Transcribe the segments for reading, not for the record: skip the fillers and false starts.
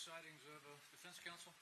sightings of defense counsel?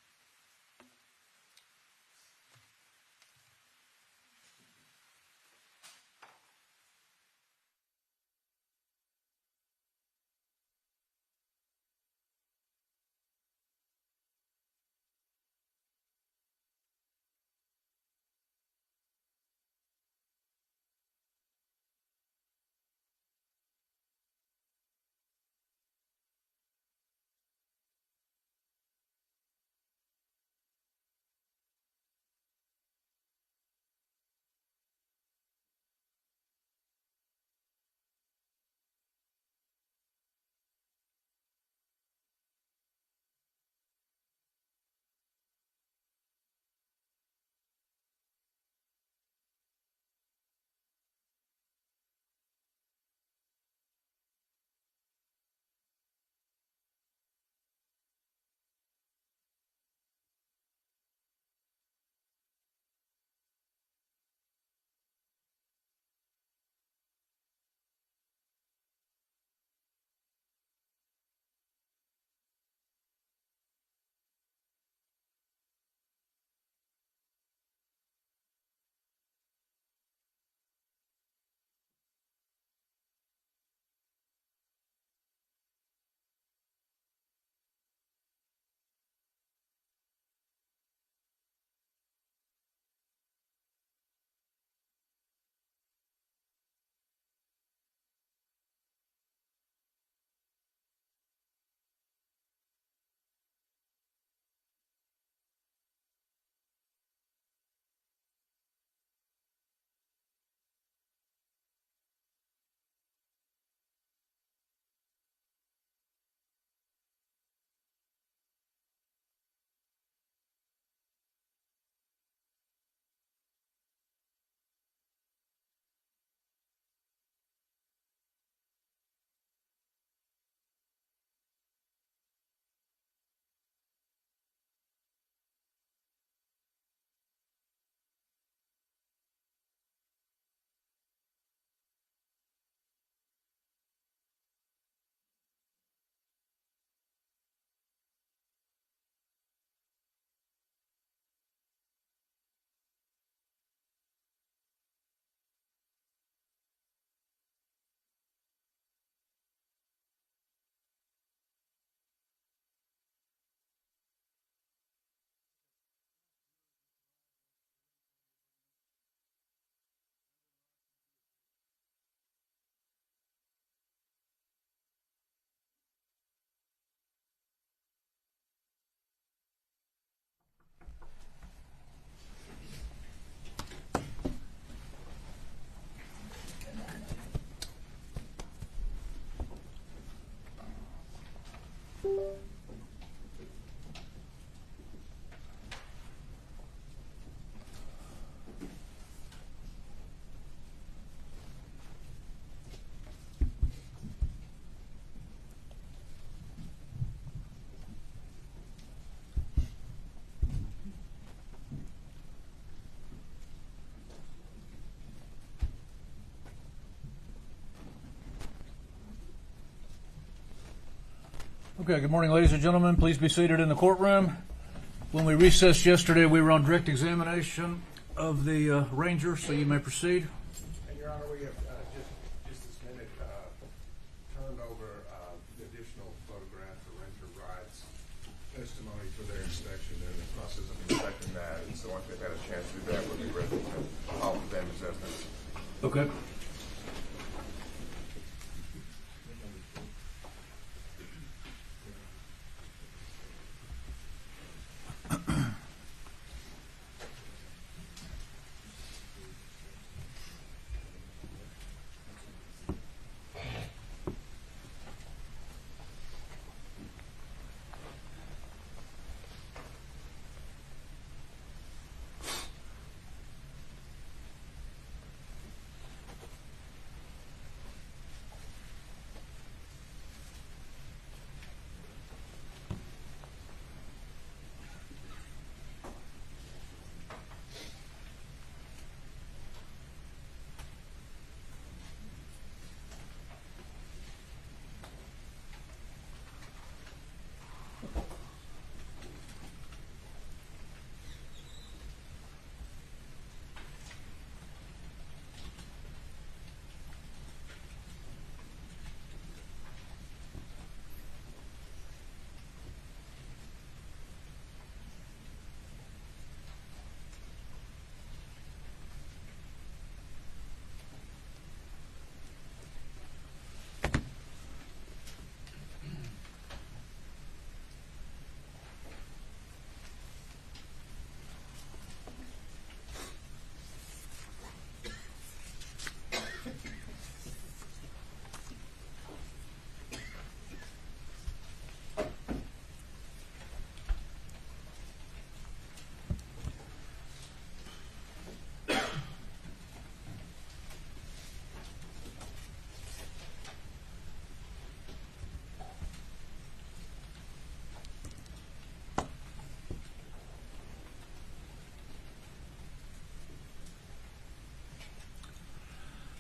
Okay, good morning, ladies and gentlemen. Please be seated in the courtroom. When we recessed yesterday, we were on direct examination of the ranger, so you may proceed. And Your Honor, we have just this minute turned over the additional photograph for Ranger Wright's testimony for their inspection. They're in the process of inspecting that, and so once they've had a chance to do that, we'll be ready to offer them as evidence. Okay.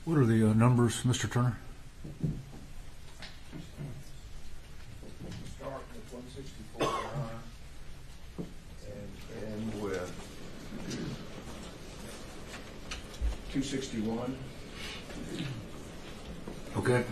What are the numbers, Mr. Turner? Start with 164 and end with 261. Okay.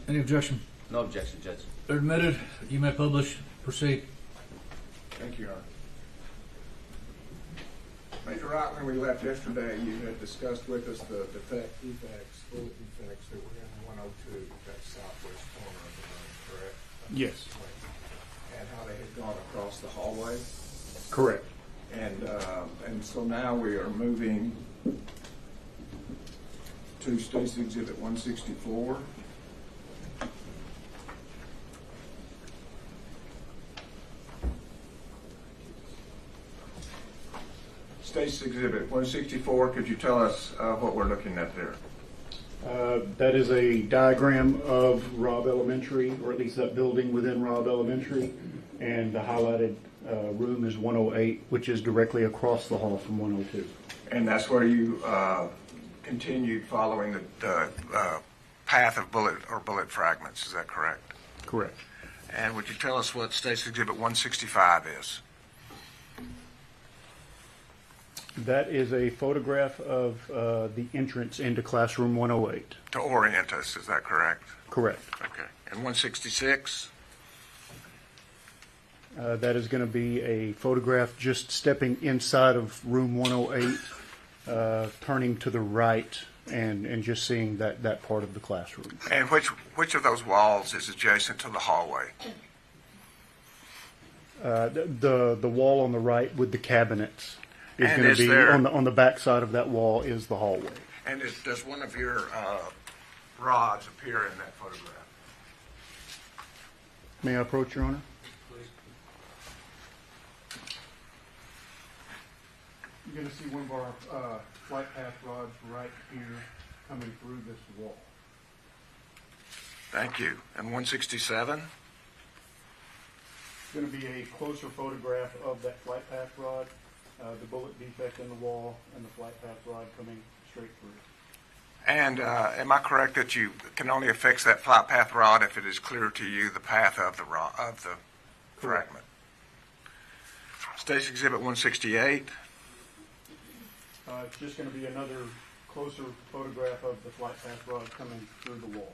Any objection? No objection, Judge. They're admitted. You may publish. Proceed. Thank you, Your Honor. Major Wright, when we left yesterday, you had discussed with us the bullet defects that were in 102, that southwest corner of the room, correct? Yes, And how they had gone across the hallway. correct. And so now we are moving to State's Exhibit 164. State's Exhibit 164, could you tell us what we're looking at there? That is a diagram of Robb Elementary, or at least that building within Robb Elementary, and the highlighted room is 108, which is directly across the hall from 102. And that's where you continued following the path of bullet fragments, is that correct? Correct. And would you tell us what State's Exhibit 165 is? That is a photograph of the entrance into classroom 108. To orient us, is that correct? Correct. Okay. And 166? That is going to be a photograph just stepping inside of room 108, turning to the right, and just seeing that part of the classroom. And which of those walls is adjacent to the hallway? The wall on the right with the cabinets is And going is to be there- on the back side of that wall is the hallway. And does one of your rods appear in that photograph? May I approach, Your Honor? You're going to see one of our flight path rods right here coming through this wall. Thank you. And 167? It's going to be a closer photograph of that flight path rod. the bullet defect in the wall, and the flight path rod coming straight through. And am I correct that you can only affix that flight path rod if it is clear to you the path of the fragment? Station Exhibit 168. It's just going to be another closer photograph of the flight path rod coming through the wall.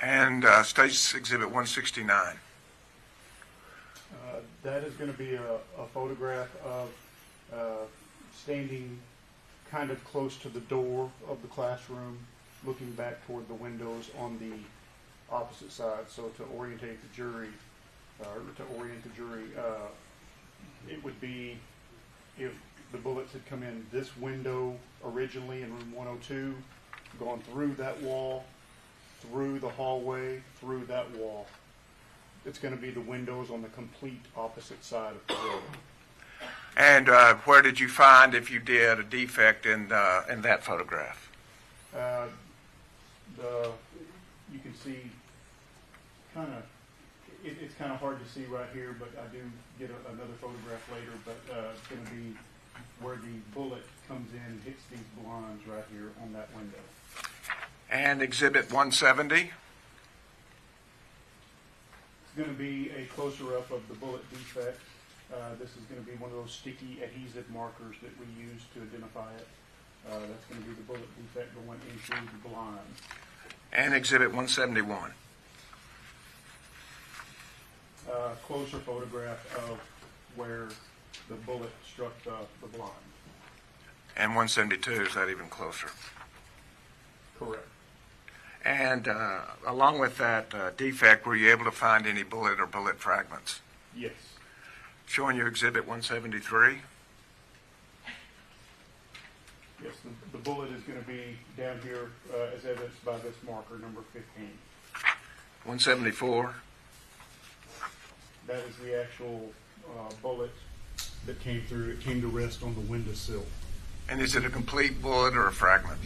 And Station Exhibit 169. That is going to be a photograph of standing kind of close to the door of the classroom, looking back toward the windows on the opposite side. So to orientate the jury, it would be if the bullets had come in this window originally in room 102, gone through that wall, through the hallway, through that wall. It's going to be the windows on the complete opposite side of the building. And where did you find, if you did, a defect in that photograph? You can see it's kind of hard to see right here, but I do get another photograph later, but it's going to be where the bullet comes in and hits these blinds right here on that window. And Exhibit 170? It's going to be a closer up of the bullet defect. This is going to be one of those sticky adhesive markers that we use to identify it. That's going to be the bullet defect going into the blind. And Exhibit 171? Closer photograph of where the bullet struck the blind. And 172, is that even closer? Correct. And along with that defect, were you able to find any bullet or bullet fragments? Yes. Showing you Exhibit 173? Yes, the bullet is going to be down here as evidenced by this marker, number 15. 174? That is the actual bullet that came through. It came to rest on the windowsill. And is it a complete bullet or a fragment?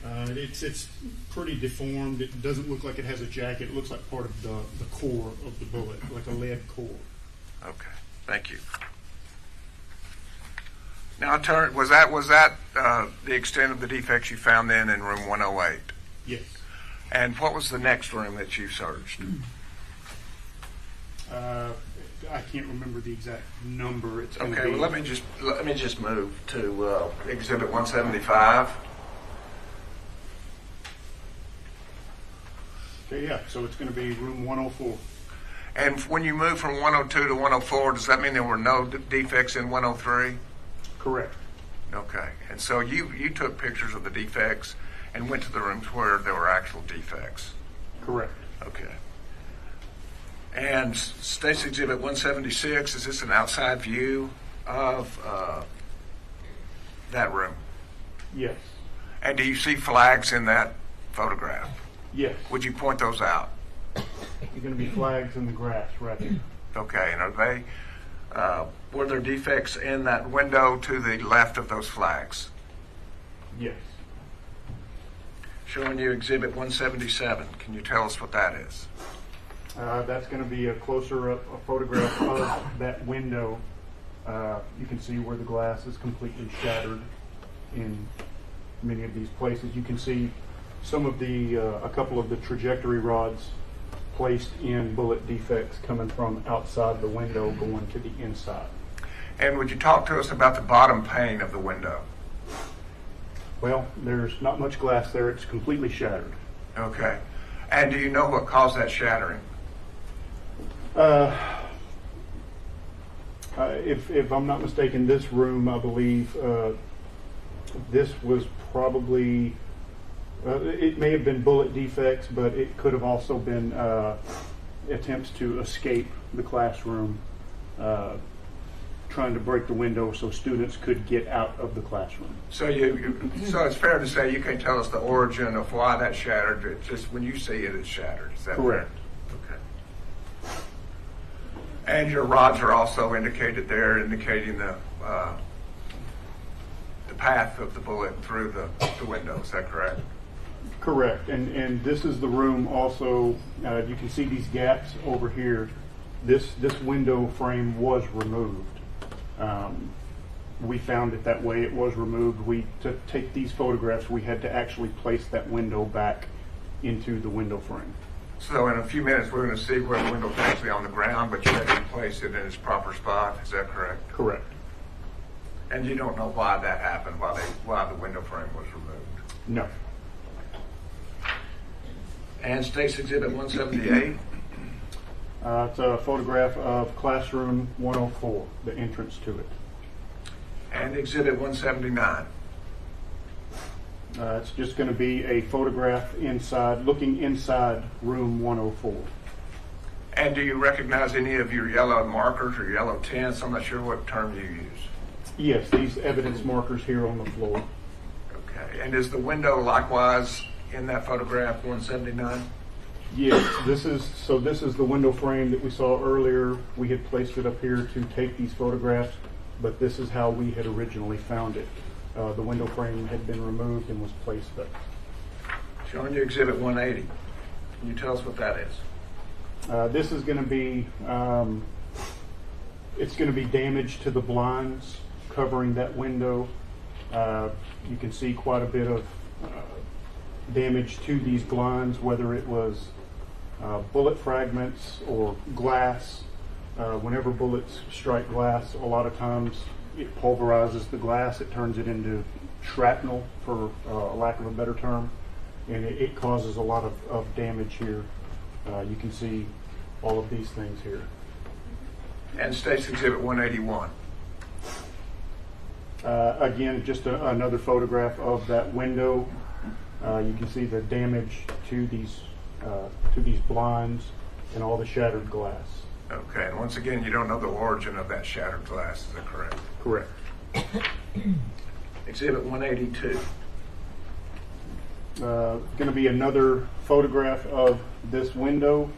It's pretty deformed. It doesn't look like it has a jacket. It looks like part of the core of the bullet, like a lead core. Okay, thank you. Now, was that the extent of the defects you found then in room 108? Yes. And what was the next room that you searched? I can't remember the exact number. It's going to Okay, be. well, let me just move to Exhibit 175. Okay, yeah. So it's going to be room 104. And when you move from 102 to 104, does that mean there were no defects in 103? Correct. Okay, and so you took pictures of the defects and went to the rooms where there were actual defects? Correct. Okay. And Station Exhibit 176, is this an outside view of that room? Yes. And do you see flags in that photograph? Yes. Would you point those out? You're going to be flags in the grass right here. Okay, and are they, were there defects in that window to the left of those flags? Yes. Showing you Exhibit 177, can you tell us what that is? That's going to be a closer up a photograph of that window. You can see where the glass is completely shattered in many of these places. You can see some of a couple of the trajectory rods placed in bullet defects coming from outside the window going to the inside. And would you talk to us about the bottom pane of the window? Well, there's not much glass there. It's completely shattered. Okay. And do you know what caused that shattering? If I'm not mistaken, this room, I believe, this was probably, it may have been bullet defects, but it could have also been attempts to escape the classroom, trying to break the window so students could get out of the classroom. So so it's fair to say you can tell us the origin of why that shattered. It's just when you see it, it's shattered. Is that correct? Okay. And your rods are also indicated there, indicating the path of the bullet through the window. Is that correct? Correct. And this is the room also. You can see these gaps over here. This window frame was removed. We found it that way. It was removed. To take these photographs, we had to actually place that window back into the window frame. So in a few minutes, we're going to see where the window's actually on the ground, but you had to place it in its proper spot. Is that correct? Correct. And you don't know why that happened, why the window frame was removed? No. And State's Exhibit 178? It's a photograph of classroom 104, the entrance to it. And Exhibit 179? It's just going to be a photograph looking inside room 104. And do you recognize any of your yellow markers or yellow tints? I'm not sure what term you use. Yes, these evidence markers here on the floor. Okay. And is the window likewise in that photograph 179? Yes, this is the window frame that we saw earlier. We had placed it up here to take these photographs, but this is how we had originally found it. The window frame had been removed and was placed up. Showing you Exhibit 180. Can you tell us what that is? This is going to be, it's going to be damage to the blinds covering that window. You can see quite a bit of damage to these blinds, whether it was bullet fragments or glass. Whenever bullets strike glass, a lot of times it pulverizes the glass. It turns it into shrapnel, for lack of a better term, and it causes a lot of damage here. You can see all of these things here. And State's Exhibit 181? Again, just another photograph of that window. You can see the damage to these blinds and all the shattered glass. Okay, and once again, you don't know the origin of that shattered glass, is that correct? Correct. Exhibit 182. Going to be another photograph of this window.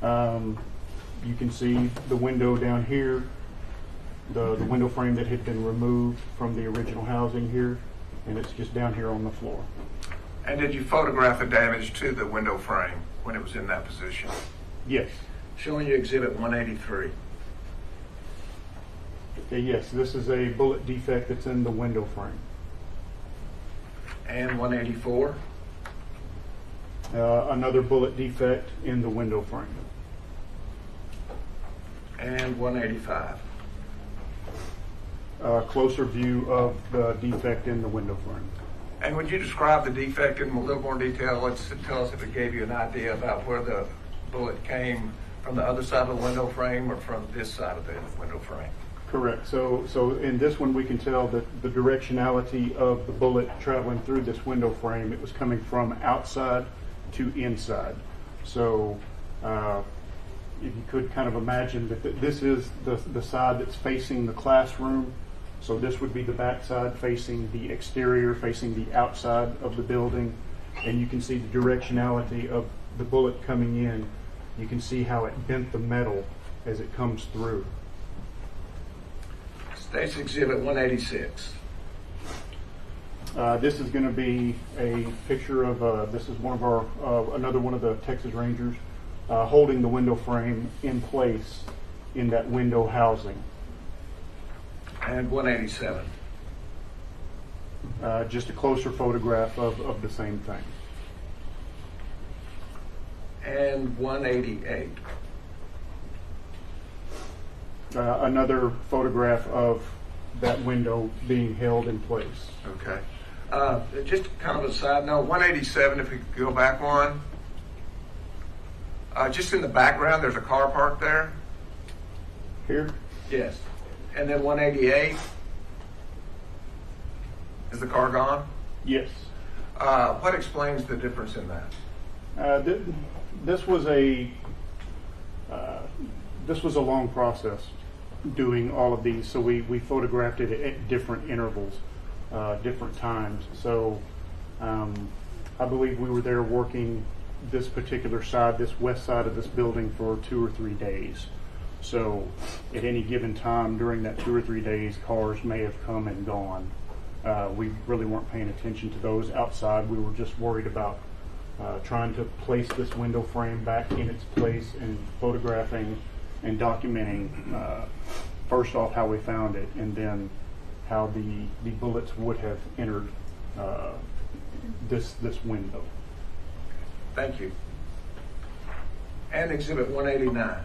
You can see the window down here, the window frame that had been removed from the original housing here, and it's just down here on the floor. And did you photograph the damage to the window frame when it was in that position? Yes. Showing you Exhibit 183. Okay, yes, this is a bullet defect that's in the window frame. And 184. Another bullet defect in the window frame. And 185. Closer view of the defect in the window frame. And would you describe the defect in a little more detail? Tell us if it gave you an idea about where the bullet came from, the other side of the window frame or from this side of the window frame? Correct. So in this one, we can tell that the directionality of the bullet traveling through this window frame, it was coming from outside to inside. So if you could kind of imagine that this is the side that's facing the classroom. So this would be the back side facing the exterior, facing the outside of the building. And you can see the directionality of the bullet coming in. You can see how it bent the metal as it comes through. State's Exhibit 186. This is going to be a picture of, this is one of our, another one of the Texas Rangers holding the window frame in place in that window housing. And 187. Just a closer photograph of the same thing. And 188. Another photograph of that window being held in place. Okay. Just kind of a side note, 187, if we could go back one. Just in the background, there's a car parked there. Here? Yes. And then 188. Is the car gone? Yes. What explains the difference in that? This was a long process doing all of these, so we photographed it at different intervals, different times. So I believe we were there working this particular side, this west side of this building, for 2 or 3 days. So at any given time during that 2 or 3 days, cars may have come and gone. We really weren't paying attention to those outside. We were just worried about trying to place this window frame back in its place and photographing and documenting first off how we found it, and then how the bullets would have entered this window. Thank you. And Exhibit 189.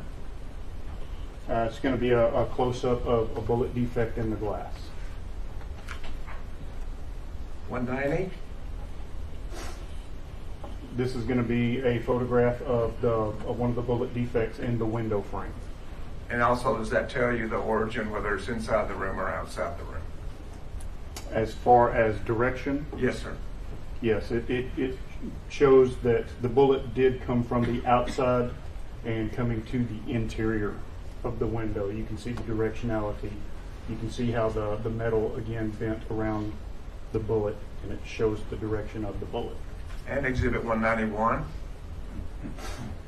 It's going to be a close-up of a bullet defect in the glass. 190. This is going to be a photograph of one of the bullet defects in the window frame. And also, does that tell you the origin, whether it's inside the room or outside the room? As far as direction, Yes, sir. yes, it shows that the bullet did come from the outside and coming to the interior of the window. You can see the directionality. You can see how the metal again bent around the bullet, and it shows the direction of the bullet. And Exhibit 191.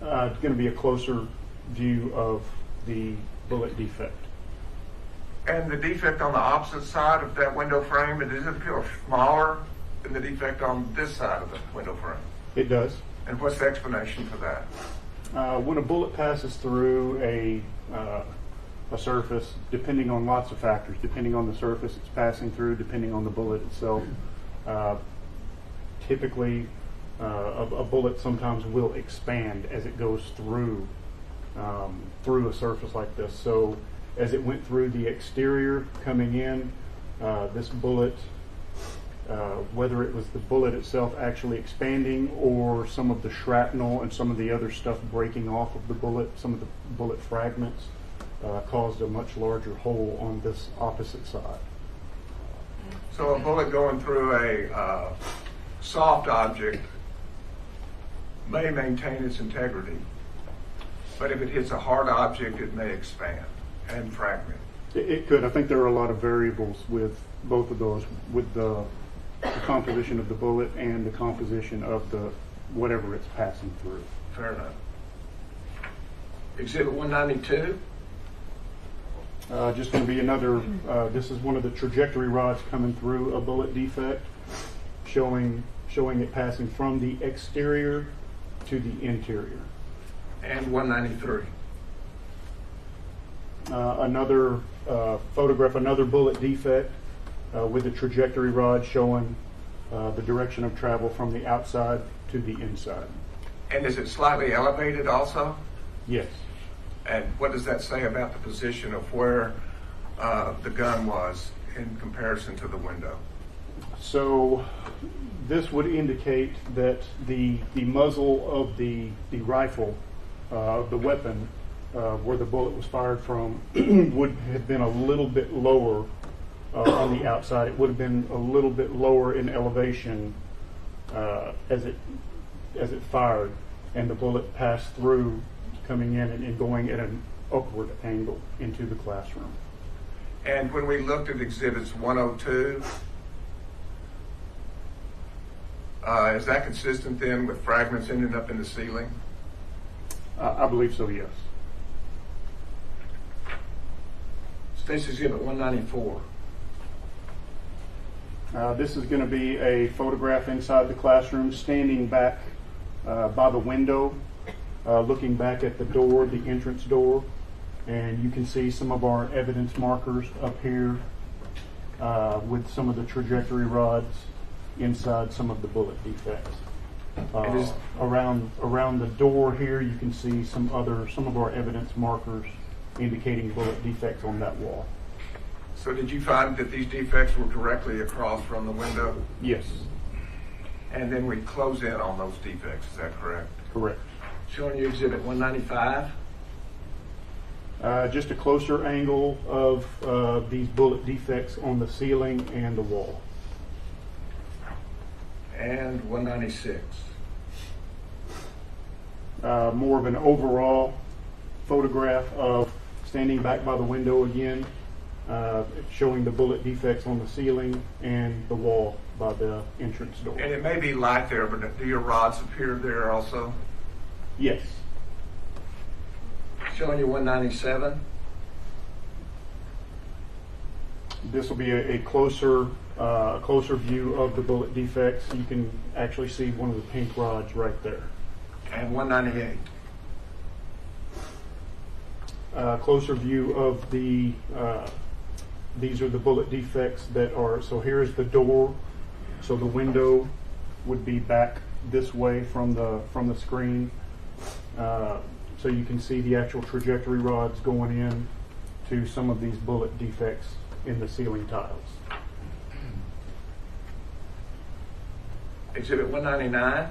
It's going to be a closer view of the bullet defect. And the defect on the opposite side of that window frame, does it appear smaller than the defect on this side of the window frame? It does. And what's the explanation for that? When a bullet passes through a surface, depending on lots of factors, depending on the surface it's passing through, depending on the bullet itself, typically a bullet sometimes will expand as it goes through a surface like this. So as it went through the exterior coming in, this bullet, whether it was the bullet itself actually expanding or some of the shrapnel and some of the other stuff breaking off of the bullet, some of the bullet fragments, caused a much larger hole on this opposite side. So a bullet going through a soft object may maintain its integrity, but if it hits a hard object, it may expand and fragment. It could. I think there are a lot of variables with both of those, with the composition of the bullet and the composition of the whatever it's passing through. Fair enough. Exhibit 192. Just going to be another, this is one of the trajectory rods coming through a bullet defect, showing it passing from the exterior to the interior. And 193. Another photograph, another bullet defect with a trajectory rod showing the direction of travel from the outside to the inside. And is it slightly elevated also? Yes. And what does that say about the position of where the gun was in comparison to the window? So this would indicate that the muzzle of the rifle, the weapon, where the bullet was fired from, would have been a little bit lower on the outside. It would have been a little bit lower in elevation as it fired, and the bullet passed through, coming in and going at an upward angle into the classroom. And when we looked at exhibits 102, is that consistent then with fragments ending up in the ceiling? I believe so, yes. State's Exhibit 194. This is going to be a photograph inside the classroom, standing back by the window, looking back at the door, the entrance door, and you can see some of our evidence markers up here with some of the trajectory rods inside some of the bullet defects. Around the door here, you can see some of our evidence markers indicating bullet defects on that wall. So did you find that these defects were directly across from the window? Yes. And then we close in on those defects, is that correct? Correct. Showing you Exhibit 195. Just a closer angle of these bullet defects on the ceiling and the wall. And 196. More of an overall photograph of standing back by the window again, showing the bullet defects on the ceiling and the wall by the entrance door. And it may be light there, but do your rods appear there also? Yes. Showing you 197. This will be a closer view of the bullet defects. You can actually see one of the pink rods right there. And 198. closer view of the, these are the bullet defects that are, so here's the door. So the window would be back this way from the screen. So you can see the actual trajectory rods going in to some of these bullet defects in the ceiling tiles. Exhibit 199.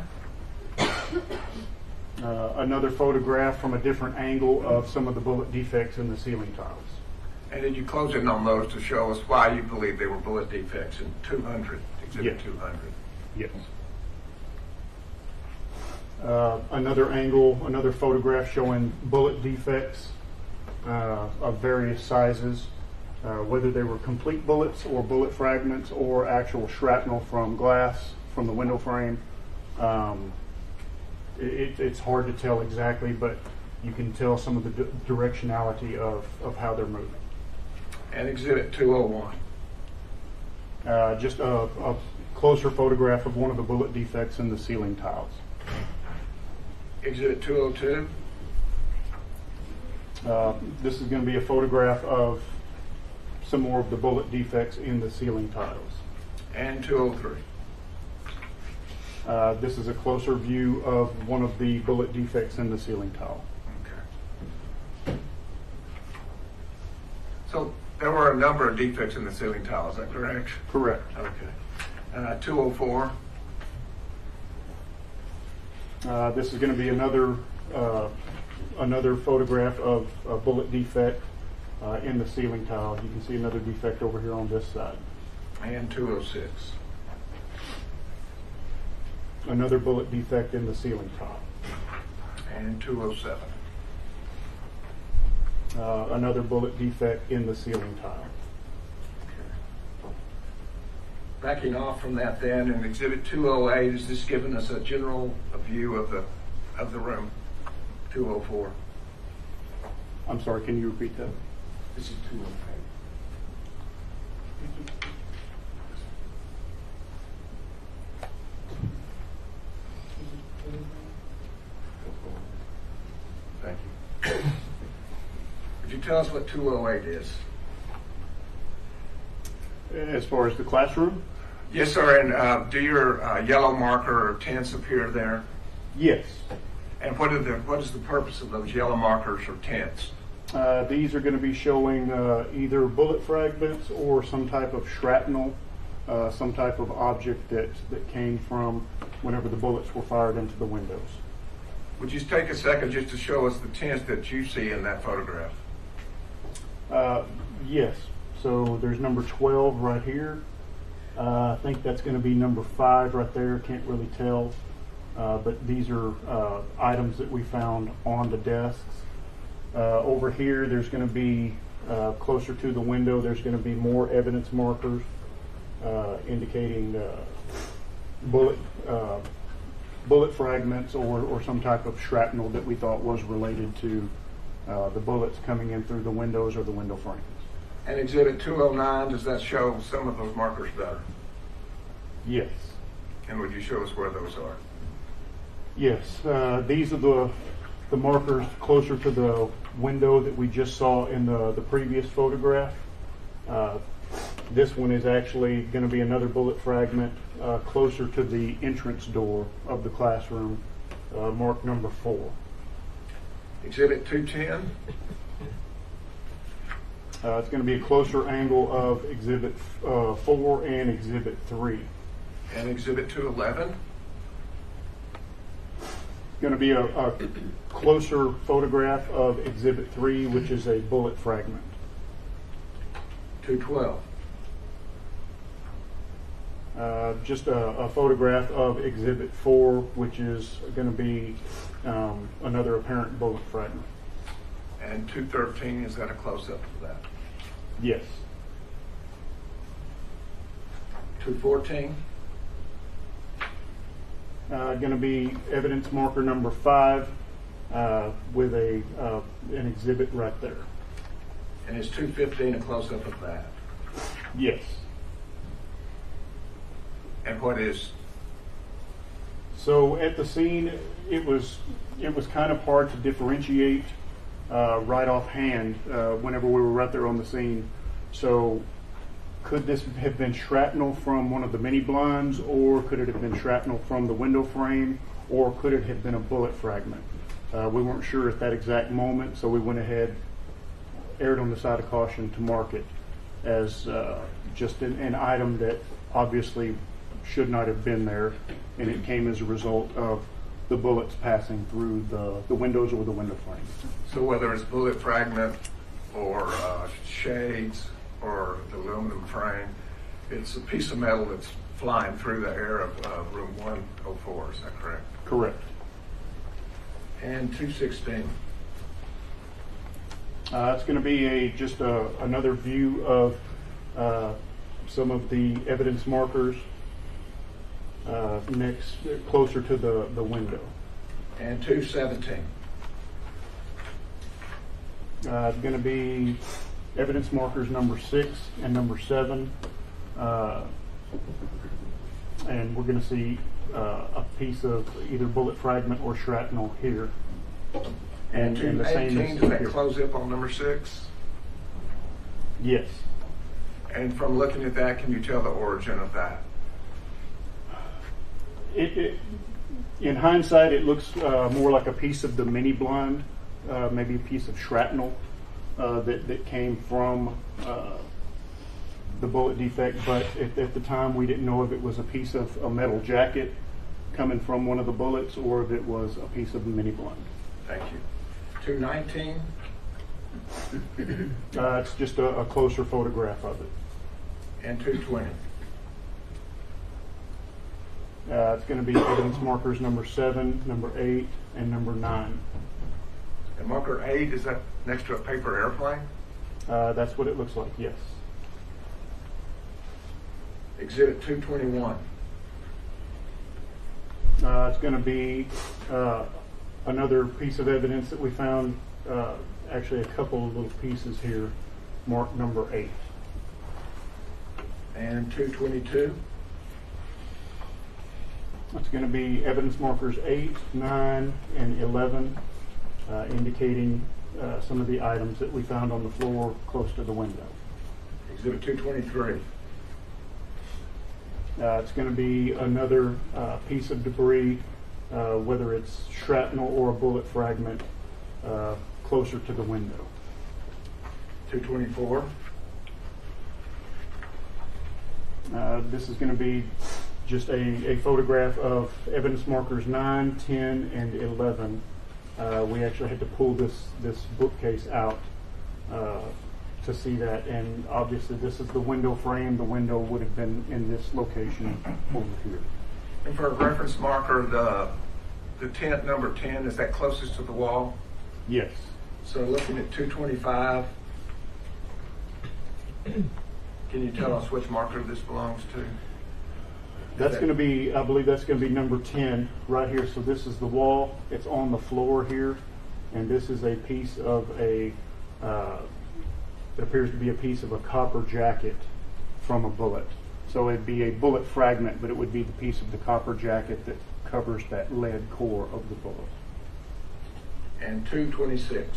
Another photograph from a different angle of some of the bullet defects in the ceiling tiles. And did you close in on those to show us why you believe they were bullet defects in 200, exhibit Yes. 200? Yes. Another angle, another photograph showing bullet defects of various sizes, whether they were complete bullets or bullet fragments or actual shrapnel from glass from the window frame. It's hard to tell exactly, but you can tell some of the directionality of how they're moving. And exhibit 201. Just a closer photograph of one of the bullet defects in the ceiling tiles. Exhibit 202. This is going to be a photograph of some more of the bullet defects in the ceiling tiles. And 203. This is a closer view of one of the bullet defects in the ceiling tile. Okay. So there were a number of defects in the ceiling tile, is that correct? Correct. Okay. 204. This is going to be another photograph of a bullet defect in the ceiling tile. You can see another defect over here on this side. And 206. Another bullet defect in the ceiling tile. And 207. Another bullet defect in the ceiling tile. Backing off from that then, in exhibit 208, is this giving us a general view of the room? 204. I'm sorry, can you repeat that? This is 208. Thank you. Could you tell us what 208 is? As far as the classroom? Yes, sir. And do your yellow marker or tents appear there? Yes. And what is the purpose of those yellow markers or tents? These are going to be showing either bullet fragments or some type of shrapnel, some type of object that came from whenever the bullets were fired into the windows. Would you take a second just to show us the tents that you see in that photograph? Yes. So there's number 12 right here. I think that's going to be number 5 right there. Can't really tell. But these are items that we found on the desks. Over here, there's going to be closer to the window, there's going to be more evidence markers indicating bullet fragments or some type of shrapnel that we thought was related to the bullets coming in through the windows or the window frames. And exhibit 209, does that show some of those markers better? Yes. And would you show us where those are? Yes. These are the markers closer to the window that we just saw in the previous photograph. This one is actually going to be another bullet fragment closer to the entrance door of the classroom, marked number 4. Exhibit 210? It's going to be a closer angle of exhibit 4 and exhibit 3. And exhibit 211? Going to be a closer photograph of exhibit 3, which is a bullet fragment. 212? Just a photograph of exhibit 4, which is going to be another apparent bullet fragment. And 213, is that a close-up of that? Yes. 214? Going to be evidence marker number 5 with an exhibit right there. And is 215 a close-up of that? Yes. And what is? So at the scene, it was kind of hard to differentiate right offhand whenever we were right there on the scene. So could this have been shrapnel from one of the mini blinds, or could it have been shrapnel from the window frame, or could it have been a bullet fragment? We weren't sure at that exact moment, so we went ahead, erred on the side of caution to mark it as just an item that obviously should not have been there, and it came as a result of the bullets passing through the windows or the window frame. So whether it's bullet fragment or shades or the aluminum frame, it's a piece of metal that's flying through the air of room 104, is that correct? Correct. And 216. It's going to be just another view of some of the evidence markers next, closer to the window. And 217. It's going to be evidence markers number 6 and number 7. And we're going to see a piece of either bullet fragment or shrapnel here. And the same 218, as does that here. close up on number 6? Yes. And from looking at that, can you tell the origin of that? In hindsight, it looks more like a piece of the mini blind, maybe a piece of shrapnel that came from the bullet defect, but at the time we didn't know if it was a piece of a metal jacket coming from one of the bullets or if it was a piece of the mini blind. Thank you. 219. It's just a closer photograph of it. And 220. It's going to be evidence markers number 7, number 8, and number 9. And marker 8, is that next to a paper airplane? That's what it looks like, yes. Exhibit 221. It's going to be another piece of evidence that we found, actually a couple of little pieces here, marked number 8. And 222. It's going to be evidence markers 8, 9, and 11, indicating some of the items that we found on the floor close to the window. Exhibit 223. It's going to be another piece of debris, whether it's shrapnel or a bullet fragment, closer to the window. 224. This is going to be just a photograph of evidence markers 9, 10, and 11. We actually had to pull this bookcase out to see that, and obviously this is the window frame. The window would have been in this location over here. And for a reference marker, the tent number 10, is that closest to the wall? Yes. So looking at 225, can you tell us which marker this belongs to? That's going to be, I believe that's going to be number 10 right here. So this is the wall. It's on the floor here. And this is a piece of it appears to be a piece of a copper jacket from a bullet. So it'd be a bullet fragment, but it would be the piece of the copper jacket that covers that lead core of the bullet. And 226.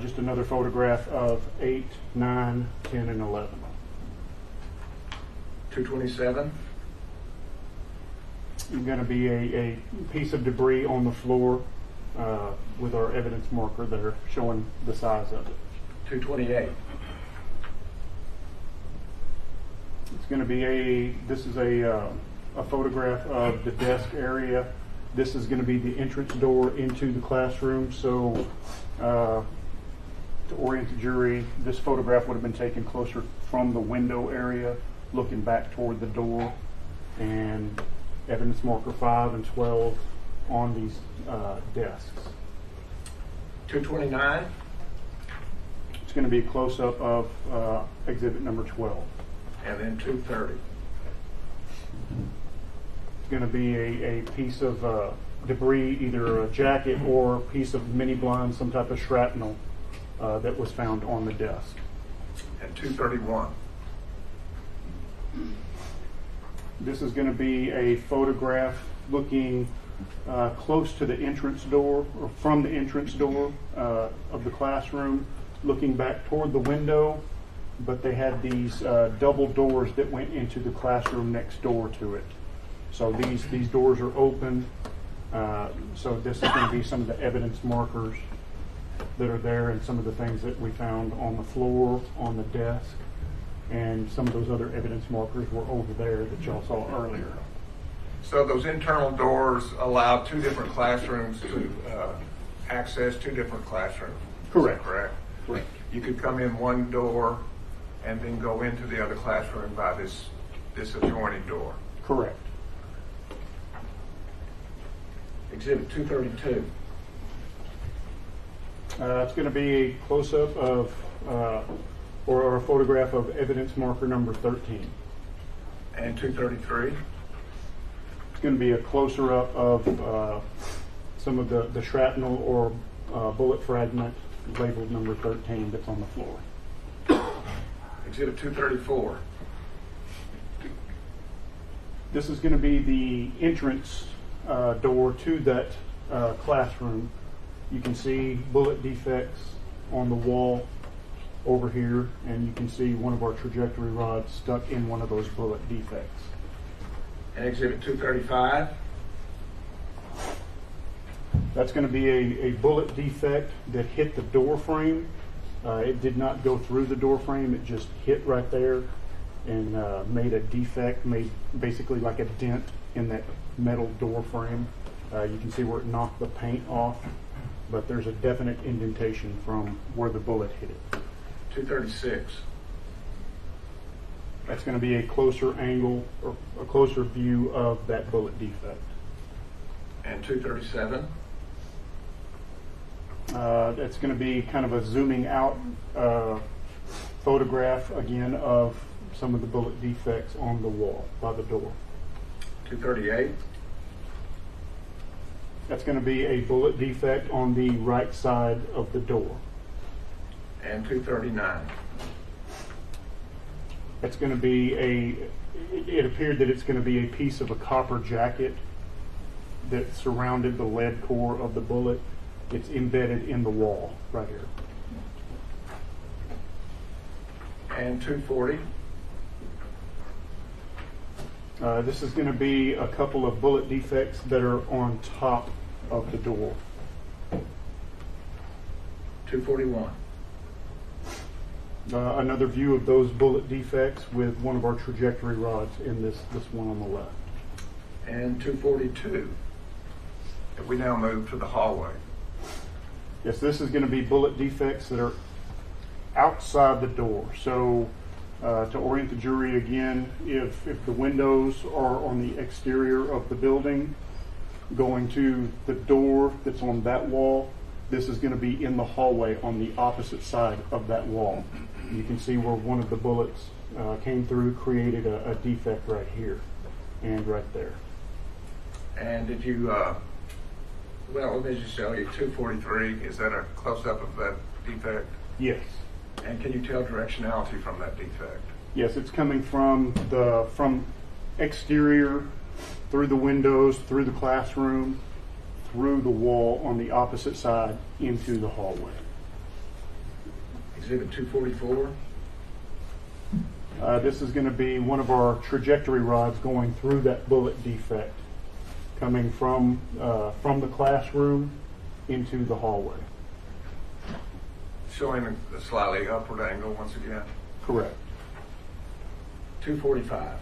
Just another photograph of 8, 9, 10, and 11. 227. It's going to be a piece of debris on the floor with our evidence marker there showing the size of it. 228. It's going to be this is a photograph of the desk area. This is going to be the entrance door into the classroom. So to orient the jury, this photograph would have been taken closer from the window area, looking back toward the door, and evidence marker 5 and 12 on these desks. 229. It's going to be a close-up of exhibit number 12. And then 230. It's going to be a piece of debris, either a jacket or a piece of mini blind, some type of shrapnel that was found on the desk. And 231. This is going to be a photograph looking close to the entrance door, or from the entrance door of the classroom, looking back toward the window, but they had these double doors that went into the classroom next door to it. So these doors are open. So this is going to be some of the evidence markers that are there, and some of the things that we found on the floor, on the desk, and some of those other evidence markers were over there that y'all saw earlier. So those internal doors allow two different classrooms to access two different classrooms? Correct. Is that correct? Correct. You could come in one door and then go into the other classroom by this adjoining door? Correct. Exhibit 232. It's going to be a close-up of, or a photograph of evidence marker number 13. And 233. It's going to be a closer up of some of the shrapnel or bullet fragment labeled number 13 that's on the floor. Exhibit 234. This is going to be the entrance door to that classroom. You can see bullet defects on the wall over here, and you can see one of our trajectory rods stuck in one of those bullet defects. And Exhibit 235. That's going to be a bullet defect that hit the door frame. It did not go through the door frame. It just hit right there and made a defect, made basically like a dent in that metal door frame. You can see where it knocked the paint off, but there's a definite indentation from where the bullet hit it. 236. That's going to be a closer angle or a closer view of that bullet defect. And 237. That's going to be kind of a zooming out photograph again of some of the bullet defects on the wall by the door. 238. That's going to be a bullet defect on the right side of the door. And 239. That's going to be it appeared that it's going to be a piece of a copper jacket that surrounded the lead core of the bullet. It's embedded in the wall right here. And 240. This is going to be a couple of bullet defects that are on top of the door. 241. Another view of those bullet defects with one of our trajectory rods in this one on the left. And 242. If we now move to the hallway. Yes, this is going to be bullet defects that are outside the door. So to orient the jury again, if the windows are on the exterior of the building, going to the door that's on that wall, this is going to be in the hallway on the opposite side of that wall. You can see where one of the bullets came through, created a defect right here and right there. And did you, well, let me just show you 243. Is that a close-up of that defect? Yes. And can you tell directionality from that defect? Yes, it's coming from exterior, through the windows, through the classroom, through the wall on the opposite side into the hallway. Exhibit 244. This is going to be one of our trajectory rods going through that bullet defect, coming from the classroom into the hallway. Showing a slightly upward angle once again. Correct. 245.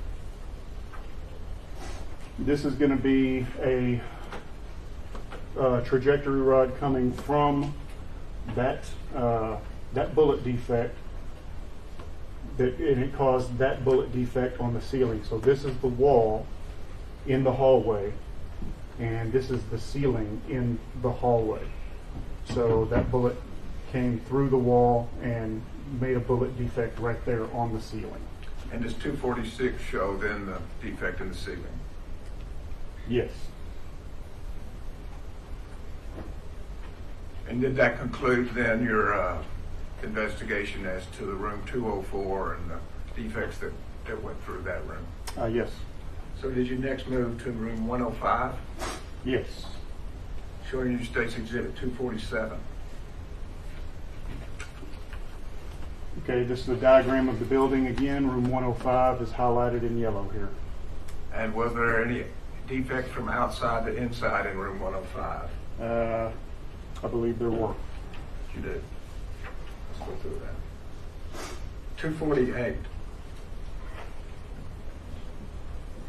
This is going to be a trajectory rod coming from that bullet defect, and it caused that bullet defect on the ceiling. So this is the wall in the hallway, and this is the ceiling in the hallway. So that bullet came through the wall and made a bullet defect right there on the ceiling. And does 246 show then the defect in the ceiling? Yes. And did that conclude then your investigation as to the room 204 and the defects that went through that room? Yes. So did you next move to room 105? Yes. Showing you State's Exhibit 247. Okay, this is a diagram of the building again. Room 105 is highlighted in yellow here. And was there any defects from outside to inside in room 105? I believe there were. You did. Let's go through that. 248.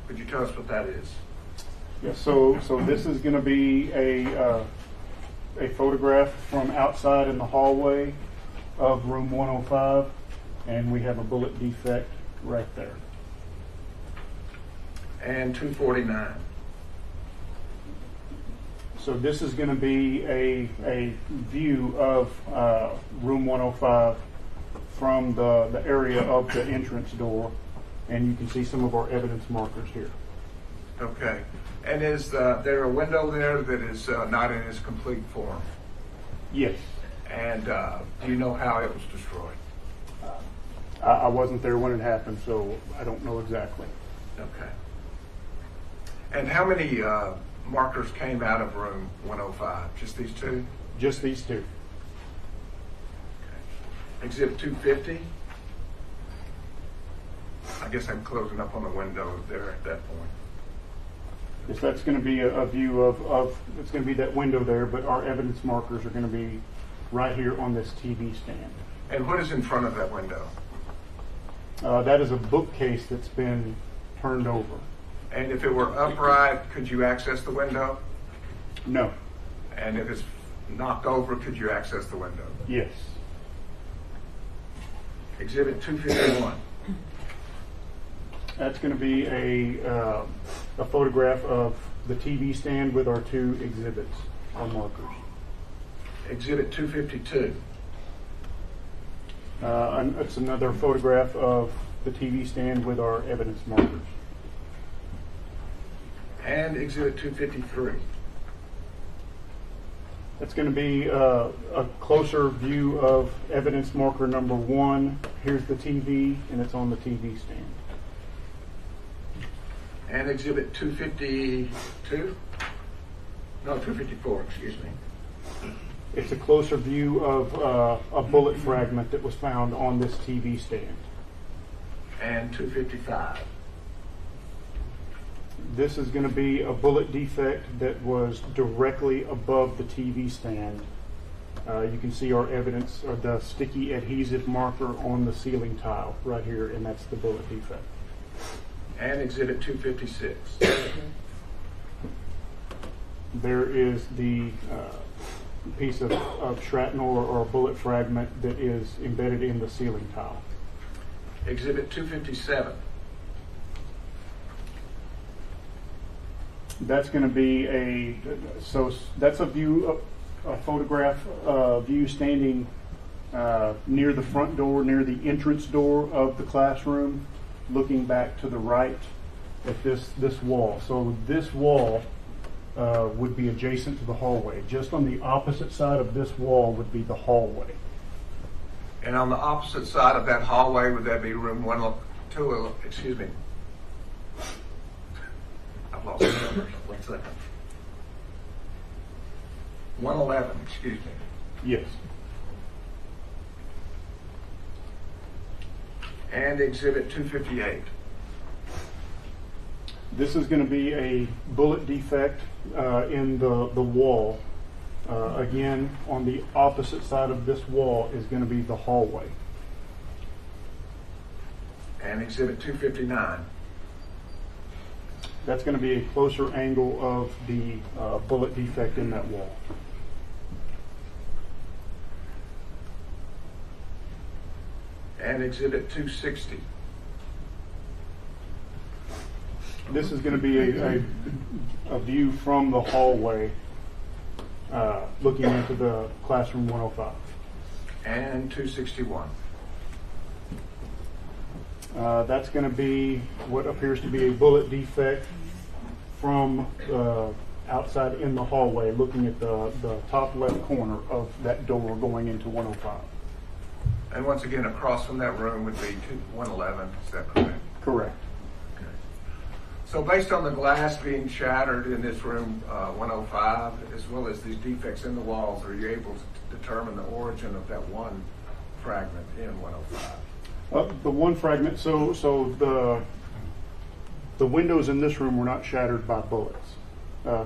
Could you tell us what that is? Yeah, so this is going to be a photograph from outside in the hallway of room 105, and we have a bullet defect right there. And 249. So this is going to be a view of room 105 from the area of the entrance door, and you can see some of our evidence markers here. Okay. And is there a window there that is not in its complete form? Yes. And do you know how it was destroyed? I wasn't there when it happened, so I don't know exactly. Okay. And how many markers came out of room 105? Just these two? Just these two. Okay. Exhibit 250? I guess I'm closing up on the window there at that point. Yes, that's going to be a view of it's going to be that window there, but our evidence markers are going to be right here on this TV stand. And what is in front of that window? That is a bookcase that's been turned over. And if it were upright, could you access the window? No. And if it's knocked over, could you access the window? Yes. Exhibit 251. That's going to be a photograph of the TV stand with our two exhibits on markers. Exhibit 252. And it's another photograph of the TV stand with our evidence markers. And Exhibit 253. That's going to be a closer view of evidence marker number 1. Here's the TV, and it's on the TV stand. And Exhibit 252? No, 254, excuse me. It's a closer view of a bullet fragment that was found on this TV stand. And 255. This is going to be a bullet defect that was directly above the TV stand. You can see our evidence of the sticky adhesive marker on the ceiling tile right here, and that's the bullet defect. And Exhibit 256. There is the piece of shrapnel or bullet fragment that is embedded in the ceiling tile. Exhibit 257. That's going to be that's a view, a photograph view standing near the front door, near the entrance door of the classroom, looking back to the right at this wall. So this wall would be adjacent to the hallway. Just on the opposite side of this wall would be the hallway. And on the opposite side of that hallway, would that be room 102? Excuse me. I've lost the numbers. 1 second. 111, excuse me. Yes. And Exhibit 258. This is going to be a bullet defect in the wall. Again, on the opposite side of this wall is going to be the hallway. And Exhibit 259. That's going to be a closer angle of the bullet defect in that wall. And Exhibit 260. This is going to be a view from the hallway looking into the classroom 105. And 261. That's going to be what appears to be a bullet defect from outside in the hallway, looking at the top left corner of that door going into 105. And once again, across from that room would be 111. Is that correct? Correct. Okay. So based on the glass being shattered in this room 105, as well as these defects in the walls, are you able to determine the origin of that one fragment in 105? The one fragment, so the windows in this room were not shattered by bullets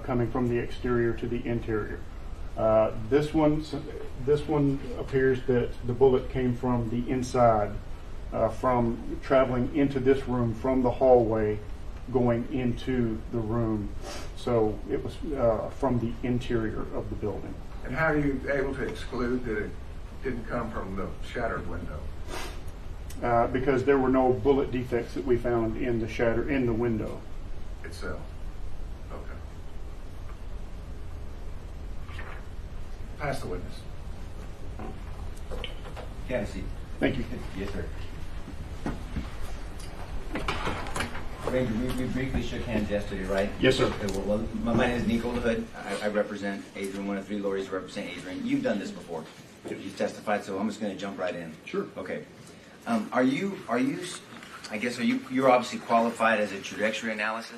coming from the exterior to the interior. This one appears that the bullet came from the inside, from traveling into this room from the hallway, going into the room. So it was from the interior of the building. And how are you able to exclude that it didn't come from the shattered window? Because there were no bullet defects that we found in the window Itself? Okay. Pass the witness. Have a seat. Thank you. Yes, sir. Ranger, we briefly shook hands yesterday, right? Yes, sir. Okay, well, my name is Nico Hood. I represent Adrian. One of three lawyers who represent Adrian. You've done this before. You've testified, so I'm just going to jump right in. Sure. Okay. You're obviously qualified as a trajectory analyst,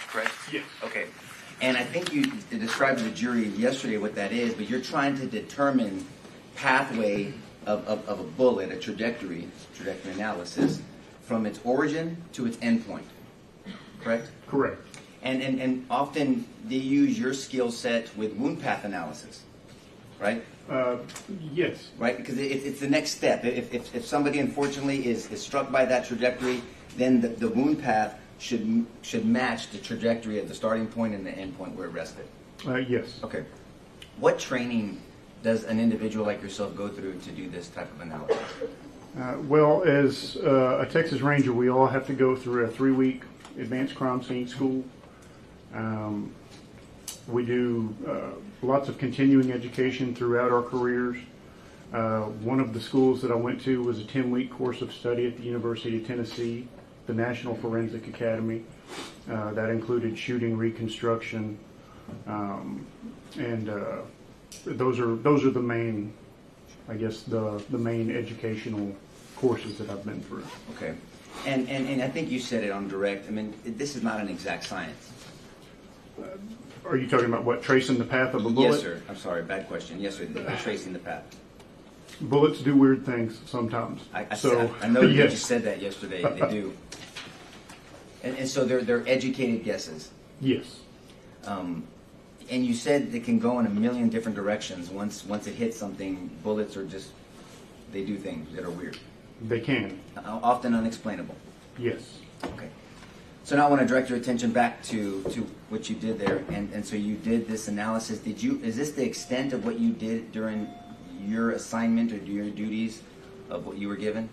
correct? Yes. Okay. And I think you described to the jury yesterday what that is, but you're trying to determine pathway of a bullet, a trajectory analysis, from its origin to its endpoint, correct? Correct. And often they use your skill set with wound path analysis, right? Yes. Right, because it's the next step. If somebody unfortunately is struck by that trajectory, then the wound path should match the trajectory of the starting point and the end point where it rested. Yes. Okay. What training does an individual like yourself go through to do this type of analysis? Well, as a Texas Ranger, we all have to go through a 3-week advanced crime scene school. We do lots of continuing education throughout our careers. One of the schools that I went to was a 10-week course of study at the University of Tennessee, the National Forensic Academy. That included shooting reconstruction, and those are the main, I guess, the main educational courses that I've been through. Okay. And I think you said it on direct. I mean, this is not an exact science. Are you talking about what, tracing the path of a bullet? Yes, sir. I'm sorry, bad question. Yes, sir. Tracing the path. Bullets do weird things sometimes. I know you yes. just said that yesterday. They do. And so they're educated guesses. Yes. And you said it can go in a million different directions. Once it hits something, bullets are just, they do things that are weird. They can. Often unexplainable. Yes. Okay. So now I want to direct your attention back to what you did there. And so you did this analysis. Is this the extent of what you did during your assignment or your duties of what you were given?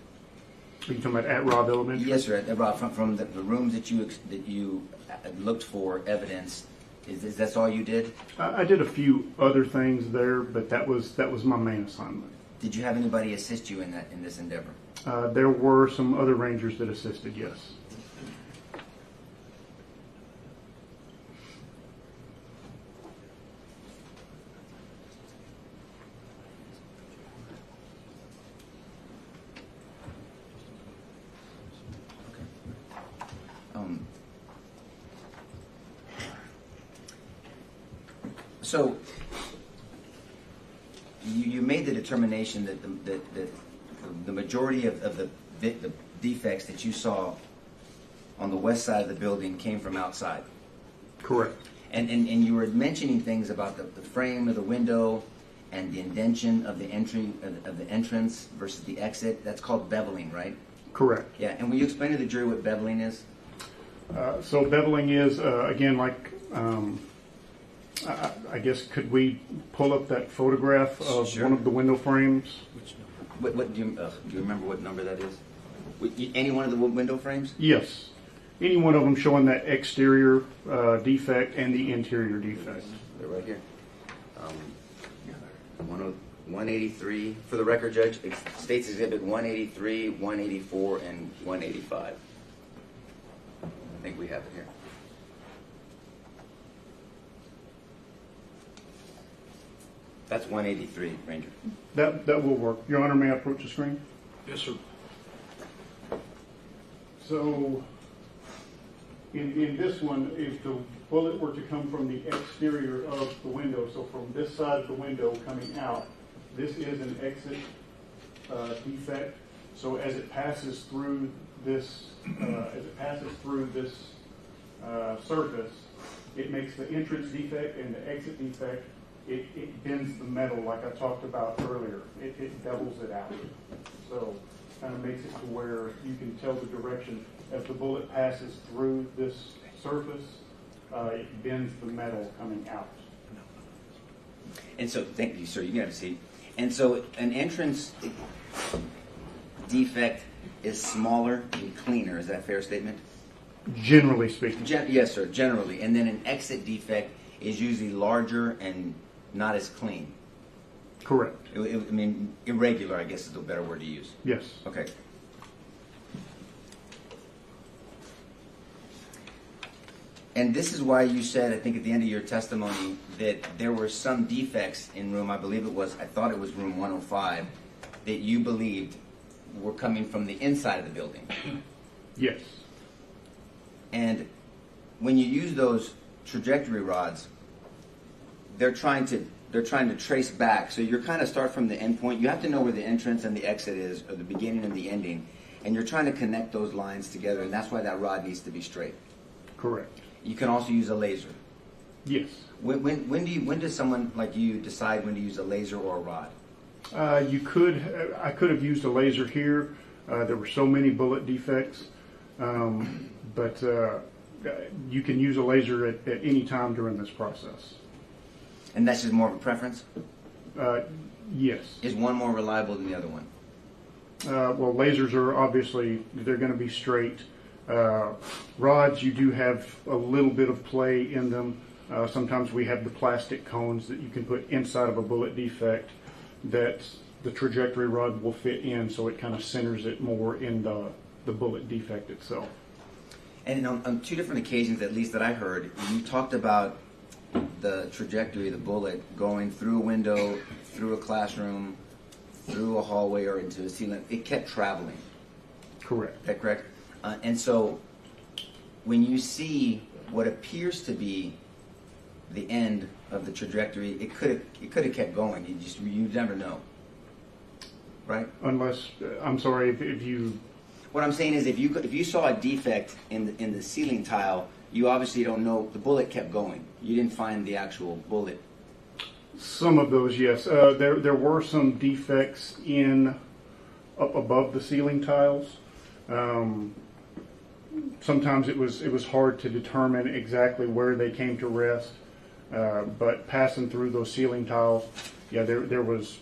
Are you talking about at Robb Elementary? Yes, sir. At Robb, from the rooms that you looked for evidence, is that's all you did? I did a few other things there, but that was my main assignment. Did you have anybody assist you in this endeavor? There were some other rangers that assisted, yes. So you made the determination that the majority of the defects that you saw on the west side of the building came from outside. Correct. And you were mentioning things about the frame of the window and the indention of the entrance versus the exit. That's called beveling, right? Correct. Yeah. And will you explain to the jury what beveling is? So beveling is, again, like, I guess, could we pull up that photograph of Sure. one of the window frames? What do you remember what number that is? Any one of the window frames? Yes. Any one of them showing that exterior defect and the interior defect. They're right here. 183. For the record, Judge, it states Exhibit 183, 184, and 185. I think we have it here. That's 183, Ranger. That will work. Your Honor, may I approach the screen? Yes, sir. So in this one, if the bullet were to come from the exterior of the window, so from this side of the window coming out, this is an exit defect. So as it passes through this, surface, it makes the entrance defect and the exit defect. It bends the metal, like I talked about earlier. It doubles it out. So kind of makes it to where you can tell the direction as the bullet passes through this surface. It bends the metal coming out. And so, thank you, sir. You can have a seat. And so, an entrance defect is smaller and cleaner. Is that a fair statement? Generally speaking. Yes, sir. Generally, and then an exit defect is usually larger and not as clean. Correct. I mean, irregular, I guess is the better word to use. Yes. Okay. And this is why you said, I think at the end of your testimony, that there were some defects in room, I thought it was room 105, that you believed were coming from the inside of the building. Yes. And when you use those trajectory rods, they're trying to trace back. So you're kind of start from the end point. You have to know where the entrance and the exit is, or the beginning and the ending. And you're trying to connect those lines together, and that's why that rod needs to be straight. Correct. You can also use a laser. Yes. When does someone like you decide when to use a laser or a rod? I could have used a laser here. There were so many bullet defects, but you can use a laser at any time during this process. And that's just more of a preference? Yes. Is one more reliable than the other one? Well, lasers are obviously, they're going to be straight. Rods, you do have a little bit of play in them. Sometimes we have the plastic cones that you can put inside of a bullet defect that the trajectory rod will fit in, so it kind of centers it more in the bullet defect itself. And on two different occasions, at least that I heard, you talked about the trajectory of the bullet going through a window, through a classroom, through a hallway, or into a ceiling. It kept traveling. Correct. Is that correct? And so when you see what appears to be the end of the trajectory, it could have kept going. You never know, right? Unless, I'm sorry, if you... What I'm saying is, if you saw a defect in the ceiling tile, you obviously don't know the bullet kept going. You didn't find the actual bullet. Some of those, yes. There were some defects up above the ceiling tiles. Sometimes it was hard to determine exactly where they came to rest, but passing through those ceiling tiles, yeah, there was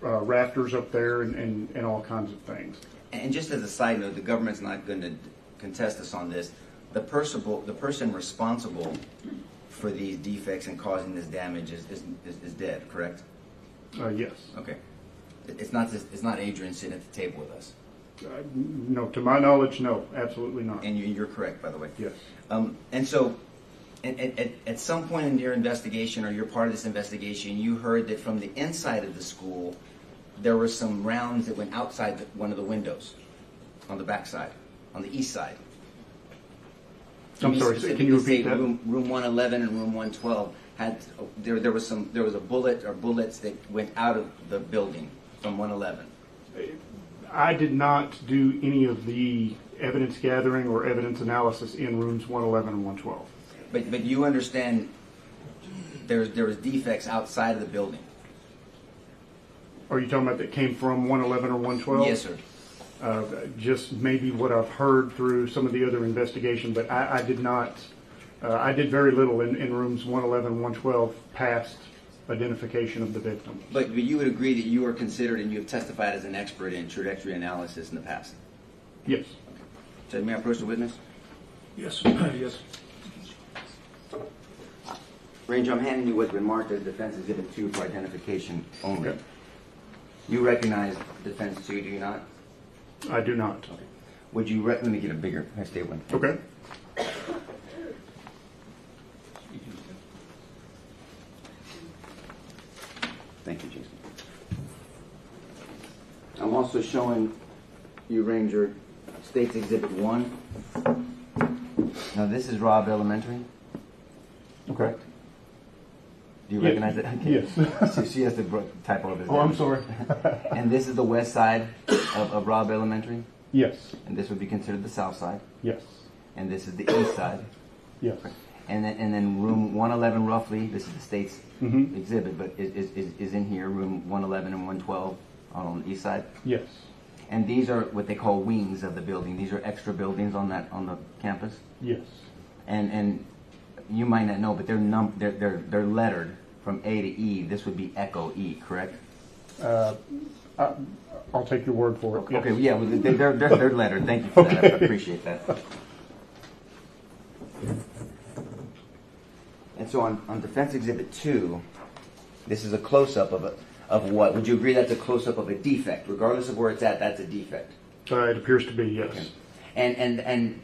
rafters up there and all kinds of things. And just as a side note, the government's not going to contest us on this. The person responsible for these defects and causing this damage is dead, correct? Yes. Okay. It's not Adrian sitting at the table with us. No, to my knowledge, no, absolutely not. And you're correct, by the way. Yes. And so, at some point in your investigation, or you're part of this investigation, you heard that from the inside of the school, there were some rounds that went outside one of the windows, on the back side, on the east side. I'm sorry, can you repeat that? Room 111 and room 112 had there was a bullet or bullets that went out of the building from 111. I did not do any of the evidence gathering or evidence analysis in rooms 111 and 112. But you understand there was defects outside of the building. Are you talking about that came from 111 or 112? Yes, sir. Just maybe what I've heard through some of the other investigation, but I did not. I did very little in rooms 111 and 112 past identification of the victim. But you would agree that you are considered and you have testified as an expert in trajectory analysis in the past? Yes. So may I approach the witness? Yes. Yes. Ranger, I'm handing you what's been marked as Defense Exhibit 2 for identification only. Okay. You recognize Defense 2, do you not? I do not. Okay. Would you let me get a bigger? I stay one. Okay. Thank you, Jason. I'm also showing you, Ranger, State's Exhibit 1. Now, this is Robb Elementary. Okay. Do you recognize it? Okay. Yes. So she has to type all this Oh, down. I'm sorry. And this is the west side of Robb Elementary. Yes. And this would be considered the south side. Yes. And this is the east side. Yes. And then room 111 roughly, this is the state's Mhm. exhibit, but is in here, room 111 and 112 on the east side. Yes. And these are what they call wings of the building. These are extra buildings on the campus. Yes. And you might not know, but they're lettered from A to E. This would be Echo E, correct? I'll take your word for it. Yes. Okay, yeah, well, they're lettered. Thank you for that. I appreciate that. And so on Defense Exhibit 2, this is a close-up of what? Would you agree that's a close-up of a defect? Regardless of where it's at, that's a defect. It appears to be, yes. Okay. And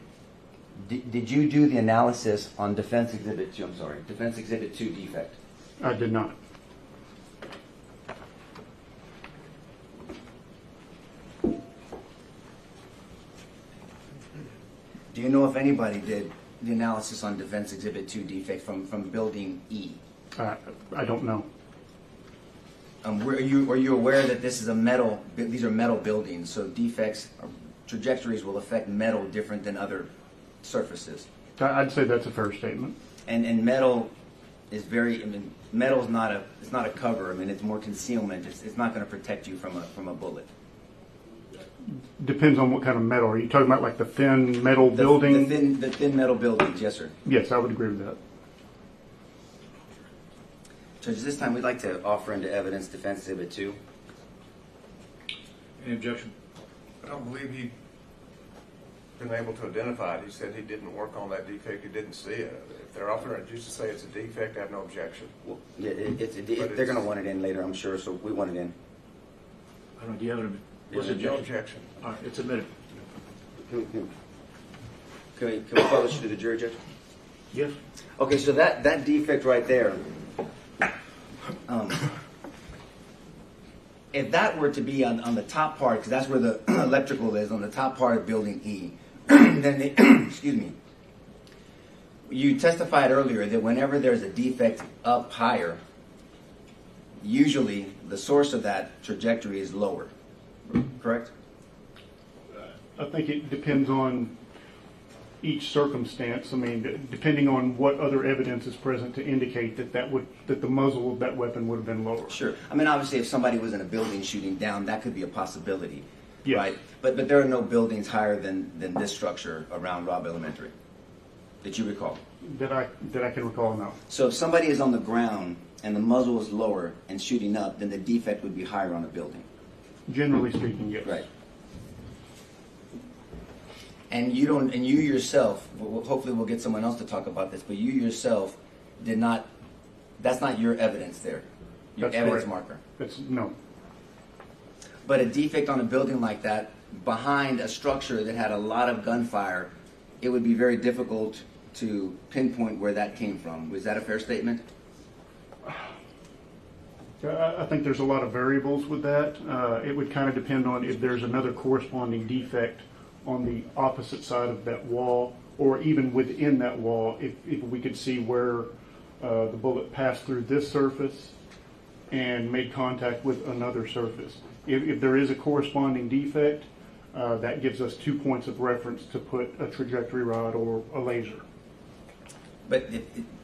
did you do the analysis on Defense Exhibit 2? I'm sorry, Defense Exhibit 2 defect. I did not. Do you know if anybody did the analysis on Defense Exhibit 2 defect from Building E? I don't know. Are you aware that this is these are metal buildings, so defects or trajectories will affect metal different than other surfaces? I'd say that's a fair statement. And metal is metal is not a cover. I mean, it's more concealment. It's not going to protect you from a bullet. Depends on what kind of metal. Are you talking about like the thin metal building? The thin metal buildings, yes, sir. Yes, I would agree with that. Judge, this time we'd like to offer into evidence Defense Exhibit 2. Any objection? I don't believe he'd been able to identify it. He said he didn't work on that defect. He didn't see it. If they're offering it just to say it's a defect, I have no objection. Well, yeah, they're going to want it in later, I'm sure, so we want it in. I don't know, do you have an There's no objection. All right, it's admitted. Can we publish it to the jury, Judge? Yes. Okay, so that defect right there, if that were to be on the top part, because that's where the electrical is, on the top part of Building E, then excuse me, you testified earlier that whenever there's a defect up higher, usually the source of that trajectory is lower, correct? I think it depends on each circumstance. I mean, depending on what other evidence is present to indicate that the muzzle of that weapon would have been lower. Sure. I mean, obviously, if somebody was in a building shooting down, that could be a possibility, Yes. right? But there are no buildings higher than this structure around Robb Elementary that you recall. That I can recall now. So if somebody is on the ground and the muzzle is lower and shooting up, then the defect would be higher on the building. Generally speaking, yes. Right. And you yourself, hopefully we'll get someone else to talk about this, but you yourself did not, that's not your evidence there, your That's evidence correct. marker. No. But a defect on a building like that, behind a structure that had a lot of gunfire, it would be very difficult to pinpoint where that came from. Was that a fair statement? I think there's a lot of variables with that. It would kind of depend on if there's another corresponding defect on the opposite side of that wall, or even within that wall, if we could see where the bullet passed through this surface and made contact with another surface. If there is a corresponding defect, that gives us 2 points of reference to put a trajectory rod or a laser. But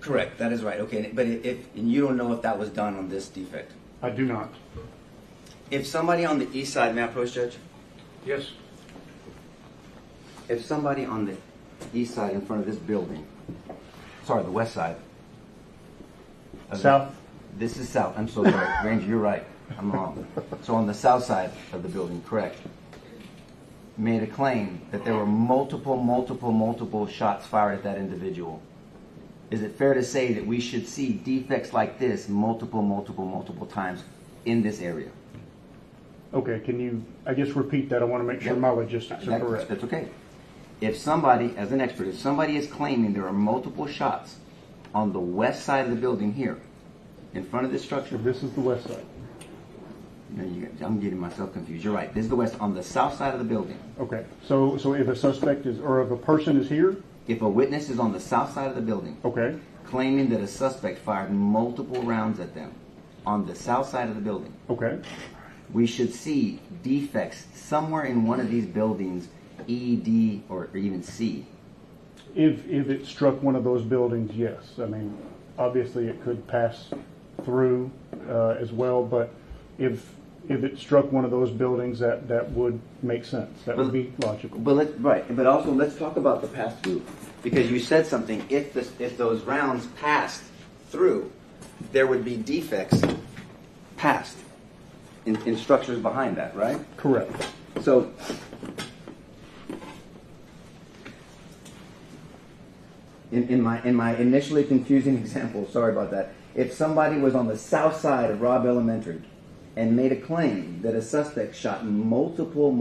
correct, that is right. Okay, but and you don't know if that was done on this defect. I do not. If somebody on the east side, may I approach, Judge? Yes. If somebody on the east side in front of this building, sorry, the west side. South? This is south. I'm so sorry. Ranger, you're right. I'm wrong. So on the south side of the building, correct, made a claim that there were multiple shots fired at that individual. Is it fair to say that we should see defects like this multiple times in this area? Okay, can you, I guess, repeat that? I want to make sure my logistics are correct. That's okay. If somebody, as an expert, if somebody is claiming there are multiple shots on the west side of the building here, in front of this structure, This is the west side. No, I'm getting myself confused. You're right. This is the west on the south side of the building. Okay, so if a suspect is, or if a person is here, If a witness is on the south side of the building, okay, claiming that a suspect fired multiple rounds at them on the south side of the building, okay, we should see defects somewhere in one of these buildings, E, D, or even C. if it struck one of those buildings, yes. I mean, obviously it could pass through as well, but if it struck one of those buildings, that would make sense. That would be logical. But but also let's talk about the pass through, because you said something. If those rounds passed through, there would be defects passed in structures behind that, right? Correct. So in my initially confusing example, sorry about that. If somebody was on the south side of Robb Elementary and made a claim that a suspect shot multiple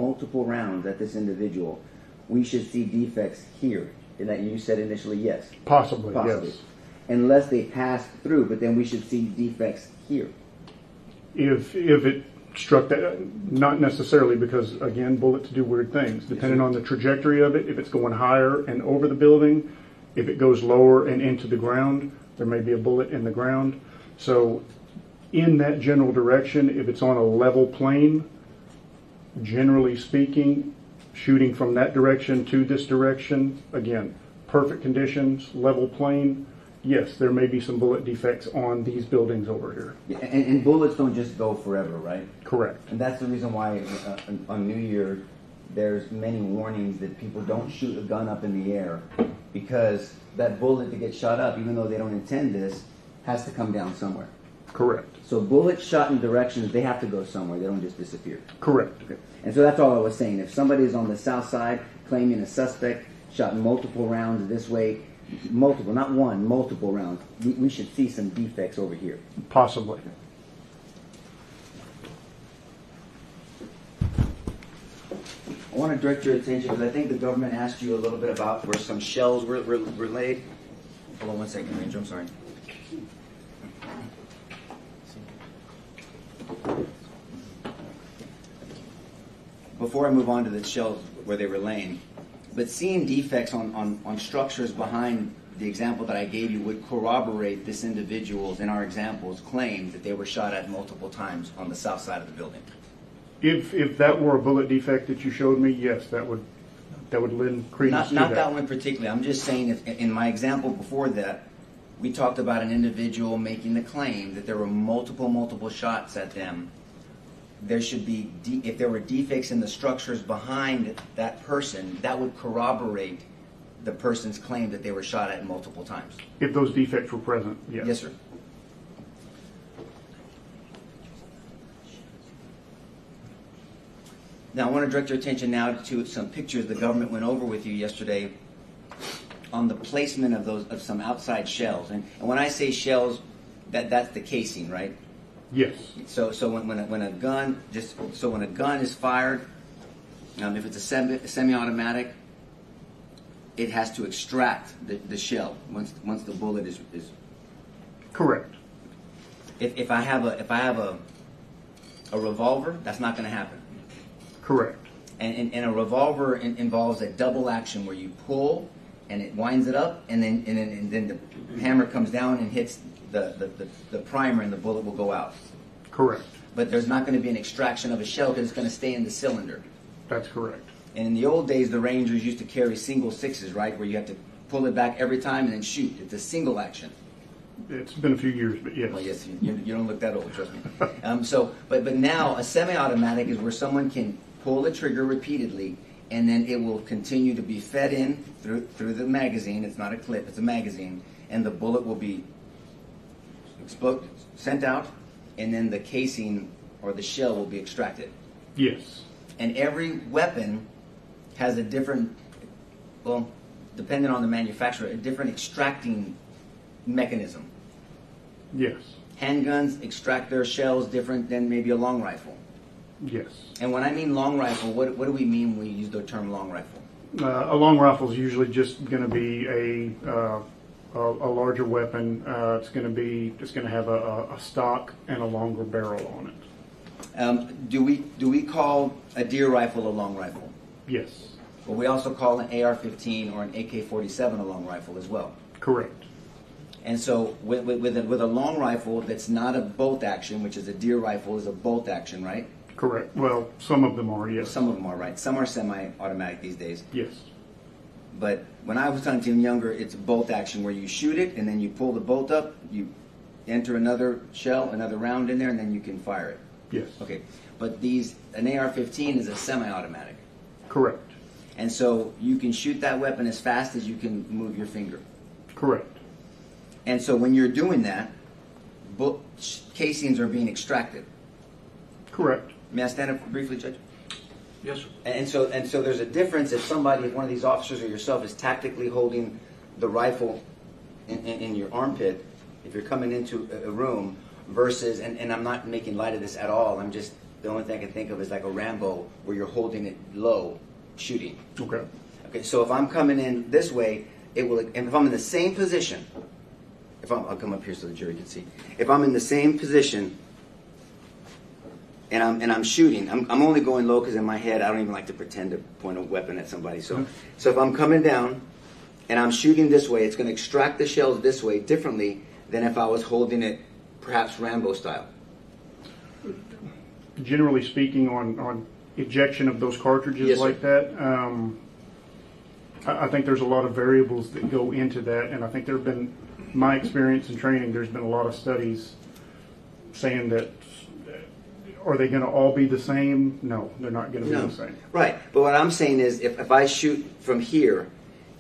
rounds at this individual, we should see defects here. And that you said initially, yes. Possibly, Possibly. yes. Unless they passed through, but then we should see defects here. If it struck that, not necessarily, because again, bullets do weird things. Depending on the trajectory of it, if it's going higher and over the building, if it goes lower and into the ground, there may be a bullet in the ground. So in that general direction, if it's on a level plane, generally speaking, shooting from that direction to this direction, again, perfect conditions, level plane, yes, there may be some bullet defects on these buildings over here. Yeah, and bullets don't just go forever, right? Correct. And that's the reason why on New Year, there's many warnings that people don't shoot a gun up in the air, because that bullet to get shot up, even though they don't intend this, has to come down somewhere. Correct. So bullets shot in directions, they have to go somewhere. They don't just disappear. Correct. Okay. And so that's all I was saying. If somebody is on the south side claiming a suspect shot multiple rounds this way, multiple, not one, multiple rounds, we should see some defects over here. Possibly. I want to direct your attention, because I think the government asked you a little bit about where some shells were laid. Hold on one second, Ranger, I'm sorry. Before I move on to the shells where they were laying, but seeing defects on structures behind the example that I gave you would corroborate this individual's, in our examples, claim that they were shot at multiple times on the south side of the building. If that were a bullet defect that you showed me, yes, that would lend credence to Not that. that one particularly. I'm just saying, if, in my example before that, we talked about an individual making the claim that there were multiple shots at them. There should be, if there were defects in the structures behind that person, that would corroborate the person's claim that they were shot at multiple times. If those defects were present, yes. Yes, sir. Now, I want to direct your attention now to some pictures the government went over with you yesterday on the placement of some outside shells. And when I say shells, that's the casing, right? Yes. So when a gun is fired, if it's a semi-automatic, it has to extract the shell once the bullet is. Correct. If I have a revolver, that's not going to happen. Correct. And a revolver involves a double action where you pull and it winds it up, and then the hammer comes down and hits the primer, and the bullet will go out. Correct. But there's not going to be an extraction of a shell because it's going to stay in the cylinder. That's correct. And in the old days, the Rangers used to carry single sixes, right, where you have to pull it back every time and then shoot. It's a single action. It's been a few years, but yes. Well, yes, you don't look that old, trust me. But now a semi-automatic is where someone can pull the trigger repeatedly, and then it will continue to be fed in through the magazine. It's not a clip; it's a magazine, and the bullet will be sent out, and then the casing or the shell will be extracted. Yes. And every weapon has a different, well, depending on the manufacturer, a different extracting mechanism. Yes. Handguns extract their shells different than maybe a long rifle. Yes. And when I mean long rifle, what do we mean when we use the term long rifle? A long rifle is usually just going to be a larger weapon. It's going to have a stock and a longer barrel on it. Do we call a deer rifle a long rifle? Yes, But we also call an AR-15 or an AK-47 a long rifle as well. correct. And so with a long rifle that's not a bolt action, which is a deer rifle is a bolt action, right? Correct. Well, some of them are, yes. Some of them are, right? Some are semi-automatic these days. Yes, But when I was hunting younger, it's bolt action where you shoot it and then you pull the bolt up, you enter another shell, another round in there, and then you can fire it. yes. Okay. But an AR-15 is a semi-automatic. Correct. And so you can shoot that weapon as fast as you can move your finger. Correct. And so when you're doing that, casings are being extracted. Correct. May I stand up briefly, Judge? Yes, sir. And so there's a difference if one of these officers or yourself is tactically holding the rifle in your armpit, if you're coming into a room, versus, and I'm not making light of this at all, the only thing I can think of is like a Rambo where you're holding it low, shooting. Okay. Okay, so if I'm coming in this way, and if I'm in the same position, I'll come up here so the jury can see. If I'm in the same position and I'm shooting, I'm only going low because in my head I don't even like to pretend to point a weapon at somebody. So if I'm coming down and I'm shooting this way, it's going to extract the shells this way differently than if I was holding it perhaps Rambo style. Generally speaking, on ejection of those cartridges Yes, sir. like that, I think there's a lot of variables that go into that, and I think there have been, my experience in training, there's been a lot of studies saying that, are they going to all be the same? No, they're not going to be the same. Right, but what I'm saying is if I shoot from here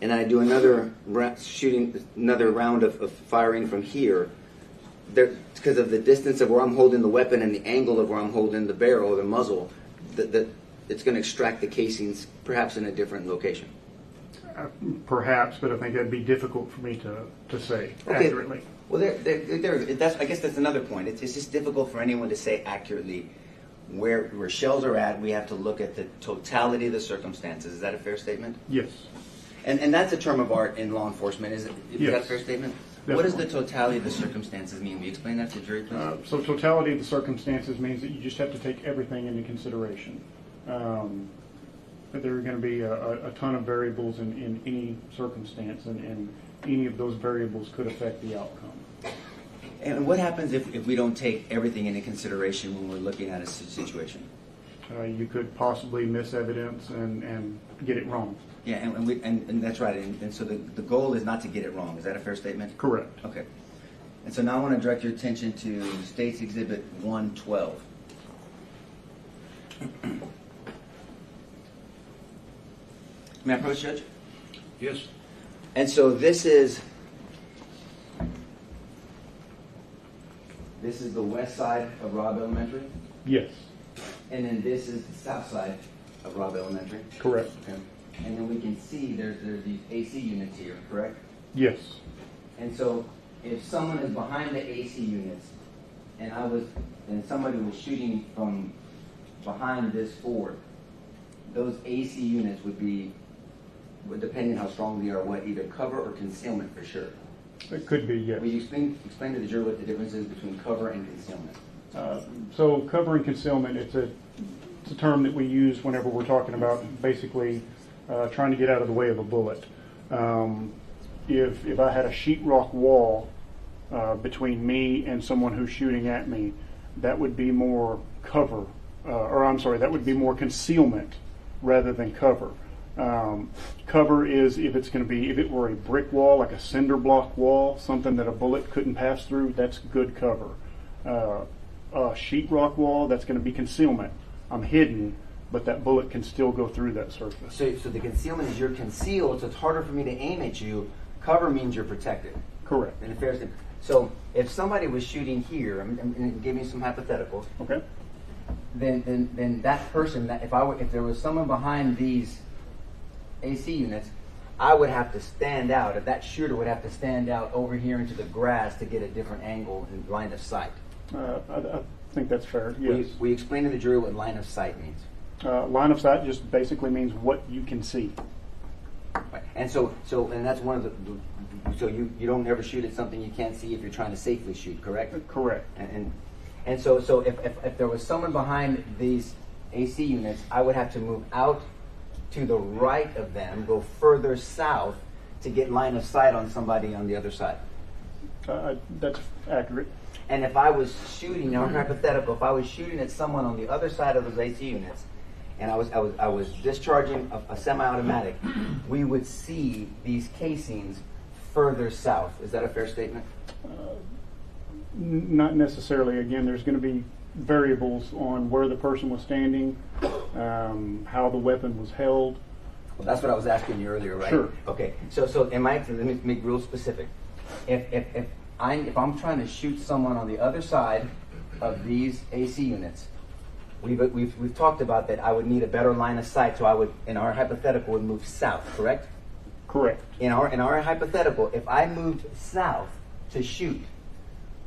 and I do another round of firing from here, because of the distance of where I'm holding the weapon and the angle of where I'm holding the barrel or the muzzle, it's going to extract the casings perhaps in a different location. Perhaps, but I think that'd be difficult for me to say accurately. Well, I guess that's another point. It's just difficult for anyone to say accurately where shells are at. We have to look at the totality of the circumstances. Is that a fair statement? Yes. And that's a term of art in law enforcement, is that Yes. a fair statement? Definitely. What does the totality of the circumstances mean? Will you explain that to the jury, please? So totality of the circumstances means that you just have to take everything into consideration. But there are going to be a ton of variables in any circumstance, and any of those variables could affect the outcome. And what happens if we don't take everything into consideration when we're looking at a situation? You could possibly miss evidence and get it wrong. Yeah, and that's right. And so the goal is not to get it wrong. Is that a fair statement? Correct. Okay. And so now I want to direct your attention to State's Exhibit 112. May I approach, Judge? Yes. And so this is the west side of Robb Elementary, Yes. and then this is the south side of Robb Elementary. Correct. Okay. And then we can see there's these AC units here, correct? Yes. And so if someone is behind the AC units and somebody was shooting from behind this fort, those AC units would be, depending how strong they are, either cover or concealment for sure. It could be, yes. Will you explain to the jury what the difference is between cover and concealment? So cover and concealment, it's a term that we use whenever we're talking about basically trying to get out of the way of a bullet. If I had a sheetrock wall between me and someone who's shooting at me, that would be more cover, that would be more concealment rather than cover. Cover is if it were a brick wall, like a cinder block wall, something that a bullet couldn't pass through, that's good cover. A sheetrock wall, that's going to be concealment. I'm hidden, but that bullet can still go through that surface. So the concealment is you're concealed, so it's harder for me to aim at you. Cover means you're protected. Correct. In a fair statement. So if somebody was shooting here, and give me some hypotheticals, Okay. then that person, if there was someone behind these AC units, I would have to stand out. If that shooter would have to stand out over here into the grass to get a different angle and line of sight. I think that's fair. Yes. Will you explain to the jury what line of sight means? Line of sight just basically means what you can see. Right. And and that's one of so you don't ever shoot at something you can't see if you're trying to safely shoot, correct? Correct. And so if there was someone behind these AC units, I would have to move out to the right of them, go further south to get line of sight on somebody on the other side. That's accurate. And if I was shooting, hypothetical, if I was shooting at someone on the other side of those AC units, and I was discharging a semi-automatic, we would see these casings further south. Is that a fair statement? Not necessarily. Again, there's going to be variables on where the person was standing, how the weapon was held. Well, that's what I was asking you earlier, right? Sure. Okay. So let me make real specific. If I'm trying to shoot someone on the other side of these AC units, we've talked about that. I would need a better line of sight, so I would, in our hypothetical, would move south. Correct? Correct. In our hypothetical, if I moved south to shoot,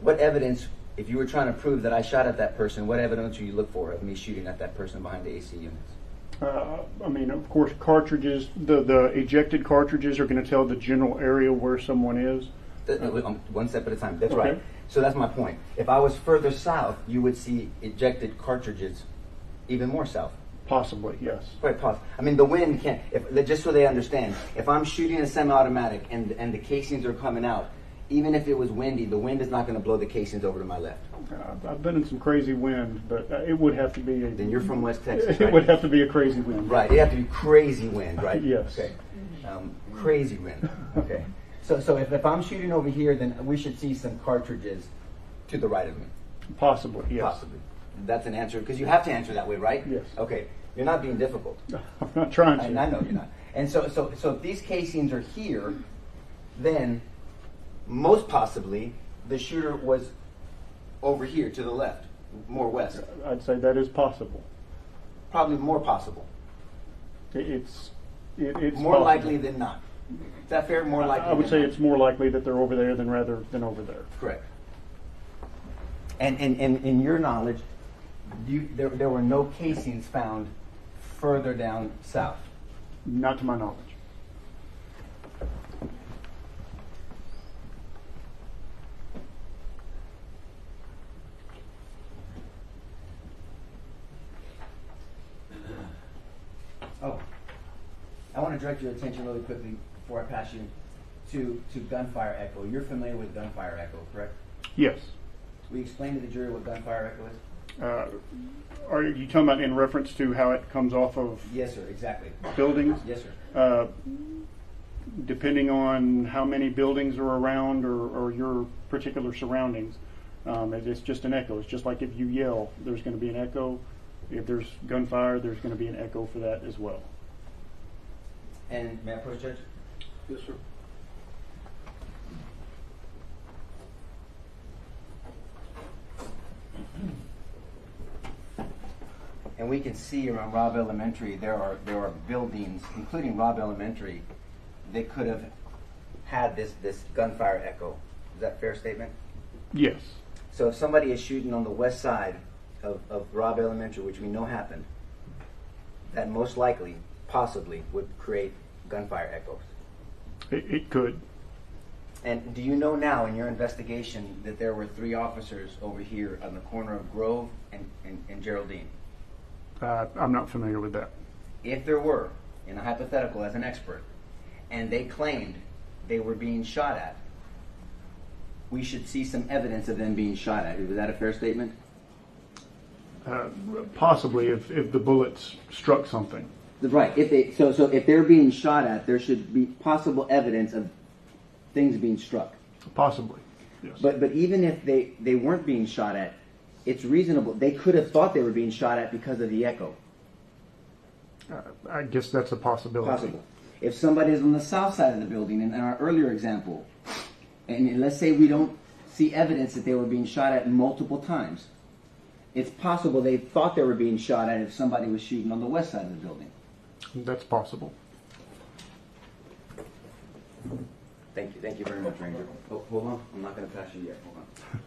what evidence, if you were trying to prove that I shot at that person, what evidence would you look for of me shooting at that person behind the AC units? I mean, of course, cartridges, the ejected cartridges are going to tell the general area where someone is. One step at a time. That's Okay. right. So that's my point. If I was further south, you would see ejected cartridges even more south. Possibly, yes. Quite possible. I mean, the wind can't, just so they understand, if I'm shooting a semi-automatic and the casings are coming out, even if it was windy, the wind is not going to blow the casings over to my left. I've been in some crazy wind, but it would have to be a... Then you're from West Texas, It right? would have to be a crazy wind. Right. It'd have to be crazy wind, right? Yes. Okay. Crazy wind. Okay. So if I'm shooting over here, then we should see some cartridges to the right of me. Possibly, yes. Possibly. That's an answer, because you have to answer that way, right? Yes. Okay. You're not being difficult. I'm not trying to. And I know you're not. And so if these casings are here, then most possibly the shooter was over here to the left, more west. I'd say that is possible. Probably more possible. It's More possible. likely than not. Is that fair? More likely I would than say not. it's more likely that they're over there than rather than over there. Correct. And in your knowledge, there were no casings found further down south. Not to my knowledge. Oh, I want to direct your attention really quickly before I pass you to gunfire echo. You're familiar with gunfire echo, correct? Yes. Will you explain to the jury what gunfire echo is? Are you talking about in reference to how it comes off of Yes, sir. Exactly. buildings? Yes, sir. Depending on how many buildings are around or your particular surroundings, it's just an echo. It's just like if you yell, there's going to be an echo. If there's gunfire, there's going to be an echo for that as well. And may I approach, Judge? Yes, sir. And we can see around Robb Elementary there are buildings, including Robb Elementary, that could have had this gunfire echo. Is that a fair statement? Yes. So if somebody is shooting on the west side of Robb Elementary, which we know happened, that most likely, possibly, would create gunfire echoes. It could. And do you know now in your investigation that there were 3 officers over here on the corner of Grove and Geraldine? I'm not familiar with that. If there were, in a hypothetical as an expert, and they claimed they were being shot at, we should see some evidence of them being shot at. Is that a fair statement? Possibly if the bullets struck something. Right. So if they're being shot at, there should be possible evidence of things being struck. Possibly. Yes. But even if they weren't being shot at, it's reasonable. They could have thought they were being shot at because of the echo. I guess that's a possibility. Possible. If somebody is on the south side of the building, in our earlier example, and let's say we don't see evidence that they were being shot at multiple times, it's possible they thought they were being shot at if somebody was shooting on the west side of the building. That's possible. Thank you. Thank you very much, Ranger. Oh, hold on. I'm not going to pass you yet. Hold on.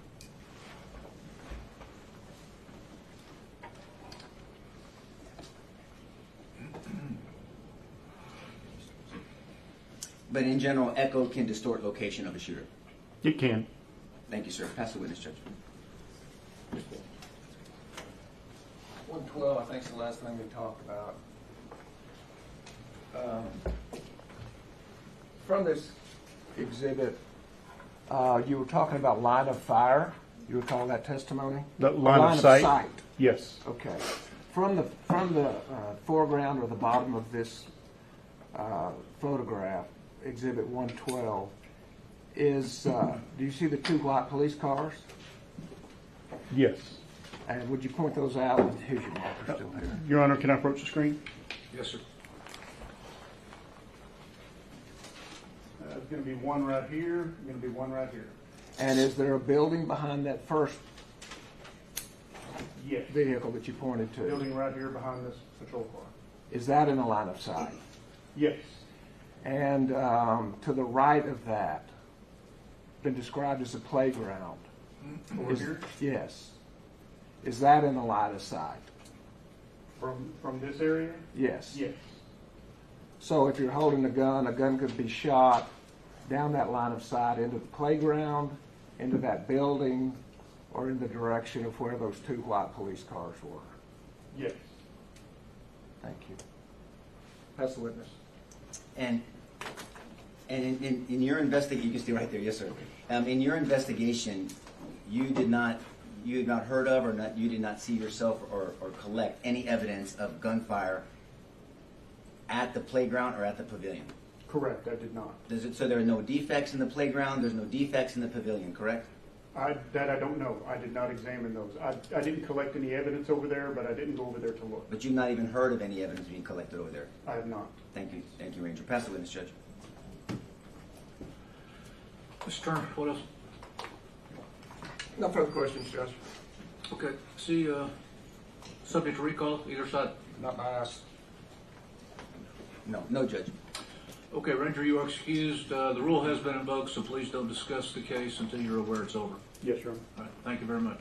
But in general, echo can distort location of a shooter. It can. Thank you, sir. Pass the witness, Judge. 112, I think, is the last thing we talked about. From this exhibit, you were talking about line of fire. You were calling that testimony? The line of sight? Yes. Okay. From the foreground or the bottom of this photograph, Exhibit 112, do you see the two white police cars? Yes. And would you point those out? Here's your marker still here. Your Honor, can I approach the screen? Yes, sir. There's going to be one right here, going to be one right here. And is there a building behind that first Yes. vehicle that you pointed to? Building right here behind this patrol car. Is that in the line of sight? Yes. And to the right of that, been described as a playground. Over here? Yes. Is that in the line of sight? From this area? Yes. Yes. So if you're holding a gun could be shot down that line of sight into the playground, into that building, or in the direction of where those two white police cars were. Yes. Thank you. That's the witness. And in your investigation, you can stay right there, yes, sir. In your investigation, you had not heard of or you did not see yourself or collect any evidence of gunfire at the playground or at the pavilion. Correct, I did not. So there are no defects in the playground, there's no defects in the pavilion, correct? That I don't know. I did not examine those. I didn't collect any evidence over there, but I didn't go over there to look. But you've not even heard of any evidence being collected over there? I have not. Thank you, Ranger. Pass the witness, Judge. Mr. Turner, what else? No further questions, Judge. Okay. See, subject to recall, either side? Not by us. No, Judge. Okay, Ranger, you are excused. The rule has been invoked, so please don't discuss the case until you're aware it's over. Yes, Your Honor. All right, thank you very much.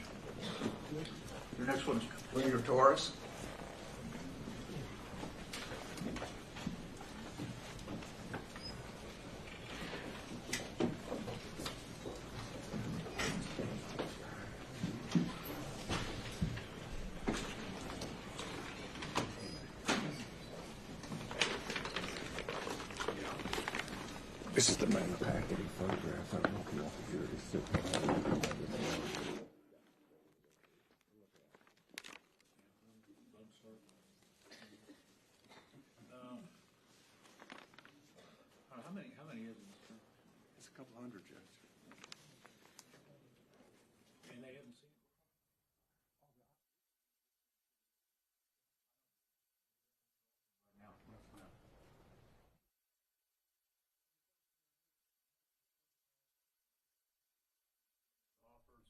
Your next one. Ranger Torres. This is the man that packed any photographs. I don't know if you want to hear it. How many is it? It's a couple hundred, Judge. And they haven't seen?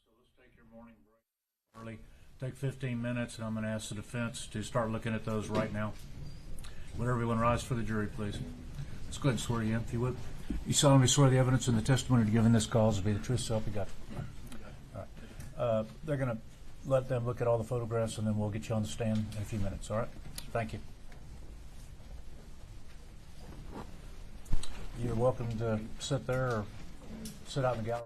So let's take your morning break early. Take 15 minutes, and I'm going to ask the defense to start looking at those right now. Would everyone rise for the jury, please? Let's go ahead and swear you in, if you would. You solemnly swear the evidence and the testimony to give in this cause will be the truth, so help you God. All right. They're going to let them look at all the photographs, and then we'll get you on the stand in a few minutes, all right? Thank you. You're welcome to sit there or sit out in the gallery.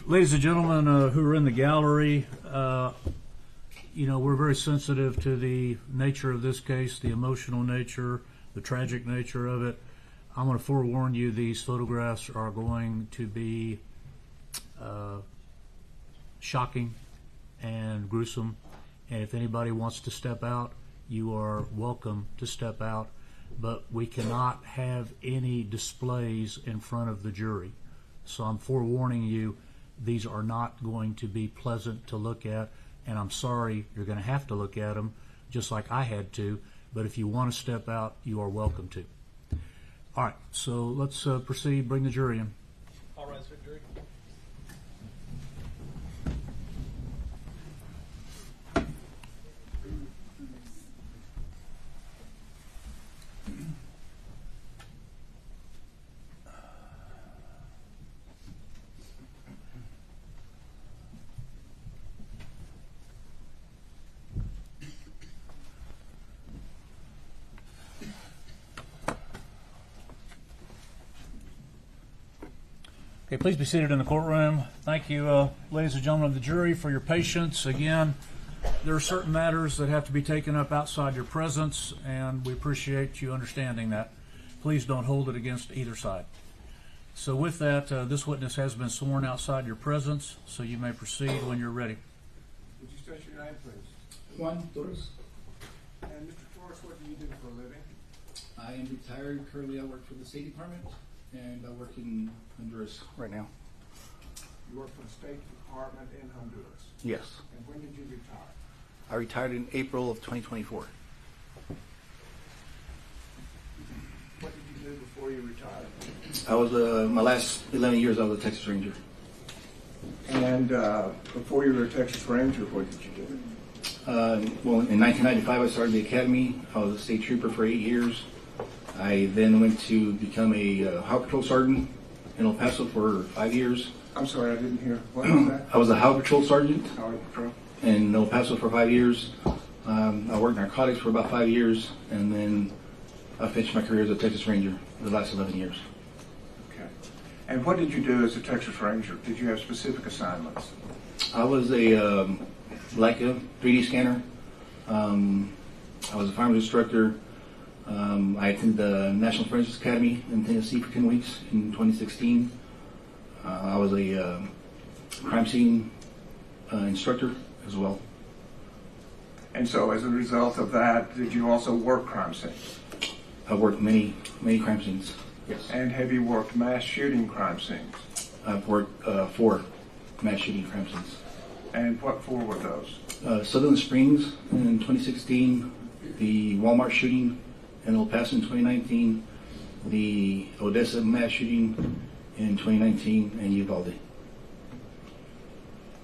Ladies and gentlemen who are in the gallery, we're very sensitive to the nature of this case, the emotional nature, the tragic nature of it. I'm going to forewarn you, these photographs are going to be shocking and gruesome. And if anybody wants to step out, you are welcome to step out. But we cannot have any displays in front of the jury. So I'm forewarning you, these are not going to be pleasant to look at. And I'm sorry, you're going to have to look at them, just like I had to. But if you want to step out, you are welcome to. All right, so let's proceed. Bring the jury in. All rise for jury. Okay, please be seated in the courtroom. Thank you, ladies and gentlemen of the jury, for your patience. Again, there are certain matters that have to be taken up outside your presence, and we appreciate you understanding that. Please don't hold it against either side. So with that, this witness has been sworn outside your presence, so you may proceed when you're ready. Would you state your name, please? Juan Torres. And Mr. Torres, what do you do for a living? I am retired. Currently, I work for the State Department, and I work in Honduras right now. You work for the State Department in Honduras. Yes. And when did you retire? I retired in April of 2024. What did you do before you retired? I was, my last 11 years, I was a Texas Ranger. And before you were a Texas Ranger, what did you do? Well, in 1995, I started the academy. I was a state trooper for 8 years. I then went to become a Highway Patrol Sergeant in El Paso for 5 years. I'm sorry, I didn't hear. What was that? I was a Highway Patrol Sergeant Highway Patrol. in El Paso for 5 years. I worked narcotics for about 5 years, and then I finished my career as a Texas Ranger the last 11 years. Okay. And what did you do as a Texas Ranger? Did you have specific assignments? I was a Leica 3D scanner. I was a firearms instructor. I attended the National Forensics Academy in Tennessee for 10 weeks in 2016. I was a crime scene instructor as well. And so as a result of that, did you also work crime scenes? I worked many crime scenes. Yes. And have you worked mass shooting crime scenes? I've worked 4 mass shooting crime scenes. And what 4 were those? Sutherland Springs in 2016, the Walmart shooting in El Paso in 2019, the Odessa mass shooting in 2019, and Uvalde.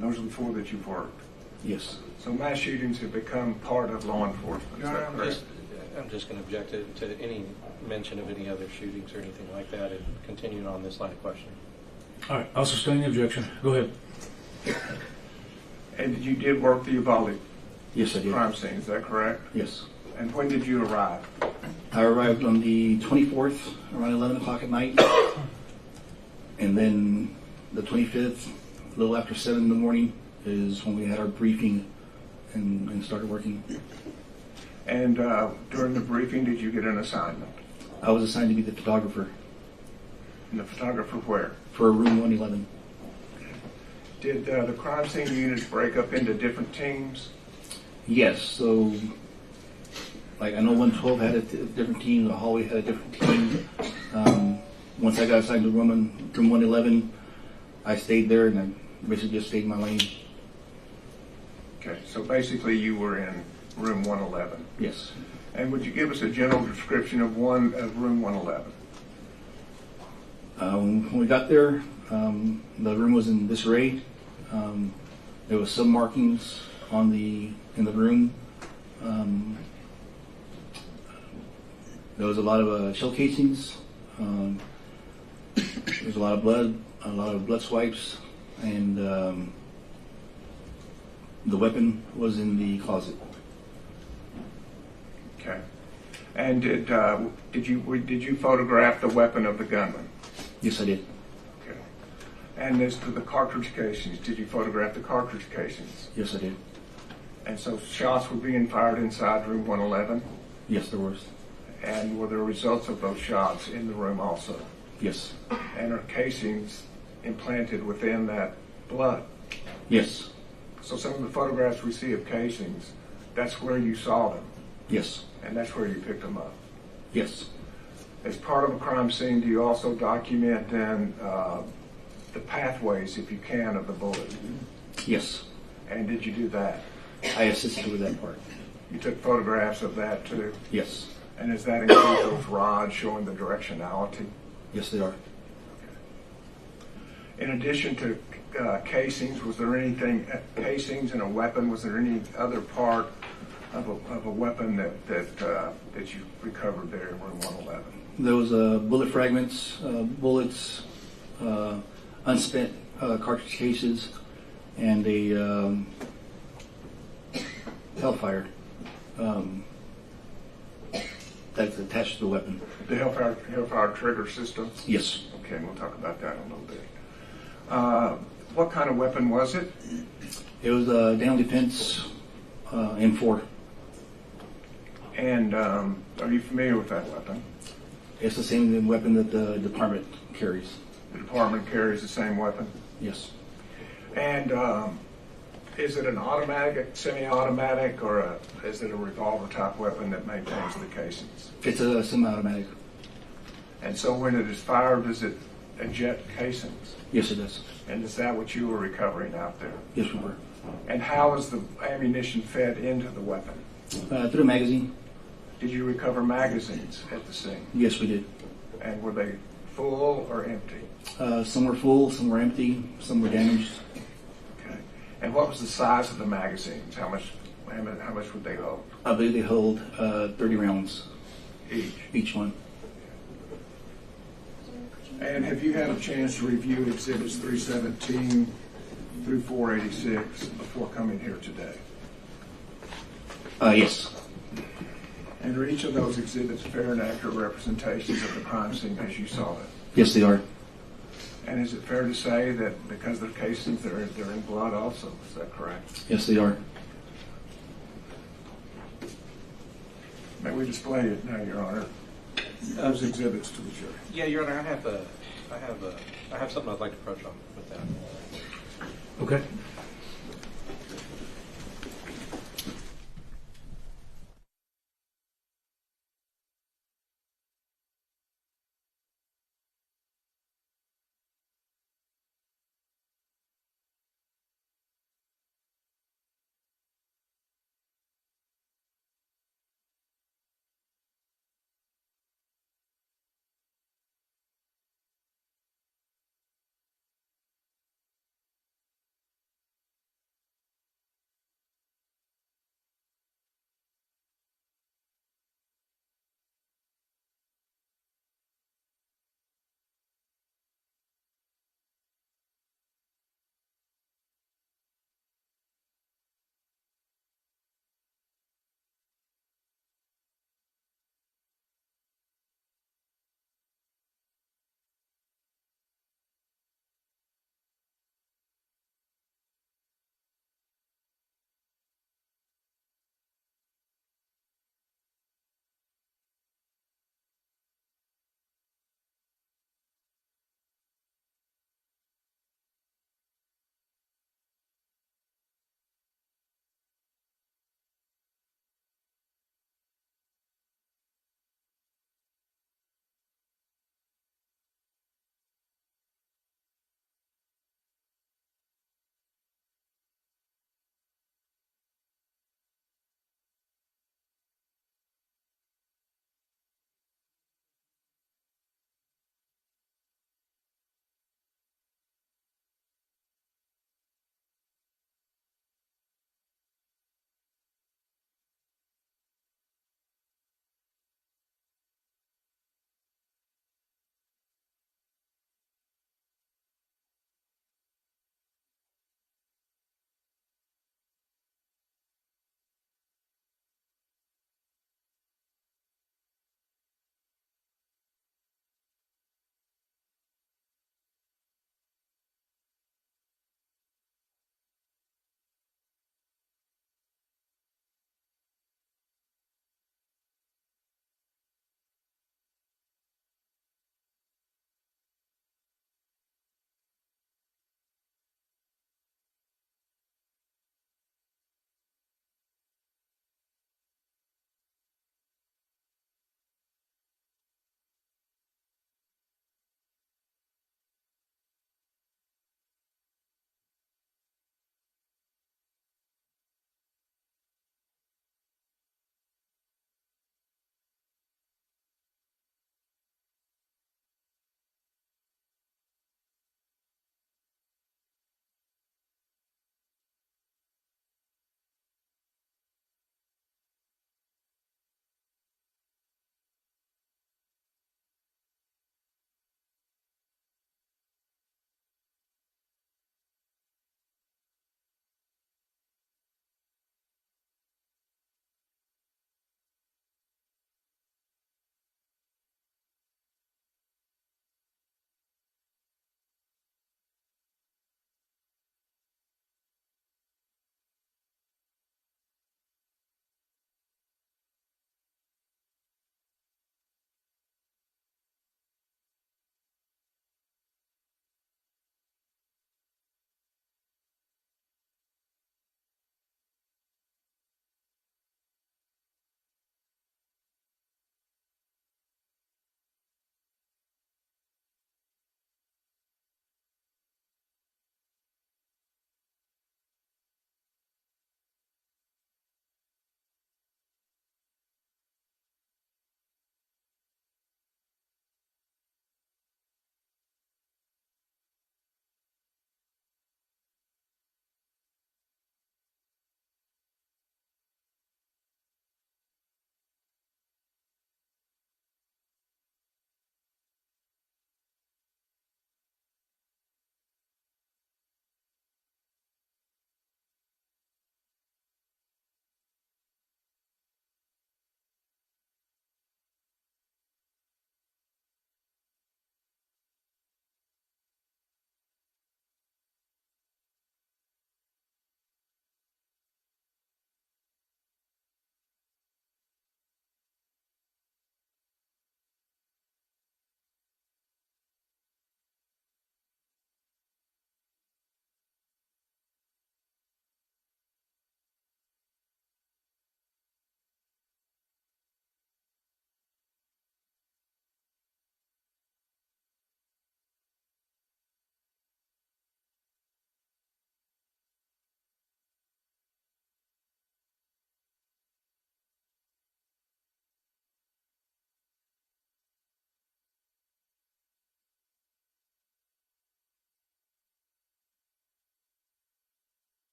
Those are the 4 that you've worked. Yes. So mass shootings have become part of law enforcement. Is that correct? I'm just going to object to any mention of any other shootings or anything like that, and continuing on this line of questioning. All right, I'll sustain the objection. Go ahead. And you did work the Uvalde Yes, I did. crime scene, is that correct? Yes. And when did you arrive? I arrived on the 24th around 11 o'clock at night, and then the 25th, a little after 7 in the morning, is when we had our briefing and started working. And during the briefing, did you get an assignment? I was assigned to be the photographer And the photographer where? for room 111. Did the crime scene units break up into different teams? Yes, so like I know 112 had a different team, the hallway had a different team. Once I got assigned to room 111, I stayed there and I basically just stayed in my lane. Okay, so basically you were in room 111. Yes. And would you give us a general description of room 111? When we got there, the room was in disarray. There was some markings in the room. There was a lot of shell casings. There was a lot of blood swipes, and the weapon was in the closet. Okay. And did you photograph the weapon of the gunman? Yes, I did. Okay. And as to the cartridge casings, did you photograph the cartridge casings? Yes, I did. And so shots were being fired inside room 111? Yes, there was. And were there results of those shots in the room also? Yes. And are casings implanted within that blood? Yes. So some of the photographs we see of casings, that's where you saw them, Yes. and that's where you picked them up. Yes. As part of a crime scene, do you also document then the pathways, if you can, of the bullet? Yes. And did you do that? I assisted with that part. You took photographs of that too? Yes. And does that include those rods showing the directionality? Yes, they are. In addition to casings, was there anything, casings in a weapon, was there any other part of a weapon that you recovered there in room 111? There was bullet fragments, bullets, unspent cartridge cases, and a Hellfire that's attached to the weapon. The Hellfire trigger system? Yes. Okay, and we'll talk about that in a little bit. What kind of weapon was it? It was a down defense M4. And are you familiar with that weapon? It's the same weapon that the department carries. The department carries the same weapon? Yes. And is it an automatic, semi-automatic, or is it a revolver-type weapon that maintains the casings? It's a semi-automatic. And so when it is fired, does it eject casings? Yes, it does. And is that what you were recovering out there? Yes, we were. And how is the ammunition fed into the weapon? Through a magazine. Did you recover magazines at the scene? Yes, we did. And were they full or empty? Some were full, some were empty, some were damaged. Okay. And what was the size of the magazines? How much would they hold? I believe they hold 30 rounds each one. And have you had a chance to review exhibits 317 through 486 before coming here today? Yes. And are each of those exhibits fair and accurate representations of the crime scene as you saw it? Yes, they are. And is it fair to say that because they're casings, they're in blood also? Is that correct? Yes, they are. May we display it now, Your Honor? Those exhibits to the jury. Yeah, Your Honor, I have something I'd like to approach on with that. Okay.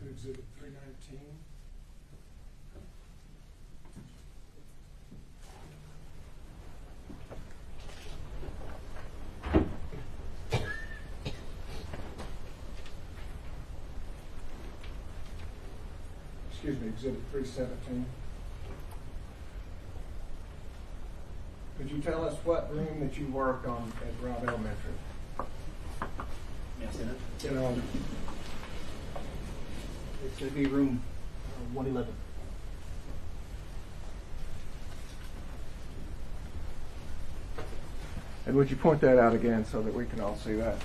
to Exhibit 319. Excuse me, Exhibit 317. Could you tell us what room that you work on at Robb Elementary? Yes, You know, it's going to be room 111. and would you point that out again so that we can all see that?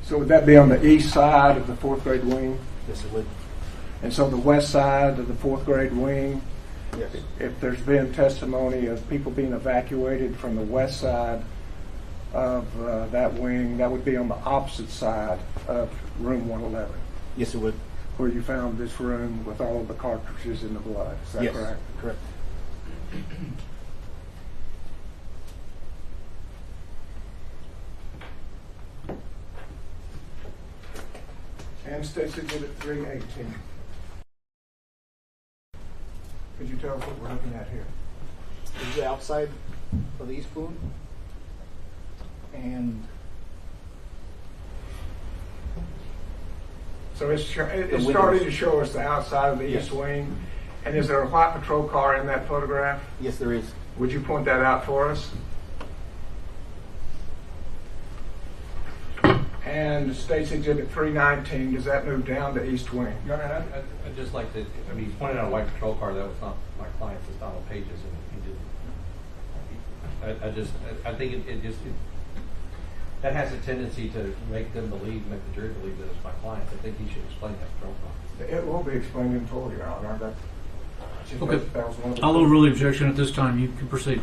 So would that be on the east side of the fourth grade wing? Yes, it would. And so the west side of the fourth grade wing, Yes. if there's been testimony of people being evacuated from the west side of that wing, that would be on the opposite side of room 111, Yes, it would. where you found this room with all of the cartridges in the blood. Is that Yes, correct? correct. And State's Exhibit 318. Could you tell us what we're looking at here? This is the outside of the east room. And So it's windows. starting to show us the outside of the Yes. east wing. And is there a white patrol car in that photograph? yes, there is. Would you point that out for us? And State's Exhibit 319, does that move down to east wing? Your Honor, I'd just like to, I mean, he's pointed out a white patrol car, that was not my client's, it's Donald Page's, and he didn't. I think that has a tendency to make the jury believe that it's my client. I think he should explain that patrol car. It will be explained in full, Your Honor. Okay. That was one of the. I'll overrule the objection at this time. You can proceed.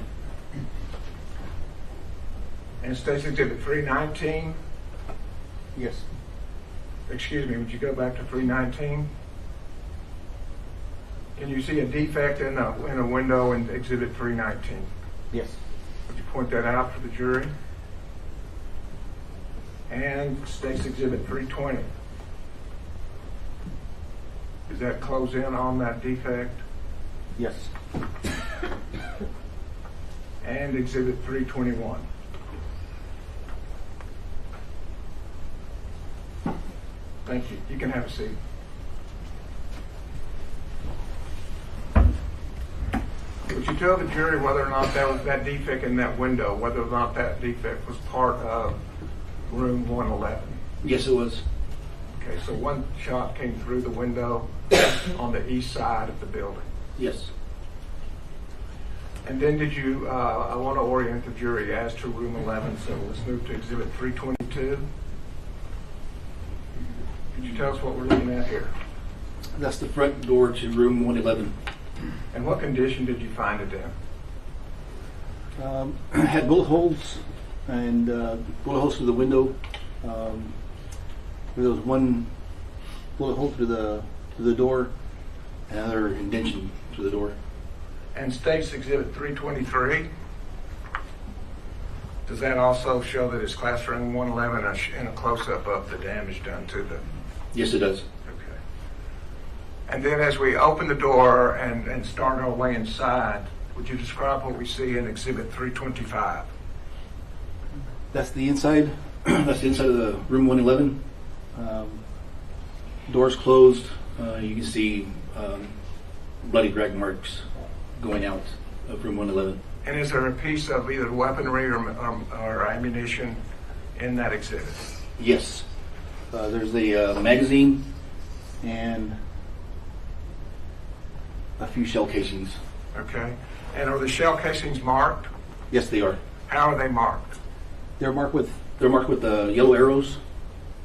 And State's Exhibit 319, Yes. excuse me, would you go back to 319? Can you see a defect in a window in Exhibit 319? Yes. Would you point that out for the jury? And State's Exhibit 320. Does that close in on that defect? Yes. And Exhibit 321. Thank you. You can have a seat. Would you tell the jury whether or not that defect in that window, whether or not that defect was part of room 111? Yes, it was. Okay, so one shot came through the window on the east side of the building. Yes. And then did you, I want to orient the jury as to room 11, so let's move to Exhibit 322. Could you tell us what we're looking at here? That's the front door to room 111. And what condition did you find it in? Had bullet holes and bullet holes through the window. There was one bullet hole through the door, and another indentation through the door. And State's Exhibit 323, does that also show that it's classroom 111 and a close-up of the damage done to the... Yes, it does. Okay. And then as we open the door and start our way inside, would you describe what we see in Exhibit 325? That's the inside. That's the inside of the room 111. Doors closed. You can see bloody drag marks going out of room 111. And is there a piece of either weaponry or ammunition in that exhibit? Yes. There's the magazine and a few shell casings. Okay. And are the shell casings marked? Yes, they are. How are they marked? They're marked with yellow arrows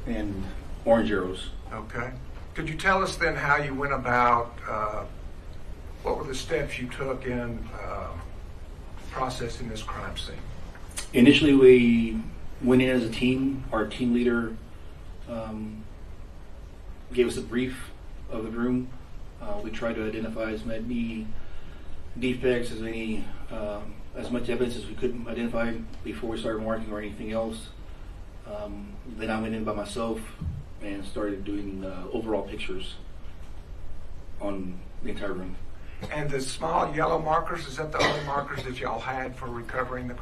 and orange arrows. Okay. Could you tell us then how you went about, what were the steps you took in processing this crime scene? Initially, we went in as a team. Our team leader gave us a brief of the room. We tried to identify as many defects, as much evidence as we could identify before we started marking or anything else. Then I went in by myself and started doing overall pictures on the entire room. And the small yellow markers, is that the only markers that y'all had for recovering the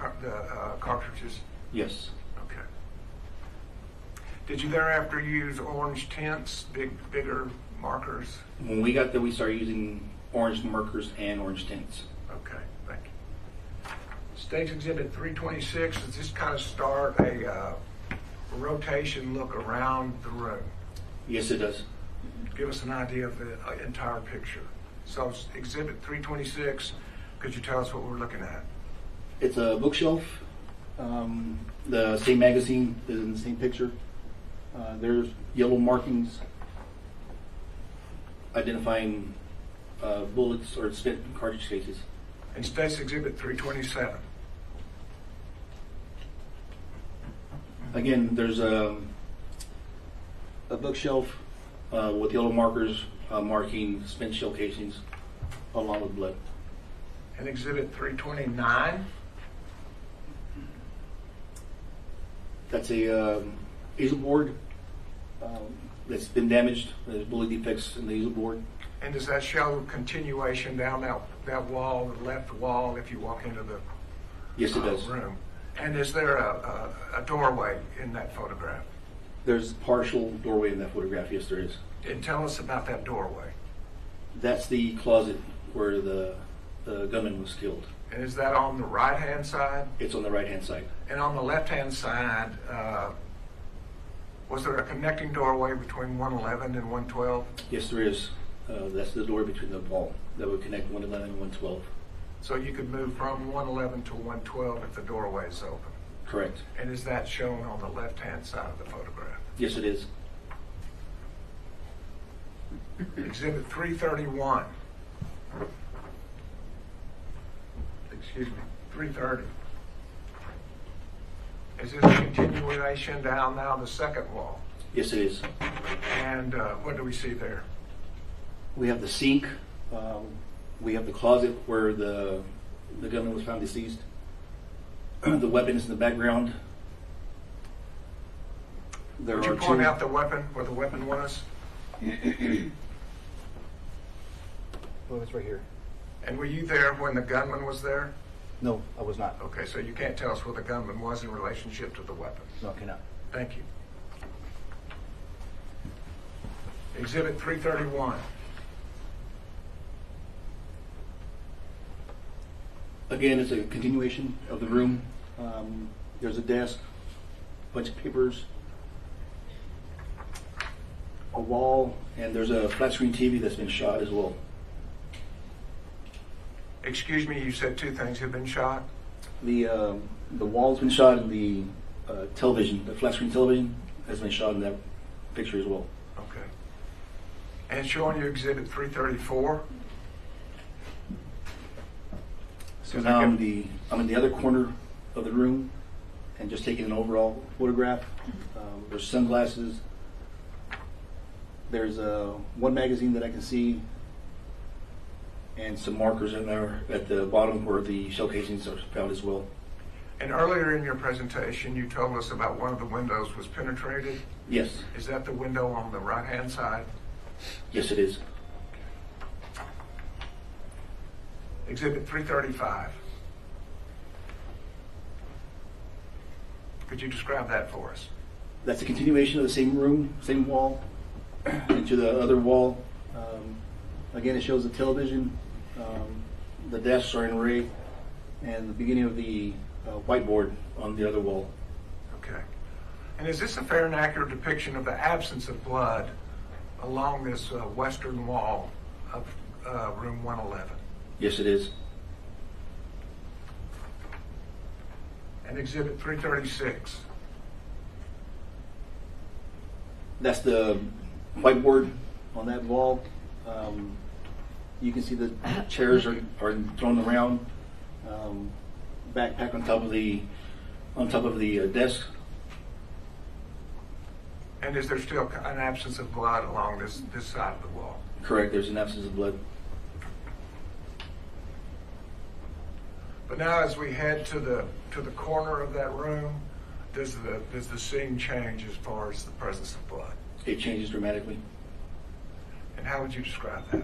cartridges? Yes. Okay. Did you thereafter use orange tints, bigger markers? When we got there, we started using orange markers and orange tints. Okay, thank you. State Exhibit 326, does this kind of start a rotation look around the room? Yes, it does. Give us an idea of the entire picture. So Exhibit 326, could you tell us what we're looking at? It's a bookshelf. The same magazine is in the same picture. There's yellow markings identifying bullets or spent cartridge cases. And State's Exhibit 327. Again, there's a bookshelf with yellow markers marking spent shell casings along with blood. And Exhibit 329. That's a easel board that's been damaged. There's bullet defects in the easel board. And does that show continuation down that wall, the left wall, if you walk into the Yes, it does. room? And is there a doorway in that photograph? There's partial doorway in that photograph. Yes, there is. And tell us about that doorway. That's the closet where the gunman was killed. And is that on the right-hand side? It's on the right-hand side. And on the left-hand side, was there a connecting doorway between 111 and 112? Yes, there is. That's the door between the wall that would connect 111 and 112. So you could move from 111 to 112 if the doorway is open. Correct. And is that shown on the left-hand side of the photograph? Yes, it is. Exhibit 331. Excuse me, 330. Is this a continuation down now the second wall? Yes, it is. And what do we see there? We have the sink. We have the closet where the gunman was found deceased. The weapons in the background. There Would are you point two. out the weapon, where the weapon was? Oh, it's right here. And were you there when the gunman was there? No, I was not. Okay, so you can't tell us where the gunman was in relationship to the weapon. No, I cannot. Thank you. Exhibit 331. Again, it's a continuation of the room. There's a desk, a bunch of papers, a wall, and there's a flat screen TV that's been shot as well. Excuse me, you said two things have been shot? The wall's been shot, and the television, the flat screen television, has been shot in that picture as well. Okay. And showing you Exhibit 334. So now I'm in the other corner of the room and just taking an overall photograph. There's sunglasses. There's one magazine that I can see, and some markers in there at the bottom where the shell casings are found as well. And earlier in your presentation, you told us about one of the windows was penetrated. Yes. Is that the window on the right-hand side? Yes, it is. Exhibit 335. Could you describe that for us? That's a continuation of the same room, same wall, into the other wall. Again, it shows the television. The desks are in array, and the beginning of the whiteboard on the other wall. Okay. And is this a fair and accurate depiction of the absence of blood along this western wall of room 111? Yes, it is. And Exhibit 336. That's the whiteboard on that wall. You can see the chairs are thrown around. Backpack on top of the desk. And is there still an absence of blood along this side of the wall? Correct. There's an absence of blood. But now, as we head to the corner of that room, does the scene change as far as the presence of blood? it changes dramatically. And how would you describe that?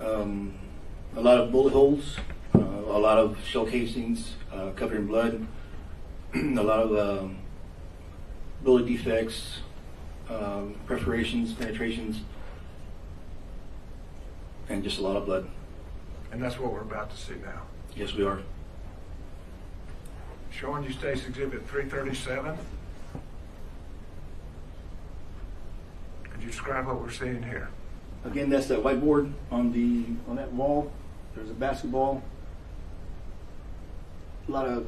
A lot of bullet holes, a lot of shell casings covered in blood, a lot of bullet defects, perforations, penetrations, and just a lot of blood. And that's what we're about to see now. Yes, we are. Showing you State's Exhibit 337. Could you describe what we're seeing here? Again, that's that whiteboard on that wall. There's a basketball, a lot of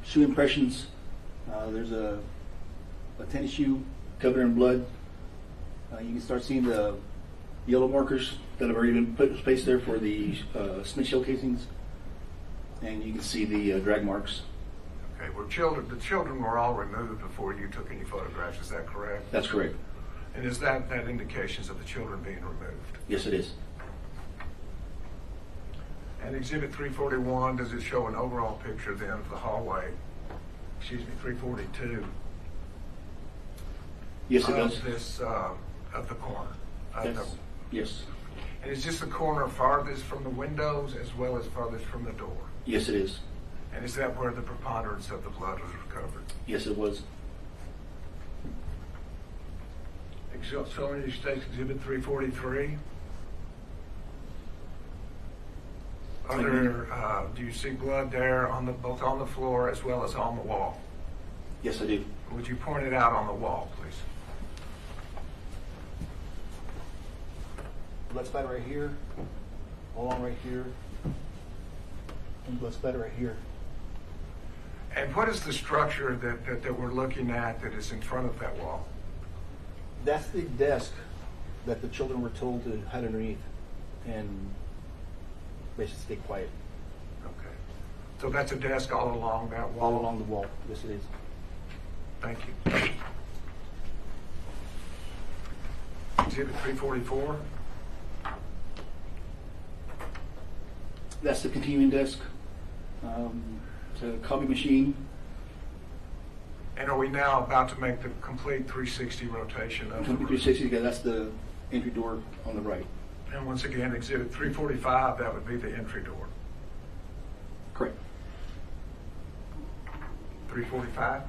shoe impressions. There's a tennis shoe covered in blood. You can start seeing the yellow markers that have already been put in place there for the snitch shell casings, and you can see the drag marks. Okay, the children were all removed before you took any photographs, is that correct? That's correct. And is that indications of the children being removed? Yes, it is. And Exhibit 341, does it show an overall picture then of the hallway? Excuse me, 342. Yes, it does. Of this, of the corner. Yes. And is this the corner farthest from the windows as well as farthest from the door? Yes, it is. And is that where the preponderance of the blood was recovered? Yes, it was. Showing you State's Exhibit 343. Do you see blood there both on the floor as well as on the wall? Yes, I do. Would you point it out on the wall, please? Blood spatter right here, along right here, and blood spatter right here. And what is the structure that we're looking at that is in front of that wall? That's the desk that the children were told to hide underneath and basically stay quiet. Okay. So that's a desk all along that wall? All along the wall. Yes, it is. Thank you. Exhibit 344. That's the continuing desk. It's a copy machine. And are we now about to make the complete 360 rotation of the room? 360, that's the entry door on the right. And once again, Exhibit 345, that would be the entry door. Correct. 345?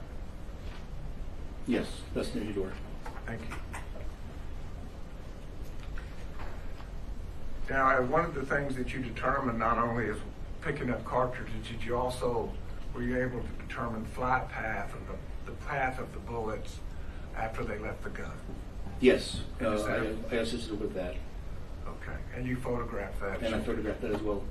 Yes, that's the entry door. Thank you. Now, one of the things that you determined not only is picking up cartridges, did you also, were you able to determine flight path of the path of the bullets after they left the gun? Yes, And is that- I assisted with that. Okay, and you photographed that? And I photographed that as well.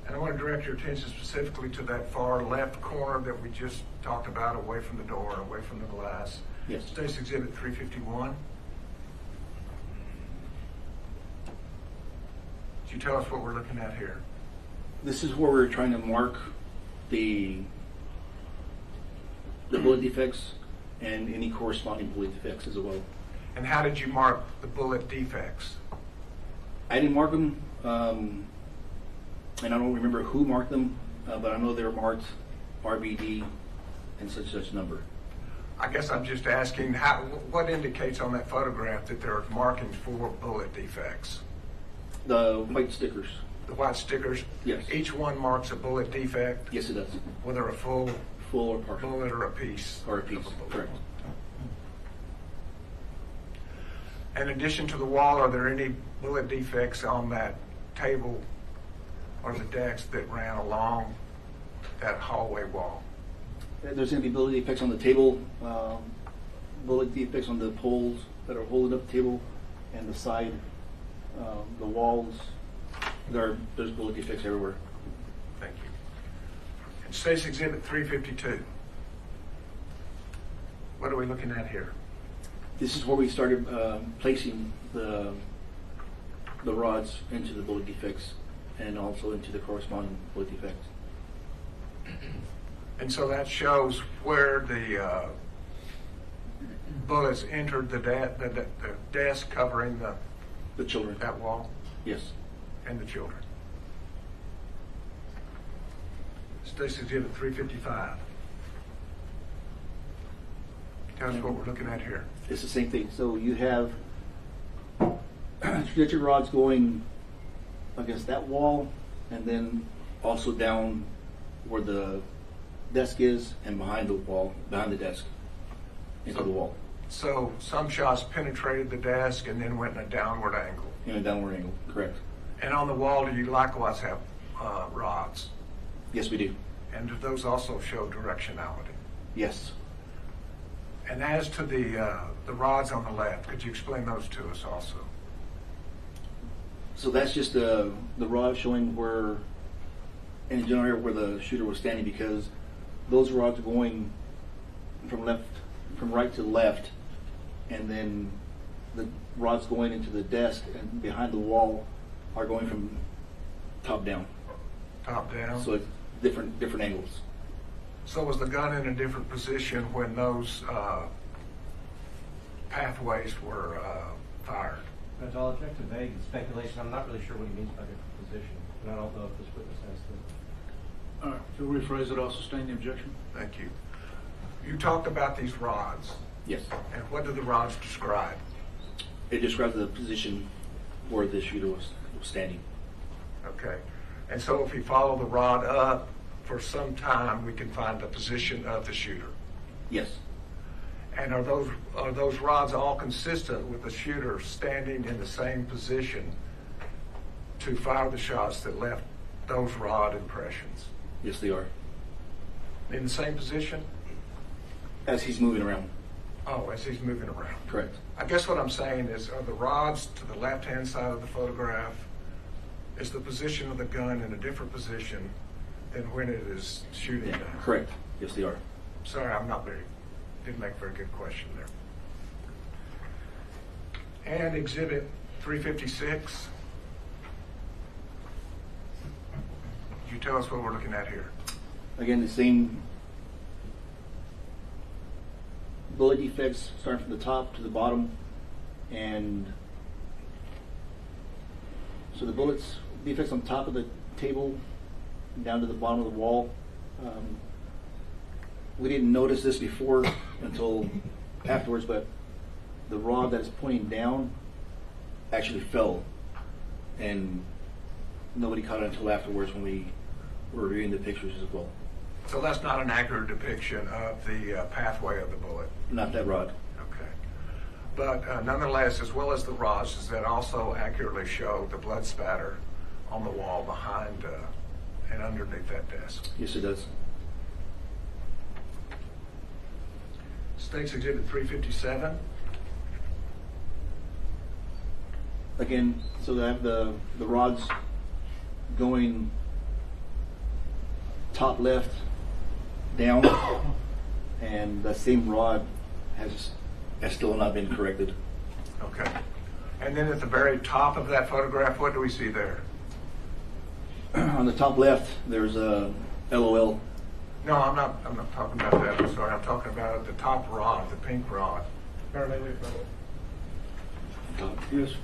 And I want to direct your attention specifically to that far left corner that we just talked about, away from the door, away from the glass. Yes. State's Exhibit 351. Could you tell us what we're looking at here? This is where we're trying to mark the bullet defects and any corresponding bullet defects as well. And how did you mark the bullet defects? I didn't mark them, and I don't remember who marked them, but I know they were marked RBD and such number. I guess I'm just asking, what indicates on that photograph that there are markings for bullet defects? The white stickers. The white stickers? Yes. Each one marks a bullet defect, Yes, it does. whether a full Full or partial. bullet or a piece? Or a piece, of bullet. correct. In addition to the wall, are there any bullet defects on that table or the decks that ran along that hallway wall? There's going to be bullet defects on the table, bullet defects on the poles that are holding up the table, and the side, the walls. There's bullet defects everywhere. Thank you. And State's Exhibit 352. What are we looking at here? This is where we started placing the rods into the bullet defects and also into the corresponding bullet defects. And so that shows where the bullets entered the desk covering The children. that wall Yes. and the children. State's Exhibit 355. Tell us what we're looking at here. It's the same thing. So you have trajectory rods going against that wall, and then also down where the desk is, and behind the wall, behind the desk, into the wall, So some shots penetrated the desk and then went in a downward angle. in a downward angle. Correct. And on the wall, do you likewise have rods? Yes, we do. And do those also show directionality? Yes. And as to the rods on the left, could you explain those to us also? So that's just the rod showing where, in the general area where the shooter was standing, because those rods are going from right to left, and then the rods going into the desk and behind the wall are going from top down. Top down? So it's different angles. So was the gun in a different position when those pathways were fired? Judge, I'll object to vague speculation. I'm not really sure what he means by different position, and I don't know if this witness has to. All right, if you'll rephrase it, I'll sustain the objection. Thank you. You talked about these rods, Yes. and what do the rods describe? It describes the position where the shooter was standing. Okay. And so if we follow the rod up for some time, we can find the position of the shooter. Yes. And are those rods all consistent with the shooter standing in the same position to fire the shots that left those rod impressions? Yes, they are. In the same position? As he's moving around. Oh, as he's moving around. Correct. I guess what I'm saying is, are the rods to the left-hand side of the photograph, is the position of the gun in a different position than when it is shooting down? Correct. Yes, they are. Sorry, didn't make a very good question there. And Exhibit 356. Could you tell us what we're looking at here? Again, the same bullet defects starting from the top to the bottom, and so the bullets defects on top of the table down to the bottom of the wall. We didn't notice this before until afterwards, but the rod that is pointing down actually fell, and nobody caught it until afterwards when we were reviewing the pictures as well. So that's not an accurate depiction of the pathway of the bullet. Not that rod. Okay. But nonetheless, as well as the rods, does that also accurately show the blood spatter on the wall behind and underneath that desk? Yes, it does. State's Exhibit 357. Again, so they have the rods going top left down, and the same rod has still not been corrected. Okay. And then at the very top of that photograph, what do we see there? On the top left, there's a LOL. No, I'm not talking about that. I'm sorry. I'm talking about the top rod, the pink rod. Yes.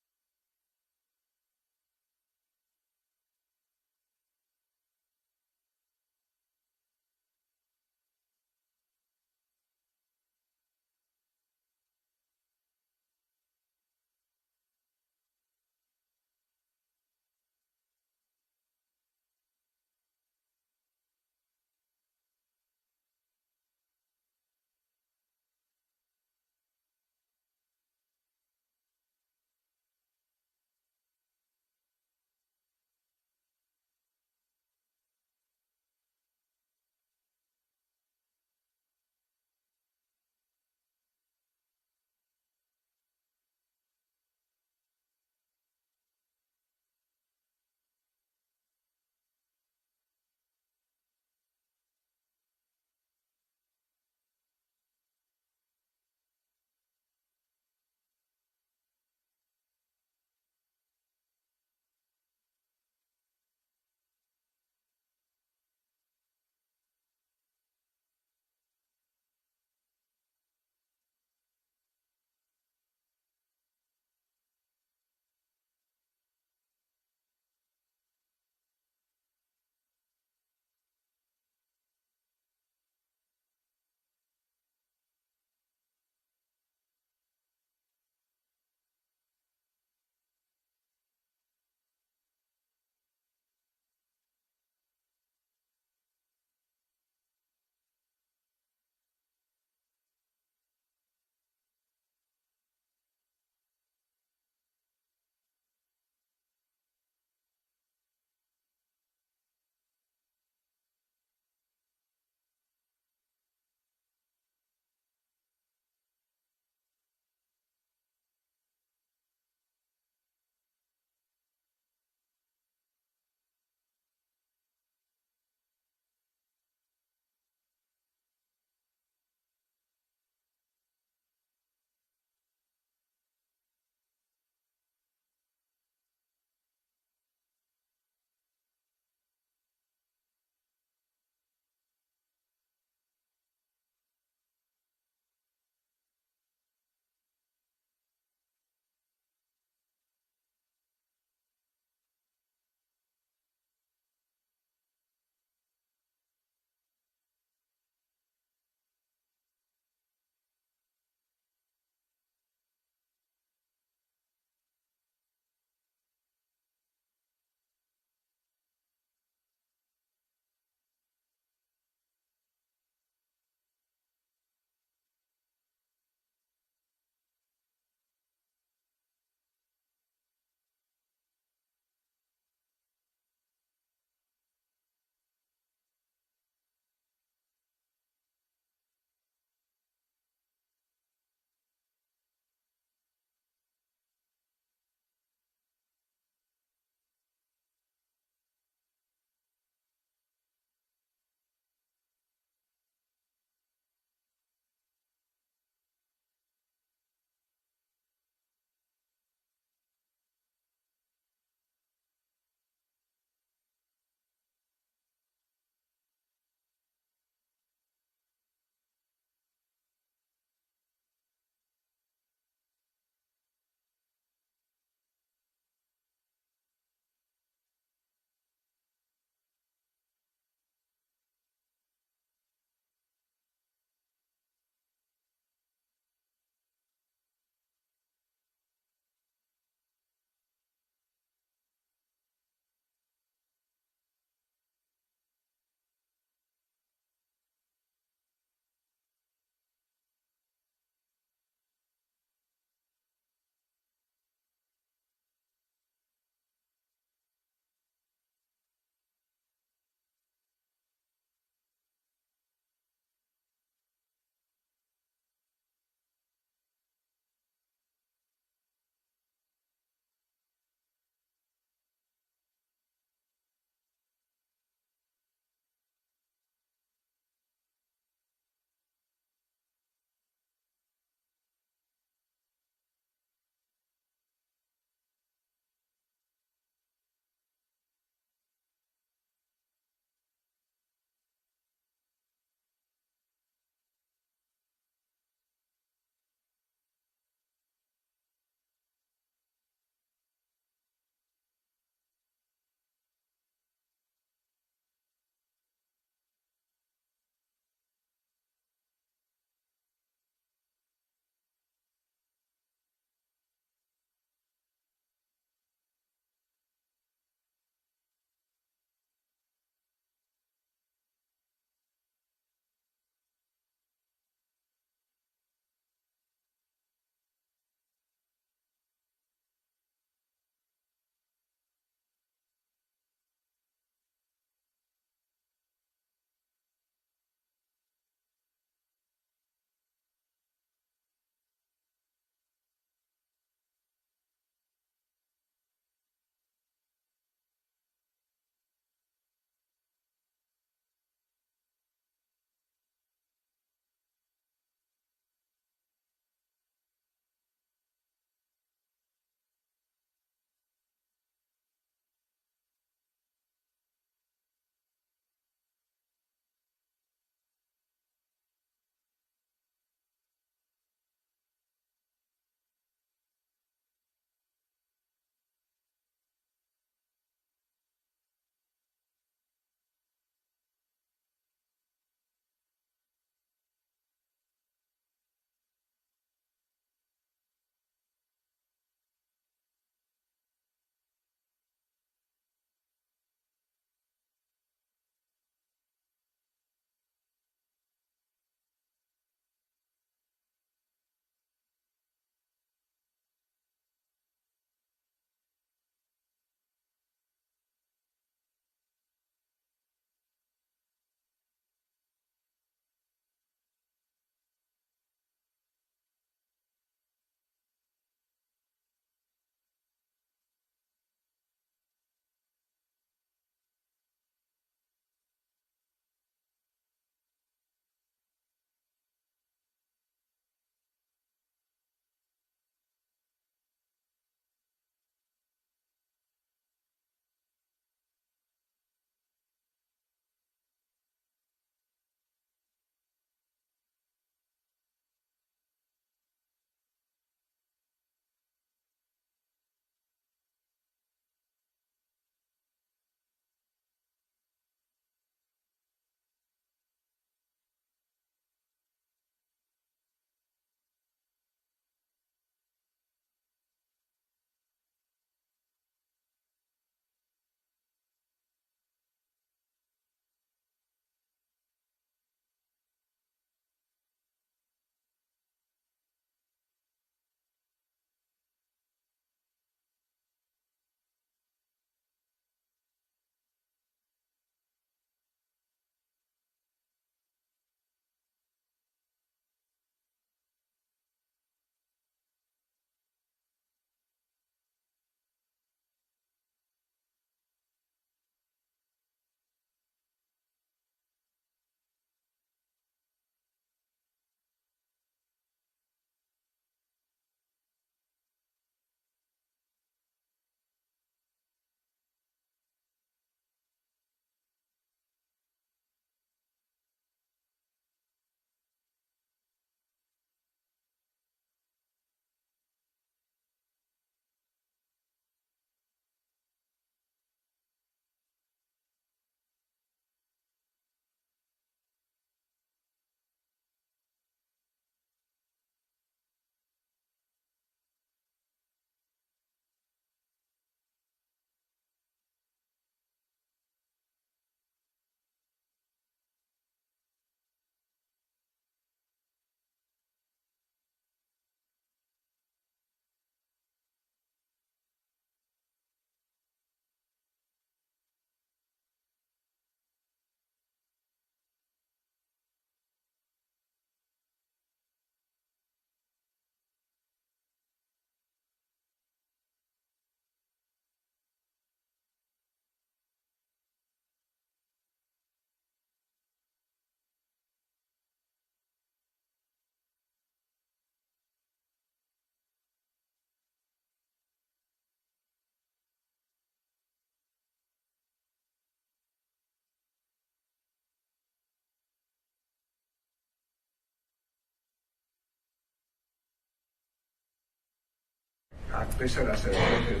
They said I said 315.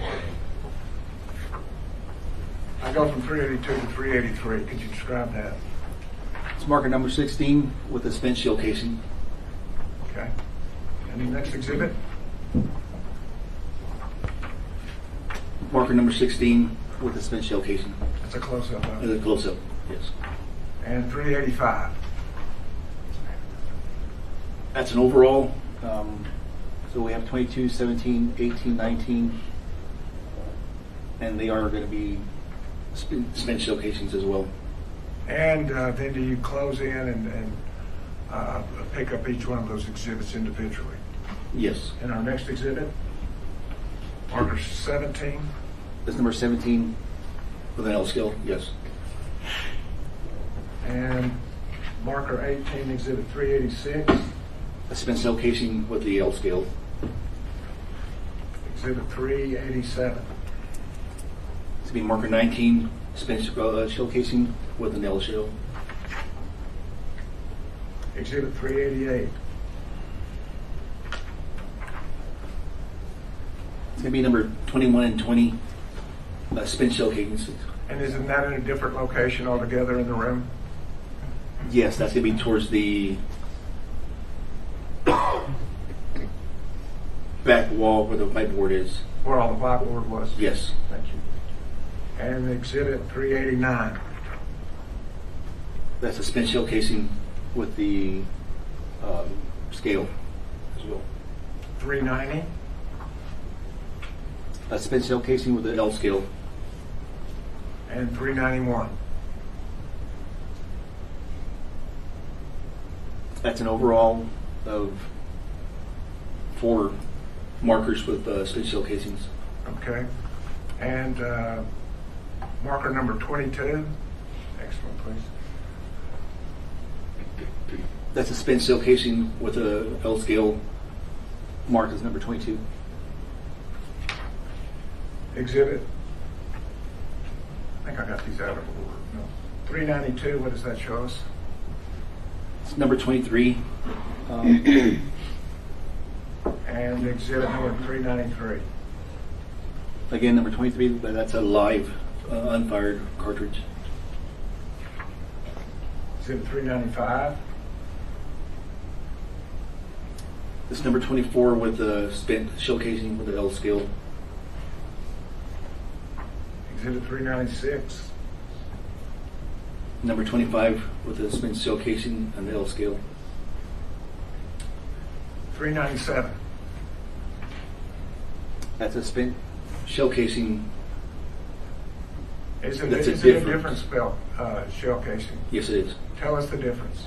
I go from 382 to 383. Could you describe that? It's marker number 16 with a spent shell casing. Okay. And the next exhibit? Marker number 16 with a spent shell casing. That's a close-up of As it. a close-up, yes. And 385. That's an overall. So we have 22, 17, 18, 19, and they are going to be spent shell casings as well. And then do you close in and pick up each one of those exhibits individually? Yes. And our next exhibit, marker 17. That's number 17 with an L scale, yes. And marker 18, exhibit 386. A spent shell casing with the L scale. Exhibit 387. It's going to be marker 19, spent shell casing with an L shell. Exhibit 388. It's going to be number 21 and 20, spent shell casings. And isn't that in a different location altogether in the room? Yes, that's going to be towards the back wall where the whiteboard is. Where all the whiteboard was? Yes. Thank you. And exhibit 389. That's a spent shell casing with the scale as well. 390. A spent shell casing with the L scale. And 391. That's an overall of 4 markers with spent shell casings. Okay. And marker number 22. Excellent, please. That's a spent shell casing with a L scale marked as number 22. Exhibit. I think I got these out of order. No. 392. What does that show us? It's number 23. And exhibit number 393. Again, number 23, but that's a live, unfired cartridge. Exhibit 395. It's number 24 with the spent shell casing with the L scale. Exhibit 396. Number 25 with the spent shell casing and the L scale. 397. That's a spent shell casing. Is it, That's is a it a different- different shell casing? Yes, it is. Tell us the difference.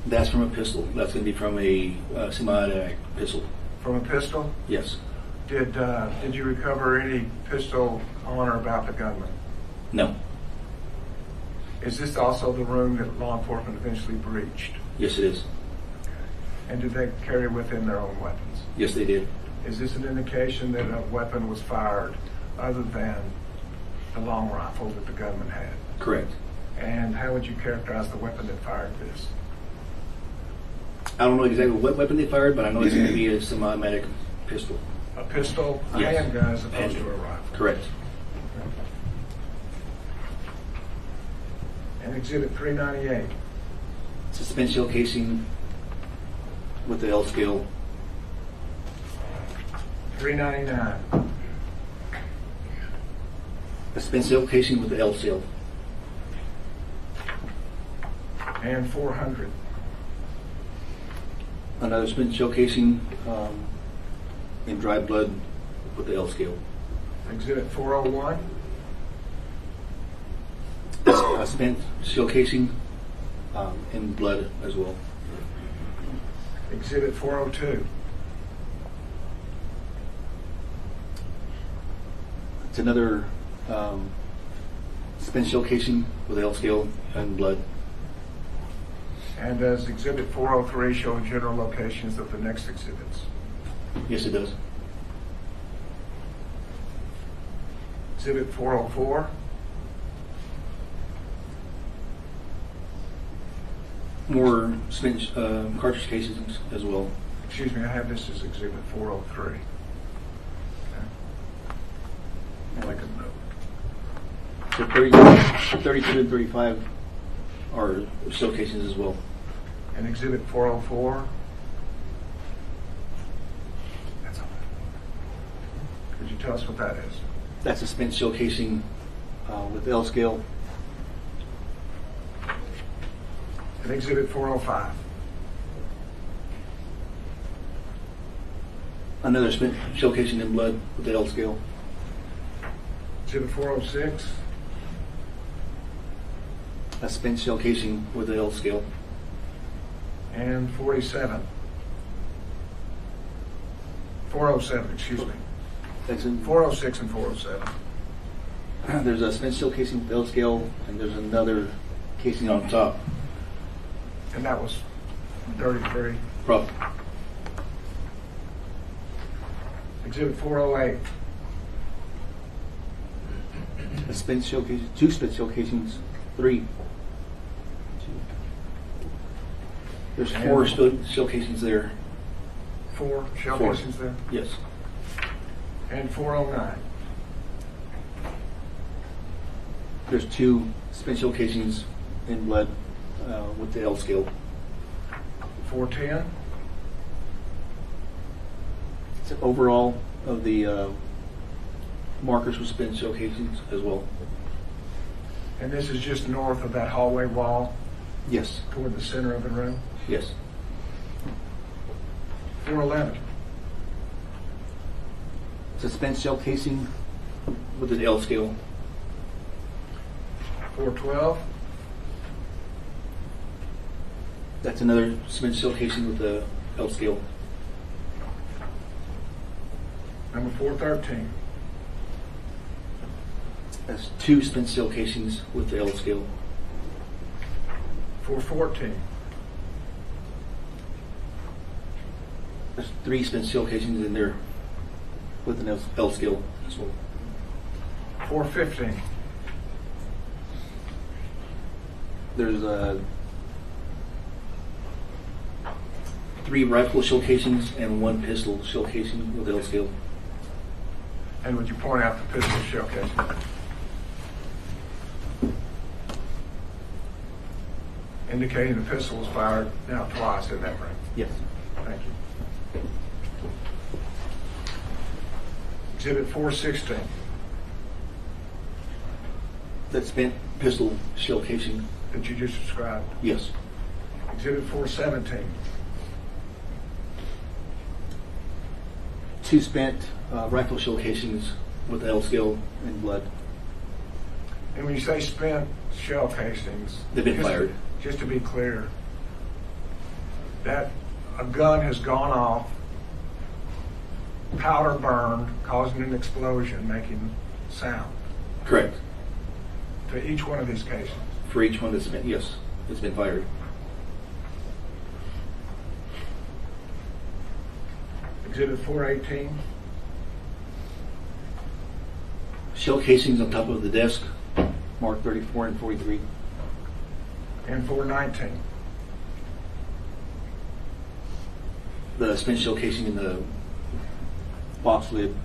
That's from a pistol. That's going to be from a semi-automatic pistol. From a pistol? Yes. Did you recover any pistol on or about the gunman? No. Is this also the room that law enforcement eventually breached? Yes, it is. And did they carry with them their own weapons? Yes, they did. Is this an indication that a weapon was fired other than the long rifle that the gunman had? Correct. And how would you characterize the weapon that fired this? I don't know exactly what weapon they fired, but I know it's going to be a semi-automatic pistol. A pistol, a Yes. handgun as opposed to a rifle? Correct. And exhibit 398. It's a spent shell casing with the L scale. 399. A spent shell casing with the L scale. And 400. Another spent shell casing in dry blood with the L scale. Exhibit 401. A spent shell casing in blood as well. Exhibit 402. It's another spent shell casing with L scale and blood. And does exhibit 403 show general locations of the next exhibits? Yes, it does. Exhibit 404. More spent cartridge casings as well. Excuse me, I have this as exhibit 403. Okay. So 32 and 35 are shell casings as well. And Exhibit 404? Could you tell us what that is? That's a spent shell casing with L scale. And Exhibit 405? Another spent shell casing in blood with the L scale. Exhibit 406? A spent shell casing with the L scale. And 47? 407, excuse me. That's in, 406 and 407. there's a spent shell casing with L scale, and there's another casing on top. And that was 33. Probably. Exhibit 408? A spent shell casing, 2 spent shell casings, 3. There's 4 shell casings there. 4 shell 4. casings there? Yes. And 409? There's 2 spent shell casings in blood with the L scale. 410? It's overall of the markers with spent shell casings as well. And this is just north of that hallway wall Yes. toward the center of the room? Yes. 411? It's a spent shell casing with an L scale. 412? That's another spent shell casing with the L scale. Number 413? That's 2 spent shell casings with the L scale. 414? There's 3 spent shell casings in there with an L scale as well. 415? There's 3 rifle shell casings and 1 pistol shell casing with L scale. And would you point out the pistol shell casing? Indicating the pistol was fired now twice in that ring. Yes. Thank you. Exhibit 416? That spent pistol shell casing. That you just described. Yes. Exhibit 417? 2 spent rifle shell casings with L scale and blood. And when you say spent shell casings, They've been fired. Just to be clear, that a gun has gone off, powder burned, causing an explosion, making sound. Correct. To each one of these cases. For each one that's been, yes, it's been fired. Exhibit 418? Shell casings on top of the desk, marked 34 and 43. And 419? The spent shell casing in the box lid.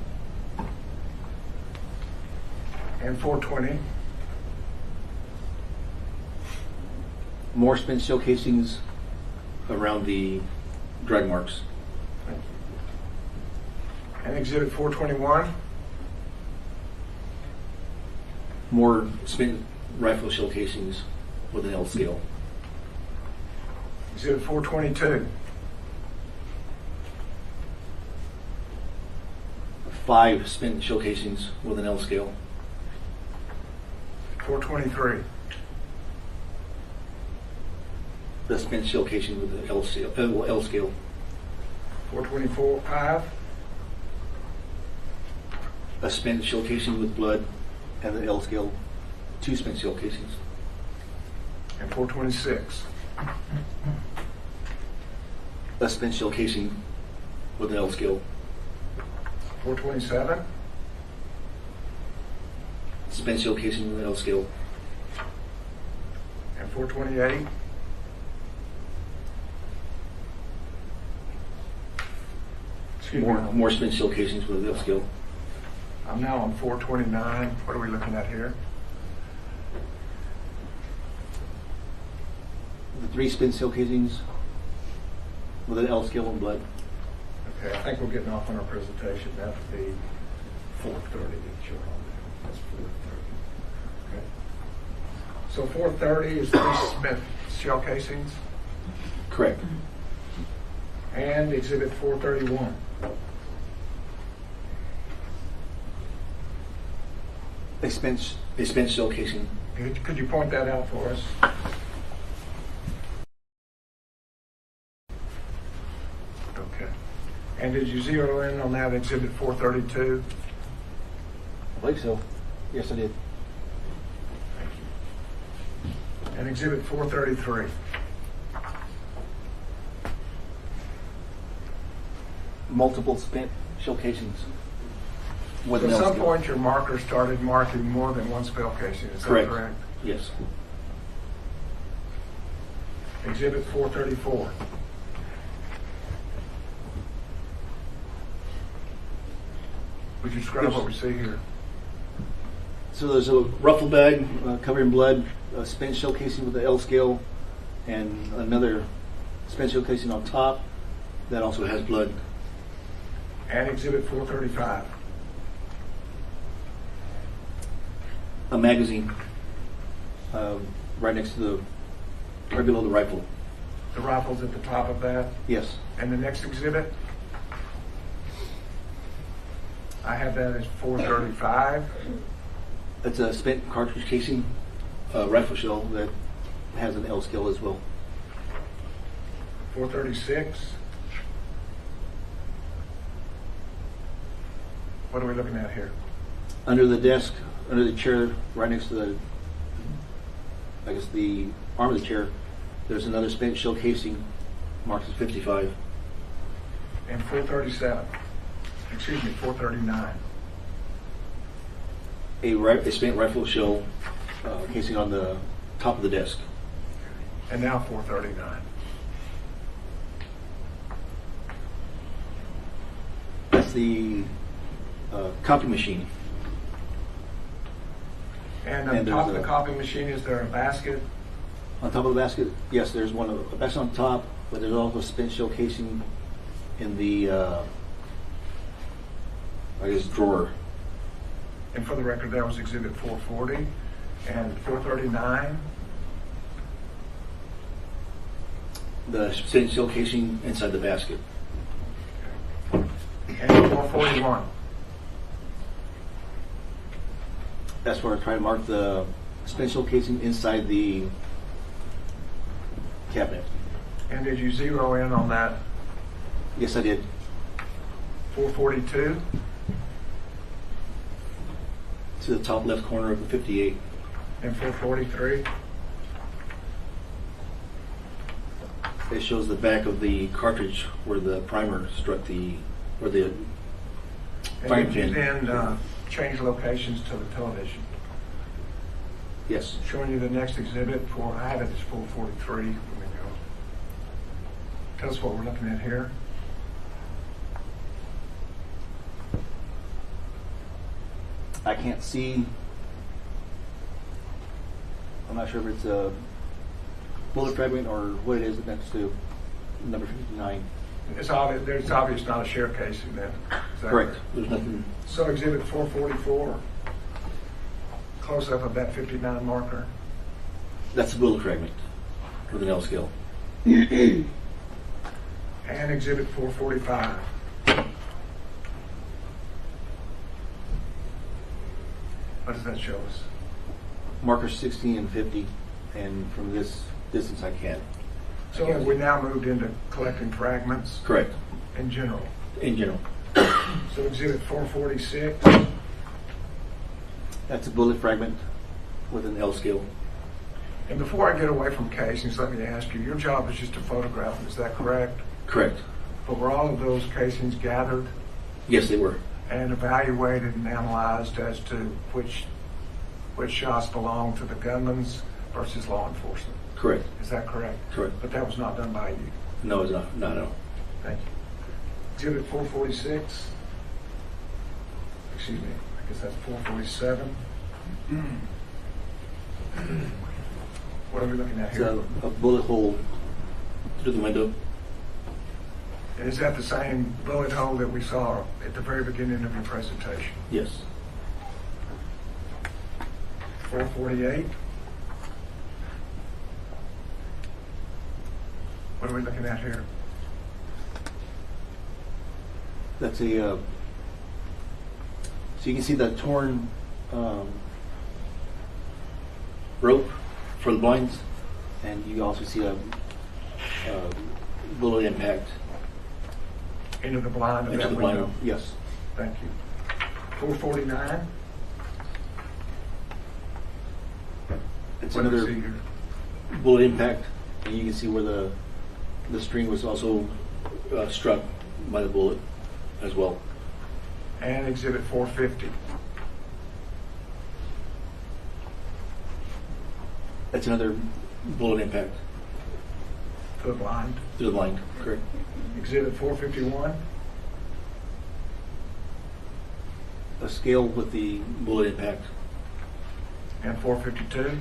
And 420? More spent shell casings around the drag marks. And Exhibit 421? More spent rifle shell casings with an L scale. Exhibit 422? 5 spent shell casings with an L scale. 423? The spent shell casing with the L scale. 424? 5? A spent shell casing with blood and the L scale. 2 spent shell casings. And 426? A spent shell casing with an L scale. 427? Spent shell casing with an L scale. And 428? Excuse me. More spent shell casings with an L scale. I'm now on 429. What are we looking at here? 3 spent shell casings with an L scale and blood. Okay, I think we're getting off on our presentation. That would be 4:30 that you're on there. That's 4:30. Okay. So 4:30 is 3 spent shell casings Correct. and exhibit 431. A spent shell casing. Could you point that out for us? Okay. And did you zero in on that exhibit 432? I believe so. Yes, I did. Thank you. And exhibit 433? Multiple spent shell casings. With So an at L some scale. point your marker started marking more than one spell casing, is that Correct. correct? Yes. Exhibit 434. Would you describe what we see here? So there's a ruffle bag covered in blood, a spent shell casing with the L scale, and another spent shell casing on top that also has blood. And exhibit 435. A magazine right next to right below the rifle. The rifle's at the top of that. Yes. And the next exhibit? I have that as 435. It's a spent cartridge casing, rifle shell that has an L scale as well. 436. What are we looking at here? Under the desk, under the chair, right next to the, I guess the arm of the chair, there's another spent shell casing marked as 55. And 437. Excuse me, 439. A spent rifle shell casing on the top of the desk. And now 439. That's the copy machine. And on And top of there's the a- copy machine, is there a basket? On top of the basket, yes, there's one. A basket on top, but there's also a spent shell casing in the, I guess, drawer. And for the record, that was exhibit 440. And 439. The spent shell casing inside the basket. And 441. That's where I try to mark the spent shell casing inside the cabinet. And did you zero in on that Yes, I did. 442? To the top left corner of the 58. And 443? It shows the back of the cartridge where the primer struck where the And firing did you pin. then change locations to the television? Yes. Showing you the next exhibit for, I have it as 443. Let me go. Tell us what we're looking at here. I can't see. I'm not sure if it's a bullet fragment or what it is next to number 59. It's obvious not a share casing then. Is that Correct. There's nothing. So exhibit 444, close up of that 59 marker. That's a bullet fragment with an L scale. And exhibit 445. What does that show us? Markers 60 and 50, and from this distance I can't. So have we now moved into collecting fragments Correct. in general? In general. So exhibit 446, That's a bullet fragment with an L scale. and before I get away from casings, let me ask you, your job is just to photograph them, is that correct? Correct. But were all of those casings gathered Yes, they were. and evaluated and analyzed as to which shots belong to the gunman's versus law enforcement? Correct. Is that correct? Correct. But that was not done by you? No, it's not. No, no. Thank you. Exhibit 446. Excuse me, I guess that's 447. What are we looking at It's here? a bullet hole through the window. And is that the same bullet hole that we saw at the very beginning of your presentation? Yes. 448? What are we looking at here? That's a, so you can see the torn rope for the blinds, and you also see a bullet impact Into the blind of into that the window? blind. Yes. Thank you. 449? It's What do we another see here? bullet impact, and you can see where the string was also struck by the bullet as well. And exhibit 450. That's another bullet impact To the blind. through the blind. Correct. Exhibit 451. A scale with the bullet impact. And 452.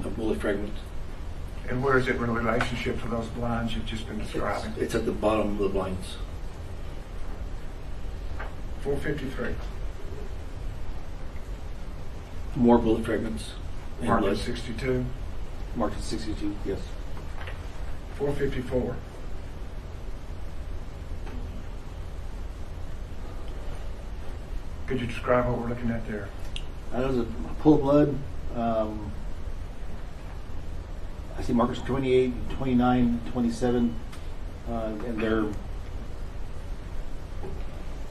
A bullet fragment. And where is it in relationship to those blinds you've just been describing? It's at the bottom of the blinds. 453. More bullet fragments. And Marked blood. at 62. Marked at 62. Yes. 454. Could you describe what we're looking at there? That was a pool of blood. I see markers 28, 29, 27, and they're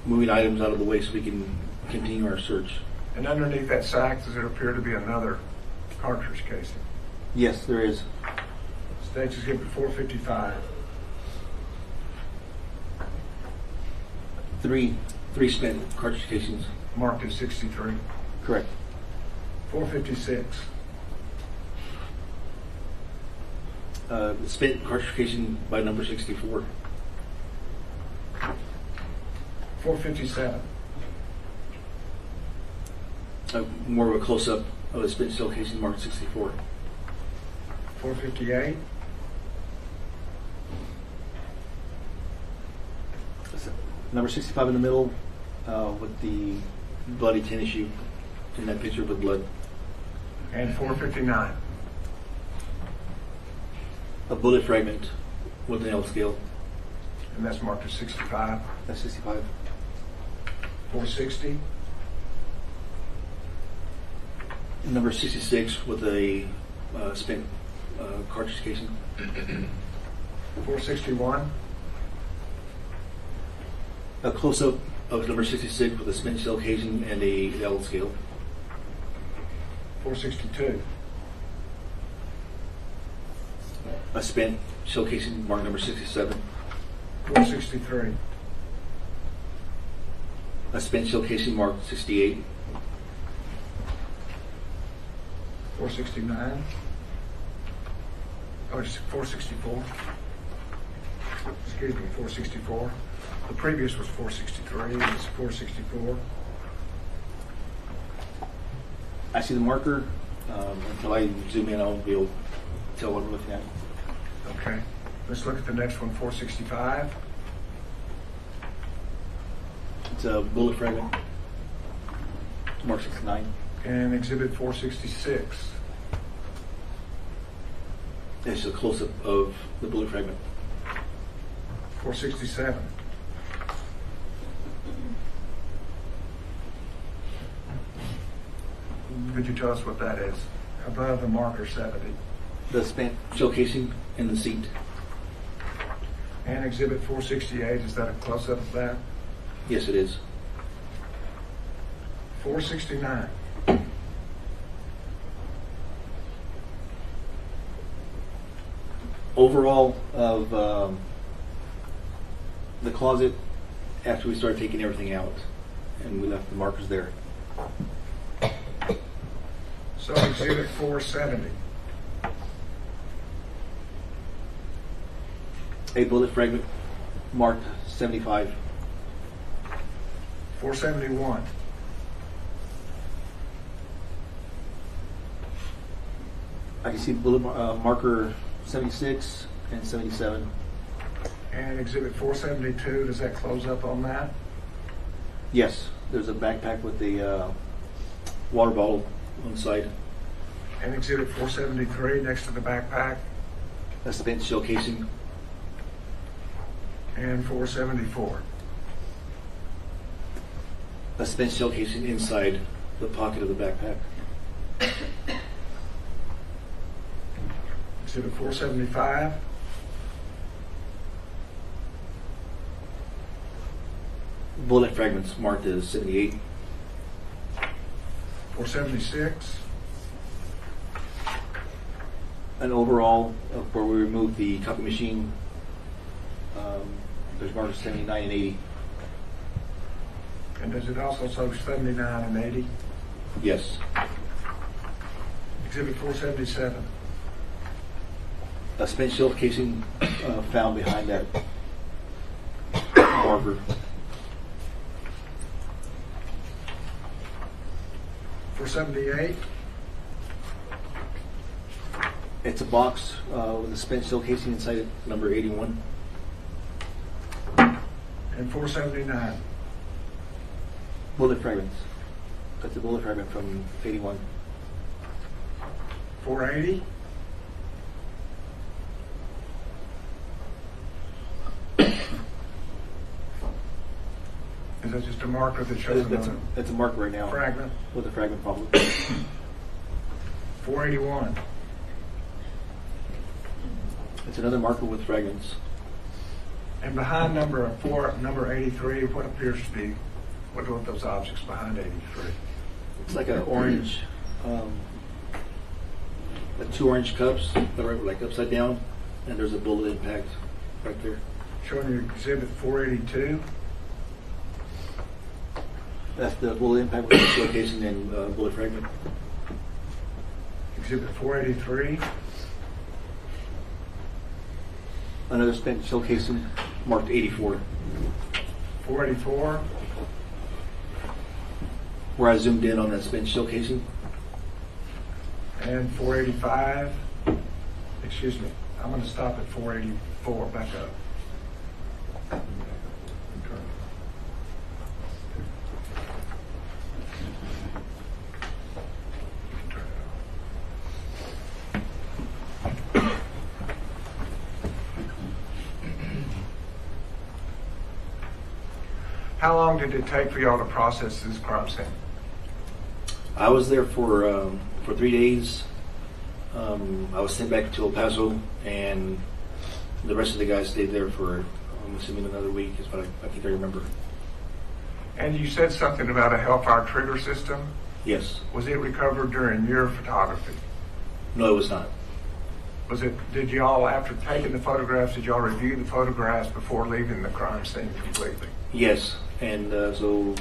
moving items out of the way so we can continue our search. And underneath that sack, does there appear to be another cartridge casing? Yes, there is. States exhibit 455. Three spent cartridge casings. Marked at 63. Correct. 456. Spent cartridge casing by number 64. 457. More of a close-up of a spent shell casing marked 64. 458. Number 65 in the middle with the bloody tin issue in that picture with blood. And 459. A bullet fragment with an L scale. And that's marked at 65. That's 65. 460. Number 66 with a spent cartridge casing. 461. A close-up of number 66 with a spent shell casing and a L scale. 462. A spent shell casing marked number 67. 463. A spent shell casing marked 68. 469. Oh, it's 464. Excuse me, 464. The previous was 463. It's 464. I see the marker. Until I zoom in, I won't be able to tell what we're looking at. Okay. Let's look at the next one, 465. It's a bullet fragment. Mark 69. And exhibit 466. It's a close-up of the bullet fragment. 467. Could you tell us what that is? Above the marker 70. The spent shell casing in the seat. And exhibit 468, is that a close-up of that? Yes, it is. 469. Overall of the closet after we started taking everything out and we left the markers there. So exhibit 470. A bullet fragment marked 75. 471. I can see bullet marker 76 and 77. And Exhibit 472, does that close up on that? Yes, there's a backpack with the water bottle on the side. And Exhibit 473 next to the backpack? That's the spent shell casing. And 474? That's spent shell casing inside the pocket of the backpack. Exhibit 475? Bullet fragments marked as 78. 476? And overall, where we removed the copy machine, there's markers 79 and 80. And does it also show 79 and 80? Yes. Exhibit 477? A spent shell casing found behind that marker. 478? It's a box with a spent shell casing inside it, number 81. And 479? Bullet fragments. That's a bullet fragment from 81. 480? Is that just a marker that shows That's a marker right now. fragment? With a fragment problem. 481? It's another marker with fragments. And behind number 83, what appears to be, what are those objects behind 83? It's like an orange, like two orange cups that are like upside down, and there's a bullet impact right there. Showing you Exhibit 482? That's the bullet impact with the shell casing and bullet fragment. Exhibit 483? Another spent shell casing marked 84. 484? Where I zoomed in on that spent shell casing. And 485? Excuse me, I'm going to stop at 484, back up. How long did it take for y'all to process this crime scene? I was there for 3 days. I was sent back to El Paso, and the rest of the guys stayed there for, I'm assuming, another week is what I think I remember. And you said something about a Hellfire trigger system. Yes. Was it recovered during your photography? No, it was not. Was it? Did y'all, after taking the photographs, did y'all review the photographs before leaving the crime scene completely? Yes, and so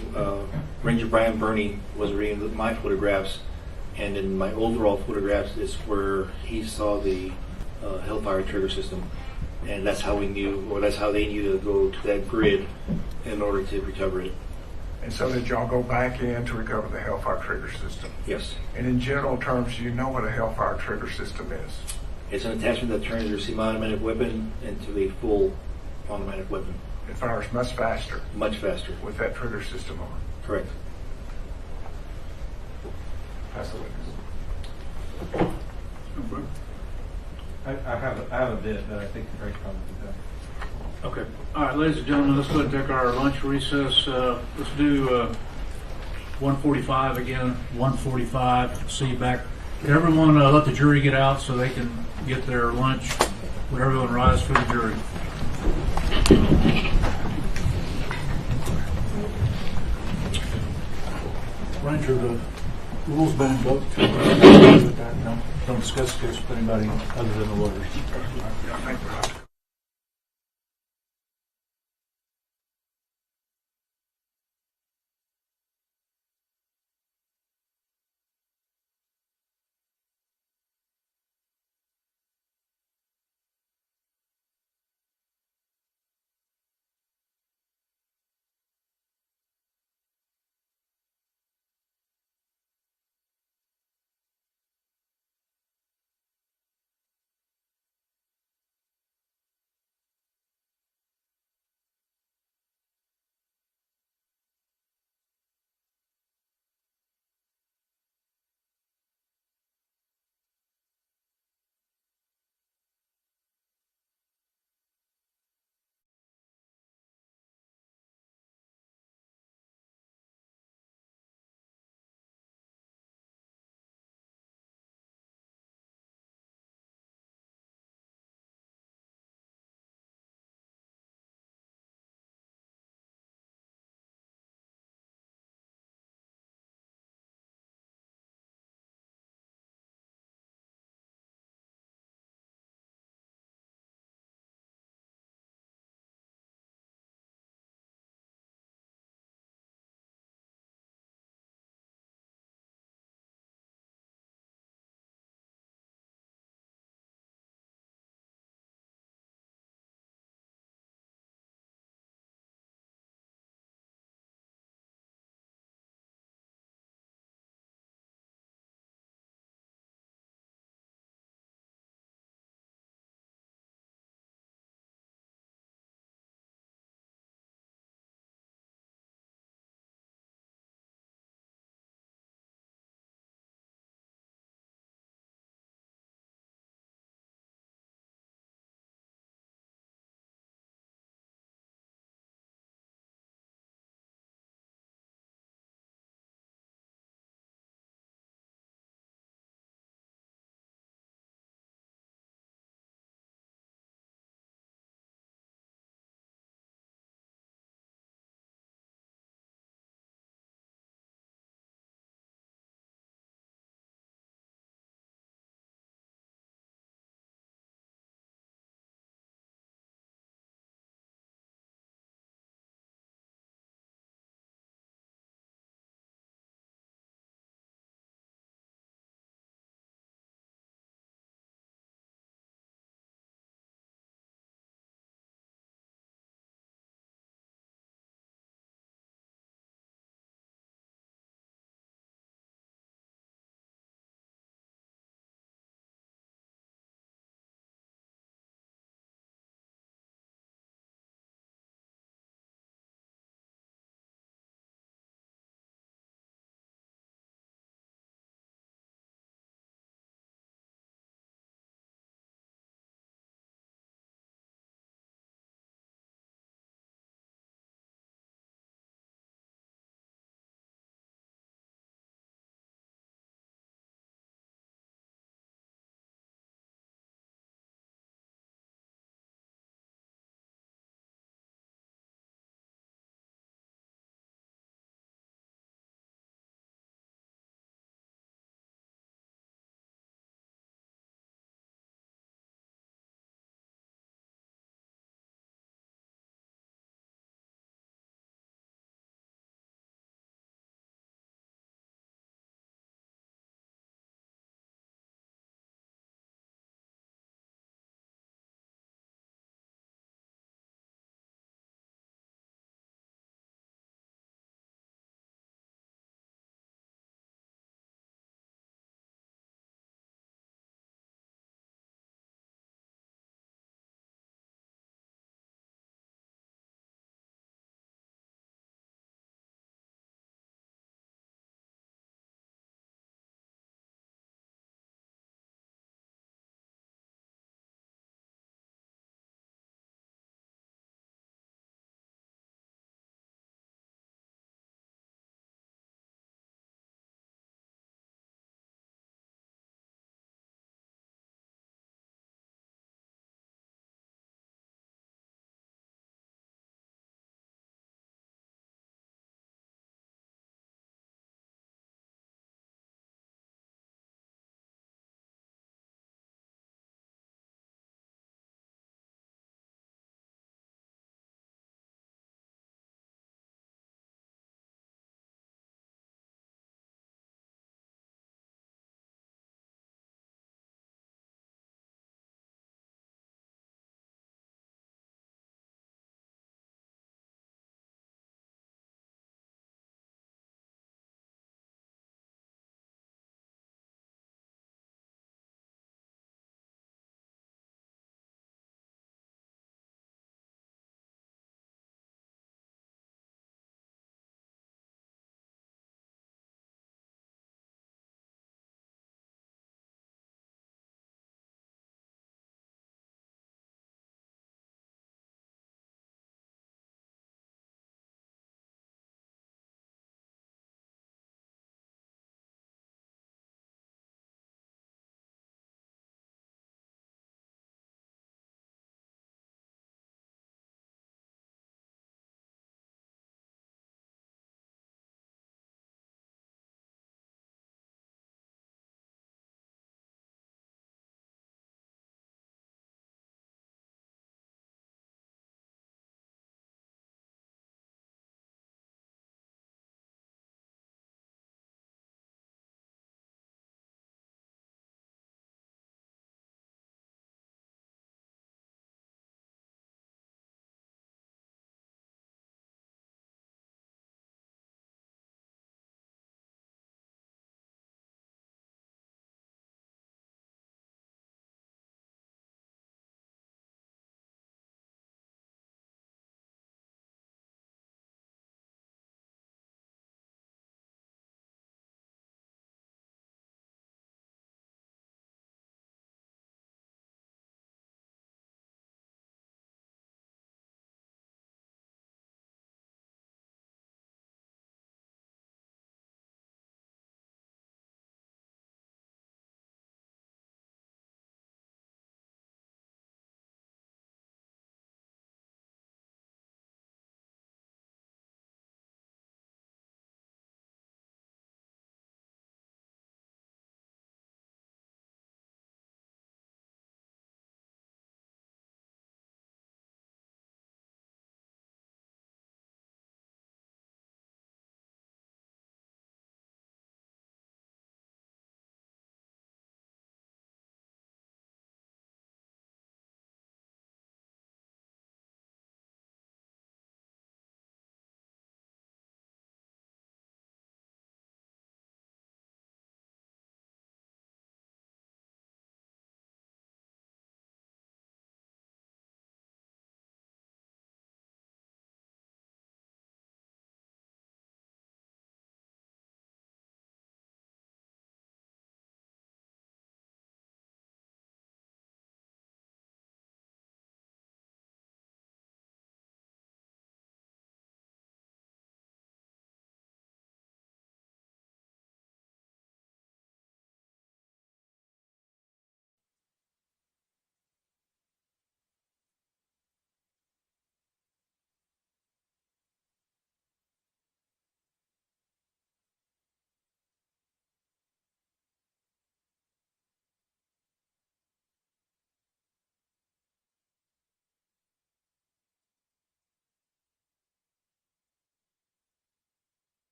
Ranger Brian Burney was reading my photographs, and in my overall photographs is where he saw the Hellfire trigger system, and that's how we knew, or that's how they knew to go to that grid in order to recover it. And so did y'all go back in to recover the Hellfire trigger system? Yes. And in general terms, do you know what a Hellfire trigger system is? It's an attachment that turns your semi-automatic weapon into a full automatic weapon. It fires much faster Much faster. with that trigger system on. Correct. Pass the witness. I have a bit, but I think the great comment is done. Okay. All right, ladies and gentlemen, let's go ahead and take our lunch recess. Let's do 1:45 again. 1:45. See you back. Can everyone let the jury get out so they can get their lunch? Would everyone rise for the jury? Ranger, the rules been invoked. Don't discuss this with anybody other than the lawyers. Thank you.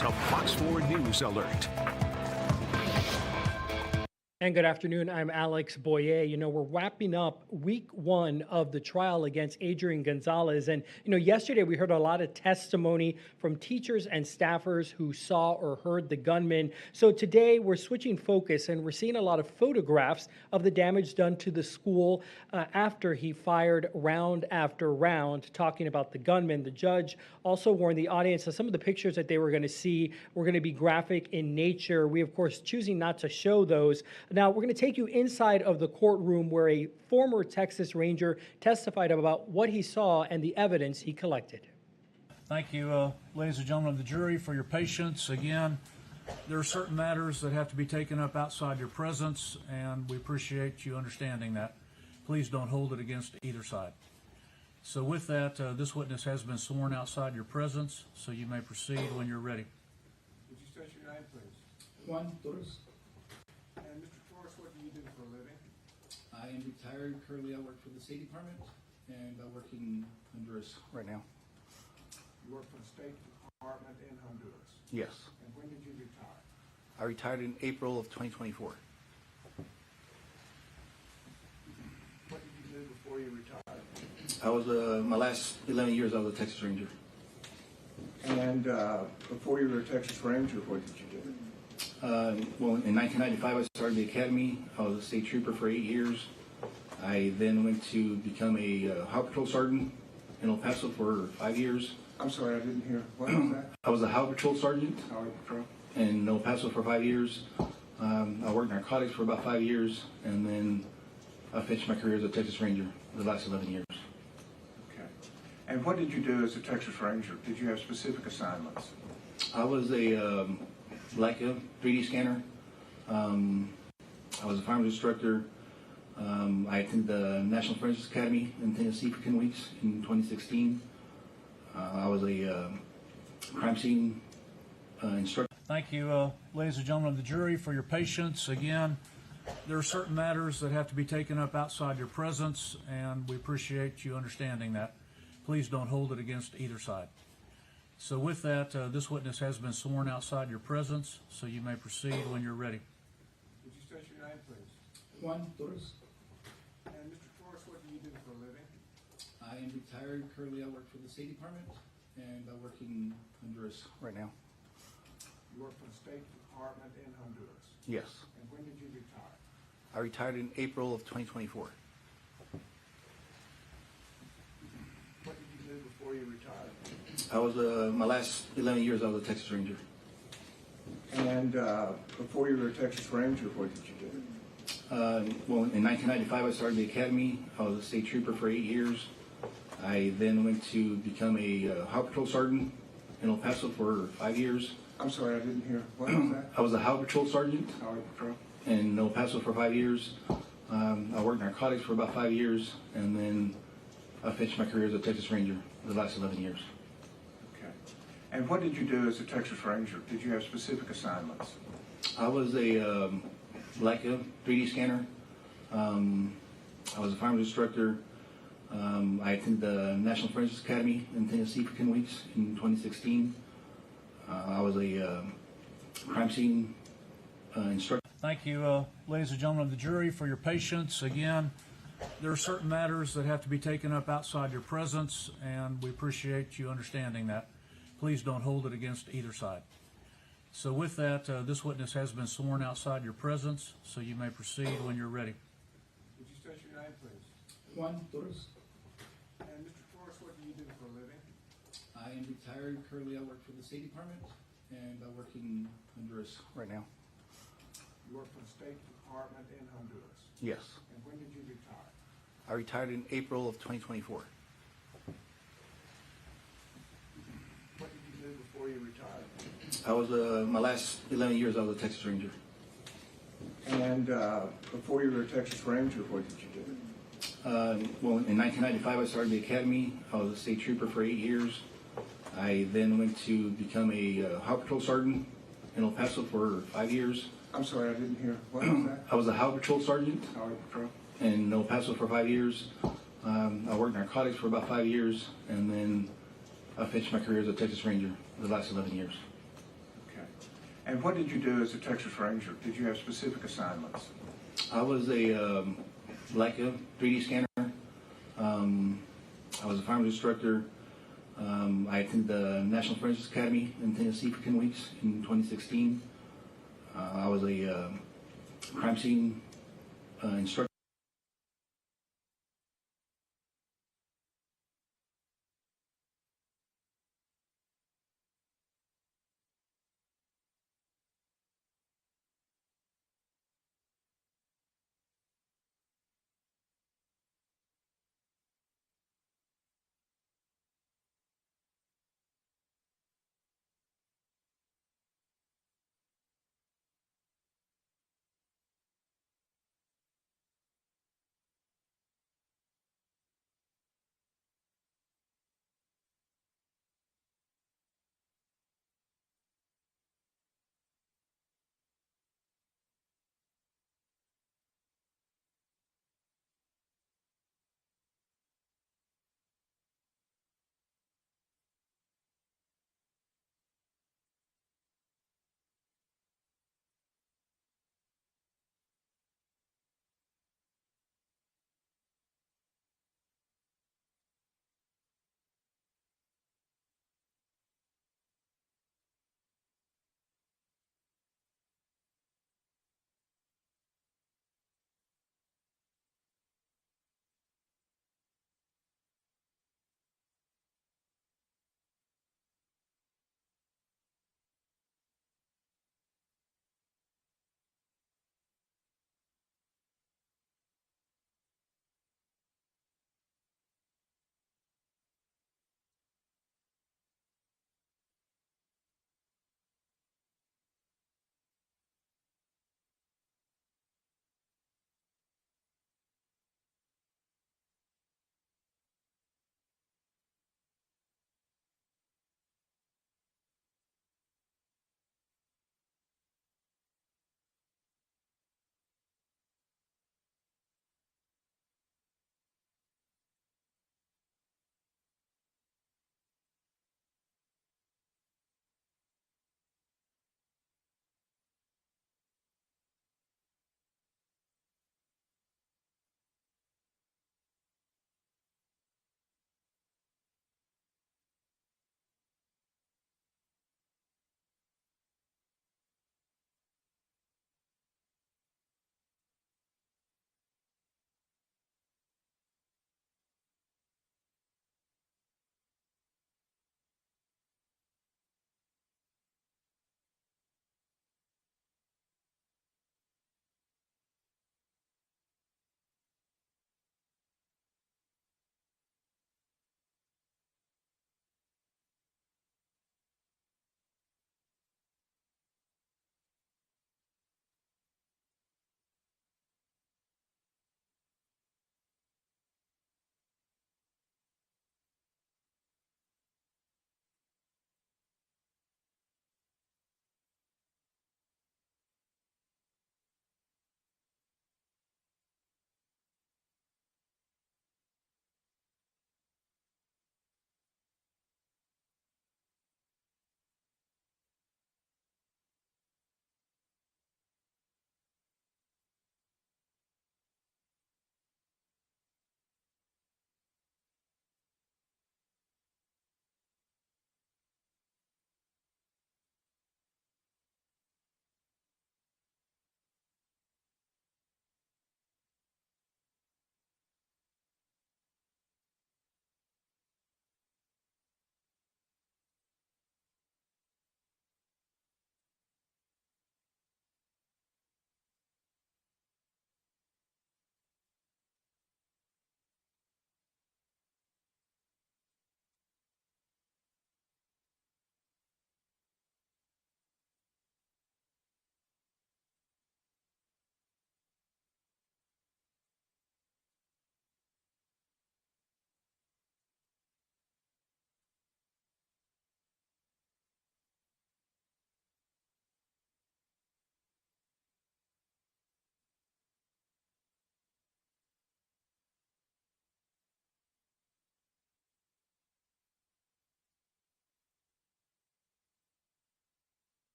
is a Fox 4 News Alert. And good afternoon. I'm Alex Boyer. We're wrapping up week one of the trial against Adrian Gonzales. And, yesterday we heard a lot of testimony from teachers and staffers who saw or heard the gunman. So today we're switching focus and we're seeing a lot of photographs of the damage done to the school after he fired round after round, talking about the gunman. The judge also warned the audience that some of the pictures that they were going to see were going to be graphic in nature. We, of course, choosing not to show those. Now, we're going to take you inside of the courtroom where a former Texas Ranger testified about what he saw and the evidence he collected. Thank you, ladies and gentlemen of the jury, for your patience. Again, there are certain matters that have to be taken up outside your presence, and we appreciate you understanding that. Please don't hold it against either side. So with that, this witness has been sworn outside your presence, so you may proceed when you're ready. Would you state your name, please? Juan Torres. And Mr. Torres, what do you do for a living? I am retired. Currently, I work for the State Department, and I work in Honduras right now. You work for the State Department in Honduras. Yes. And when did you retire? I retired in April of 2024. What did you do before you retired? I was, my last 11 years, I was a Texas Ranger. And before you were a Texas Ranger, what did you do? Well, in 1995, I started the academy. I was a state trooper for 8 years. I then went to become a Highway Patrol sergeant in El Paso for 5 years. I'm sorry, I didn't hear. What was that? I was a Highway Patrol sergeant Highway Patrol. in El Paso for 5 years. I worked narcotics for about 5 years, and then I finished my career as a Texas Ranger the last 11 years. Okay. And what did you do as a Texas Ranger? Did you have specific assignments? I was a Leica 3D scanner. I was a firearms instructor. I attended the National Forensics Academy in Tennessee for 10 weeks in 2016. I was a crime scene instructor. Thank you, ladies and gentlemen of the jury, for your patience. Again, there are certain matters that have to be taken up outside your presence, and we appreciate you understanding that. Please don't hold it against either side. So with that, this witness has been sworn outside your presence, so you may proceed when you're ready. Would you state your name, please? Juan Torres. And Mr. Torres, what do you do for a living? I am retired. Currently, I work for the State Department, and I work in Honduras right now. You work for the State Department in Honduras. Yes. And when did you retire? I retired in April of 2024. What did you do before you retired? I was, my last 11 years, I was a Texas Ranger. And before you were a Texas Ranger, what did you do? Well, in 1995, I started the academy. I was a state trooper for 8 years. I then went to become a Highway Patrol sergeant in El Paso for 5 years. I'm sorry, I didn't hear. What was that? I was a Highway Patrol sergeant Highway Patrol. in El Paso for 5 years. I worked narcotics for about 5 years, and then I finished my career as a Texas Ranger the last 11 years. Okay. And what did you do as a Texas Ranger? Did you have specific assignments? I was a Leica 3D scanner. I was a firearms instructor. I attended the National Forensics Academy in Tennessee for 10 weeks in 2016. I was a crime scene instructor. Thank you, ladies and gentlemen of the jury, for your patience. Again, there are certain matters that have to be taken up outside your presence, and we appreciate you understanding that. Please don't hold it against either side. So with that, this witness has been sworn outside your presence, so you may proceed when you're ready. Would you state your name, please? Juan Torres. And Mr. Torres, what do you do for a living? I am retired. Currently, I work for the State Department, and I work in Honduras right now. You work for the State Department in Honduras. Yes. And when did you retire? I retired in April of 2024. What did you do before you retired? I was, my last 11 years, I was a Texas Ranger. And before you were a Texas Ranger, what did you do? Well, in 1995, I started the academy. I was a state trooper for 8 years. I then went to become a Highway Patrol sergeant in El Paso for 5 years. I'm sorry, I didn't hear. What was that? I was a Highway Patrol sergeant Highway Patrol. in El Paso for 5 years. I worked narcotics for about 5 years, and then I finished my career as a Texas Ranger the last 11 years. And what did you do as a Texas Ranger? Did you have specific assignments? I was a Leica 3D scanner. I was a firearms instructor. I attended the National Forensics Academy in Tennessee for 10 weeks in 2016. I was a crime scene instructor.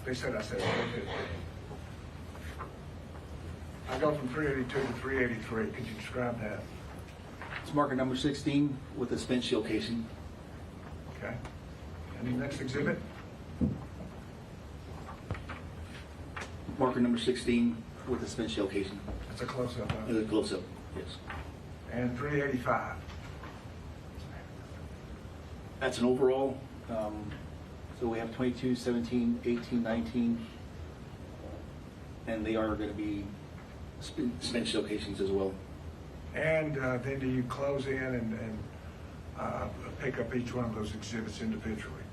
They said I said 415. I go from 382 to 383. Could you describe that? It's marker number 16 with a spent shell casing. Okay. And the next exhibit? Marker number 16 with a spent shell casing. That's a close-up of As it. a close-up, yes. And 385. That's an overall. So we have 22, 17, 18, 19, and they are going to be spent shell casings as well. And then do you close in and pick up each one of those exhibits individually?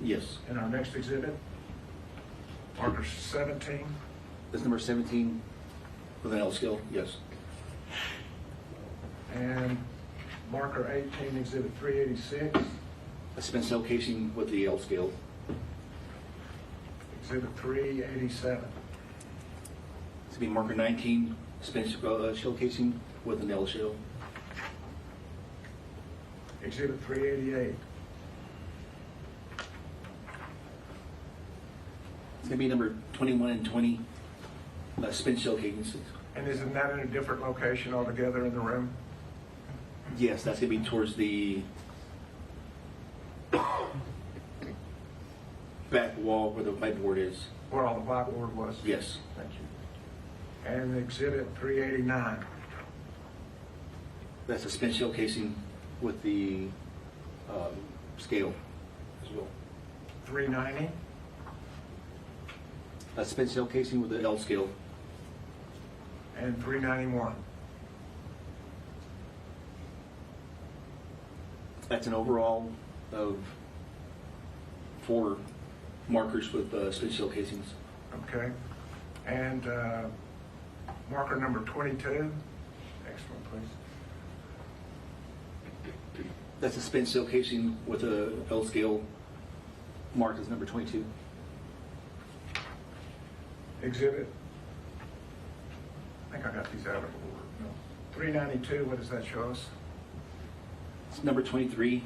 Yes. And our next exhibit, marker 17. That's number 17 with an L scale, yes. And marker 18, exhibit 386. A spent shell casing with the L scale. Exhibit 387. It's going to be marker 19, spent shell casing with an L shell. Exhibit 388. It's going to be number 21 and 20, spent shell casings. And isn't that in a different location altogether in the room? Yes, that's going to be towards the back wall where the whiteboard is. Where all the whiteboard was? Yes. Thank you. And exhibit 389. That's a spent shell casing with the scale as well. 390. A spent shell casing with the L scale. And 391. That's an overall of 4 markers with spent shell casings. Okay. And marker number 22. Excellent, please. That's a spent shell casing with a L scale marked as number 22. Exhibit. I think I got these out of order. No. 392, what does that show us? It's number 23.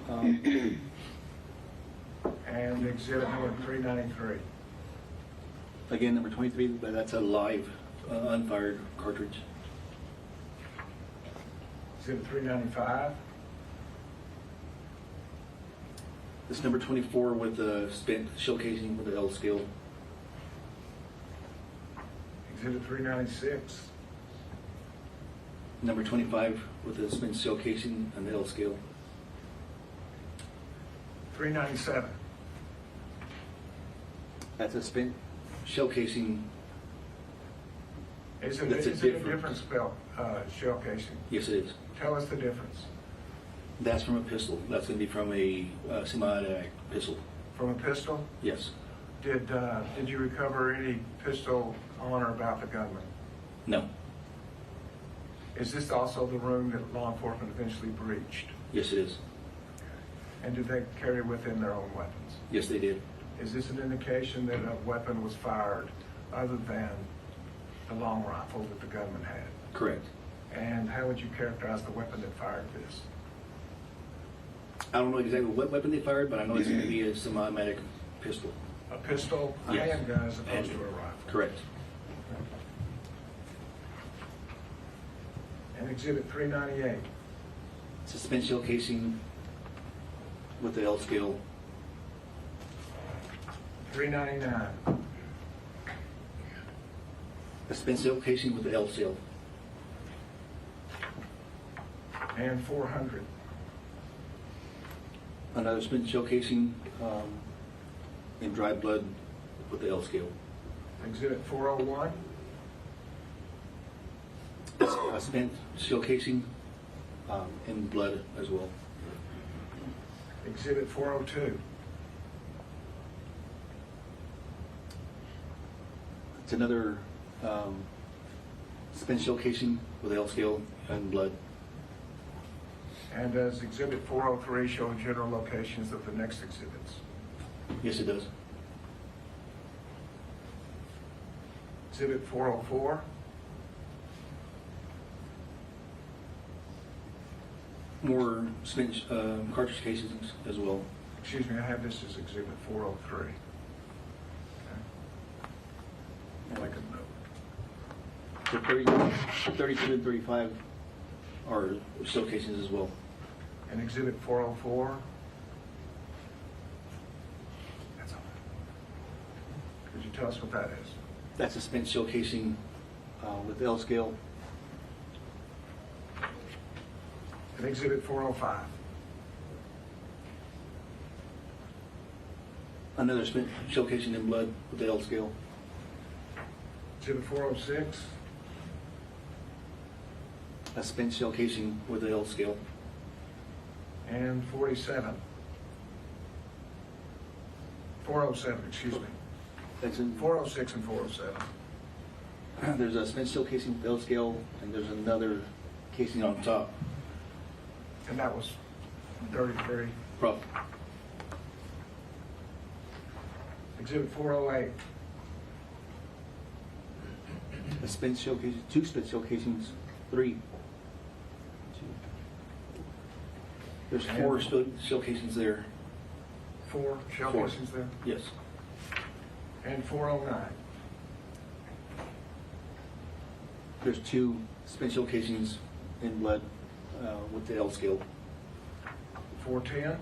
And exhibit number 393. Again, number 23, but that's a live, unfired cartridge. Exhibit 395. It's number 24 with the spent shell casing with the L scale. Exhibit 396. Number 25 with the spent shell casing and the L scale. 397. That's a spent shell casing. Is it, That's a is it a different- different shell casing? Yes, it is. Tell us the difference. That's from a pistol. That's going to be from a semi-automatic pistol. From a pistol? Yes. Did you recover any pistol on or about the gunman? No. Is this also the room that law enforcement eventually breached? Yes, it is. And did they carry with them their own weapons? Yes, they did. Is this an indication that a weapon was fired other than the long rifle that the gunman had? Correct. And how would you characterize the weapon that fired this? I don't know exactly what weapon they fired, but I know it's going to be a semi-automatic pistol. A pistol, a Yes. handgun as opposed to a rifle? Correct. And exhibit 398. It's a spent shell casing with the L scale. 399. A spent shell casing with the L scale. And 400. Another spent shell casing in dry blood with the L scale. Exhibit 401. A spent shell casing in blood as well. Exhibit 402. It's another spent shell casing with L scale and blood. And does exhibit 403 show general locations of the next exhibits? Yes, it does. Exhibit 404. More spent cartridge casings as well. Excuse me, I have this as exhibit 403. 32 and 35 are shell casings as well. And Exhibit 404? That's all. Could you tell us what that is? That's a spent shell casing with L scale. And Exhibit 405? Another spent shell casing in blood with the L scale. Exhibit 406? A spent shell casing with the L scale. And 47? 407, excuse me. That's in 406 and 407. There's a spent shell casing with L scale, and there's another casing on top. And that was 33. Rough. Exhibit 408? A spent shell casing, 2 spent shell casings, 3. There's 4 shell casings there. 4 shell 4. casings there? Yes. And 409? There's 2 spent shell casings in blood with the L scale. 410?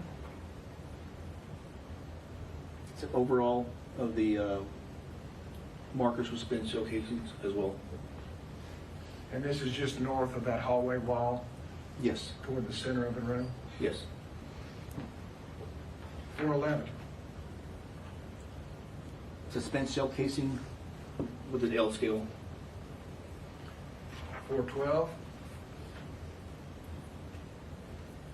It's overall of the markers with spent shell casings as well. And this is just north of that hallway wall Yes. toward the center of the room? Yes. 411? It's a spent shell casing with an L scale. 412?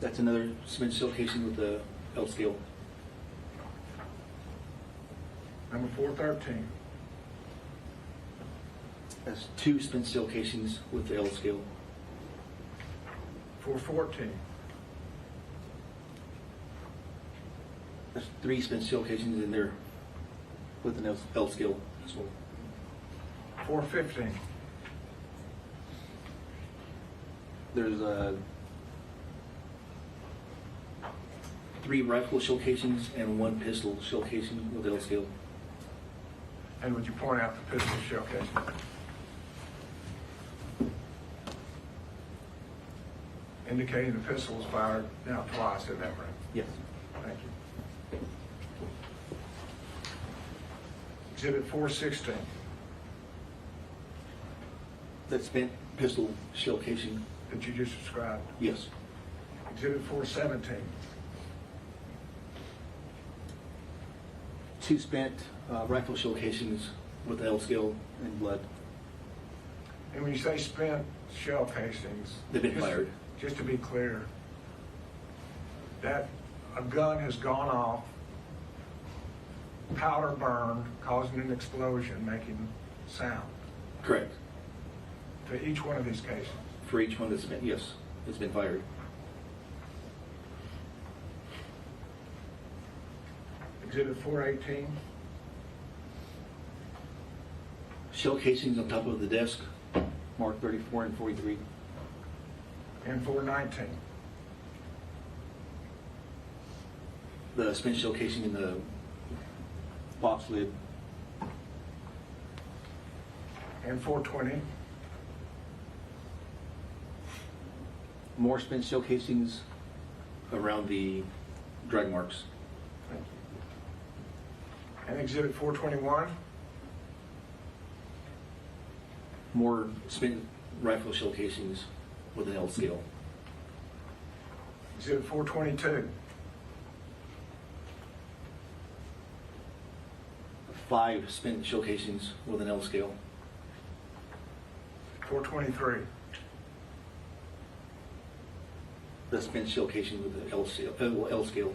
That's another spent shell casing with the L scale. Number 413? That's 2 spent shell casings with the L scale. 414? There's 3 spent shell casings in there with an L scale as well. 415? There's 3 rifle shell casings and 1 pistol shell casing with L scale. And would you point out the pistol shell casing? Indicating the pistol was fired now twice in that room. Yes. Thank you. Exhibit 416? That spent pistol shell casing. That you just described. Yes. Exhibit 417? 2 spent rifle shell casings with L scale and blood. And when you say spent shell casings, They've been fired. Just to be clear, that a gun has gone off, powder burned, causing an explosion, making sound. Correct. To each one of these cases. For each one that's been, yes, it's been fired. Exhibit 418? Shell casings on top of the desk, marked 34 and 43. And 419? The spent shell casing in the box lid. And 420? More spent shell casings around the drag marks. Thank you. And Exhibit 421? More spent rifle shell casings with an L scale. Exhibit 422? 5 spent shell casings with an L scale. 423? The spent shell casing with the L scale.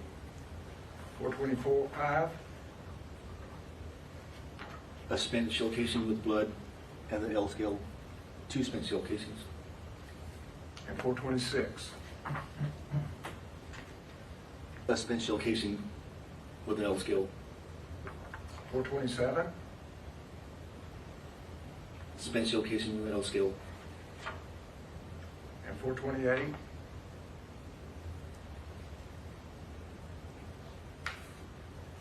424? 5? A spent shell casing with blood and the L scale. 2 spent shell casings. And 426? A spent shell casing with an L scale. 427? Spent shell casing with an L scale. And 428?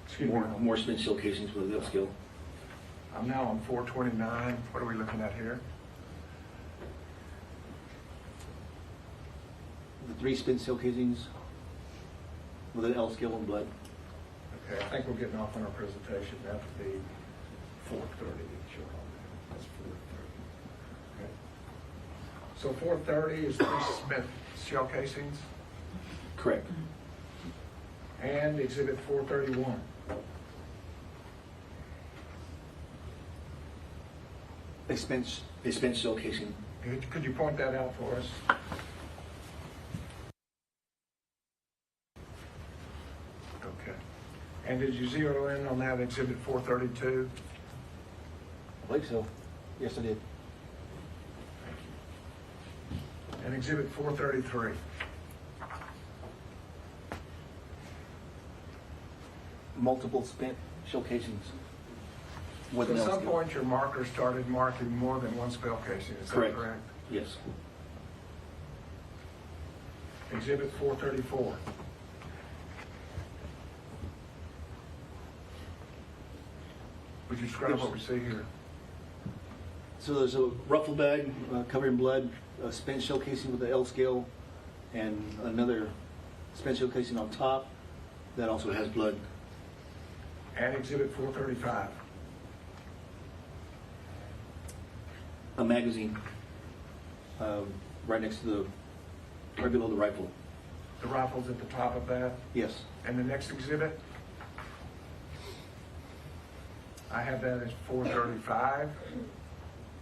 Excuse me. More spent shell casings with an L scale. I'm now on 429. What are we looking at here? 3 spent shell casings with an L scale and blood. Okay, I think we're getting off on our presentation. That would be 4:30. Sure, that's 4:30. Okay. So 4:30 is 3 spent shell casings, Correct. and Exhibit 431. A spent shell casing. Could you point that out for us? Okay. And did you zero in on that Exhibit 432? I believe so. Yes, I did. And Exhibit 433? Multiple spent shell casings. With So an at L some scale. point, your marker started marking more than one spell casing, is that Correct. correct? Yes. Exhibit 434. Would you describe what we see here? So there's a ruffle bag covered in blood, a spent shell casing with the L scale, and another spent shell casing on top that also has blood. And Exhibit 435. A magazine right next to the, right below the rifle. The rifle's at the top of that. Yes. And the next exhibit? I have that as 435.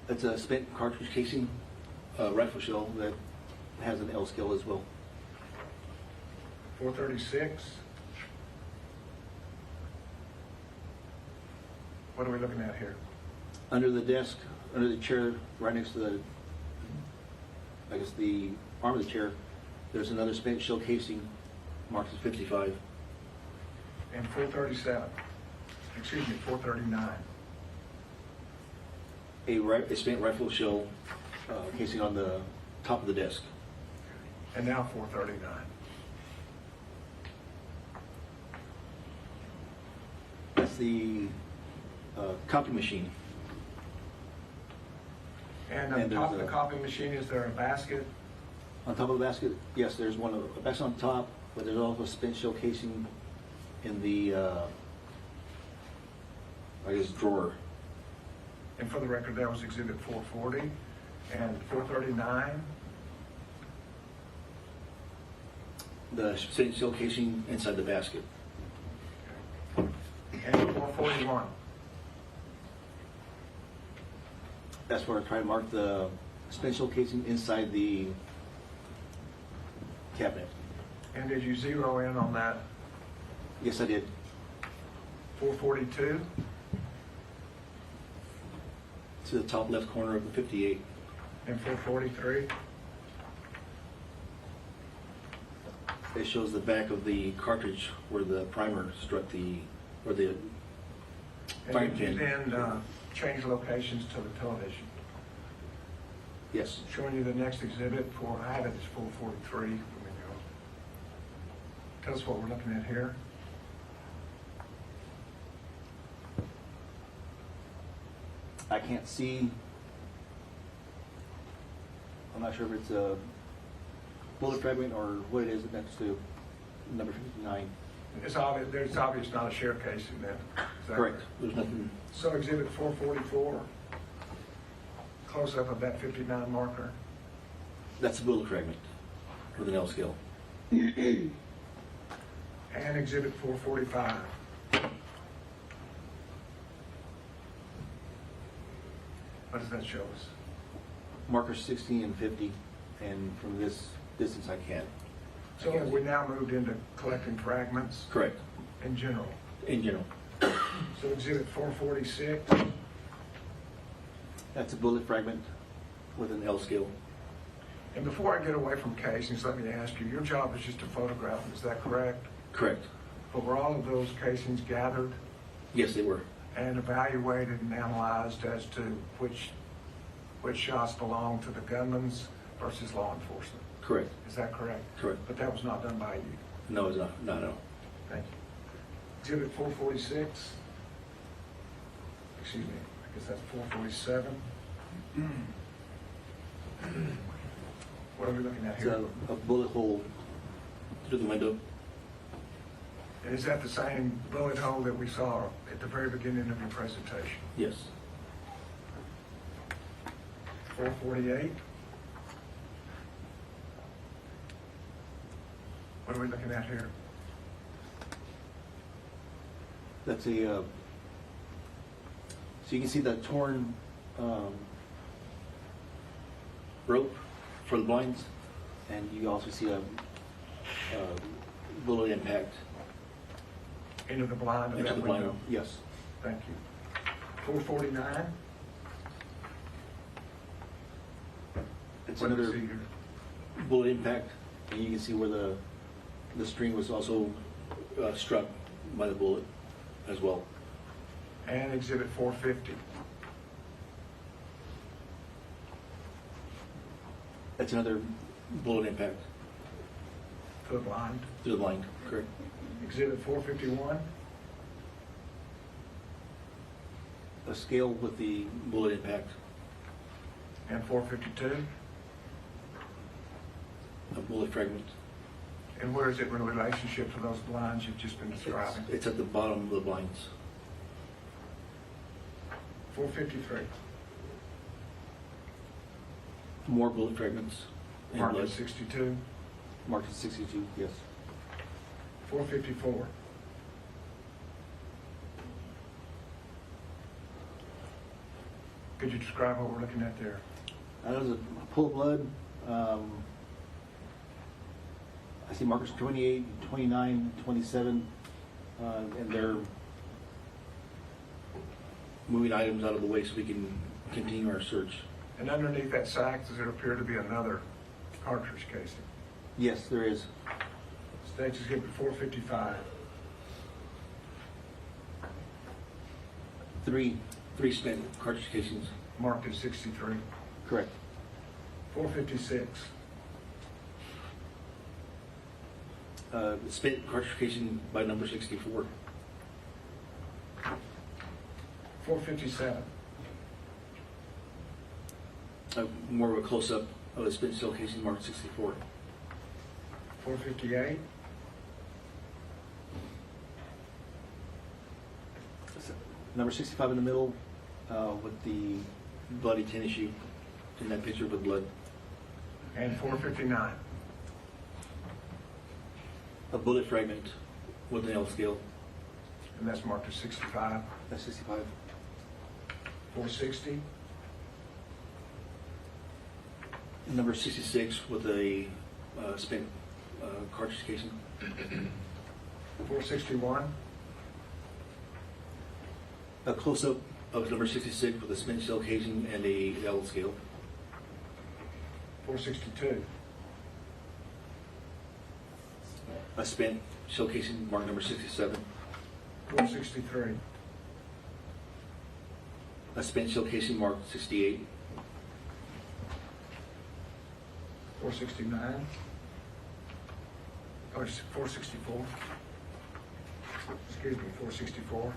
It's a spent cartridge casing, rifle shell that has an L scale as well. 436. What are we looking at here? Under the desk, under the chair, right next to the, I guess the arm of the chair, there's another spent shell casing marked as 55. And 437. Excuse me, 439. A spent rifle shell casing on the top of the desk. And now 439. That's the copy machine. And on And top of there's the a- copy machine, is there a basket? On top of the basket, yes, there's one, a basket on top, but there's also a spent shell casing in the, I guess, drawer. And for the record, that was Exhibit 440. And 439. The spent shell casing inside the basket. And 441. That's where I try to mark the spent shell casing inside the cabinet. And did you zero in on that Yes, I did. 442? To the top left corner of the 58. And 443? It shows the back of the cartridge where the primer struck the, or the firing And did you pin. then change locations to the television? Yes. Showing you the next exhibit for, I have it as 443. Let me go. Tell us what we're looking at here. I can't see. I'm not sure if it's a bullet fragment or what it is next to number 59. It's obvious not a share casing then. Is that Correct. There's nothing. So exhibit 444, close up of that 59 marker. That's a bullet fragment with an L scale. And exhibit 445. What does that show us? Markers 60 and 50, and from this distance I can't. So have we now moved into collecting fragments Correct. in general? In general. So exhibit 446, That's a bullet fragment with an L scale. and before I get away from casings, let me ask you, your job is just to photograph them, is that correct? Correct. But were all of those casings gathered Yes, they were. and evaluated and analyzed as to which shots belonged to the gunman's versus law enforcement? Correct. Is that correct? Correct. But that was not done by you? No, it's not. No. Thank you. Exhibit 446. Excuse me, I guess that's 447. What What are we looking at It's here? a bullet hole through the window. And is that the same bullet hole that we saw at the very beginning of your presentation? Yes. 448? What are we looking at here? That's a, so you can see the torn rope for the blinds, and you also see a bullet impact Into the blind of into that the blind. window? Yes. Thank you. 449? It's What do we another see here? bullet impact, and you can see where the string was also struck by the bullet as well. And exhibit 450. That's another bullet impact To the blind. through the blind, correct? Exhibit 451. A scale with the bullet impact, And 452. a bullet fragment. And where is it in relationship to those blinds you've just been describing? It's at the bottom of the blinds. 453. More bullet fragments and Marked blood. at 62. Marked at 62, yes. 454. Could you describe what we're looking at there? That was a pool of blood. I see markers 28, 29, 27, and they're moving items out of the way so we can continue our search. And underneath that sack, does it appear to be another cartridge casing? Yes, there is. States exhibit 455. Three spent cartridge casings. Marked at 63. Correct. 456. Spent cartridge casing by number 64. 457. More of a close-up of a spent shell casing marked 64. 458. Number 65 in the middle with the bloody tin issue in that picture with blood. And 459. A bullet fragment with an L scale. And that's marked at 65. That's 65. 460. Number 66 with a spent cartridge casing. 461. A close-up of number 66 with a spent shell casing and a L scale. 462. A spent shell casing marked number 67. 463. A spent shell casing marked 68. 469. Oh, it's 464. Excuse me, 464.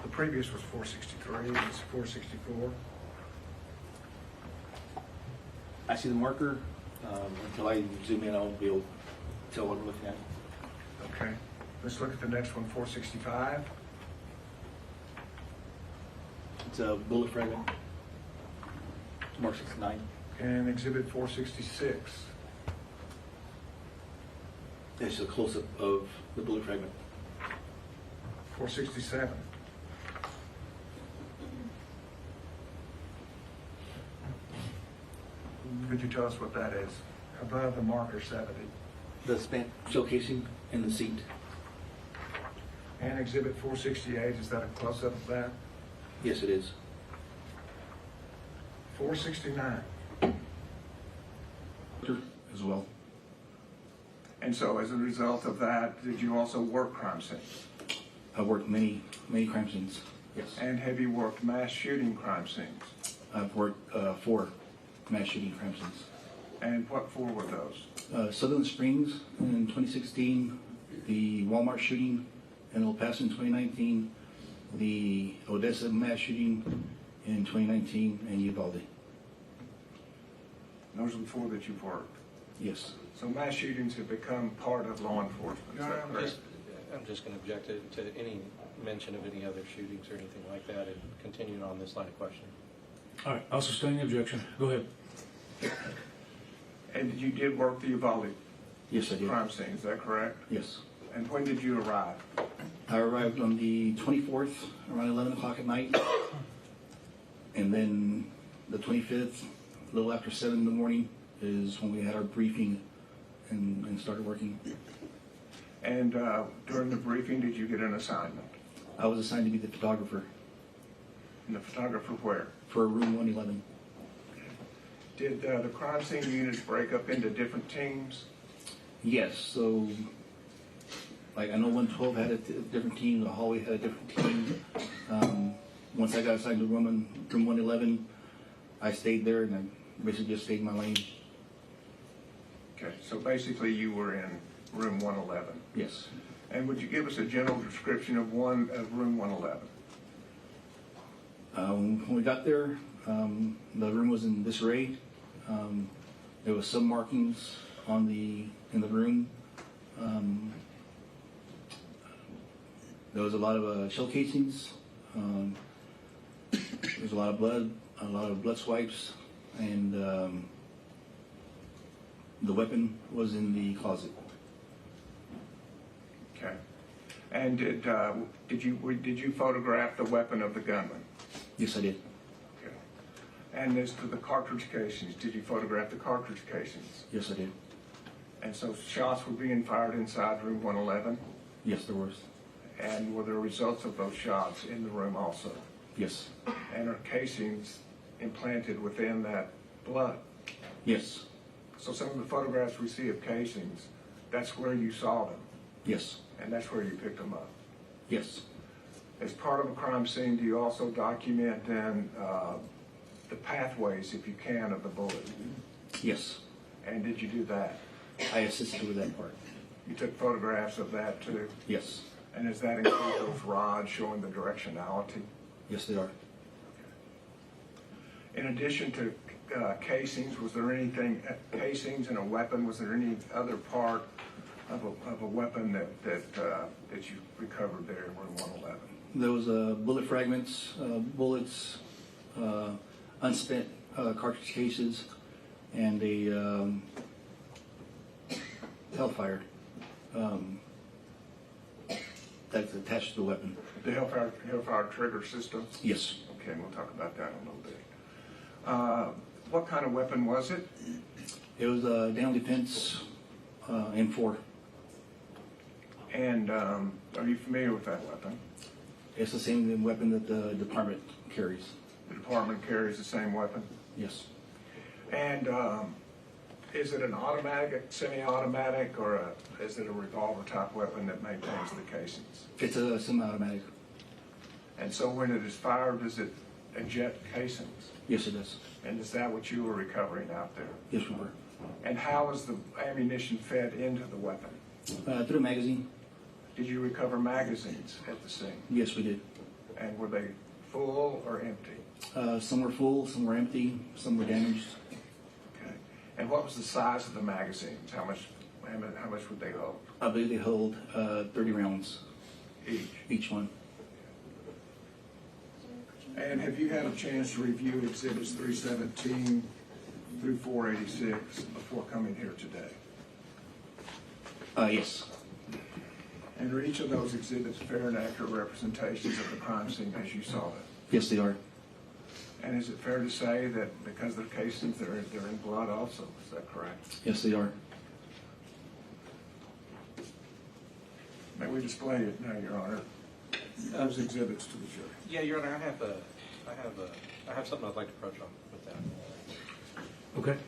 The previous was 463, it's 464. I see the marker. Until I zoom in, I won't be able to tell what I'm looking at. Okay, let's look at the next one, 465. It's a bullet fragment. Mark 69. And exhibit 466. It's a close-up of the bullet fragment. 467. Could you tell us what that is? Above the marker 70. The spent shell casing in the seat. And exhibit 468, is that a close-up of that? Yes, it is. 469. As well. And so as a result of that, did you also work crime scenes? I've worked many crime scenes. Yes. And have you worked mass shooting crime scenes? I've worked 4 mass shooting crime scenes. And what 4 were those? Sutherland Springs in 2016, the Walmart shooting in El Paso in 2019, the Odessa mass shooting in 2019, and Uvalde. Those are the 4 that you've worked. Yes. So mass shootings have become part of law enforcement, is that correct? I'm just going to object to any mention of any other shootings or anything like that, and continuing on this line of questioning. All right, I'll sustain the objection. Go ahead. And you did work the Uvalde Yes, I did. crime scene, is that correct? Yes. And when did you arrive? I arrived on the 24th around 11 o'clock at night, and then the 25th, a little after 7 in the morning, is when we had our briefing and started working. And during the briefing, did you get an assignment? I was assigned to be the photographer And the photographer where? for room 111. Did the crime scene units break up into different teams? Yes, so like I know 112 had a different team, the hallway had a different team. Once I got assigned to room 111, I stayed there and I basically just stayed in my lane. Okay, so basically you were in room 111. Yes. And would you give us a general description of room 111? When we got there, the room was in disarray. There was some markings in the room. There was a lot of shell casings. There was a lot of blood swipes, and the weapon was in the closet. Okay. And did you photograph the weapon of the gunman? Yes, I did. Okay. And as to the cartridge casings, did you photograph the cartridge casings? Yes, I did. And so shots were being fired inside room 111? Yes, there was. And were there results of those shots in the room also? Yes. And are casings implanted within that blood? Yes. So some of the photographs we see of casings, that's where you saw them, Yes. and that's where you picked them up. Yes. As part of a crime scene, do you also document then the pathways, if you can, of the bullet? Yes. And did you do that? I assisted with that part. You took photographs of that too? Yes. And does that include those rods showing the directionality? Yes, they are. In addition to casings, was there anything, casings and a weapon, was there any other part of a weapon that you recovered there in room 111? There was bullet fragments, bullets, unspent cartridge cases, and a Hellfire that's attached to the weapon. The Hellfire trigger system? Yes. Okay, we'll talk about that in a little bit. What kind of weapon was it? It was a down defense M4. And are you familiar with that weapon? It's the same weapon that the department carries. The department carries the same weapon? Yes. And is it an automatic, semi-automatic, or is it a revolver type weapon that maintains the casings? It's a semi-automatic. And so when it is fired, does it eject casings? Yes, it does. And is that what you were recovering out there? Yes, we were. And how is the ammunition fed into the weapon? Through a magazine. Did you recover magazines at the scene? Yes, we did. And were they full or empty? Some were full, some were empty, some were damaged. Okay. And what was the size of the magazines? How much would they hold? I believe they hold 30 rounds Each one. And have you had a chance to review exhibits 317 through 486 before coming here today? Yes. And are each of those exhibits fair and accurate representations of the crime scene as you saw it? Yes, they are. And is it fair to say that because they're casings, they're in blood also? Is that correct? Yes, they are. May we display it now, Your Honor? Those exhibits to the jury. Yeah, Your Honor, I have something I'd like to approach on with that. Okay.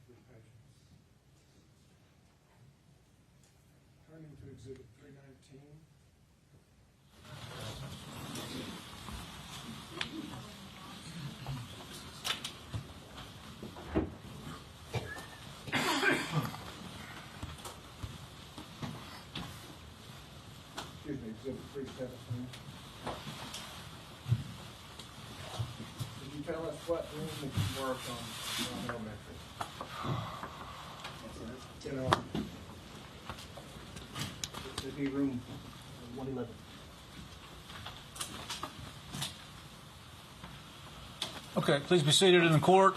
for your patience. Turning to Exhibit 319. Excuse me, Exhibit 317. Can you tell us what room that you work on elementary? You know, It'd be room 111. Okay, please be seated in the court.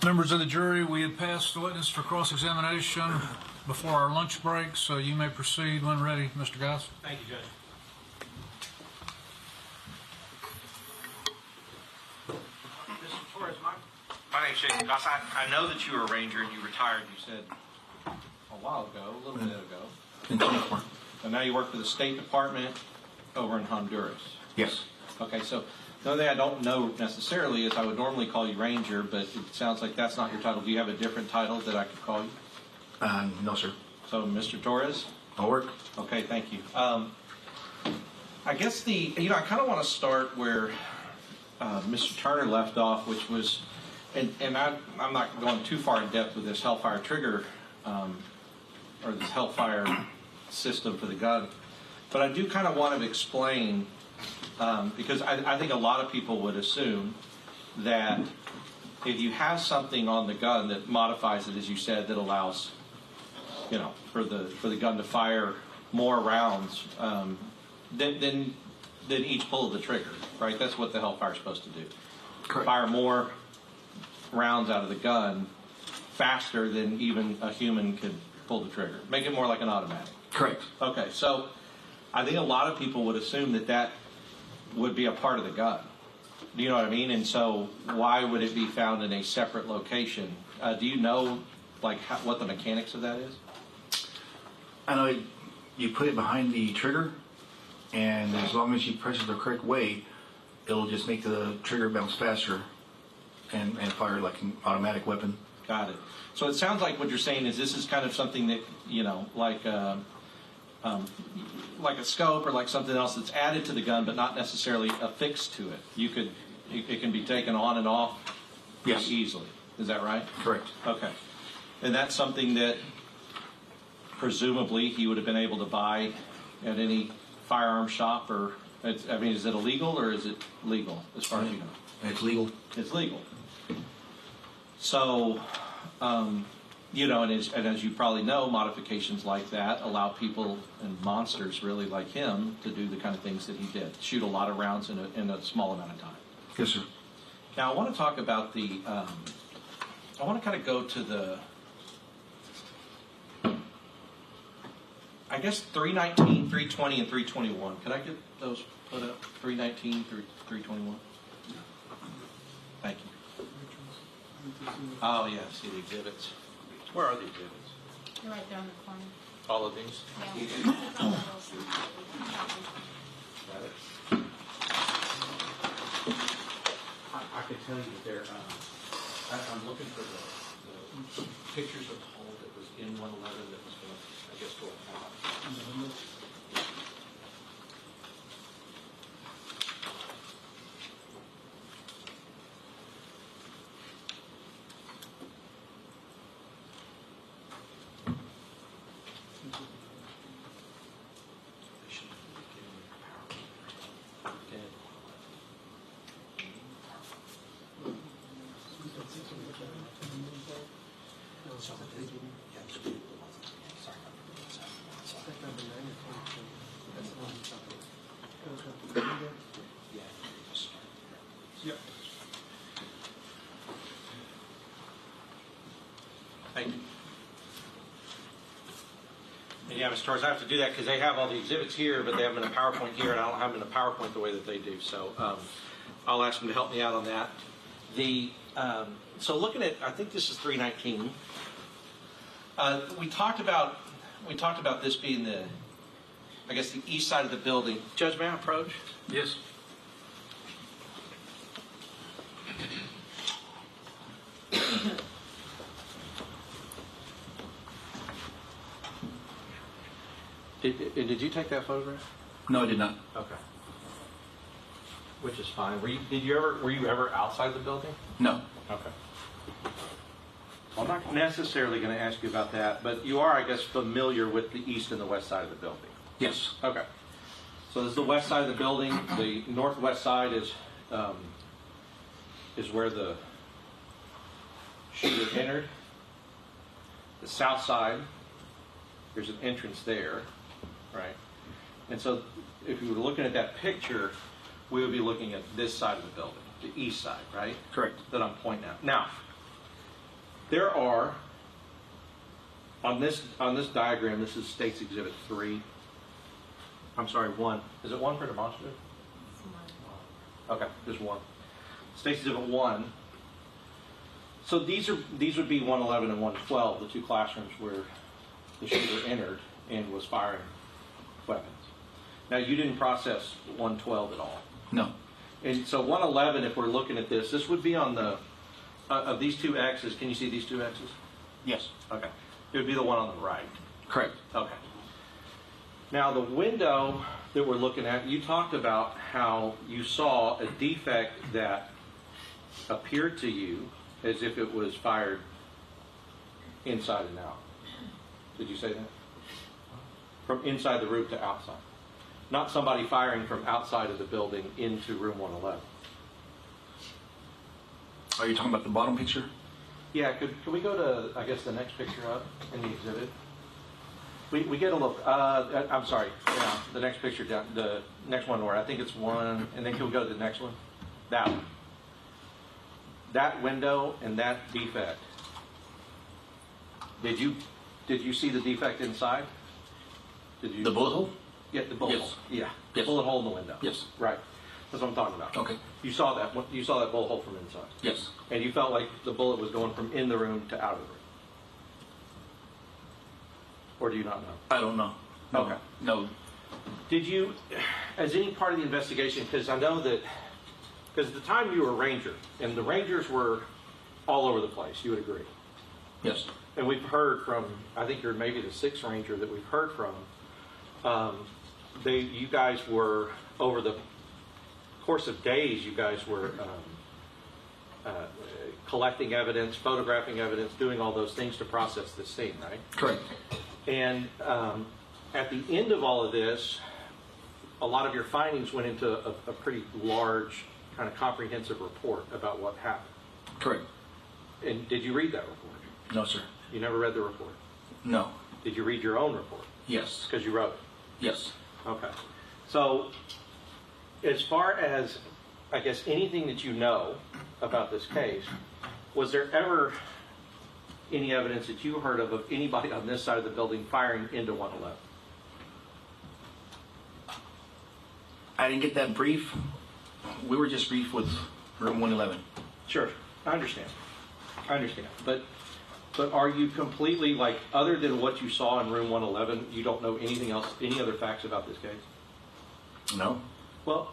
Members of the jury, we had passed the witness for cross-examination before our lunch break, so you may proceed when ready, Mr. Goss. Thank you, Judge. Mr. Torres, my name's Jason Goss. I know that you were a ranger and you retired, you said a while ago, a little bit ago. In 24. And now you work for the State Department over in Honduras. Yes. Okay, so the only thing I don't know necessarily is I would normally call you Ranger, but it sounds like that's not your title. Do you have a different title that I could call you? No, sir. So, Mr. Torres? I'll work. Okay, thank you. I guess I kind of want to start where Mr. Turner left off, which was, and I'm not going too far in depth with this Hellfire trigger, or this Hellfire system for the gun, but I do kind of want to explain, because I think a lot of people would assume that if you have something on the gun that modifies it, as you said, that allows, for the gun to fire more rounds than each pull of the trigger, right? That's what the Hellfire is supposed to do. Correct. Fire more rounds out of the gun faster than even a human could pull the trigger. Make it more like an automatic. Correct. Okay, so I think a lot of people would assume that would be a part of the gun. Do you know what I mean? And so why would it be found in a separate location? Do you know, what the mechanics of that is? I know you put it behind the trigger, and as long as you press it the correct way, it'll just make the trigger bounce faster and fire like an automatic weapon. Got it. So it sounds like what you're saying is this is kind of something that, like a scope or like something else that's added to the gun, but not necessarily affixed to it. It can be taken on and off easily. Is that right? Correct. Okay. And that's something that presumably he would have been able to buy at any firearm shop, or is it illegal or is it legal as far as you know? It's legal. It's legal. So, and as you probably know, modifications like that allow people and monsters really like him to do the kind of things that he did, shoot a lot of rounds in a small amount of time. Yes, sir. Now, I want to talk about I want to kind of go to I guess 319, 320, and 321. Could I get those put up? 319 through 321? Thank you. Oh, yeah, see the exhibits. Where are the exhibits? They're right there on the corner. All of these? Yeah. Got it. I could tell you that there, I'm looking for the pictures of the hole that was in 111 that was going to, I guess, go out. Yep. Thank you. And yeah, Mr. Torres, I have to do that because they have all the exhibits here, but they have them in a PowerPoint here, and I don't have them in a PowerPoint the way that they do. So I'll ask them to help me out on that. So looking at, I think this is 319. We talked about this being the east side of the building. Judge, may I approach? Yes. Did you take that photograph? No, I did not. Okay. Which is fine. Were you ever outside the building? No. Okay. Well, I'm not necessarily going to ask you about that, but you are, I guess, familiar with the east and the west side of the building. Yes. Okay. So this is the west side of the building. The northwest side is where the shooter entered. The south side, there's an entrance there, right? And so if you were looking at that picture, we would be looking at this side of the building, the east side, right? Correct. That I'm pointing at. Now, there are, on this diagram, this is State's Exhibit 3. I'm sorry, 1. Is it 1 for demonstrative? Okay, there's 1. State's Exhibit 1. So these would be 111 and 112, the two classrooms where the shooter entered and was firing weapons. Now, you didn't process 112 at all. No. And so 111, if we're looking at this, this would be on the, of these two X's, can you see these two X's? Yes. Okay. It would be the one on the right. Correct. Okay. Now, the window that we're looking at, you talked about how you saw a defect that appeared to you as if it was fired inside and out. Did you say that? From inside the roof to outside. Not somebody firing from outside of the building into room 111. Are you talking about the bottom picture? Yeah, could we go to, I guess, the next picture up in the exhibit? We get a look. I'm sorry. Yeah, the next picture down, the next one where I think it's 1, and then can we go to the next one? That one. That window and that defect. Did you see the defect inside? Did you? The bullet hole? Yeah, the bullet Yes. hole. Yeah, the Yes. bullet hole in the window. Yes. Right. That's what I'm talking about. Okay. You saw that. You saw that bullet hole from inside. Yes. And you felt like the bullet was going from in the room to out of the room. Or do you not know? I don't know. No. Okay. No. Did you, as any part of the investigation, because I know that, because at the time you were a ranger, and the rangers were all over the place, you would agree. Yes. And we've heard from, I think you're maybe the 6th ranger that we've heard from, you guys were, over the course of days, you guys were collecting evidence, photographing evidence, doing all those things to process this scene, right? Correct. And at the end of all of this, a lot of your findings went into a pretty large, kind of comprehensive report about what happened. Correct. And did you read that report? No, sir. You never read the report? No. Did you read your own report? Yes. Because you wrote it? Yes. Okay. So, as far as, I guess, anything that you know about this case, was there ever any evidence that you heard of anybody on this side of the building firing into 111? I didn't get that brief. We were just briefed with room 111. Sure, I understand. But are you completely, like, other than what you saw in room 111, you don't know anything else, any other facts about this case? No. Well,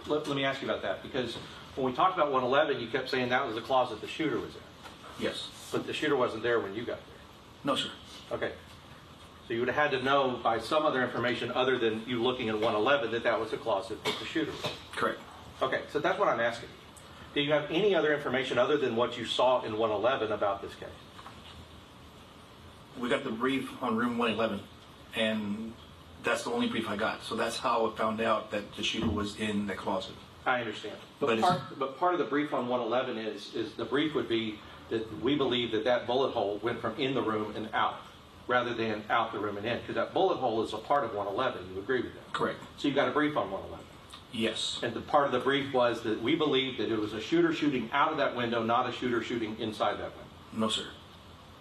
let me ask you about that, because when we talked about 111, you kept saying that was the closet the shooter was in. Yes. But the shooter wasn't there when you got there. No, sir. Okay. So you would have had to know by some other information other than you looking at 111 that that was the closet that the shooter was in. Correct. Okay, so that's what I'm asking. Do you have any other information other than what you saw in 111 about this case? We got the brief on room 111, and that's the only brief I got. So that's how I found out that the shooter was in the closet. I understand. But But part of the brief on 111 is the brief would be that we believe that bullet hole went from in the room and out, rather than out the room and in, because that bullet hole is a part of 111. You agree with that? Correct. So you got a brief on 111. Yes. And the part of the brief was that we believe that it was a shooter shooting out of that window, not a shooter shooting inside that window. No, sir.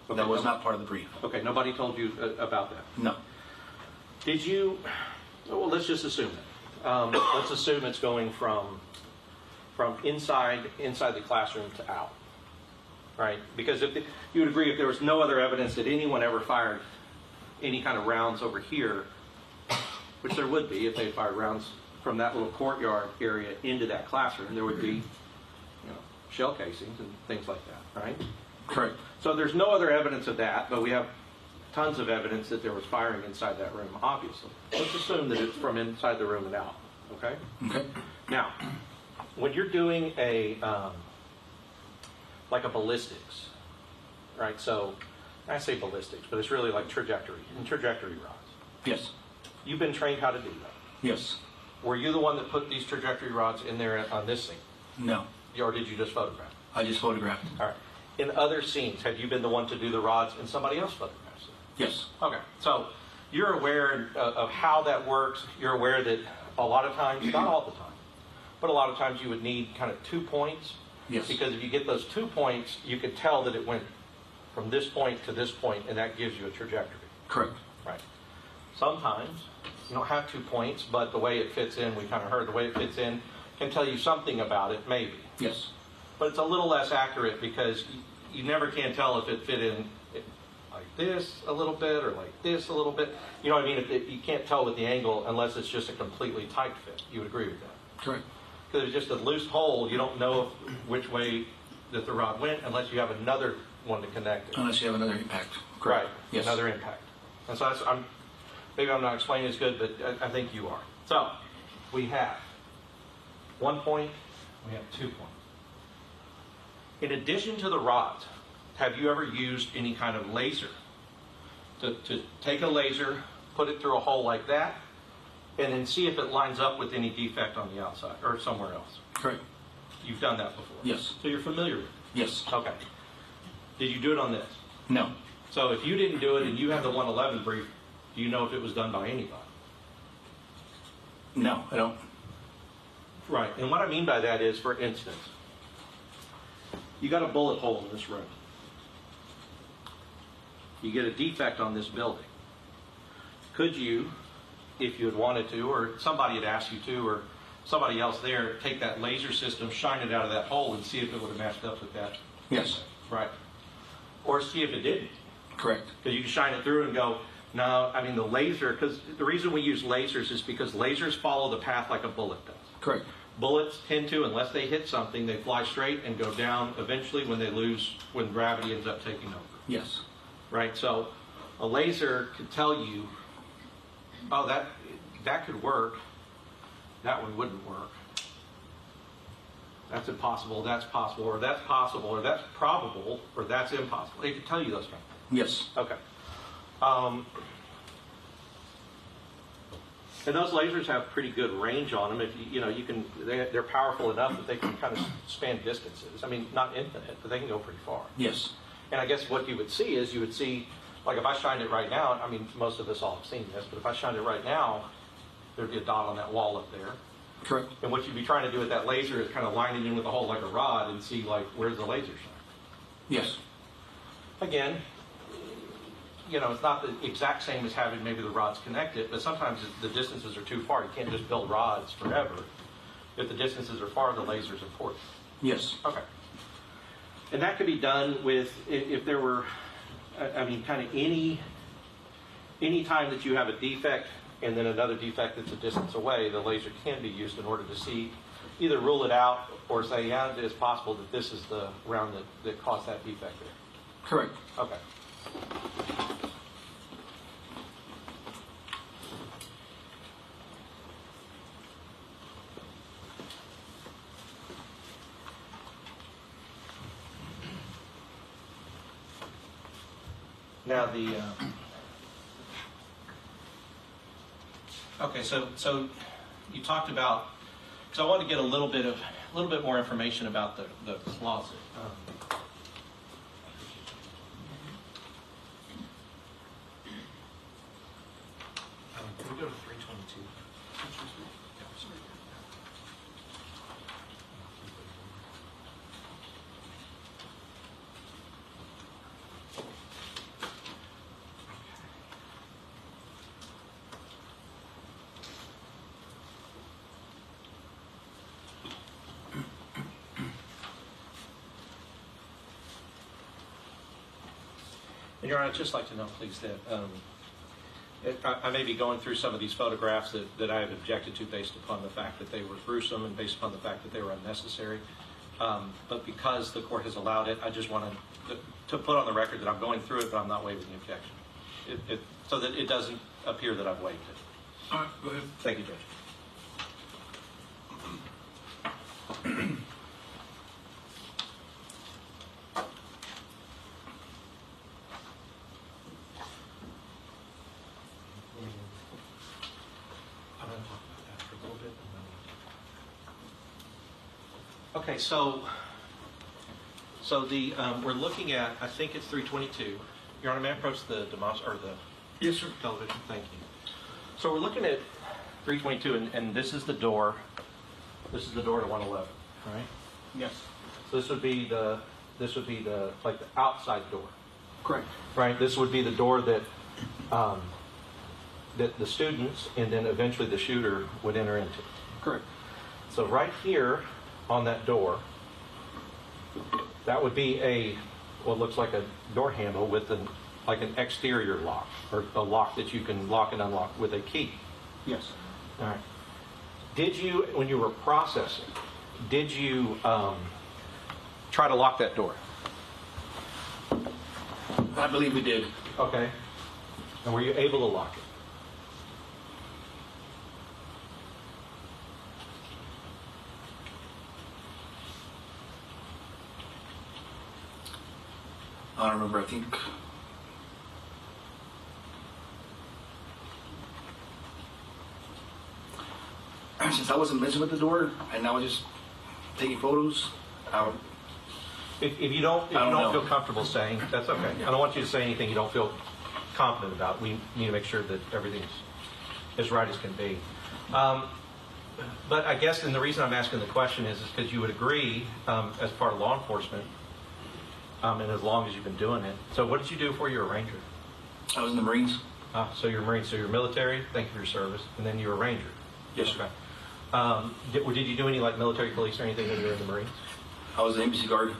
Okay, That was not part of the brief. Okay, nobody told you about that. No. Did you? Well, let's just assume that. Let's assume it's going from inside the classroom to out, right? Because if you would agree, if there was no other evidence that anyone ever fired any kind of rounds over here, which there would be if they fired rounds from that little courtyard area into that classroom, there would be, shell casings and things like that, right? Correct. So there's no other evidence of that, but we have tons of evidence that there was firing inside that room, obviously. Let's assume that it's from inside the room and out, okay? Okay. Now, when you're doing like a ballistics, right? So I say ballistics, but it's really like trajectory rods. Yes. You've been trained how to do that. Yes. Were you the one that put these trajectory rods in there on this scene? No. Or did you just photograph? I just photographed. All right. In other scenes, have you been the one to do the rods and somebody else photographs it? Yes. Okay. So you're aware of how that works. You're aware that a lot of times, not all the time, but a lot of times you would need kind of 2 points. Yes. Because if you get those 2 points, you could tell that it went from this point to this point, and that gives you a trajectory. Correct. Right. Sometimes you don't have 2 points, but the way it fits in, we kind of heard the way it fits in can tell you something about it, maybe. Yes. But it's a little less accurate because you never can tell if it fit in like this a little bit or like this a little bit. You know what I mean? You can't tell with the angle unless it's just a completely tight fit. You would agree with that? Correct. Because it's just a loose hole. You don't know which way that the rod went unless you have another one to connect it. Unless you have another impact. Correct. Right. Yes. Another impact. And so maybe I'm not explaining as good, but I think you are. So we have 1 point. We have 2 points. In addition to the rods, have you ever used any kind of laser to take a laser, put it through a hole like that, and then see if it lines up with any defect on the outside or somewhere else? Correct. You've done that before? Yes. So you're familiar with it? Yes. Okay. Did you do it on this? No. So if you didn't do it and you have the 111 brief, do you know if it was done by anybody? No, I don't. Right. And what I mean by that is, for instance, you got a bullet hole in this room. You get a defect on this building. Could you, if you had wanted to, or somebody had asked you to, or somebody else there, take that laser system, shine it out of that hole, and see if it would have matched up with that? Yes. Right. Or see if it didn't. Correct. Because you can shine it through and go, no, I mean the laser, because the reason we use lasers is because lasers follow the path like a bullet does. Correct. Bullets tend to, unless they hit something, they fly straight and go down eventually when gravity ends up taking over. Yes. Right? So a laser could tell you, oh, that could work. That one wouldn't work. That's impossible, that's possible, or that's possible, or that's probable, or that's impossible. It could tell you those kind of things. Yes. Okay. And those lasers have pretty good range on them. If you can, they're powerful enough that they can kind of span distances. I mean, not infinite, but they can go pretty far. Yes. And I guess what you would see, like if I shined it right now, I mean, most of us all have seen this, but if I shined it right now, there'd be a dot on that wall up there. Correct. And what you'd be trying to do with that laser is kind of line it in with a hole like a rod and see, like, where's the laser shine. Yes. Again, it's not the exact same as having maybe the rods connected, but sometimes the distances are too far. You can't just build rods forever. If the distances are far, the laser's important. Yes. Okay. And that could be done with, if there were, kind of any time that you have a defect and then another defect that's a distance away, the laser can be used in order to see, either rule it out or say, yeah, it's possible that this is the round that caused that defect there. Correct. Okay. Now okay, so you talked about, because I wanted to get a little bit more information about the closet. Can we go to 322? And Your Honor, I'd just like to know, please, that I may be going through some of these photographs that I have objected to based upon the fact that they were gruesome and based upon the fact that they were unnecessary. But because the court has allowed it, I just want to put on the record that I'm going through it, but I'm not waiving the objection. so that it doesn't appear that I've waived it. All right, go ahead. Thank you, Judge. I'm going to talk about that for a little bit. Okay, so the we're looking at, I think it's 322. Your Honor, may I approach the Yes, sir. television? Thank you. So we're looking at 322, and this is the door. This is the door to 111, right? Yes. So this would be the like the outside door, Correct. right? This would be the door that that the students and then eventually the shooter would enter into. Correct. So right here on that door, that would be what looks like a door handle with like an exterior lock, or a lock that you can lock and unlock with a key. Yes. All right. Did you, when you were processing, did you try to lock that door? I believe we did. Okay. And were you able to lock it? I don't remember. I think since I wasn't messing with the door and I was just taking photos, If you don't know. feel comfortable saying, that's okay. I don't want you to say anything you don't feel confident about. We need to make sure that everything's as right as can be. But I guess, and the reason I'm asking the question is because you would agree, as part of law enforcement, and as long as you've been doing it. So what did you do before you were a Ranger? I was in the Marines. So you're a Marine, so you're military, thank you for your service, and then you were a Ranger. Yes, sir. Okay. Did you do any like military police or anything when you were in the Marines? I was an embassy guard.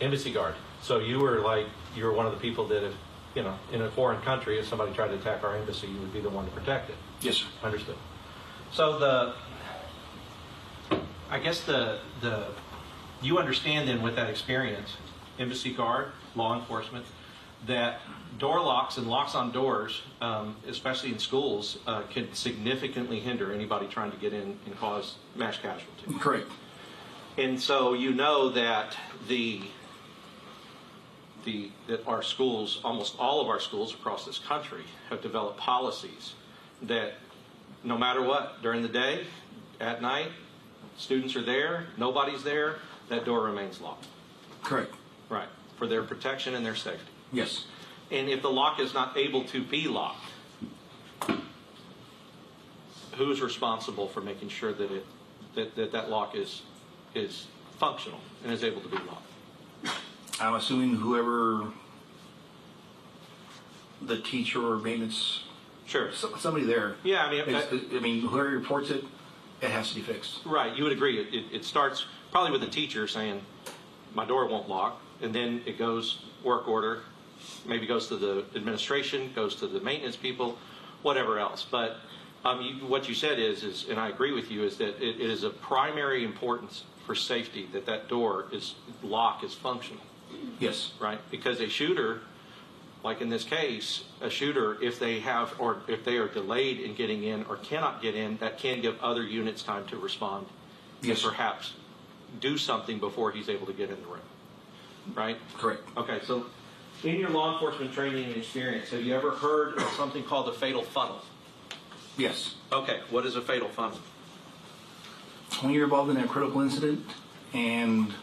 Embassy guard. So you were one of the people that if, in a foreign country, if somebody tried to attack our embassy, you would be the one to protect it. Yes, sir. Understood. So I guess you understand then with that experience, embassy guard, law enforcement, that door locks and locks on doors, especially in schools, can significantly hinder anybody trying to get in and cause mass casualty. Correct. And so you know that that our schools, almost all of our schools across this country, have developed policies that no matter what, during the day, at night, students are there, nobody's there, that door remains locked. Correct. Right. For their protection and their safety. Yes. And if the lock is not able to be locked, who's responsible for making sure that that lock is functional and is able to be locked? I'm assuming whoever the teacher or maintenance, Sure. somebody there. Yeah, I mean, whoever reports it, it has to be fixed. Right, you would agree. It starts probably with the teacher saying, my door won't lock, and then it goes work order, maybe goes to the administration, goes to the maintenance people, whatever else. But what you said is, and I agree with you, is that it is of primary importance for safety that door lock is functional. Yes. Right? Because a shooter, like in this case, a shooter, if they are delayed in getting in or cannot get in, that can give other units time to respond. Yes. And perhaps do something before he's able to get in the room. Right? Correct. Okay, so in your law enforcement training and experience, have you ever heard of something called a fatal funnel? Yes. Okay, what is a fatal funnel? When you're involved in a critical incident and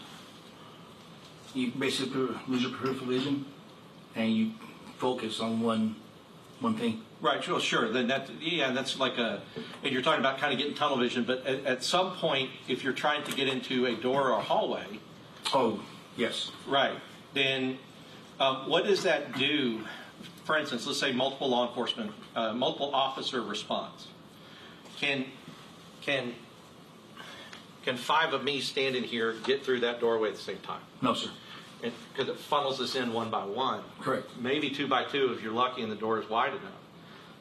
you basically lose your peripheral vision and you focus on one thing. Right, sure. Then that's like and you're talking about kind of getting tunnel vision, but at some point, if you're trying to get into a door or a hallway. Oh, yes. Right. Then what does that do? For instance, let's say multiple law enforcement, multiple officer response. Can five of me standing here get through that doorway at the same time? No, sir. Because it funnels us in one by one. Correct. Maybe two by two if you're lucky and the door is wide enough.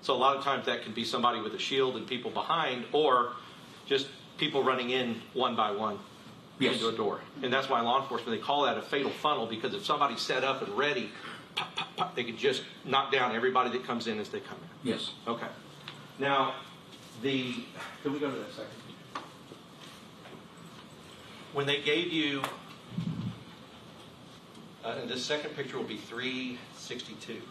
So a lot of times that can be somebody with a shield and people behind, or just people running in one by one into a door. And that's why law enforcement, they call that a fatal funnel, because if somebody's set up and ready pop, pop, pop. They could just knock down everybody that comes in as they come in. Yes. Okay. Now, can we go to that second? When they gave you, and this second picture will be 362.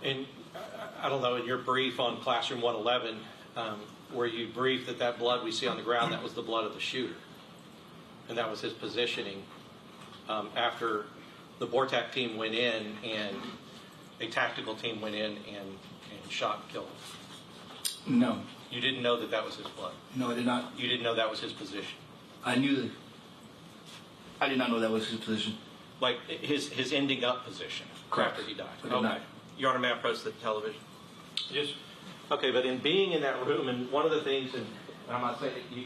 And I don't know, in your brief on Classroom 111, where you briefed that blood we see on the ground, that was the blood of the shooter. And that was his positioning after the BORTAC team went in and a tactical team went in and shot and killed him. No. You didn't know that was his blood? No, I did not. You didn't know that was his position? I knew that. I did not know that was his position. Like his ending up position Correct. After he died? I did not. You're on a map press the television? Yes. Okay, but in being in that room, and one of the things, and I'm not saying, you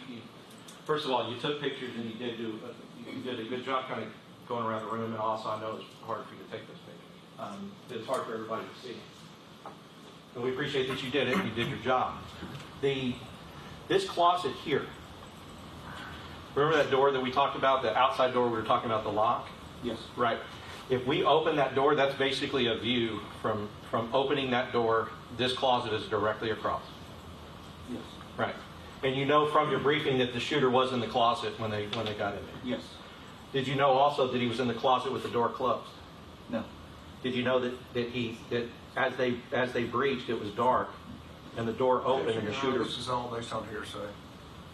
first of all, you took pictures and you did a good job kind of going around the room, and also I know it's hard for you to take those pictures. It's hard for everybody to see. And we appreciate that you did it, and you did your job. This closet here, remember that door that we talked about, the outside door we were talking about, the lock? Yes. Right. If we open that door, that's basically a view from opening that door. This closet is directly across. Yes. Right. And you know from your briefing that the shooter was in the closet when they got in there. Yes. Did you know also that he was in the closet with the door closed? No. Did you know that as they breached, it was dark, and the door opened and the shooter? This is all based on hearsay.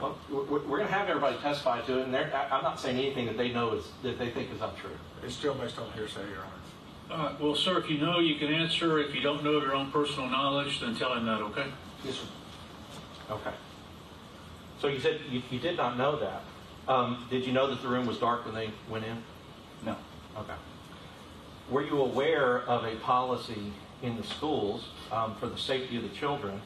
Well, we're going to have everybody testify to it, and I'm not saying anything that they know that they think is untrue. It's still based on hearsay, Your Honor. Well, sir, if you know, you can answer. If you don't know of your own personal knowledge, then tell him that, okay? Yes, sir. Okay. So you said you did not know that. Did you know that the room was dark when they went in? No. Okay. Were you aware of a policy in the schools for the safety of the children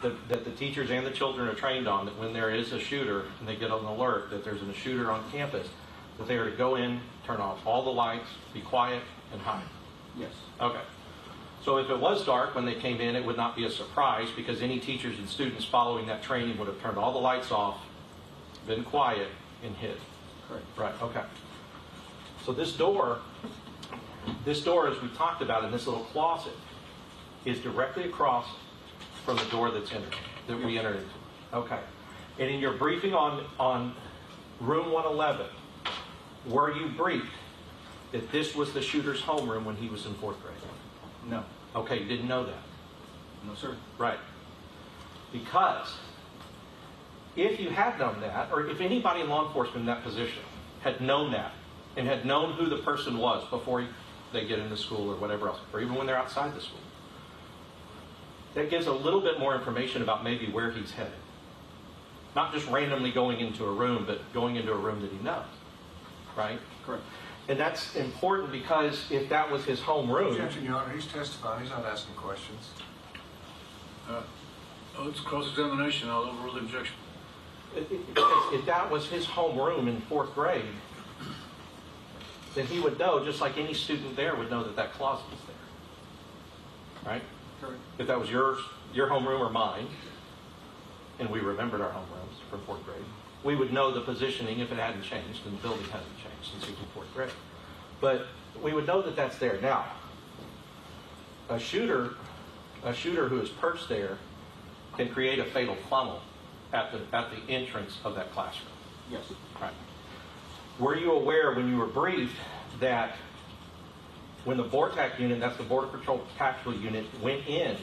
that the teachers and the children are trained on, that when there is a shooter and they get an alert that there's a shooter on campus, that they are to go in, turn off all the lights, be quiet, and hide? Yes. Okay. So if it was dark when they came in, it would not be a surprise, because any teachers and students following that training would have turned all the lights off, been quiet, and hid. Correct. Right, okay. So this door, as we talked about in this little closet, is directly across from the door that we entered into. Okay. And in your briefing on room 111, were you briefed that this was the shooter's homeroom when he was in 4th grade? No. Okay, you didn't know that? No, sir. Right. Because if you had known that, or if anybody in law enforcement in that position had known that, and had known who the person was before they get into school or whatever else, or even when they're outside the school, that gives a little bit more information about maybe where he's headed. Not just randomly going into a room, but going into a room that he knows. Right? Correct. And that's important, because if that was his home room... Objection, Your Honor. He's testifying. He's not asking questions. It's cross-examination. I'll overrule the objection. If that was his home room in 4th grade, then he would know, just like any student there would know, that closet was there. Right? Correct. If that was your homeroom or mine, and we remembered our homerooms from 4th grade, we would know the positioning if it hadn't changed, and the building hadn't changed since he was in 4th grade. But we would know that that's there. Now, a shooter who is perched there can create a fatal funnel at the entrance of that classroom. Yes. Right. Were you aware when you were briefed that when the BORTAC unit, that's the Border Patrol Tactical Unit, went in,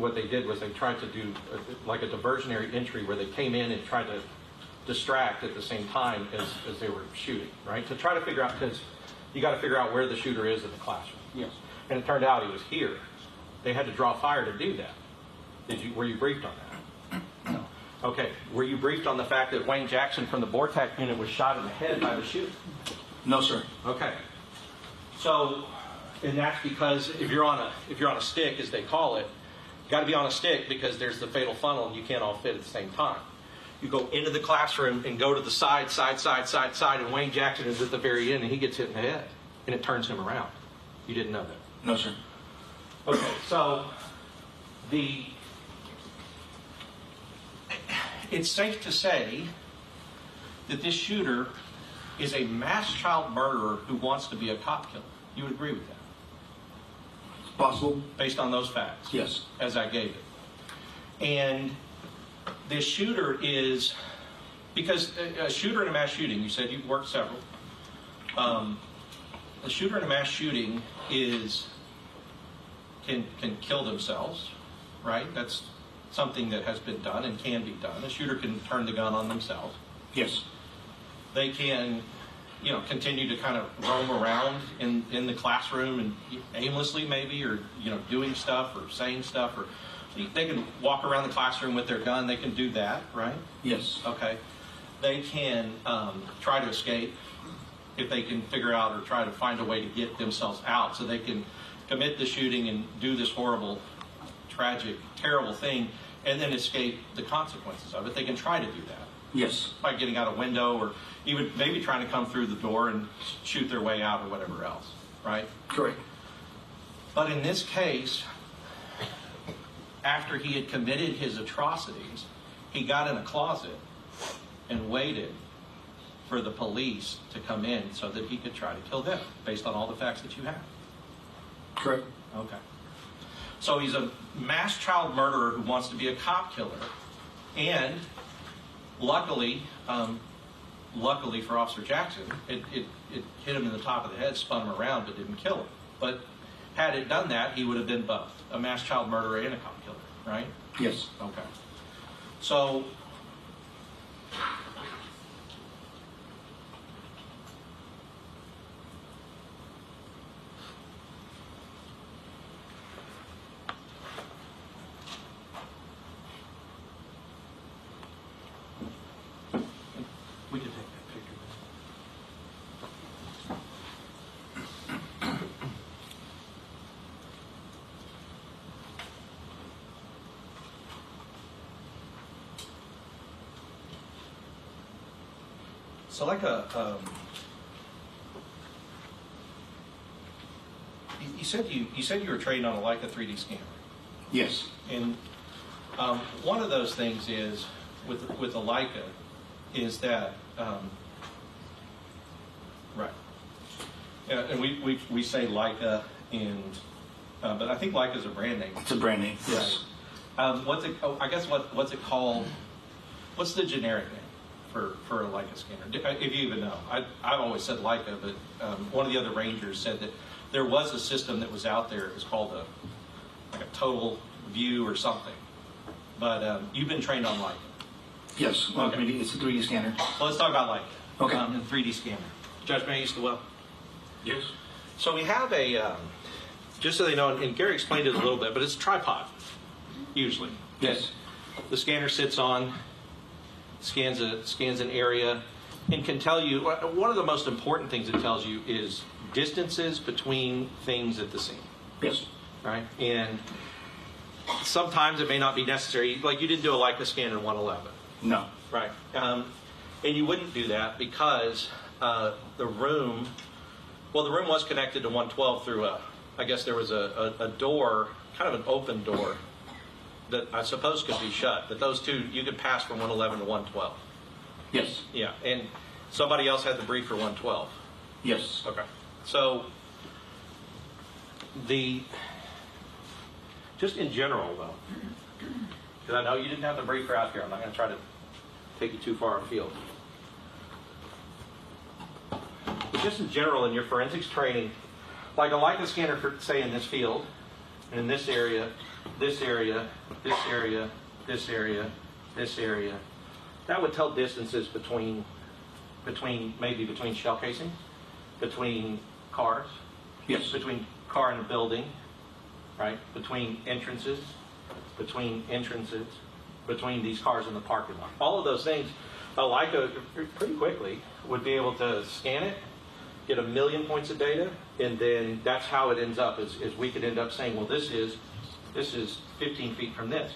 what they did was they tried to do like a diversionary entry where they came in and tried to distract at the same time as they were shooting, right? To try to figure out, because you got to figure out where the shooter is in the classroom. Yes. And it turned out he was here. They had to draw fire to do that. Were you briefed on that? No. Okay. Were you briefed on the fact that Wayne Jackson from the BORTAC unit was shot in the head by the shooter? No, sir. Okay. So, and that's because if you're on a stick, as they call it, you got to be on a stick because there's the fatal funnel and you can't all fit at the same time. You go into the classroom and go to the side, and Wayne Jackson is at the very end and he gets hit in the head and it turns him around. You didn't know that? No, sir. Okay, so it's safe to say that this shooter is a mass child murderer who wants to be a cop killer. You would agree with that? It's possible. Based on those facts? Yes. As I gave it. And this shooter is, because a shooter in a mass shooting, you said you've worked several. A shooter in a mass shooting can kill themselves, right? That's something that has been done and can be done. A shooter can turn the gun on themselves. Yes. They can, continue to kind of roam around in the classroom and aimlessly maybe, or, doing stuff or saying stuff, or they can walk around the classroom with their gun. They can do that, right? Yes. Okay. They can try to escape if they can figure out or try to find a way to get themselves out, so they can commit the shooting and do this horrible, tragic, terrible thing and then escape the consequences of it. They can try to do that. Yes. By getting out a window, or even maybe trying to come through the door and shoot their way out or whatever else, right? Correct. But in this case, after he had committed his atrocities, he got in a closet and waited for the police to come in so that he could try to kill them, based on all the facts that you have. Correct. Okay. So he's a mass child murderer who wants to be a cop killer, and luckily for Officer Jackson, it hit him in the top of the head, spun him around, but didn't kill him. But had it done that, he would have been both a mass child murderer and a cop killer, right? Yes. Okay. So we can take that picture. So like you said you were trained on a Leica 3D scanner. Yes. And one of those things is with a Leica is that right. Yeah, and we say Leica, and but I think Leica is a brand name. It's a brand name. Yes. Right. What's it called? What's the generic name for a Leica scanner? If you even know, I've always said Leica, but one of the other rangers said that there was a system that was out there. It was called a total view or something. But you've been trained on Leica. Yes. Well, Okay. it's a 3D scanner. Well, let's talk about Leica. Okay. And 3D scanner. Judge May used to well. Yes. So we have a, just so they know, and Gary explained it a little bit, but it's a tripod, usually. Yes. The scanner sits on, scans an area, and can tell you, one of the most important things it tells you is distances between things at the scene. Yes. Right? And sometimes it may not be necessary. Like you didn't do a Leica scan in 111. No. Right. And you wouldn't do that because the room was connected to 112 through I guess there was a door, kind of an open door, that I suppose could be shut. But those two, you could pass from 111 to 112. Yes. Yeah. And somebody else had the brief for 112. Yes. Okay. So just in general, though, because I know you didn't have the briefer out here. I'm not going to try to take you too far afield. But just in general, in your forensics training, like a Leica scanner, for, say, in this field, and in this area, this area, this area, this area, this area, that would tell distances between shell casing, between cars, Yes. between car and a building, right? Between entrances, between these cars in the parking lot. All of those things, Leica pretty quickly would be able to scan it, get 1 million points of data, and then that's how it ends up, is we could end up saying, well, this is 15 feet from this,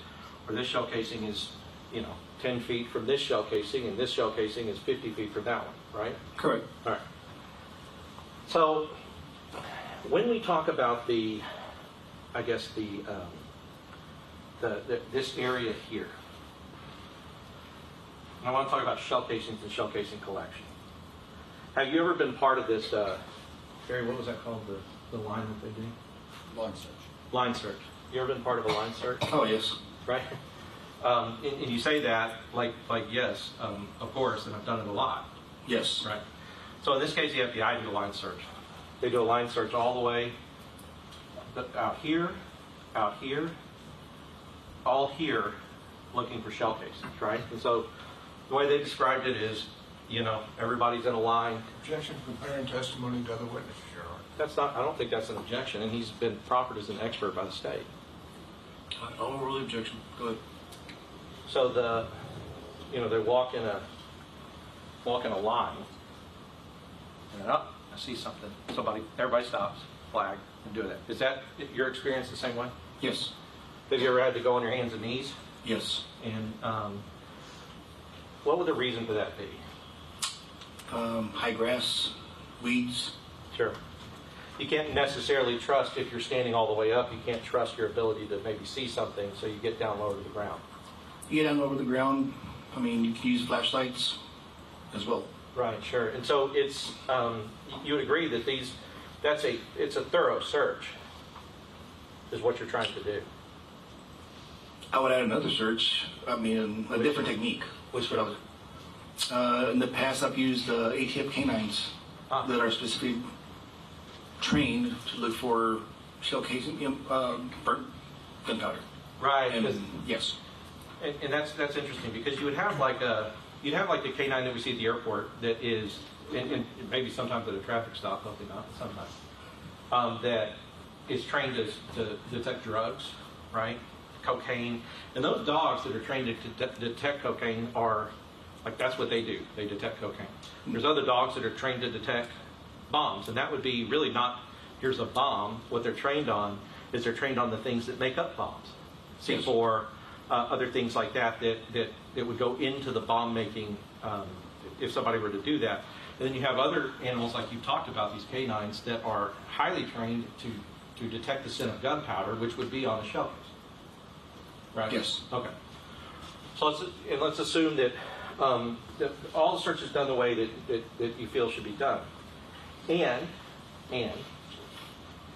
or this shell casing is, 10 feet from this shell casing, and this shell casing is 50 feet from that one, right? Correct. All right. So when we talk about this area here, I want to talk about shell casings and shell casing collection. Have you ever been part of this, Barry, what was that called, the line that they do? Line search. Line search. You ever been part of a line search? Oh, yes. Right? And you say that like yes, of course, and I've done it a lot. Yes. Right. So in this case, the FBI did a line search. They do a line search all the way out here, all here, looking for shell casings, right? And so the way they described it is, everybody's in a line. Objection to comparing testimony to other witnesses, Your Honor. That's not. I don't think that's an objection, and he's been proffered as an expert by the state. I overrule the objection. Go ahead. So they walk in a line, and I see something. Everybody stops, flag, and do that. Is that your experience the same way? Yes. Have you ever had to go on your hands and knees? Yes. And what would the reason for that be? High grass, weeds. Sure. You can't necessarily trust, if you're standing all the way up, you can't trust your ability to maybe see something, so you get down lower to the ground. You get down over the ground. You can use flashlights as well. Right, sure. And so it's, you would agree that it's a thorough search, is what you're trying to do. I would add another search. A different technique. Which one? In the past, I've used ATF canines that are specifically trained to look for shell casing, burnt gunpowder. Right. And yes. And that's interesting, because you would have you'd have the canine that we see at the airport that is, and maybe sometimes at a traffic stop, hopefully not, but sometimes, that is trained to detect drugs, right? Cocaine. And those dogs that are trained to detect cocaine are, that's what they do. They detect cocaine. There's other dogs that are trained to detect bombs, and that would be really not, here's a bomb. What they're trained on is they're trained on the things that make up bombs. C4, other things like that would go into the bomb making if somebody were to do that. And then you have other animals like you've talked about, these canines, that are highly trained to detect the scent of gunpowder, which would be on a shell case. Right? Yes. Okay. So let's assume that all the search is done the way that you feel should be done. And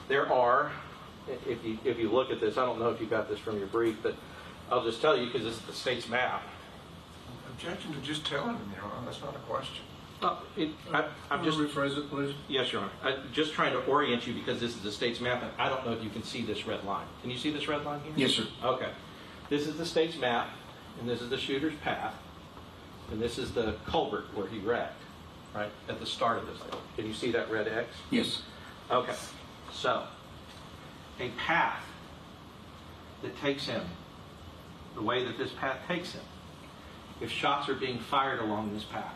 there are, if you look at this, I don't know if you got this from your brief, but I'll just tell you, because this is the state's map. Objection to just telling them, Your Honor. That's not a question. I'm just rephrase it, please. Yes, Your Honor. I'm just trying to orient you, because this is the state's map, and I don't know if you can see this red line. Can you see this red line here? Yes, sir. Okay. This is the state's map, and this is the shooter's path, and this is the culvert where he wrecked, right, at the start of this thing. Can you see that red X? Yes. Okay. So, a path that takes him the way that this path takes him, if shots are being fired along this path,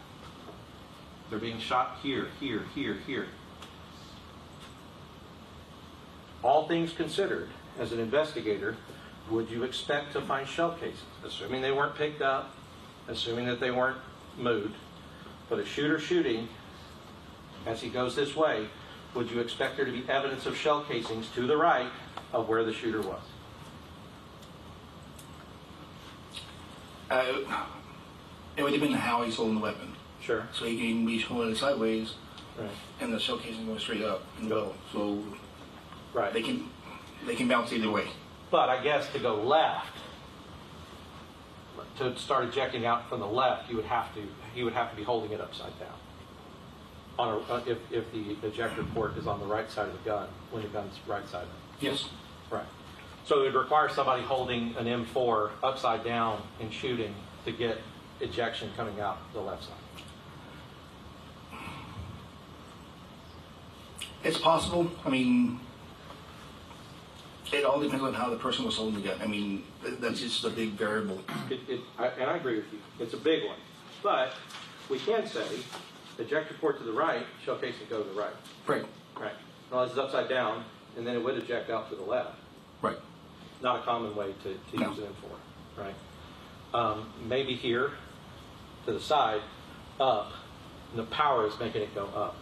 they're being shot here, here, here, here. All things considered, as an investigator, would you expect to find shell casings? Assuming they weren't picked up, assuming that they weren't moved, but a shooter shooting, as he goes this way, would you expect there to be evidence of shell casings to the right of where the shooter was? It would depend on how he's holding the weapon. Sure. So he can be holding it sideways, Right. and the shell casing going straight up and go. So Right. they can bounce either way. But I guess to go left, to start ejecting out from the left, he would have to be holding it upside down. If the ejector port is on the right side of the gun, when the gun's right side up. Yes. Right. So it would require somebody holding an M4 upside down and shooting to get ejection coming out the left side. It's possible. I mean, It all depends on how the person was holding the gun. I mean, that's just a big variable. And I agree with you. It's a big one. But we can say, ejector port to the right, shell casing go to the right. Right. Right. Well, it's upside down, and then it would eject out to the left. Right. Not a common way to No. use an M4, right? Maybe here, to the side, up, and the power is making it go up.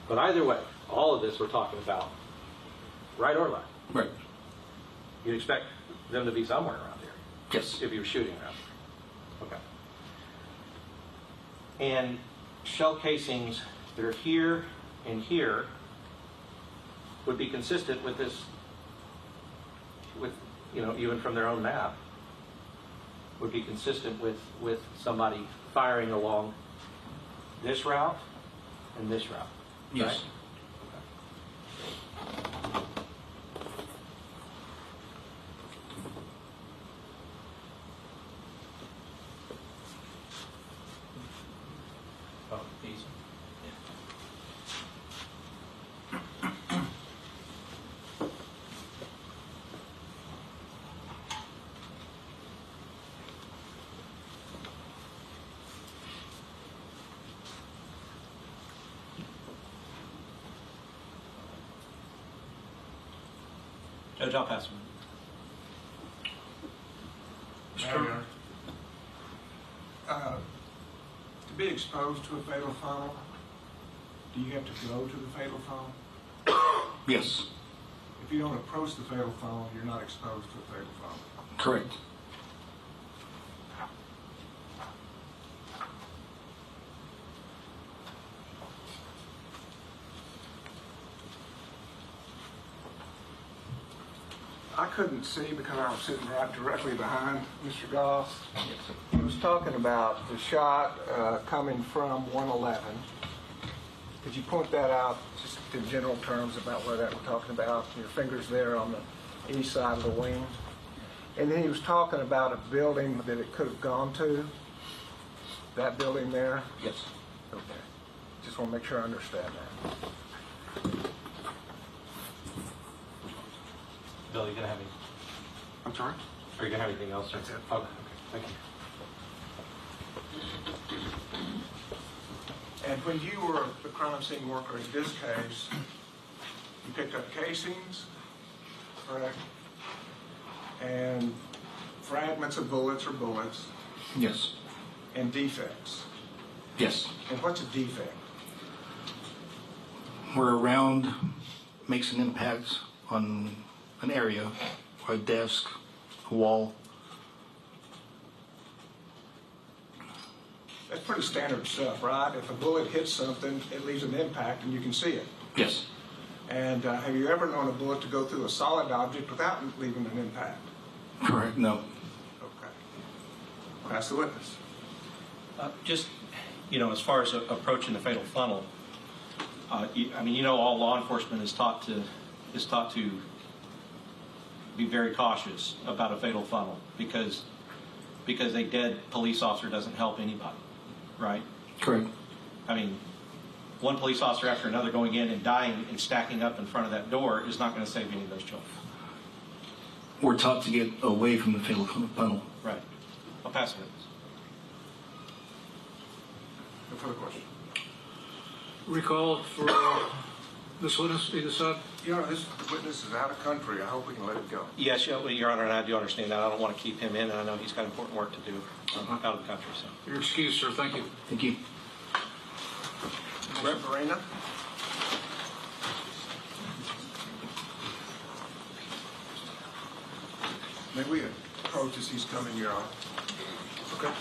But either way, all of this we're talking about, right or left. Right. You'd expect them to be somewhere around here. Yes. If you were shooting around here. Okay. And shell casings that are here and here would be consistent with this, with, even from their own map, would be consistent with somebody firing along this route and this route. Yes. Right? Oh, these. Judge, I'll pass them. Mayor, to be exposed to a fatal funnel, do you have to go to the fatal funnel? Yes. If you don't approach the fatal funnel, you're not exposed to a fatal funnel. Correct. I couldn't see because I was sitting right directly behind Mr. Goss. He was talking about the shot coming from 111. Could you point that out, just in general terms, about where that we're talking about? Your fingers there on the east side of the wing. And then he was talking about a building that it could have gone to. That building there? Yes. Okay. Just want to make sure I understand that. Bill, you gonna have any? I'm sorry? Are you gonna have anything else? That's it. Okay, thank you. And when you were the crime scene worker in this case, you picked up casings, correct? And fragments of bullets or bullets, Yes. and defects. Yes. And what's a defect? Where a round makes an impact on an area, or a desk, a wall. That's pretty standard stuff, right? If a bullet hits something, it leaves an impact and you can see it. Yes. And have you ever known a bullet to go through a solid object without leaving an impact? Correct. No. Okay. Pass the witness. Just, as far as approaching the fatal funnel, all law enforcement is taught to be very cautious about a fatal funnel because a dead police officer doesn't help anybody, right? Correct. I mean, one police officer after another going in and dying and stacking up in front of that door is not going to save any of those children. We're taught to get away from the fatal funnel. Right. I'll pass it. No further question. Recall for this witness, either side. Your Honor, this witness is out of country. I hope we can let it go. Yes, Your Honor, and I do understand that. I don't want to keep him in, and I know he's got important work to do out of the country. So. You're excused, sir. Thank you. Thank you. Brett Verena. May we approach as he's coming, Your Honor? Okay.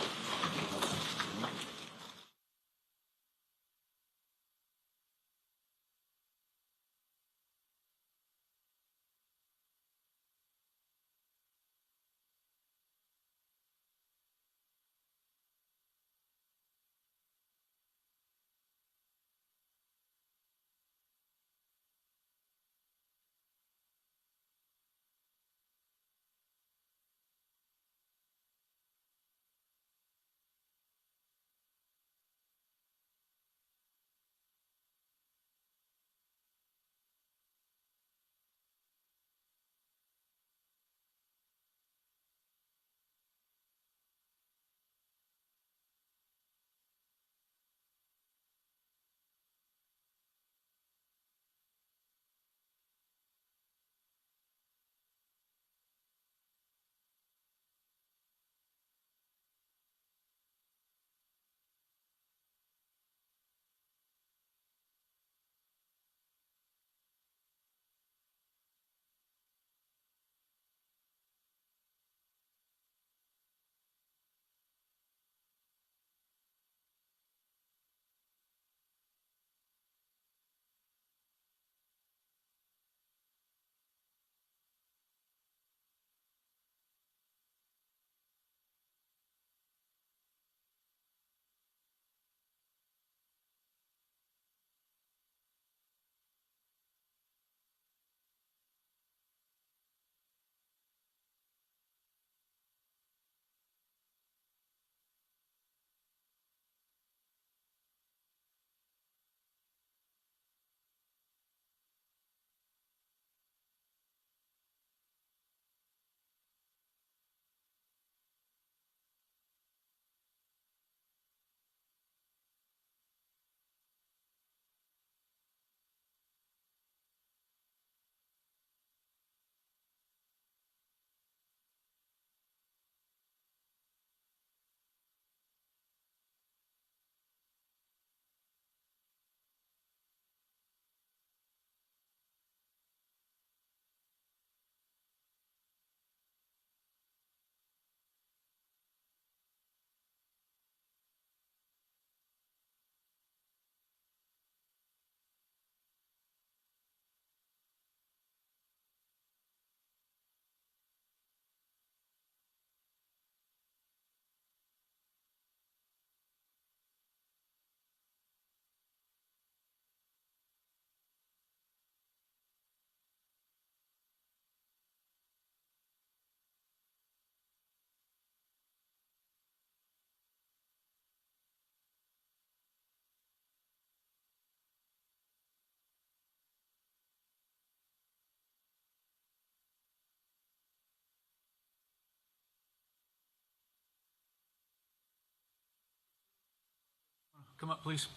Come up, please.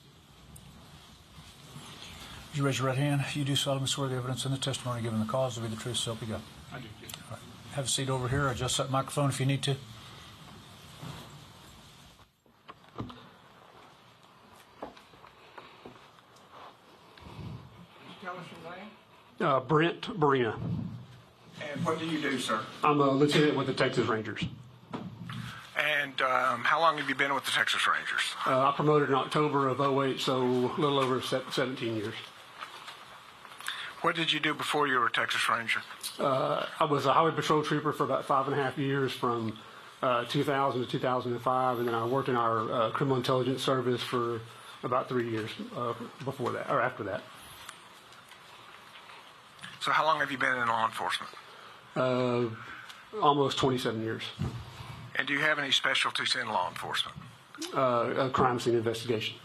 Would you raise your right hand? You do solemnly swear the evidence in the testimony given the cause to be the truth, so help you God. I do. Yes. All right. Have a seat over here. Adjust that microphone if you need to. Tell us your name. Brent Barina. And what do you do, sir? I'm a lieutenant with the Texas Rangers. And how long have you been with the Texas Rangers? I promoted in October of 08, so a little over 17 years. What did you do before you were a Texas Ranger? I was a highway patrol trooper for about 5.5 years from 2000 to 2005, and then I worked in our criminal intelligence service for about 3 years before that, or after that. So how long have you been in law enforcement? Almost 27 years. And do you have any specialties in law enforcement? A crime scene investigation.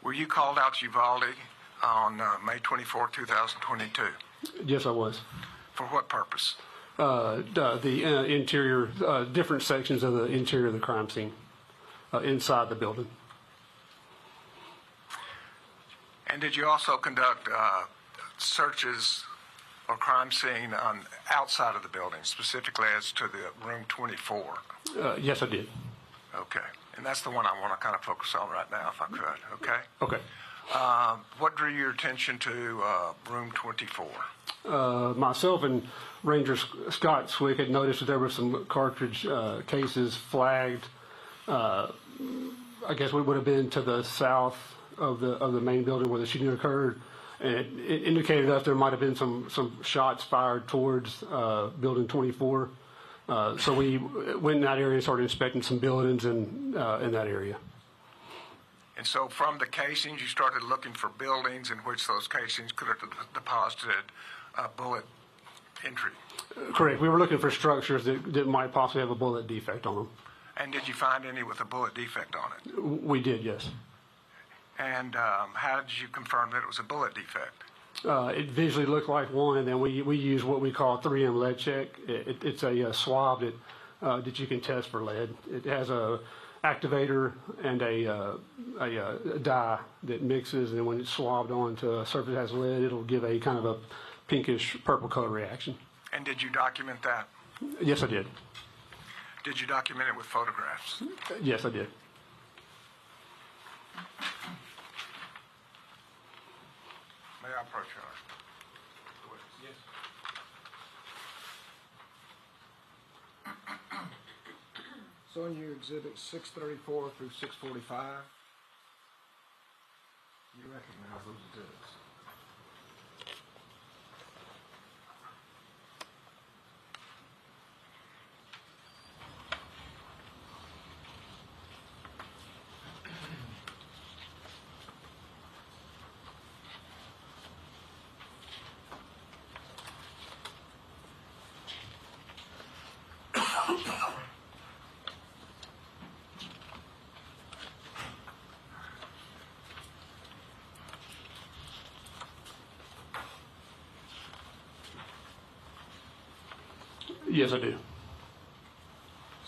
Were you called out to Uvalde on May 24, 2022? Yes, I was. For what purpose? The interior, different sections of the interior of the crime scene inside the building. And did you also conduct searches or crime scene on outside of the building, specifically as to the room 24? Yes, I did. Okay. And that's the one I want to kind of focus on right now, if I could. Okay? Okay. What drew your attention to room 24? Myself and Ranger Scott Swick had noticed that there were some cartridge cases flagged. I guess we would have been to the south of the main building where the shooting occurred, and it indicated that there might have been some shots fired towards building 24. So we went in that area and started inspecting some buildings in that area. And so from the casings, you started looking for buildings in which those casings could have deposited bullet entry. Correct. We were looking for structures that might possibly have a bullet defect on them. And did you find any with a bullet defect on it? We did, yes. And how did you confirm that it was a bullet defect? It visually looked like one, and then we use what we call 3M lead check. It's a swab that you can test for lead. It has a activator and a dye that mixes, and when it's swabbed onto a surface that has lead, it'll give a kind of a pinkish purple color reaction. And did you document that? Yes, I did. Did you document it with photographs? Yes, I did. May I approach you? Yes. So in your exhibit 634 through 645, you recognize those exhibits? Yes, I do.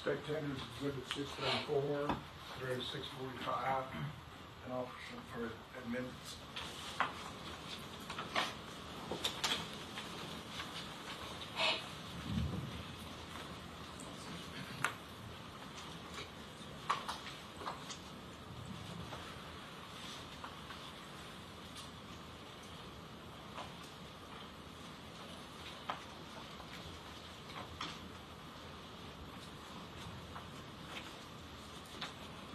State Tenders Exhibit 634 through 645, and offer for amendments.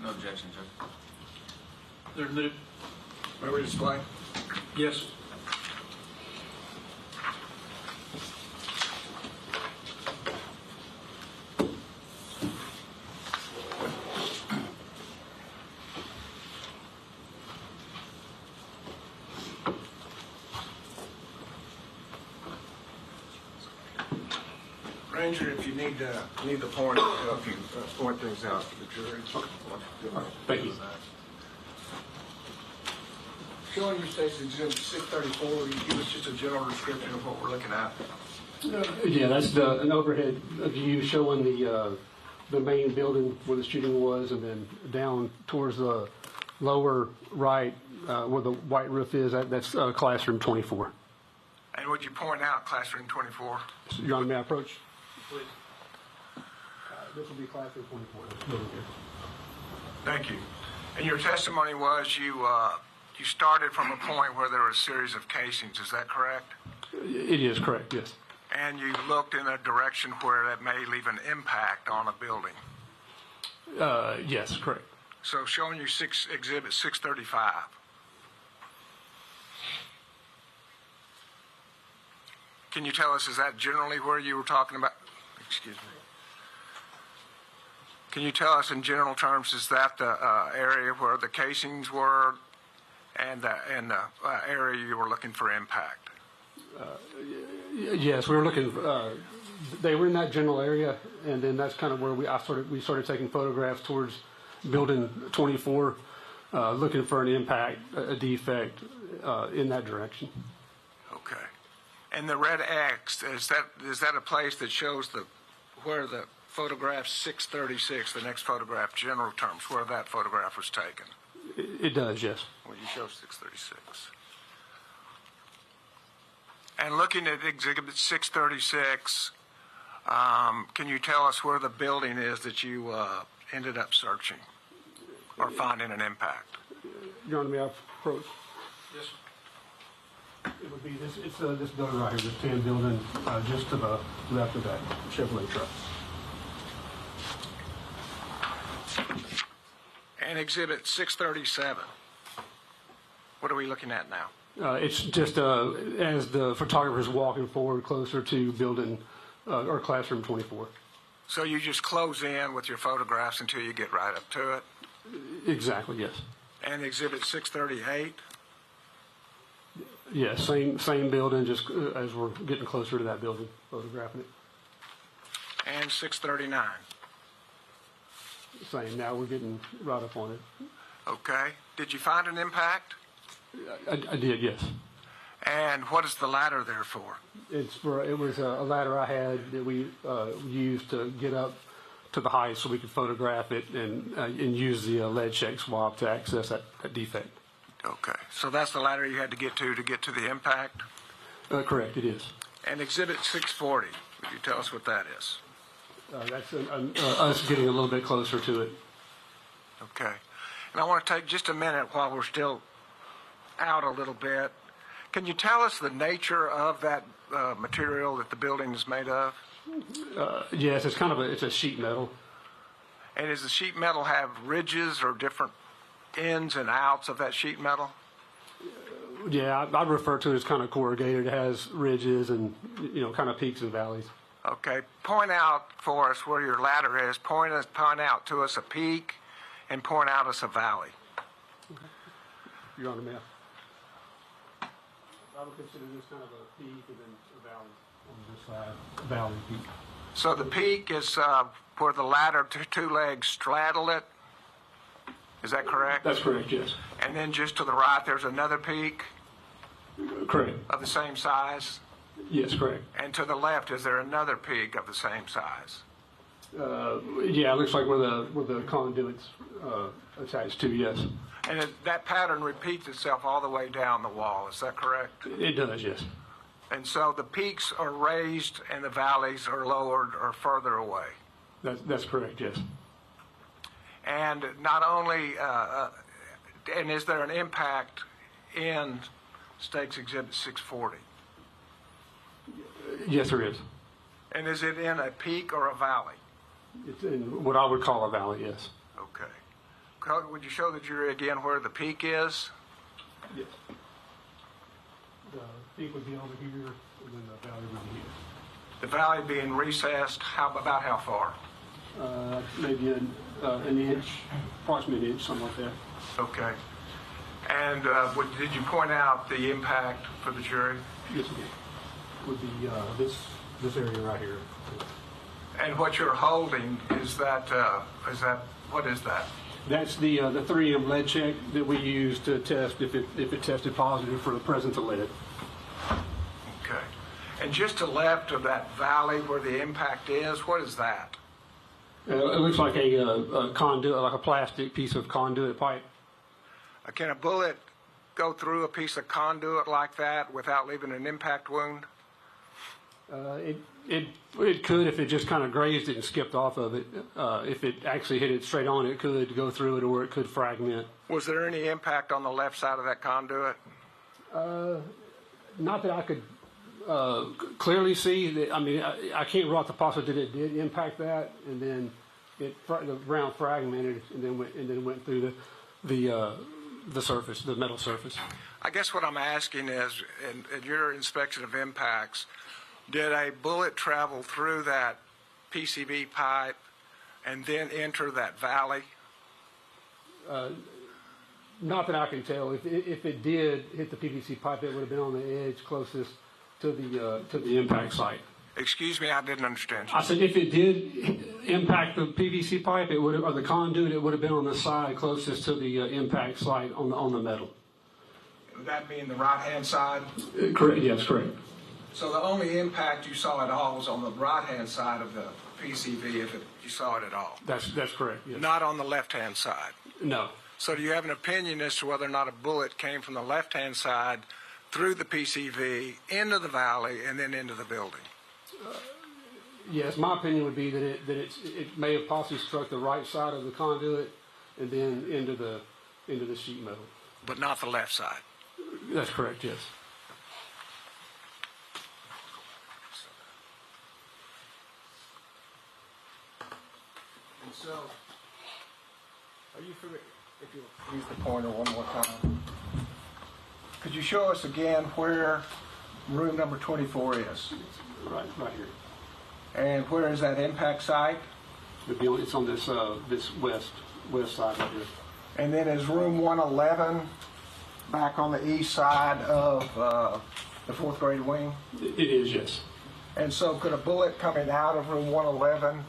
No objection, sir. They're new. May we display? Yes. Ranger, if you need the point to help you point things out to the jury. Thank you. Showing you State's Exhibit 634, will you give us just a general description of what we're looking at? Yeah, that's an overhead view showing the main building where the shooting was, and then down towards the lower right where the white roof is, that's classroom 24. And would you point out classroom 24? Your Honor, may I approach? Please. This will be classroom 24. This building here. Thank you. And your testimony was you started from a point where there was a series of casings. Is that correct? It is correct, yes. And you looked in a direction where that may leave an impact on a building. Yes, correct. So showing you exhibit 635. Can you tell us, is that generally where you were talking about? Excuse me. Can you tell us in general terms, is that the area where the casings were and the area you were looking for impact? Yes, we were looking. They were in that general area, and then that's kind of where we started taking photographs towards building 24, looking for an impact, a defect in that direction. Okay. And the red X, is that a place that shows where the photograph 636, the next photograph, general terms, where that photograph was taken? It does, yes. Well, you show 636. And looking at exhibit 636, can you tell us where the building is that you ended up searching or finding an impact? Your Honor, may I approach? Yes, sir. It would be this. It's this building right here, this tan building, just to the left of that Chevrolet truck. And exhibit 637. What are we looking at now? It's just as the photographer's walking forward closer to building or classroom 24. So you just close in with your photographs until you get right up to it? Exactly, yes. And exhibit 638? Yes, same building, just as we're getting closer to that building, photographing it. And 639? Same, now we're getting right up on it. Okay. Did you find an impact? I did, yes. And what is the ladder there for? It was a ladder I had that we used to get up to the height so we could photograph it and use the lead check swab to access that defect. Okay. So that's the ladder you had to get to the impact? Correct, it is. And exhibit 640, would you tell us what that is? That's us getting a little bit closer to it. Okay. And I want to take just a minute while we're still out a little bit. Can you tell us the nature of that material that the building is made of? Yes, it's a sheet metal. And does the sheet metal have ridges or different ins and outs of that sheet metal? Yeah, I'd refer to it as kind of corrugated. It has ridges and, kind of peaks and valleys. Okay. Point out for us where your ladder is. Point out to us a peak and point out us a valley. Okay. You're on the map. I would consider this kind of a peak and then a valley on this side, valley peak. So the peak is where the ladder, two legs straddle it? Is that correct? That's correct, yes. And then just to the right, there's another peak? Correct. Of the same size? Yes, correct. And to the left, is there another peak of the same size? Yeah, it looks like where the conduit's attached to, yes. And that pattern repeats itself all the way down the wall, is that correct? It does, yes. And so the peaks are raised and the valleys are lowered or further away? That's correct, yes. And not only, and is there an impact in Stakes Exhibit 640? Yes, there is. And is it in a peak or a valley? It's in what I would call a valley, yes. Okay. Would you show the jury again where the peak is? Yes. The peak would be over here, and then the valley would be here. The valley being recessed, about how far? Maybe an inch, approximately an inch, something like that. Okay. And did you point out the impact for the jury? Yes, we did. Would be this area right here. And what you're holding is that what is that? That's the 3M lead check that we use to test if it tested positive for the presence of lead. Okay. And just to the left of that valley where the impact is, what is that? It looks like a conduit, like a plastic piece of conduit pipe. Can a bullet go through a piece of conduit like that without leaving an impact wound? It could if it just kind of grazed it and skipped off of it. If it actually hit it straight on, it could go through it, or it could fragment. Was there any impact on the left side of that conduit? Not that I could clearly see. I mean, I can't rule out the possibility that it did impact that, and then the round fragmented, and then went through the surface, the metal surface. I guess what I'm asking is, in your inspection of impacts, did a bullet travel through that PCV pipe and then enter that valley? Not that I can tell. If it did hit the PVC pipe, it would have been on the edge closest to the impact site. Excuse me, I didn't understand you. I said if it did impact the PVC pipe, it would have, or the conduit, it would have been on the side closest to the impact site on the metal. Would that be in the right-hand side? Correct. Yes, correct. So the only impact you saw at all was on the right-hand side of the PCV, if you saw it at all? That's correct. Yes. Not on the left-hand side? No. So do you have an opinion as to whether or not a bullet came from the left-hand side through the PCV, into the valley, and then into the building? Yes, my opinion would be that it may have possibly struck the right side of the conduit and then into the sheet metal. But not the left side? That's correct, yes. And so, are you familiar, if you'll use the pointer one more time, could you show us again where room number 24 is? Right here. And where is that impact site? It's on this west side right here. And then is room 111 back on the east side of the fourth grade wing? It is, yes. And so could a bullet coming out of room 111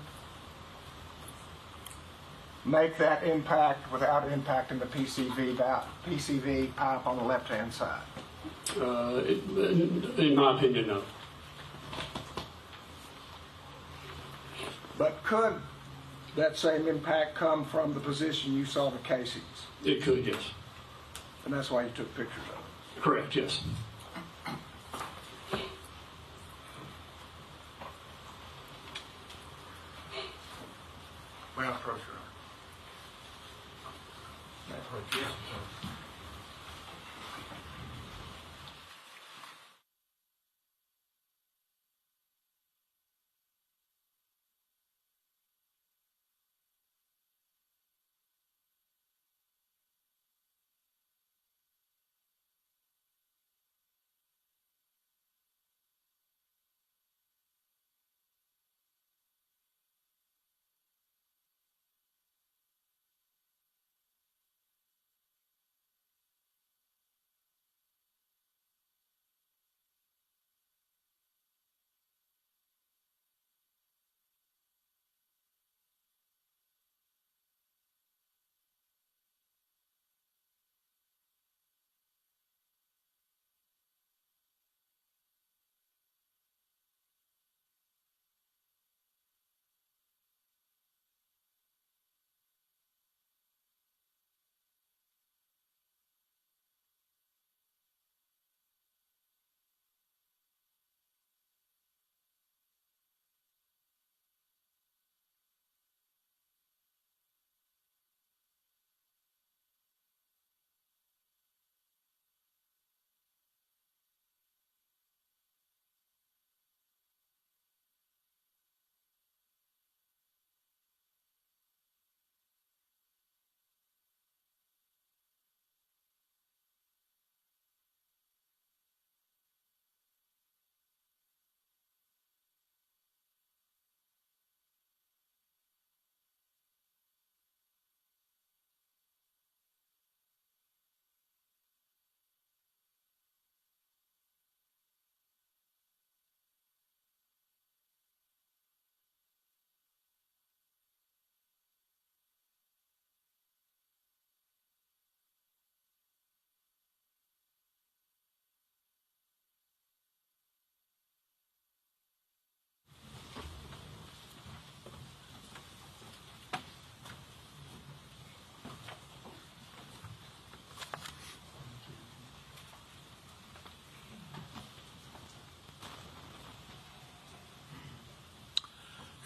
make that impact without impacting the PCV pipe on the left-hand side? In my opinion, no. But could that same impact come from the position you saw the casings? It could, yes. And that's why you took pictures of it? Correct, yes. May I approach you? May I approach you?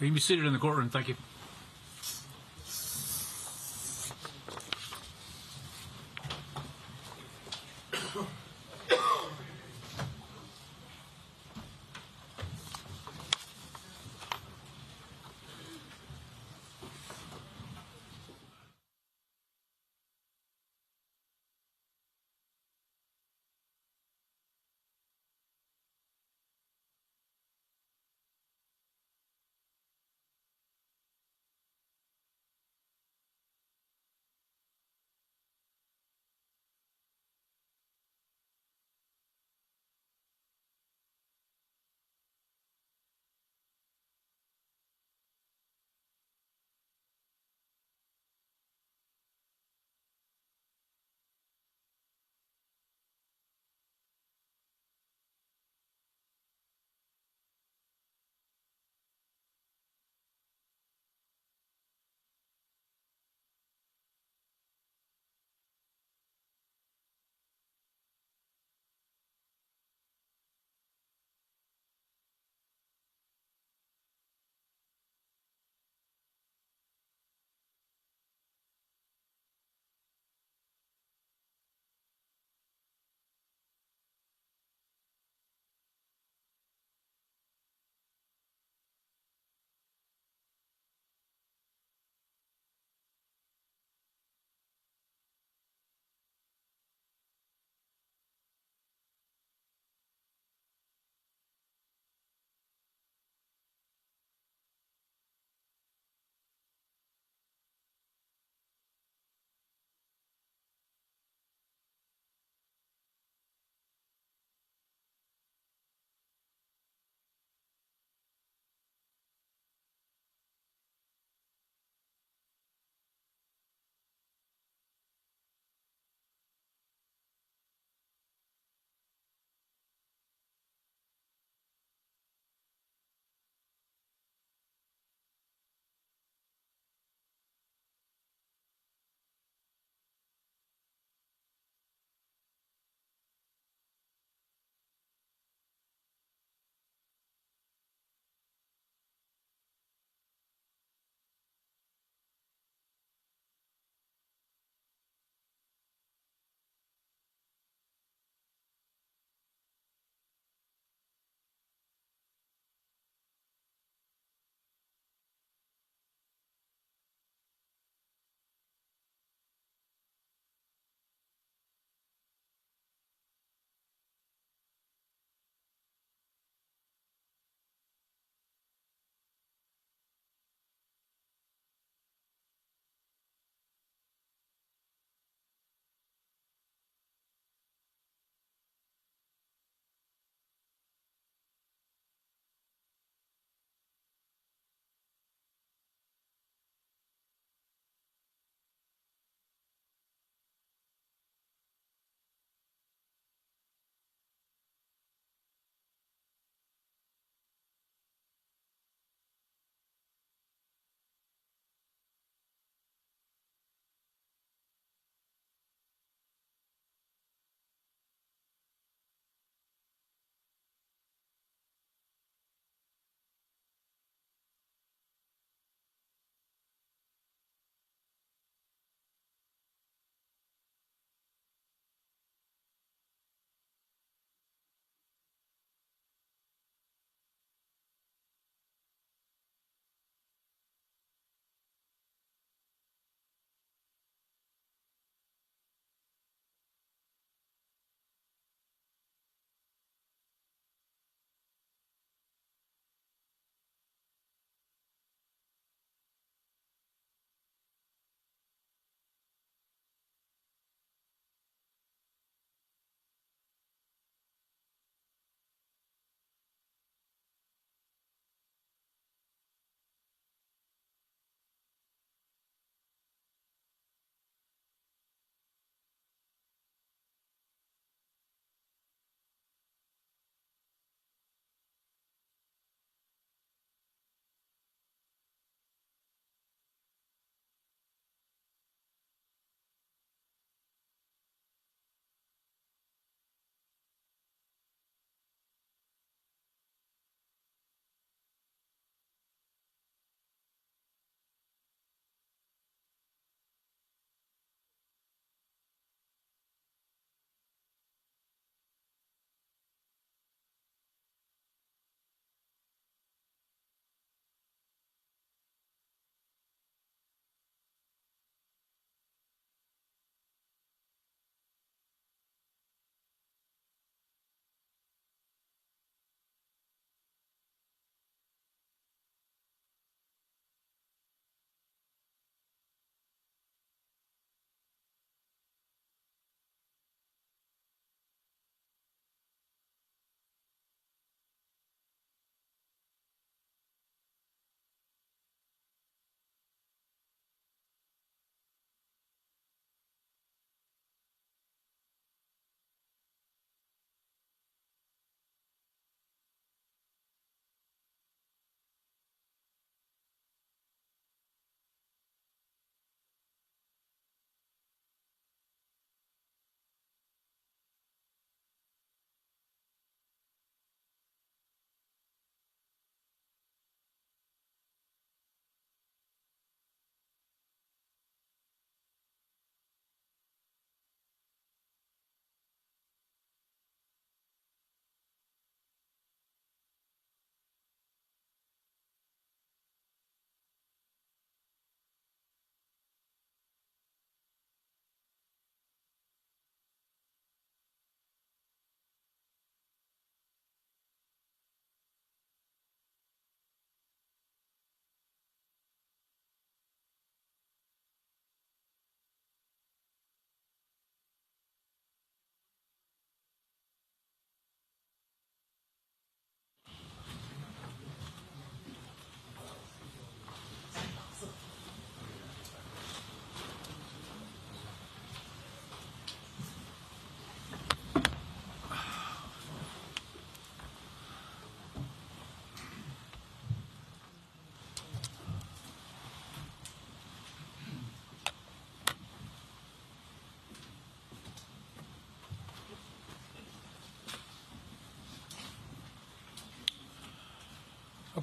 You can be seated in the courtroom. Thank you.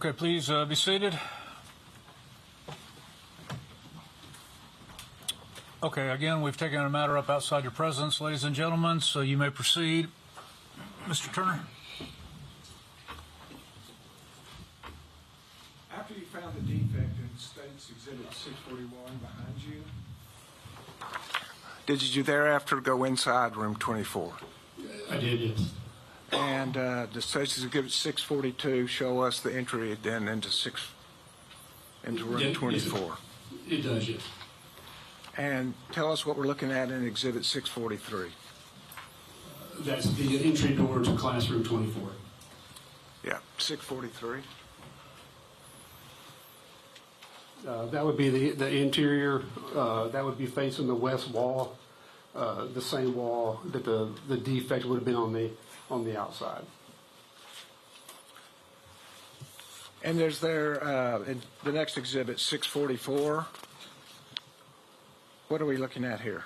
Okay, please be seated. Okay, again, we've taken a matter up outside your presence, ladies and gentlemen, so you may proceed. Mr. Turner? After you found the defect in State's Exhibit 641 behind you, did you thereafter go inside room 24? I did, yes. And the State's Exhibit 642 show us the entry then into room 24? It does, yes. And tell us what we're looking at in Exhibit 643. That's the entry door to classroom 24. Yeah, 643. That would be the interior. That would be facing the west wall, the same wall that the defect would have been on the outside. And there's in the next exhibit, 644. What are we looking at here?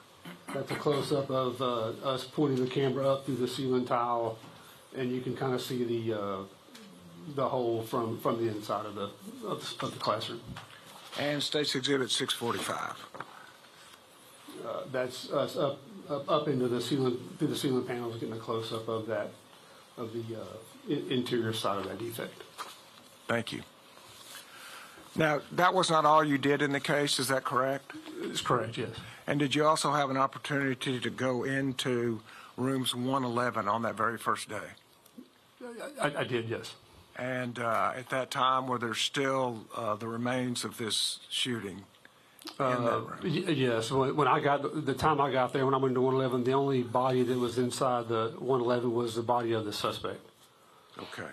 That's a close-up of us pointing the camera up through the ceiling tile, and you can kind of see the hole from the inside of the classroom. And State's Exhibit 645. That's us up into the ceiling, through the ceiling panels, getting a close-up of the interior side of that defect. Thank you. Now, that was not all you did in the case, is that correct? It's correct, yes. And did you also have an opportunity to go into rooms 111 on that very first day? I did, yes. And at that time, were there still the remains of this shooting in that room? Yes. When I got the time I got there, when I went to 111, the only body that was inside the 111 was the body of the suspect. Okay.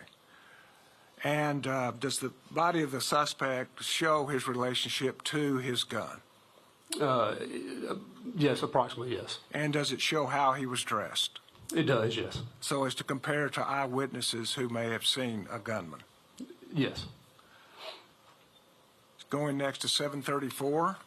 And does the body of the suspect show his relationship to his gun? Yes, approximately, yes. And does it show how he was dressed? It does, yes. So as to compare to eyewitnesses who may have seen a gunman? Yes. Going next to 734.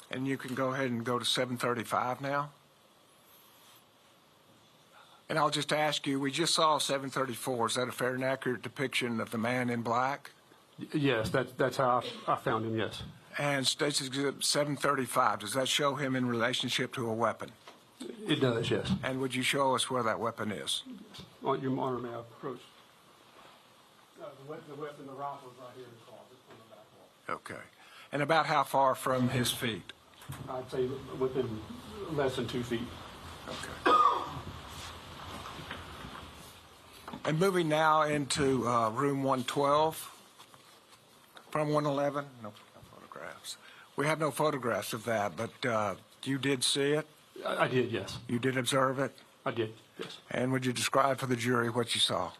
And you can go ahead and go to 735 now. And I'll just ask you, we just saw 734. Is that a fair and accurate depiction of the man in black? Yes, that's how I found him, yes. And State's Exhibit 735, does that show him in relationship to a weapon? It does, yes. And would you show us where that weapon is? On your honor, may I approach? The weapon, the rifle is right here in the closet on the back wall. Okay. And about how far from his feet? I'd say within less than 2 feet. Okay. And moving now into room 112 from 111. No photographs. We have no photographs of that, but you did see it? I did, yes. You did observe it? I did, yes. And would you describe for the jury what you saw?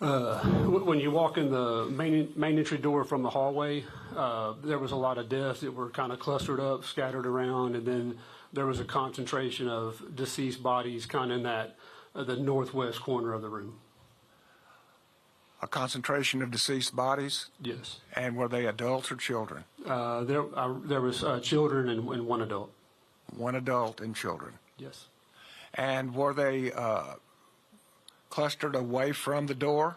When you walk in the main entry door from the hallway, there was a lot of deaths that were kind of clustered up, scattered around, and then there was a concentration of deceased bodies kind of in that the northwest corner of the room. A concentration of deceased bodies? Yes. And were they adults or children? There was children and one adult. One adult and children? Yes. And were they clustered away from the door?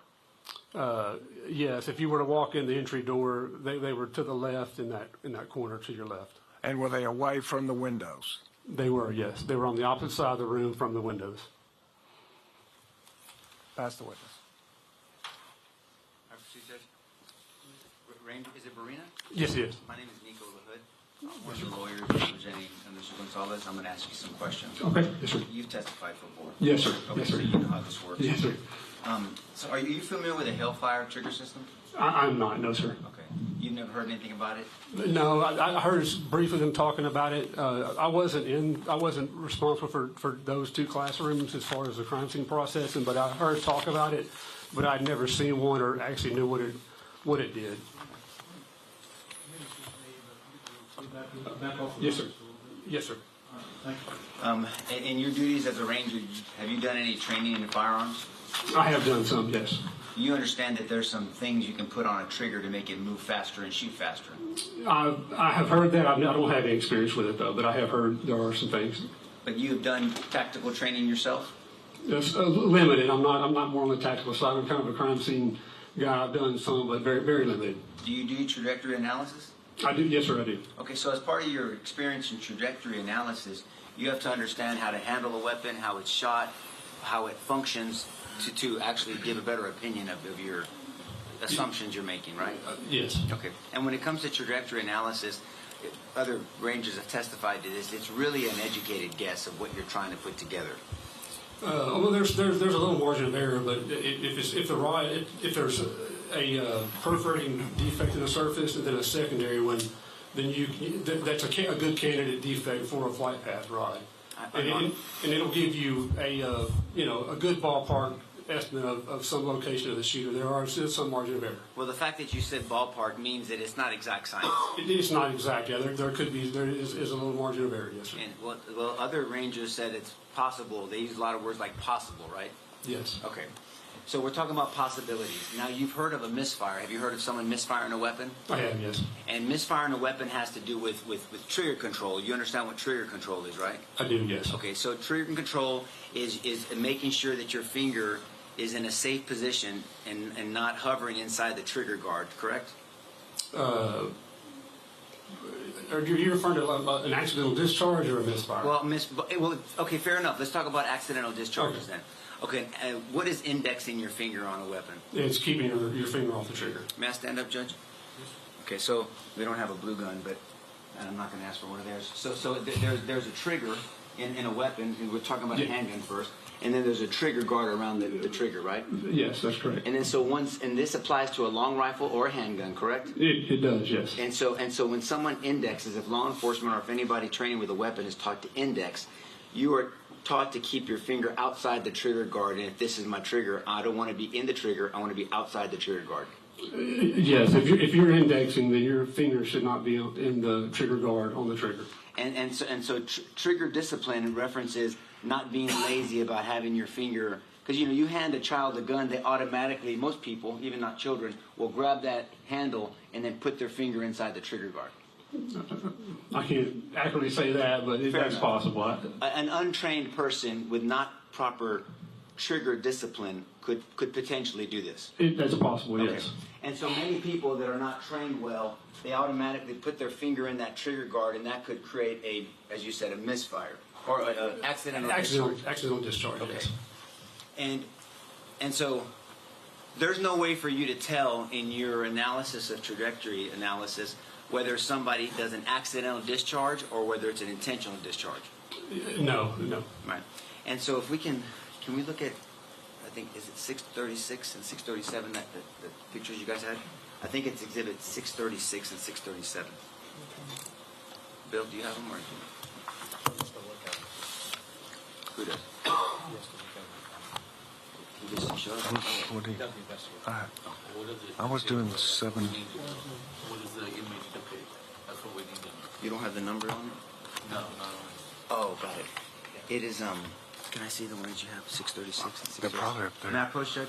Yes. If you were to walk in the entry door, they were to the left in that corner to your left. And were they away from the windows? They were, yes. They were on the opposite side of the room from the windows. Pass the witness. Is it Marina? Yes, it is. My name is Nico LaHood. I'm one of the lawyers representing Mr. Gonzales. I'm going to ask you some questions. Okay. Yes, sir. You've testified for board. Yes, sir. Okay, Yes, so sir. you know how this works. Yes, sir. So are you familiar with a Hellfire trigger system? I'm not, no, sir. Okay. You've never heard anything about it? No, I heard briefly them talking about it. I wasn't responsible for those two classrooms as far as the crime scene processing, but I heard talk about it, but I'd never seen one or actually knew what it did. Yes, sir. Yes, sir. In your duties as a ranger, have you done any training in firearms? I have done some, yes. You understand that there's some things you can put on a trigger to make it move faster and shoot faster. I have heard that. I don't have any experience with it, though, but I have heard there are some things. But you have done tactical training yourself? It's limited. I'm not more on the tactical side. I'm kind of a crime scene guy. I've done some, but very, very limited. Do you do trajectory analysis? I do. Yes, sir, I do. Okay, so as part of your experience in trajectory analysis, you have to understand how to handle a weapon, how it's shot, how it functions, to actually give a better opinion of your assumptions you're making, right? Yes. Okay. And when it comes to trajectory analysis, other rangers have testified to this. It's really an educated guess of what you're trying to put together. Well, there's a little margin of error, but if there's a perforating defect in the surface and then a secondary one, then that's a good candidate defect for a flight path rod, and it'll give you a good ballpark estimate of some location of the shooter. There are still some margin of error. Well, the fact that you said ballpark means that it's not exact science. It is not exact. Yeah, there is a little margin of error. Yes, sir. And well, other rangers said it's possible. They use a lot of words like possible, right? Yes. Okay. So we're talking about possibilities. Now, you've heard of a misfire. Have you heard of someone misfiring a weapon? I have, yes. And misfiring a weapon has to do with trigger control. You understand what trigger control is, right? I do, yes. Okay, so trigger control is making sure that your finger is in a safe position and not hovering inside the trigger guard, correct? Are you referring to an accidental discharge or a misfire? Well, okay, fair enough. Let's talk about accidental discharges then. Okay, what is indexing your finger on a weapon? It's keeping your finger off the trigger. May I stand up, Judge? Okay, so we don't have a blue gun, but I'm not going to ask for one of theirs. So there's a trigger in a weapon. We're talking about a handgun first. And then there's a trigger guard around the trigger, right? Yes, that's correct. And then and this applies to a long rifle or a handgun, correct? It does, yes. And so when someone indexes, if law enforcement or if anybody training with a weapon is taught to index, you are taught to keep your finger outside the trigger guard. And if this is my trigger, I don't want to be in the trigger. I want to be outside the trigger guard. Yes, if you're indexing, then your finger should not be in the trigger guard on the trigger. And so trigger discipline references not being lazy about having your finger, because you hand a child a gun, they automatically, most people, even not children, will grab that handle and then put their finger inside the trigger guard. I can't accurately say that, but that's possible. An untrained person with not proper trigger discipline could potentially do this. That's possible, yes. And so many people that are not trained well, they automatically put their finger in that trigger guard, and that could create as you said, a misfire or an accidental discharge. Accidental discharge, okay. Yes. And so there's no way for you to tell in your analysis of trajectory analysis whether somebody does an accidental discharge or whether it's an intentional discharge. No. Right. And so if we can we look at, I think, is it 636 and 637, the pictures you guys had? I think it's exhibit 636 and 637. Bill, do you have them or? Who does? Who does it show? I was doing 7. What is the image depict? That's what we need to know. You don't have the number on it? No. Oh, got it. It is, can I see the ones you have? 636 and 637? They're probably up there. May I approach, Judge?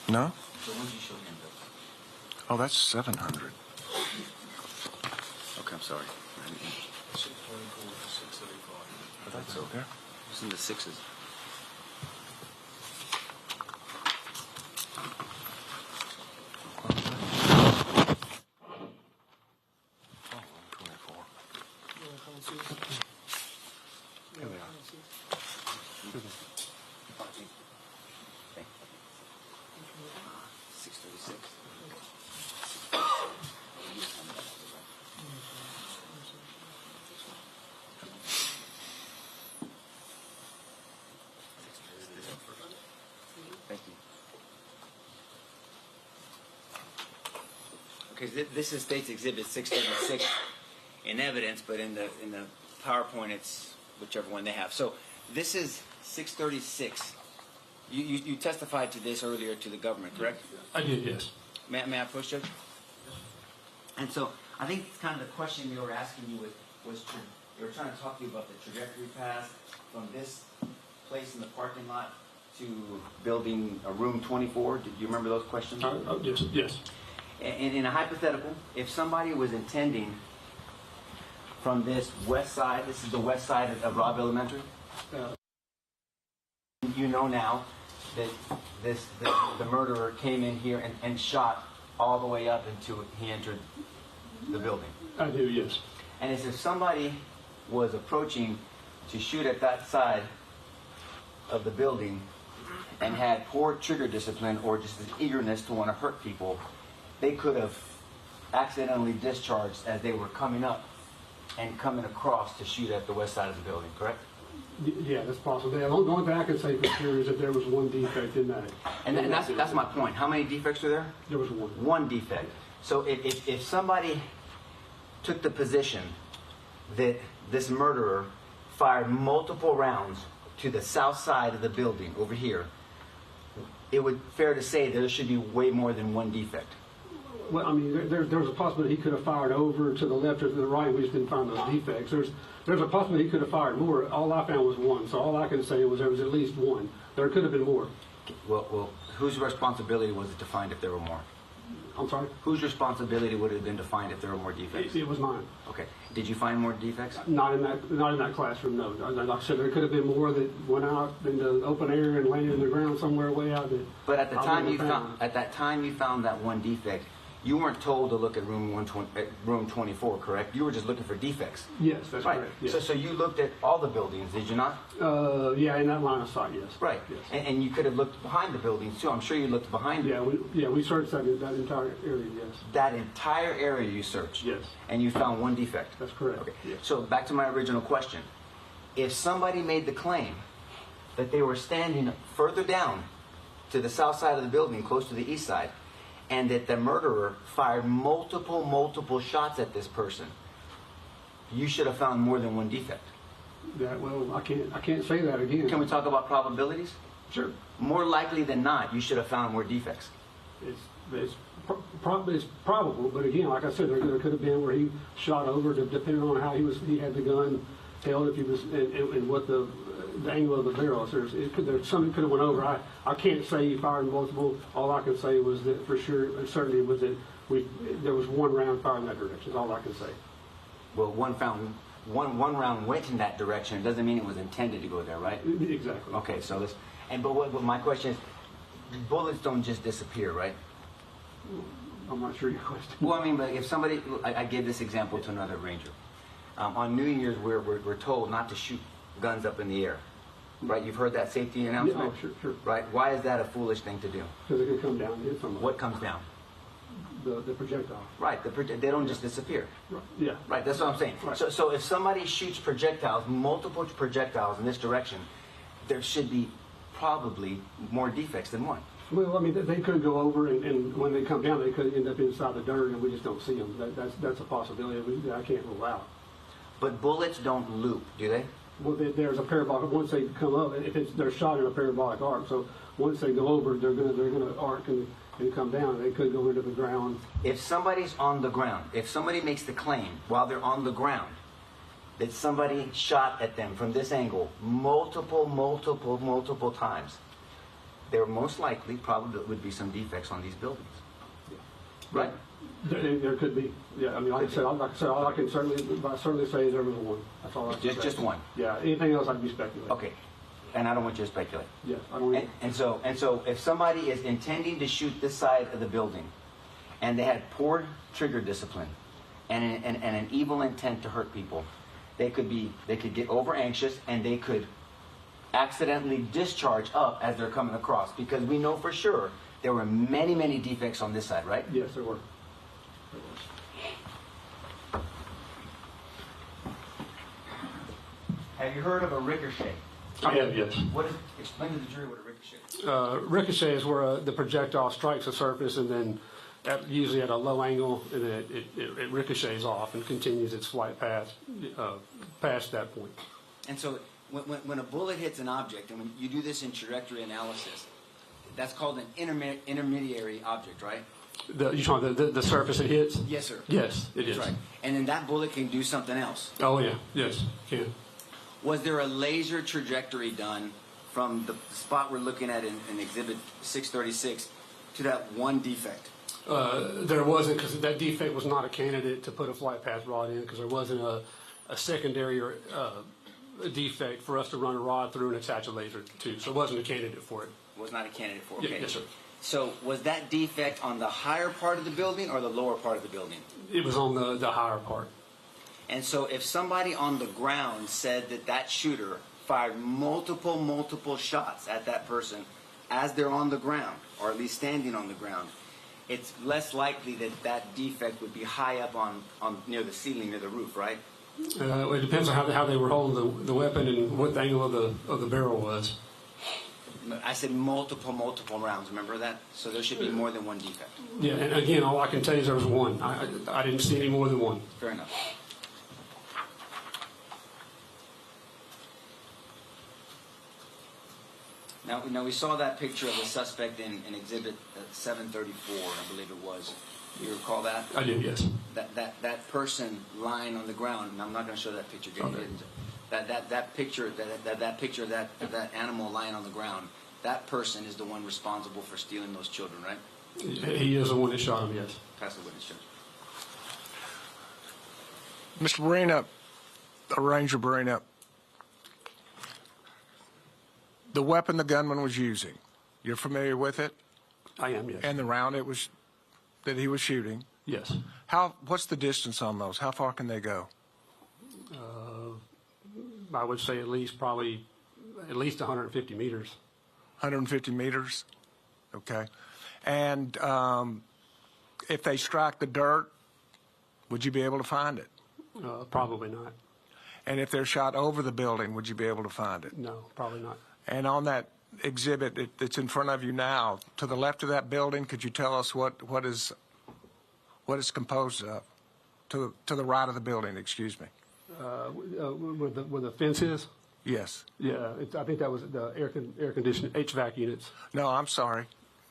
No? The ones you showed him, Bill. Oh, that's 700. Okay, I'm sorry. 624 to 635. But that's okay. It's in the sixes. Here they are. 636. Thank you. Okay, this is State's Exhibit 636 in evidence, but in the PowerPoint it's whichever one they have. So this is 636. You testified to this earlier to the government, correct? I did, yes. May I push, Judge? And so I think kind of the question they were asking you was they were trying to talk to you about the trajectory path from this place in the parking lot to building room 24. Do you remember those questions? Yes, yes. And in a hypothetical, if somebody was intending from this west side, this is the west side of Robb Elementary, you know now that the murderer came in here and shot all the way up until he entered the building. I do, yes. And as if somebody was approaching to shoot at that side of the building and had poor trigger discipline or just an eagerness to want to hurt people, they could have accidentally discharged as they were coming up and coming across to shoot at the west side of the building, correct? Yeah, that's possible. The only thing I can say for sure is that there was one defect in that. And that's my point. How many defects were there? There was one. One defect. So if somebody took the position that this murderer fired multiple rounds to the south side of the building over here, it would fair to say there should be way more than one defect. Well, I mean, there was a possibility he could have fired over to the left or to the right. We just didn't find those defects. There's a possibility he could have fired more. All I found was one. So all I can say was there was at least one. There could have been more. Well, whose responsibility was it to find if there were more? I'm sorry? Whose responsibility would it have been to find if there were more defects? It was mine. Okay. Did you find more defects? Not in that classroom, no. Like I said, there could have been more that went out in the open air and landed in the ground somewhere way out there. But at the time you found that one defect, you weren't told to look at room 24, correct? You were just looking for defects. Yes, that's right. correct. Yes. So you looked at all the buildings, did you not? Yeah, in that line of sight, yes. Right. Yes. And you could have looked behind the buildings too. I'm sure you looked behind them. We searched that entire area, yes. That entire area you searched? Yes. And you found one defect? That's correct. Okay. Yes. So back to my original question. If somebody made the claim that they were standing further down to the south side of the building, close to the east side, and that the murderer fired multiple shots at this person, you should have found more than one defect. Well, I can't say that again. Can we talk about probabilities? Sure. More likely than not, you should have found more defects. It's probable, but again, like I said, there could have been where he shot over, depending on how he had the gun held, if he was, and what the angle of the barrel. So something could have went over. I can't say he fired multiple. All I can say was that for sure, certainly was that there was one round fired in that direction. That's all I can say. Well, one round went in that direction. It doesn't mean it was intended to go there, right? Exactly. Okay, so this, but my question is, bullets don't just disappear, right? I'm not sure your question. Well, I mean, but if somebody, I gave this example to another ranger. On New Year's, we're told not to shoot guns up in the air, right? You've heard that safety announcement? Yeah, sure. Right? Why is that a foolish thing to do? Because it could come down and hit somebody. What comes down? The projectile. Right, they don't just disappear. Right. Yeah. Right, that's what I'm saying. Right. So if somebody shoots projectiles, multiple projectiles in this direction, there should be probably more defects than one. Well, I mean, they could go over, and when they come down, they could end up inside the dirt, and we just don't see them. That's a possibility I can't rule out. But bullets don't loop, do they? Well, there's a parabolic. Once they come up, they're shot in a parabolic arc. So once they go over, they're gonna arc and come down. They could go into the ground. If somebody's on the ground, if somebody makes the claim while they're on the ground that somebody shot at them from this angle multiple times, there most likely probably would be some defects on these buildings. Right? There could be. Yeah, I mean, like I said, all I can certainly say there was one. That's all I can say. Just one. Yeah. Anything else, I'd be speculating. Okay. And I don't want you to speculate. Yes, I don't. And so, if somebody is intending to shoot this side of the building, and they had poor trigger discipline, and an evil intent to hurt people, they could get over anxious, and they could accidentally discharge up as they're coming across, because we know for sure there were many defects on this side, right? Yes, there were. Have you heard of a ricochet? I have, yes. Explain to the jury what a ricochet is. Ricochet is where the projectile strikes a surface and then usually at a low angle, and then it ricochets off and continues its flight path past that point. And so when a bullet hits an object, and when you do this in trajectory analysis, that's called an intermediary object, right? You talking the surface it hits? Yes, sir. Yes, it That's is. right. And then that bullet can do something else. Oh yeah, yes, can. Was there a laser trajectory done from the spot we're looking at in Exhibit 636 to that one defect? There wasn't, because that defect was not a candidate to put a flight path rod in, because there wasn't a secondary or a defect for us to run a rod through and attach a laser to. So it wasn't a candidate for it. Was not a candidate for. Yeah, Okay. yes, sir. So was that defect on the higher part of the building or the lower part of the building? It was on the higher part. And so if somebody on the ground said that that shooter fired multiple shots at that person as they're on the ground, or at least standing on the ground, it's less likely that that defect would be high up on near the ceiling, near the roof, right? It depends on how they were holding the weapon and what the angle of the barrel was. I said multiple rounds, remember that? So there should be more than one defect. Yeah, and again, all I can tell you is there was one. I didn't see any more than one. Fair enough. Now we saw that picture of the suspect in Exhibit 734, I believe it was. You recall that? I do, yes. That person lying on the ground. And I'm not going to show that picture. Okay. That picture of that animal lying on the ground. That person is the one responsible for stealing those children, right? He is the one that shot him, yes. Pass the witness, Judge. Mr. Barina, Ranger Barina, the weapon the gunman was using, you're familiar with it? I am, yes. And the round that he was shooting? Yes. What's the distance on those? How far can they go? I would say at least 150 meters. 150 meters? Okay. And if they strike the dirt, would you be able to find it? Probably not. And if they're shot over the building, would you be able to find it? No, probably not. And on that exhibit that's in front of you now, to the left of that building, could you tell us what it's composed of? To the right of the building, excuse me. Where the fence is? Yes. Yeah, I think that was the air conditioning HVAC units. No, I'm sorry.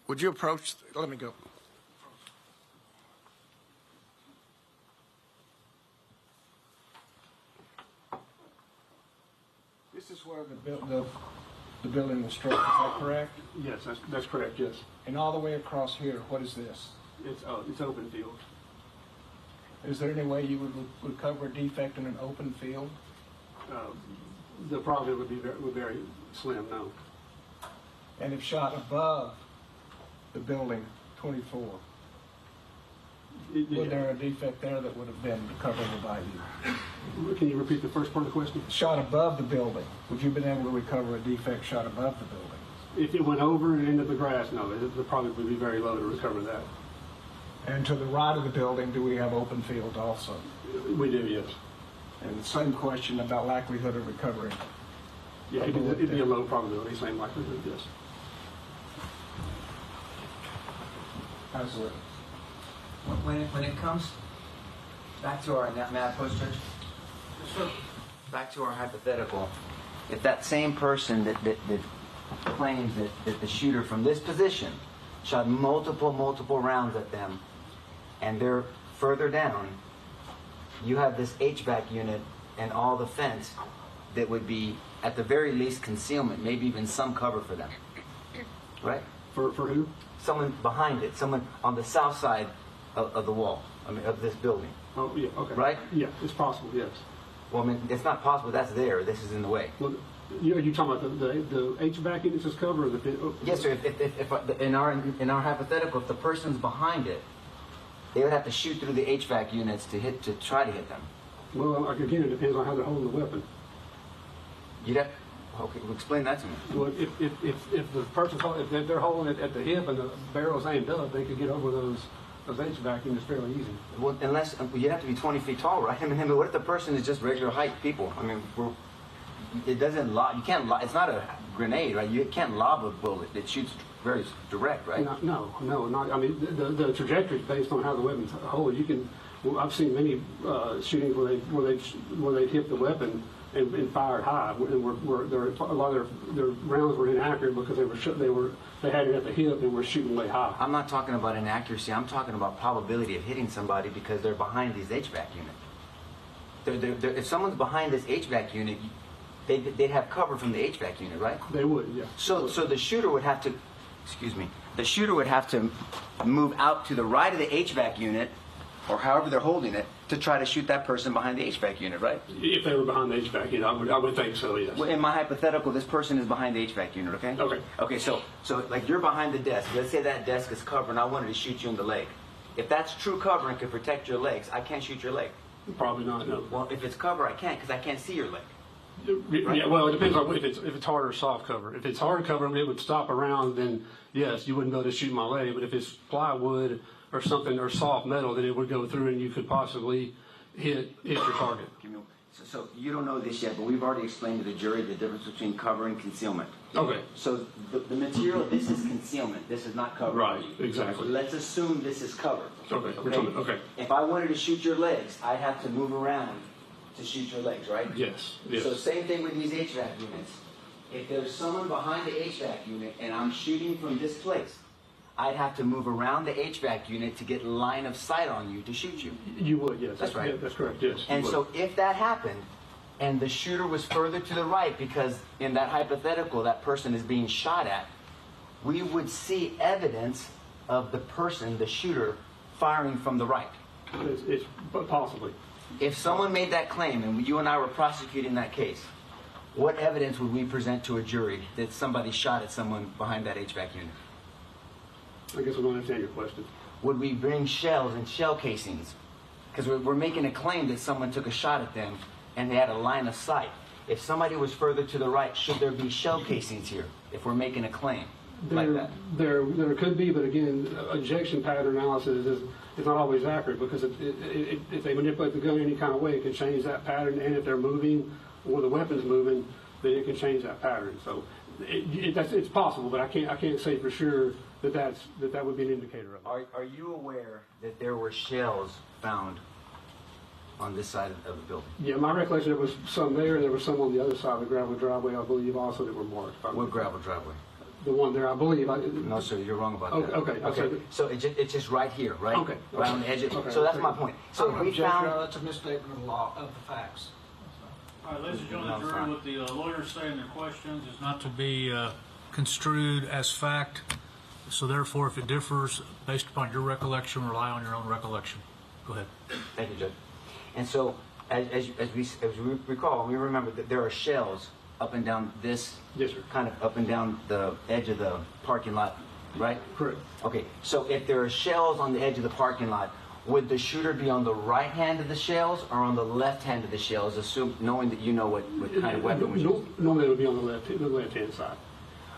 Would you approach? Let me go. This is where the building was struck, is that correct? Yes, that's correct, yes. And all the way across here, what is this? It's open field. Is there any way you would recover a defect in an open field? The probability would be very slim, no. And if shot above the building 24, was there a defect there that would have been recoverable by you? Can you repeat the first part of the question? Shot above the building, would you have been able to recover a defect shot above the building? If it went over and into the grass, no, the probability would be very low to recover that. And to the right of the building, do we have open field also? We do, yes. And the same question about likelihood of recovery. Yeah, it'd be a low probability, same likelihood, yes. Absolutely. When it comes back to our, may I pose, Judge? Sure. Back to our hypothetical, if that same person that claims that the shooter from this position shot multiple rounds at them, and they're further down, you have this HVAC unit and all the fence that would be, at the very least, concealment, maybe even some cover for them, right? For who? Someone behind it, someone on the south side of the wall, of this building. Oh, yeah, okay. Right? Yeah, it's possible, yes. Well, I mean, it's not possible that's there. This is in the way. Well, are you talking about the HVAC units as cover? Or Yes, sir. If in our hypothetical, if the person's behind it, they would have to shoot through the HVAC units to try to hit them. Well, again, it depends on how they're holding the weapon. Okay, well, explain that to me. Well, if the person, if they're holding it at the hip and the barrel's aimed up, they could get over those HVAC units fairly easy. Well, unless you have to be 20 feet tall, right? I mean, what if the person is just regular height people? I mean, it doesn't lob. You can't. It's not a grenade, right? You can't lob a bullet. It shoots very direct, right? No, not. I mean, the trajectory is based on how the weapon's hold. You can. Well, I've seen many shootings where they hit the weapon and fired high. And a lot of their rounds were inaccurate because they had it at the hip and were shooting way high. I'm not talking about inaccuracy. I'm talking about probability of hitting somebody because they're behind these HVAC unit. If someone's behind this HVAC unit, they'd have cover from the HVAC unit, right? They would, yeah. So the shooter would have to, the shooter would have to move out to the right of the HVAC unit, or however they're holding it, to try to shoot that person behind the HVAC unit, right? If they were behind the HVAC unit, I would think so, yes. Well, in my hypothetical, this person is behind the HVAC unit, okay? Okay. Okay, so like you're behind the desk. Let's say that desk is covered and I wanted to shoot you in the leg. If that's true cover and can protect your legs, I can't shoot your leg. Probably not, no. Well, if it's cover, I can't because I can't see your leg. Right? Yeah, well, it depends on if it's hard or soft cover. If it's hard cover and it would stop around, then yes, you wouldn't be able to shoot my leg. But if it's plywood or something or soft metal, then it would go through and you could possibly hit your target. So you don't know this yet, but we've already explained to the jury the difference between cover and concealment. Okay. So the material, this is concealment. This is not cover. Right, exactly. Let's assume this is cover. Okay. Okay. If I wanted to shoot your legs, I'd have to move around to shoot your legs, right? Yes. So same thing with these HVAC units. If there's someone behind the HVAC unit and I'm shooting from this place, I'd have to move around the HVAC unit to get line of sight on you to shoot you. You would, yes. That's right. Yeah, that's correct, yes. And so if that happened, and the shooter was further to the right, because in that hypothetical, that person is being shot at, we would see evidence of the person, the shooter, firing from the right. It's possibly. If someone made that claim, and you and I were prosecuting that case, what evidence would we present to a jury that somebody shot at someone behind that HVAC unit? I guess I don't understand your question. Would we bring shells and shell casings? Because we're making a claim that someone took a shot at them and they had a line of sight. If somebody was further to the right, should there be shell casings here if we're making a claim like that? There could be, but again, ejection pattern analysis is not always accurate because if they manipulate the gun any kind of way, it can change that pattern, and if they're moving or the weapon's moving, then it can change that pattern. So it's possible, but I can't say for sure that would be an indicator of it. Are you aware that there were shells found on this side of the building? Yeah, my recollection, there was some there, and there was some on the other side of the gravel driveway, I believe, also that were marked. What gravel driveway? The one there, I believe. No, sir, you're wrong about that. Okay. So it's just right here, right? Okay. Right on the edge. Okay. So that's my point. So if we found... That's a misstatement of the law, of the facts. All right, ladies and gentlemen of the jury, what the lawyers say in their questions is not to be construed as fact. So therefore, if it differs based upon your recollection, rely on your own recollection. Go ahead. Thank you, Judge. And so, as we recall, we remember that there are shells up and down this, yes, sir, kind of up and down the edge of the parking lot, right? Correct. Okay, so if there are shells on the edge of the parking lot, would the shooter be on the right hand of the shells or on the left hand of the shells, knowing that you know what kind of weapon was used? Normally it would be on the left-hand side.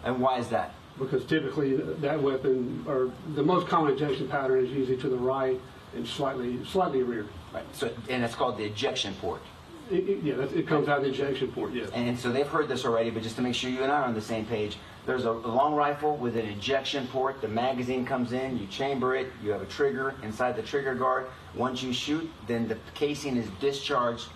And why is that? Because typically that weapon, or the most common ejection pattern, is usually to the right and slightly rear. Right. So, and it's called the ejection port. It comes out of the ejection port, yes. And so they've heard this already, but just to make sure you and I are on the same page, there's a long rifle with an ejection port. The magazine comes in, you chamber it, you have a trigger inside the trigger guard. Once you shoot, then the casing is discharged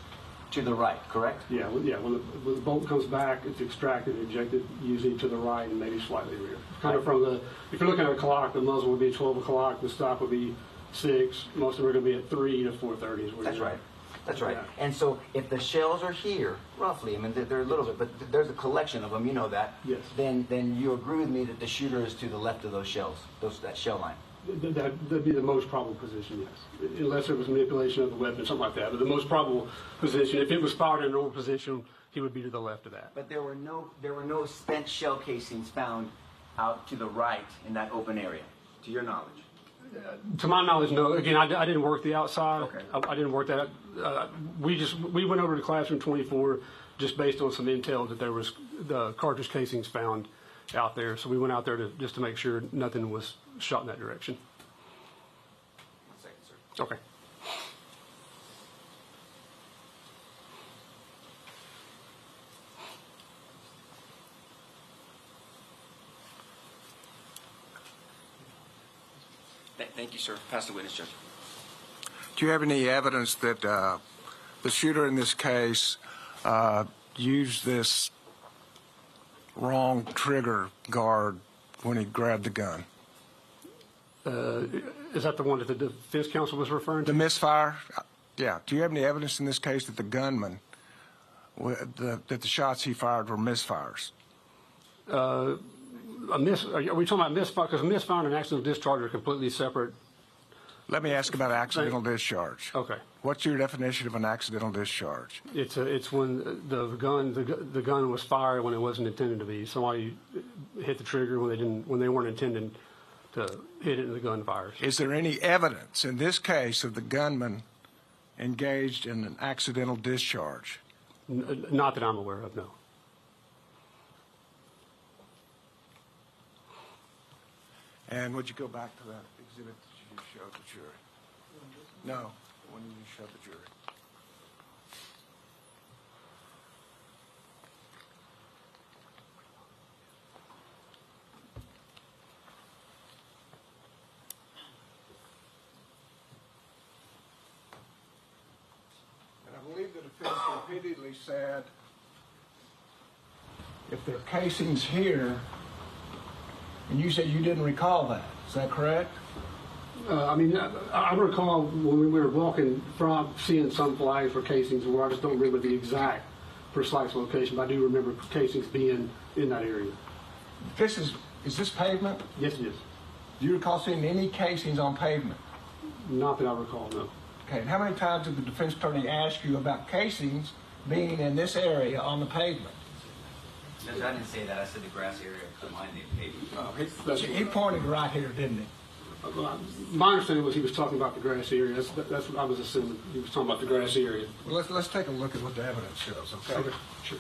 to the right, correct? Yeah. When the bolt comes back, it's extracted, ejected, usually to the right and maybe slightly rear. Kind of from if you're looking at a clock, the muzzle would be 12 o'clock, the stock would be 6. Most of them are going to be at 3 to 4:30. That's right. That's right. Yeah. And so if the shells are here, roughly, I mean, they're a little bit, but there's a collection of them, you know that. Yes. Then you agree with me that the shooter is to the left of those shells, that shell line. That'd be the most probable position, yes. Unless there was manipulation of the weapon, something like that. But the most probable position, if it was fired in a normal position, he would be to the left of that. But there were no spent shell casings found out to the right in that open area, to your knowledge. To my knowledge, no. Again, I didn't work the outside. Okay. I didn't work that. We went over to classroom 24 just based on some intel that there was the cartridge casings found out there. So we went out there just to make sure nothing was shot in that direction. 1 second, sir. Okay. Thank you, sir. Pass the witness, Judge. Do you have any evidence that the shooter in this case used this wrong trigger guard when he grabbed the gun? Is that the one that the defense counsel was referring to? The misfire? Yeah. Do you have any evidence in this case that the gunman, that the shots he fired were misfires? Are we talking about misfire? Because misfire and accidental discharge are completely separate. Let me ask about accidental discharge. Okay. What's your definition of an accidental discharge? It's when the gun was fired when it wasn't intended to be. Somebody hit the trigger when they weren't intending to hit it, and the gun fires. Is there any evidence in this case of the gunman engaged in an accidental discharge? Not that I'm aware of, no. And would you go back to that exhibit that you just showed the jury? No, when you showed the jury. And I believe the defense repeatedly said, if there are casings here, and you said you didn't recall that. Is that correct? I recall when we were walking from seeing some flags for casings where I just don't remember the exact precise location, but I do remember casings being in that area. Is this pavement? Yes, it is. Do you recall seeing any casings on pavement? Not that I recall, no. Okay, and how many times did the defense attorney ask you about casings being in this area on the pavement? Judge, I didn't say that. I said the grass area behind the pavement. He pointed right here, didn't he? My understanding was he was talking about the grass area. That's what I was assuming. He was talking about the grass area. Well, let's take a look at what the evidence shows, okay? Okay, sure.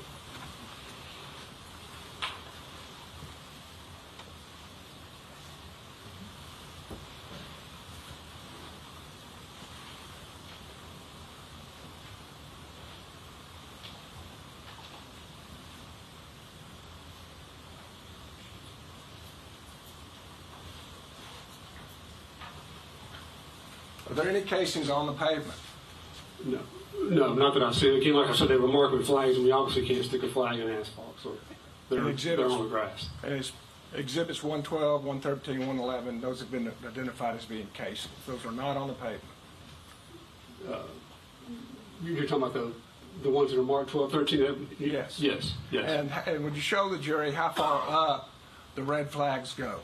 Are there any casings on the pavement? No, not that I see. Again, like I said, they were marked with flags, and we obviously can't stick a flag in asphalt, so they're on the grass. And it's exhibits 112, 113, 111, those have been identified as being casings. Those are not on the pavement. You're talking about the ones that are marked 12, 13? Yes. Yes. And would you show the jury how far up the red flags go?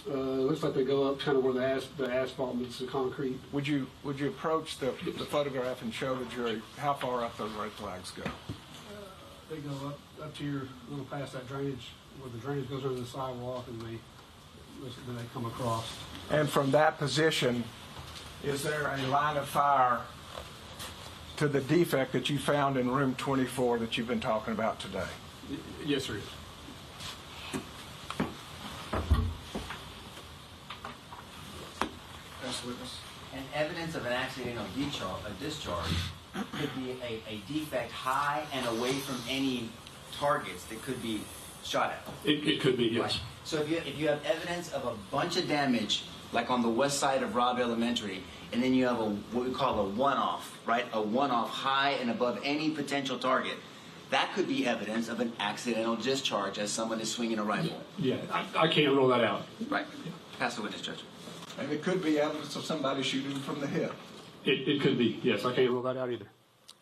Looks like they go up kind of where the asphalt meets the concrete. Would you approach the photograph and show the jury how far up those red flags go? They go up to your little past that drainage, where the drainage goes under the sidewalk, and they come across. And from that position, is there a line of fire to the defect that you found in room 24 that you've been talking about today? Yes, there is. Witness. And evidence of an accidental discharge could be a defect high and away from any targets that could be shot at. It could be, yes. Right. So if you have evidence of a bunch of damage, like on the west side of Robb Elementary, and then you have what we call a one-off, right? A one-off high and above any potential target, that could be evidence of an accidental discharge as someone is swinging a rifle. Yeah, I can't rule that out. Right. Pass the witness, Judge. And it could be evidence of somebody shooting from the hip. It could be, yes. I can't rule that out either.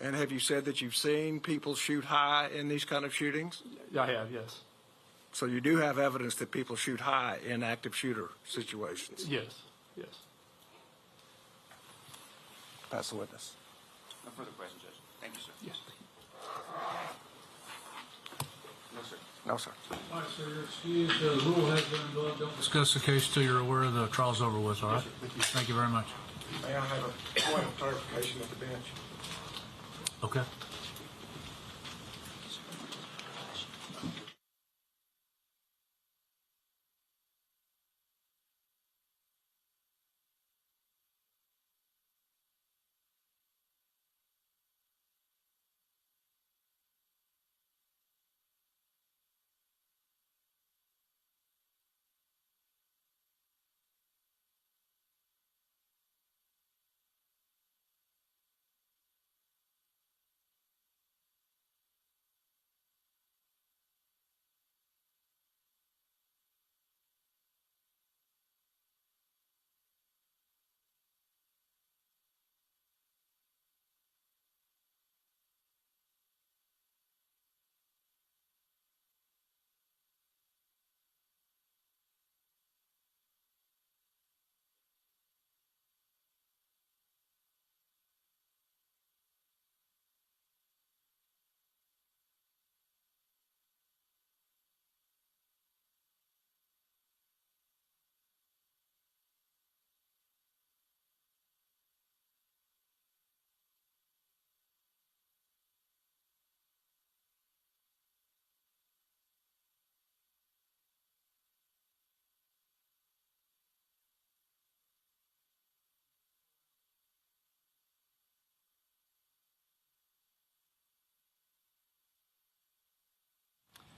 And have you said that you've seen people shoot high in these kind of shootings? I have, yes. So you do have evidence that people shoot high in active shooter situations? Yes, yes. Pass the witness. No further questions, Judge. Thank you, sir. Yes. No, sir. No, sir. All right, sir, you're excused. The rule has been invoked. Don't discuss the case till you're aware the trial's over with, all right? Thank you very much. May I have a point of clarification at the bench? Okay.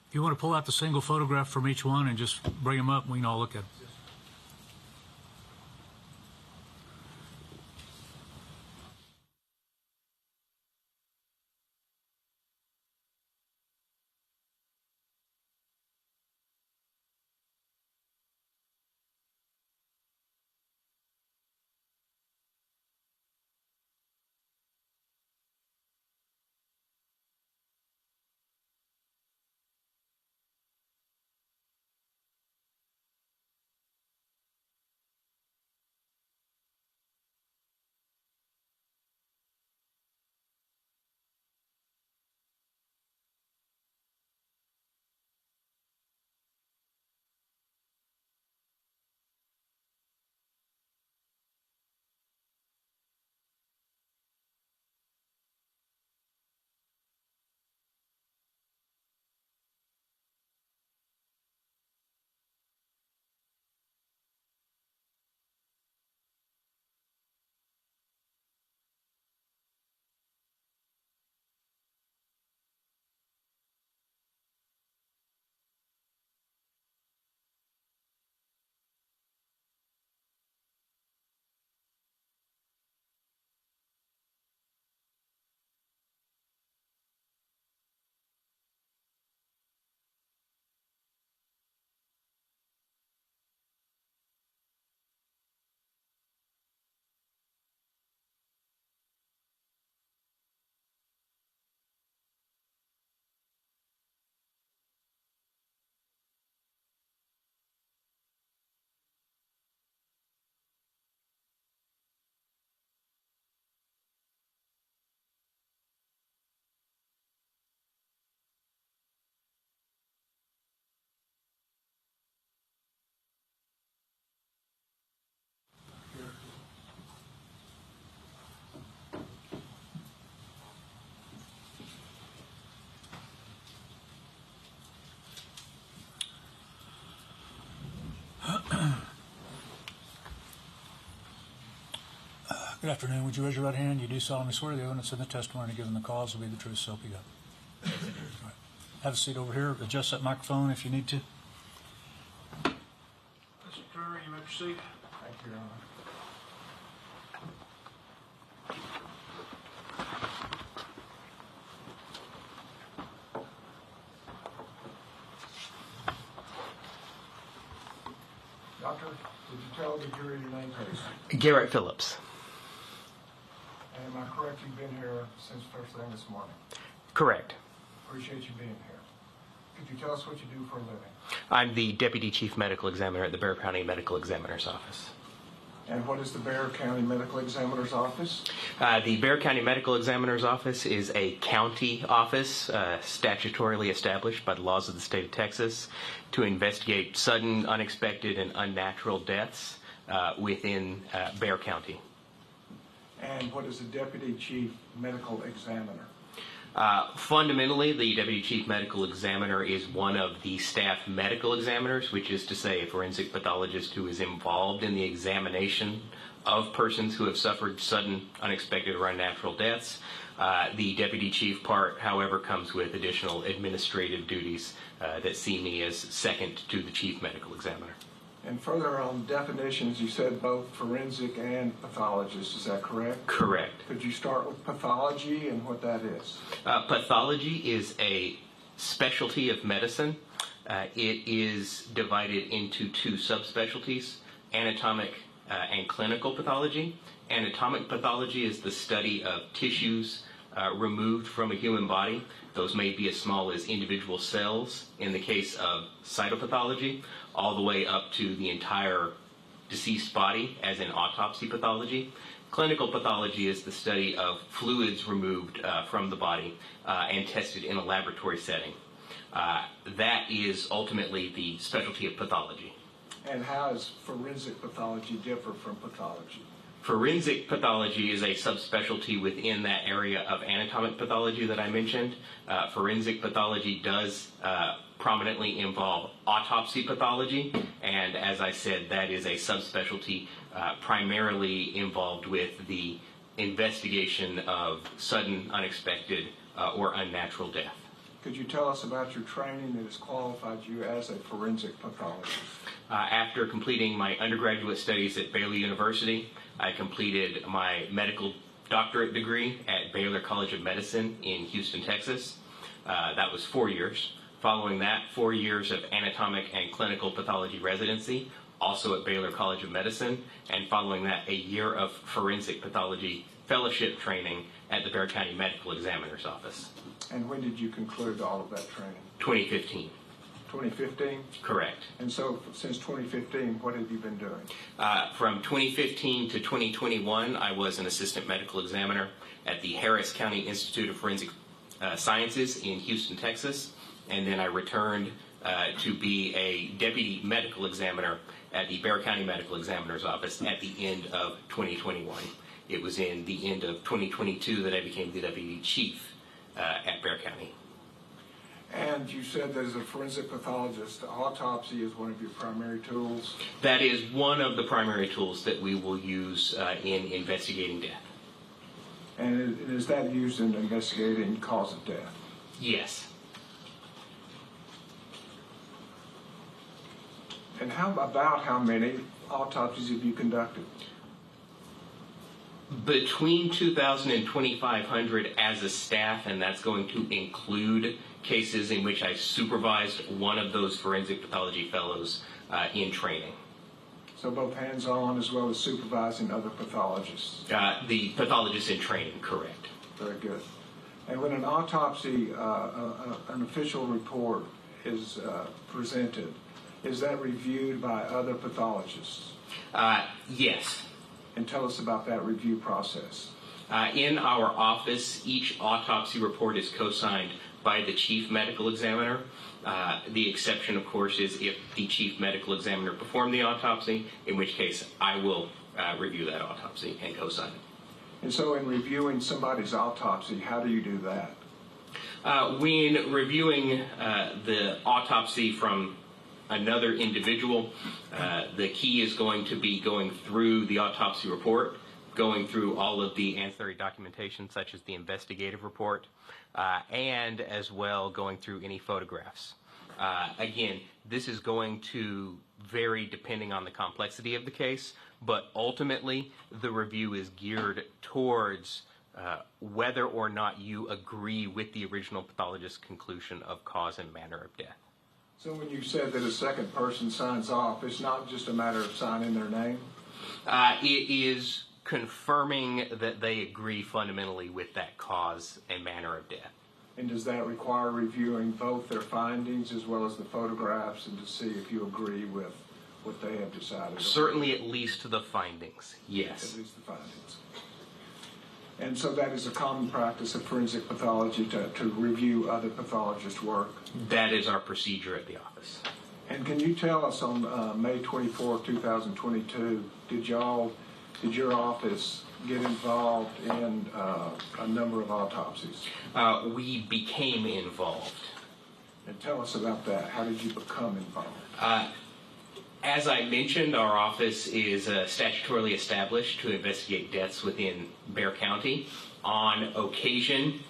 If you want to pull out the single photograph from each one and just bring them up, we can all look at them. Good afternoon. Would you raise your right hand? You do solemnly swear the evidence in the testimony given the cause will be the truth, so help you God. Right. Have a seat over here. Adjust that microphone if you need to. Mr. Turner, you may proceed. Thank you, Your Honor. Doctor, would you tell the jury your name, please? Garrett Phillips. And am I correct, you've been here since first thing this morning? Correct. Appreciate you being here. Could you tell us what you do for a living? I'm the Deputy Chief Medical Examiner at the Bexar County Medical Examiner's Office. And what is the Bexar County Medical Examiner's Office? The Bexar County Medical Examiner's Office is a county office statutorily established by the laws of the state of Texas to investigate sudden, unexpected, and unnatural deaths within Bexar County. And what is the Deputy Chief Medical Examiner? Fundamentally, the Deputy Chief Medical Examiner is one of the staff medical examiners, which is to say a forensic pathologist who is involved in the examination of persons who have suffered sudden, unexpected, or unnatural deaths. The Deputy Chief part, however, comes with additional administrative duties that see me as second to the Chief Medical Examiner. And further on definitions, you said both forensic and pathologist, is that correct? Correct. Could you start with pathology and what that is? Pathology is a specialty of medicine. It is divided into two subspecialties, anatomic and clinical pathology. Anatomic pathology is the study of tissues removed from a human body. Those may be as small as individual cells in the case of cytopathology, all the way up to the entire deceased body as in autopsy pathology. Clinical pathology is the study of fluids removed from the body and tested in a laboratory setting. That is ultimately the specialty of pathology. And how does forensic pathology differ from pathology? Forensic pathology is a subspecialty within that area of anatomic pathology that I mentioned. Forensic pathology does prominently involve autopsy pathology, and as I said, that is a subspecialty primarily involved with the investigation of sudden, unexpected, or unnatural death. Could you tell us about your training that has qualified you as a forensic pathologist? After completing my undergraduate studies at Baylor University, I completed my medical doctorate degree at Baylor College of Medicine in Houston, Texas. That was 4 years. Following that, 4 years of anatomic and clinical pathology residency, also at Baylor College of Medicine, and following that, a year of forensic pathology fellowship training at the Bexar County Medical Examiner's Office. And when did you conclude all of that training? 2015. 2015? Correct. And so since 2015, what have you been doing? From 2015 to 2021, I was an assistant medical examiner at the Harris County Institute of Forensic Sciences in Houston, Texas, and then I returned to be a deputy medical examiner at the Bexar County Medical Examiner's Office at the end of 2021. It was in the end of 2022 that I became the deputy chief at Bexar County. And you said that as a forensic pathologist, autopsy is one of your primary tools? That is one of the primary tools that we will use in investigating death. And is that used in investigating cause of death? Yes. And how many autopsies have you conducted? Between 2,000 and 2,500 as a staff, and that's going to include cases in which I supervised one of those forensic pathology fellows in training. So both hands-on as well as supervising other pathologists? The pathologists in training, correct. Very good. And when an autopsy, an official report is presented, is that reviewed by other pathologists? Yes. And tell us about that review process. In our office, each autopsy report is co-signed by the chief medical examiner. The exception, of course, is if the chief medical examiner performed the autopsy, in which case I will review that autopsy and co-sign it. And so in reviewing somebody's autopsy, how do you do that? When reviewing the autopsy from another individual, the key is going to be going through the autopsy report, going through all of the ancillary documentation such as the investigative report, and as well going through any photographs. Again, this is going to vary depending on the complexity of the case, but ultimately the review is geared towards whether or not you agree with the original pathologist's conclusion of cause and manner of death. So when you said that a second person signs off, it's not just a matter of signing their name? It is confirming that they agree fundamentally with that cause and manner of death. And does that require reviewing both their findings as well as the photographs and to see if you agree with what they have decided? Certainly at least the findings, yes. At least the findings. And so that is a common practice of forensic pathology to review other pathologists' work? That is our procedure at the office. And can you tell us on May 24, 2022, did your office get involved in a number of autopsies? We became involved. And tell us about that. How did you become involved? As I mentioned, our office is statutorily established to investigate deaths within Bexar County. On occasion,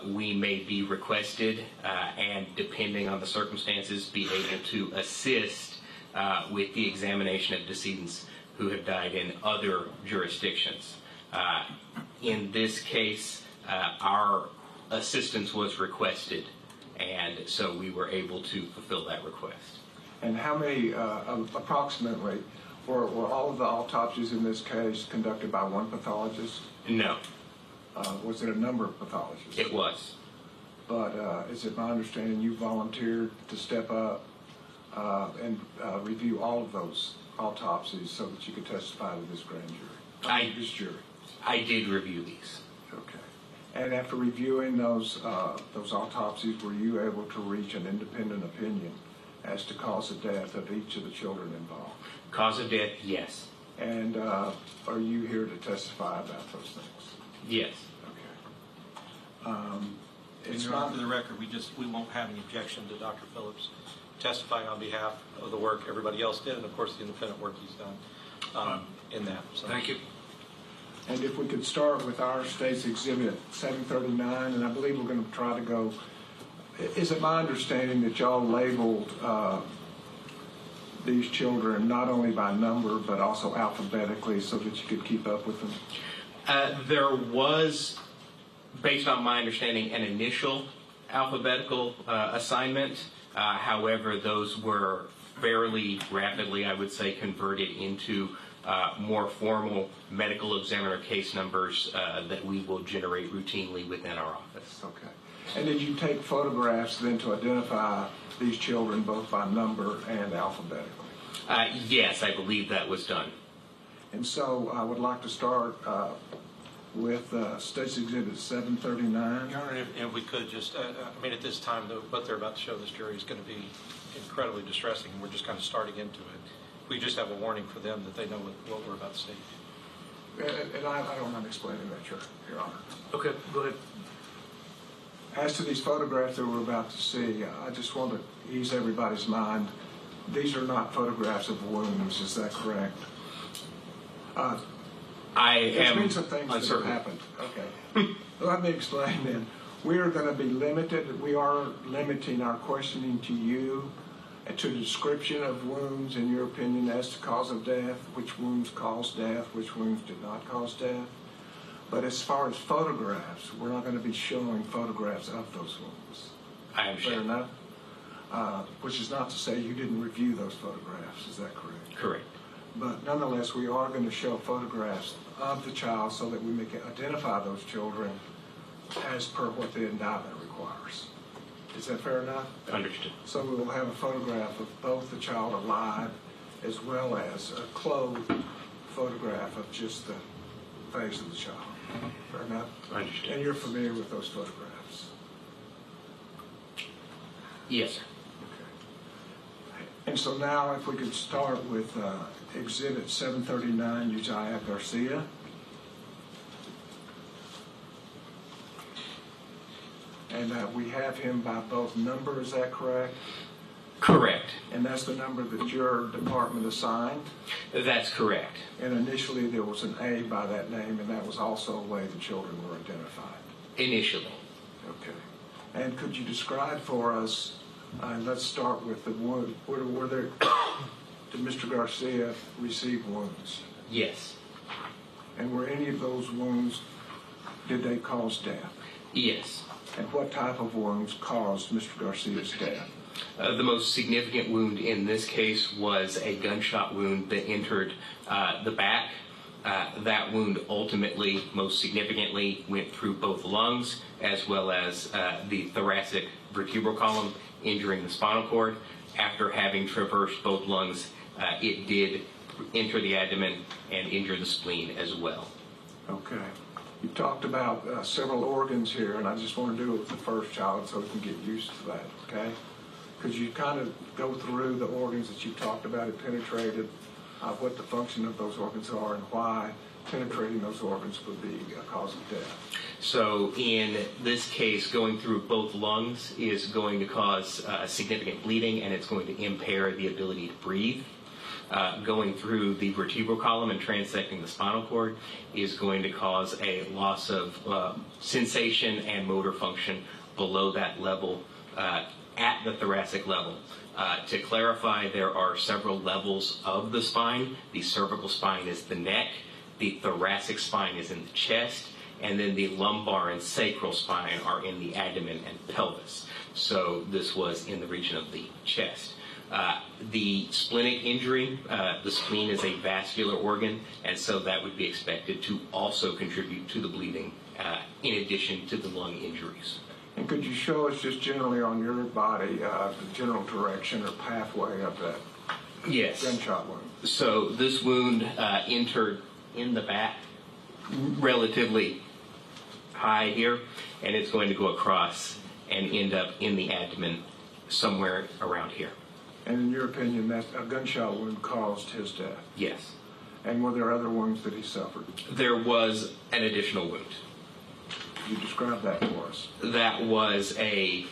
we may be requested and, depending on the circumstances, be able to assist with the examination of decedents who have died in other jurisdictions. In this case, our assistance was requested, and so we were able to fulfill that request. And how many, approximately, were all of the autopsies in this case conducted by one pathologist? No. Was it a number of pathologists? It was. But is it my understanding you volunteered to step up and review all of those autopsies so that you could testify to this grand jury? This jury. I did review these. Okay. And after reviewing those autopsies, were you able to reach an independent opinion as to cause of death of each of the children involved? Cause of death, yes. And are you here to testify about those things? Yes. Okay. Your Honor, for the record, we won't have any objection to Dr. Phillips testifying on behalf of the work everybody else did, and of course the independent work he's done in that. So. Thank you. And if we could start with our state's exhibit 739, and I believe we're going to try to go Is it my understanding that y'all labeled these children not only by number but also alphabetically so that you could keep up with them? There was, based on my understanding, an initial alphabetical assignment. However, those were fairly rapidly, I would say, converted into more formal medical examiner case numbers that we will generate routinely within our office. Okay. And did you take photographs then to identify these children both by number and alphabetically? Yes, I believe that was done. And so I would like to start with State's Exhibit 739. Your Honor, if we could just, I mean, at this time, what they're about to show this jury is going to be incredibly distressing, and we're just kind of starting into it. We just have a warning for them that they know what we're about to see. And I don't mind explaining that, Your Honor. Okay, go ahead. As to these photographs that we're about to see, I just want to ease everybody's mind. These are not photographs of wounds, is that correct? There's been some things that have happened. Okay. Let me explain then. We are going to be limited. We are limiting our questioning to you, to the description of wounds, in your opinion, as to cause of death, which wounds caused death, which wounds did not cause death. But as far as photographs, we're not going to be showing photographs of those wounds. I understand. Fair enough? Which is not to say you didn't review those photographs. Is that correct? Correct. But nonetheless, we are going to show photographs of the child so that we may identify those children as per what the indictment requires. Is that fair enough? Understood. So we will have a photograph of both the child alive as well as a clothed photograph of just the face of the child. Fair enough? Understood. And you're familiar with those photographs? Yes, sir. Okay. And so now if we could start with Exhibit 739, Uzziah Garcia. And we have him by both number, is that correct? Correct. And that's the number that your department assigned? That's correct. And initially there was an A by that name, and that was also a way the children were identified? Initially. Okay. And could you describe for us, let's start with the wound, were there, did Mr. Garcia receive wounds? Yes. And were any of those wounds, did they cause death? Yes. And what type of wounds caused Mr. Garcia's death? The most significant wound in this case was a gunshot wound that entered the back. That wound ultimately, most significantly, went through both lungs as well as the thoracic vertebral column, injuring the spinal cord. After having traversed both lungs, it did enter the abdomen and injure the spleen as well. Okay. You talked about several organs here, and I just want to do it with the first child so we can get used to that, okay? Could you kind of go through the organs that you talked about it penetrated, what the function of those organs are, and why penetrating those organs would be a cause of death? So in this case, going through both lungs is going to cause significant bleeding, and it's going to impair the ability to breathe. Going through the vertebral column and transecting the spinal cord is going to cause a loss of sensation and motor function below that level at the thoracic level. To clarify, there are several levels of the spine. The cervical spine is the neck, the thoracic spine is in the chest, and then the lumbar and sacral spine are in the abdomen and pelvis. So this was in the region of the chest. The splenic injury, the spleen is a vascular organ, and so that would be expected to also contribute to the bleeding in addition to the lung injuries. And could you show us just generally on your body the general direction or pathway of that gunshot wound? So this wound entered in the back, relatively high here, and it's going to go across and end up in the abdomen somewhere around here. And in your opinion, that a gunshot wound caused his death? Yes. And were there other wounds that he suffered? There was an additional wound. Could you describe that for us? That was a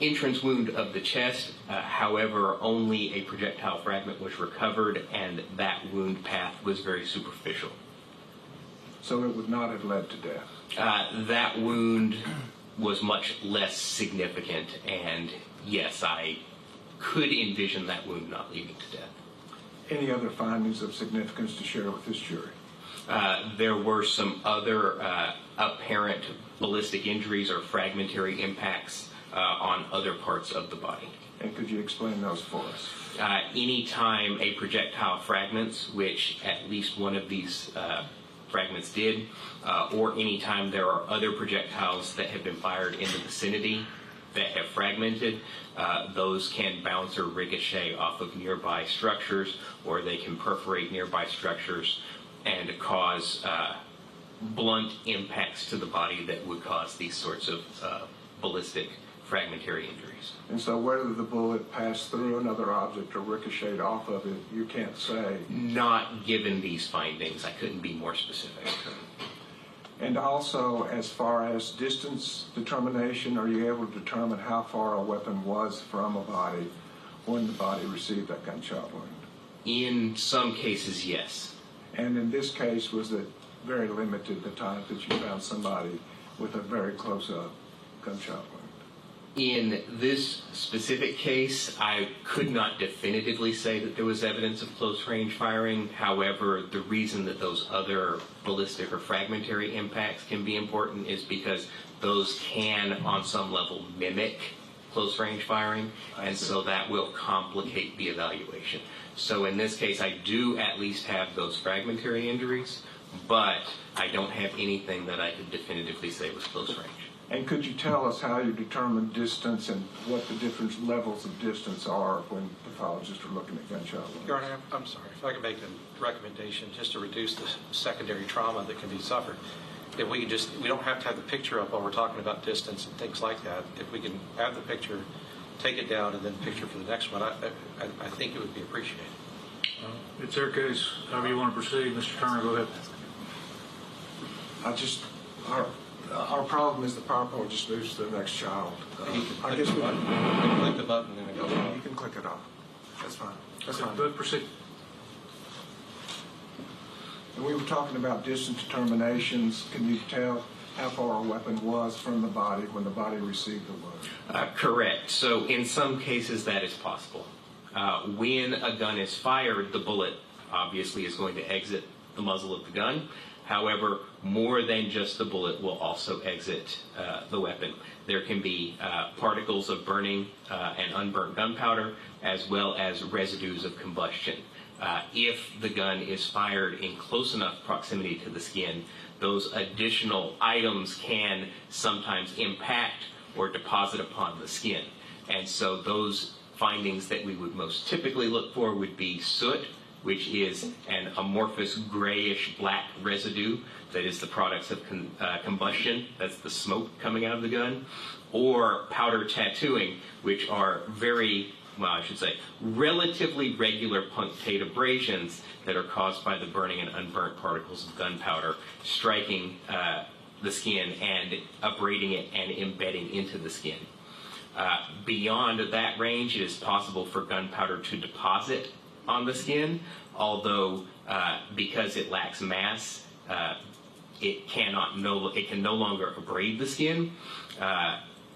entrance wound of the chest. However, only a projectile fragment was recovered, and that wound path was very superficial. So it would not have led to death? That wound was much less significant, and yes, I could envision that wound not leading to death. Any other findings of significance to share with this jury? There were some other apparent ballistic injuries or fragmentary impacts on other parts of the body. And could you explain those for us? Anytime a projectile fragments, which at least one of these fragments did, or anytime there are other projectiles that have been fired in the vicinity that have fragmented, those can bounce or ricochet off of nearby structures, or they can perforate nearby structures and cause blunt impacts to the body that would cause these sorts of ballistic fragmentary injuries. And so whether the bullet passed through another object or ricocheted off of it, you can't say? Not given these findings. I couldn't be more specific. And also, as far as distance determination, are you able to determine how far a weapon was from a body when the body received that gunshot wound? In some cases, yes. And in this case, was it very limited, the time that you found somebody with a very close-up gunshot wound? In this specific case, I could not definitively say that there was evidence of close-range firing. However, the reason that those other ballistic or fragmentary impacts can be important is because those can, on some level, mimic close-range firing, and so that will complicate the evaluation. So in this case, I do at least have those fragmentary injuries, but I don't have anything that I could definitively say was close-range. And could you tell us how you determine distance and what the different levels of distance are when pathologists are looking at gunshot wounds? Your Honor, I'm sorry. If I could make a recommendation just to reduce the secondary trauma that can be suffered. If we could we don't have to have the picture up while we're talking about distance and things like that. If we can have the picture, take it down, and then picture for the next one, I think it would be appreciated. It's their case. However you want to proceed, Mr. Turner, go ahead. Our problem is the PowerPoint just moves to the next child. I guess we can click the button and it goes on. You can click it off. That's fine. That's fine. Good, proceed. And we were talking about distance determinations. Can you tell how far a weapon was from the body when the body received the wound? Correct. So in some cases that is possible. When a gun is fired, the bullet obviously is going to exit the muzzle of the gun. However, more than just the bullet will also exit the weapon. There can be particles of burning and unburnt gunpowder, as well as residues of combustion. If the gun is fired in close enough proximity to the skin, those additional items can sometimes impact or deposit upon the skin. And so those findings that we would most typically look for would be soot, which is an amorphous grayish black residue that is the products of combustion, that's the smoke coming out of the gun, or powder tattooing, which are relatively regular punctate abrasions that are caused by the burning and unburnt particles of gunpowder striking the skin and abrading it and embedding into the skin. Beyond that range, it is possible for gunpowder to deposit on the skin, although because it lacks mass, it can no longer abrade the skin.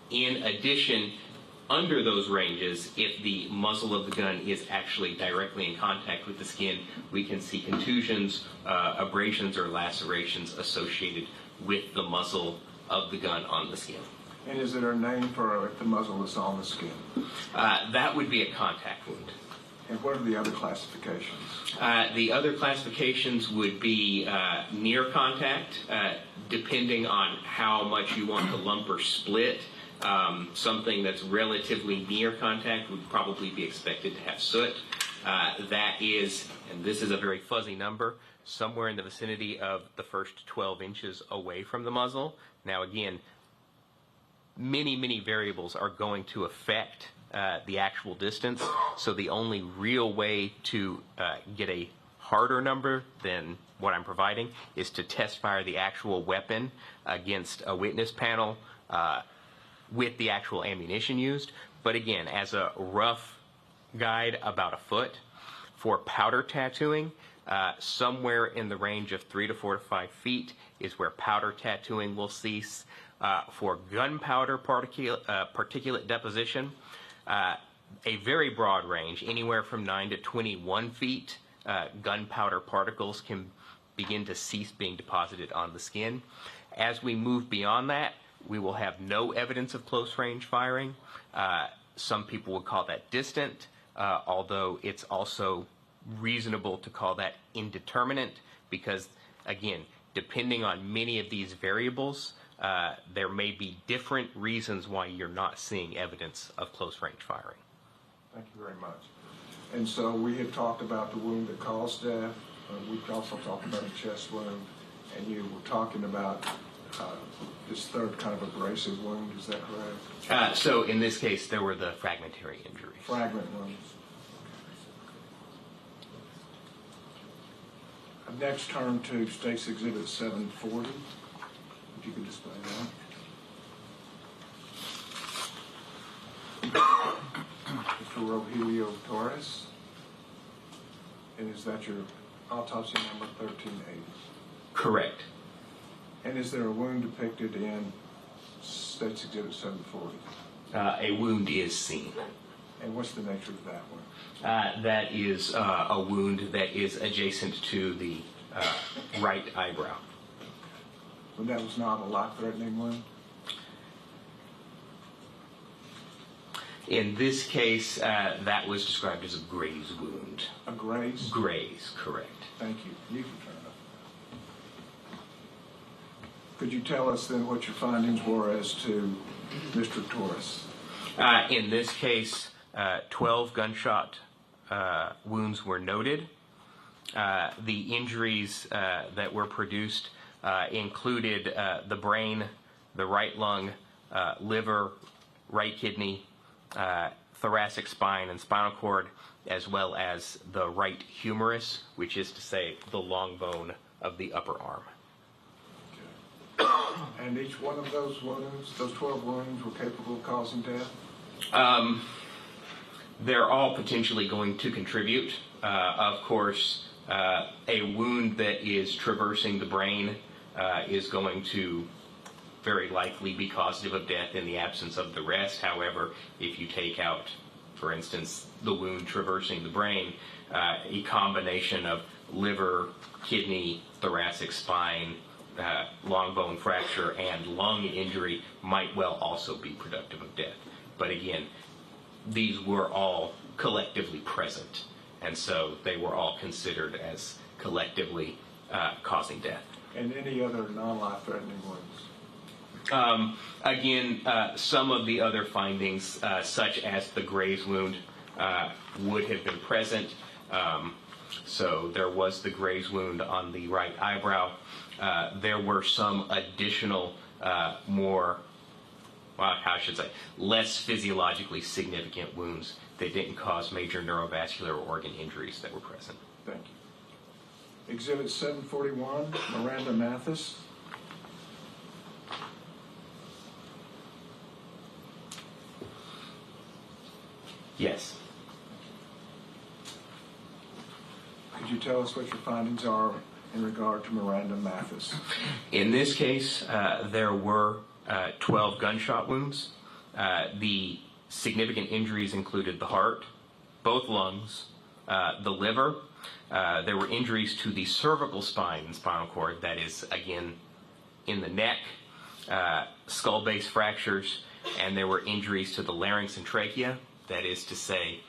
In addition, under those ranges, if the muzzle of the gun is actually directly in contact with the skin, we can see contusions, abrasions, or lacerations associated with the muzzle of the gun on the skin. And is there a name for if the muzzle is on the skin? That would be a contact wound. And what are the other classifications? The other classifications would be near contact, depending on how much you want to lump or split. Something that's relatively near contact would probably be expected to have soot. That is, and this is a very fuzzy number, somewhere in the vicinity of the first 12 inches away from the muzzle. Now again, many variables are going to affect the actual distance, so the only real way to get a harder number than what I'm providing is to test fire the actual weapon against a witness panel with the actual ammunition used. But again, as a rough guide, about a foot. For powder tattooing, Somewhere in the range of 3 to 4 to 5 feet is where powder tattooing will cease. For gunpowder particulate deposition, a very broad range, anywhere from 9 to 21 feet, gunpowder particles can begin to cease being deposited on the skin. As we move beyond that, we will have no evidence of close range firing. Some people would call that distant, although it's also reasonable to call that indeterminate because, again, depending on many of these variables, there may be different reasons why you're not seeing evidence of close range firing. Thank you very much. And so we have talked about the wound that caused death. We've also talked about a chest wound, and you were talking about this third kind of abrasive wound. Is that correct? So in this case, there were the fragmentary injuries. Fragment wounds. I've next turn to State's Exhibit 740. If you could display that. Mr. Rogelio Torres. And is that your autopsy number 1380? Correct. And is there a wound depicted in State's Exhibit 740? A wound is seen. And what's the nature of that wound? That is a wound that is adjacent to the right eyebrow. But that was not a life-threatening wound? In this case, that was described as a graze wound. A graze? Graze, correct. Thank you. You can turn it up. Could you tell us then what your findings were as to Mr. Torres? In this case, 12 gunshot wounds were noted. The injuries that were produced included the brain, the right lung, liver, right kidney, thoracic spine and spinal cord, as well as the right humerus, which is to say the long bone of the upper arm. Okay. And each one of those wounds, those 12 wounds, were capable of causing death? They're all potentially going to contribute. Of course, a wound that is traversing the brain is going to very likely be causative of death in the absence of the rest. However, if you take out, for instance, the wound traversing the brain, a combination of liver, kidney, thoracic spine, long bone fracture, and lung injury might well also be productive of death. But again, these were all collectively present, and so they were all considered as collectively causing death. And any other non-life-threatening wounds? Again, some of the other findings, such as the graze wound, would have been present. So there was the graze wound on the right eyebrow. There were some additional, less physiologically significant wounds that didn't cause major neurovascular or organ injuries that were present. Thank you. Exhibit 741, Miranda Mathis. Yes. Could you tell us what your findings are in regard to Miranda Mathis? In this case, there were 12 gunshot wounds. The significant injuries included the heart, both lungs, the liver. There were injuries to the cervical spine and spinal cord, that is, again, in the neck, skull base fractures, and there were injuries to the larynx and trachea, that is to say,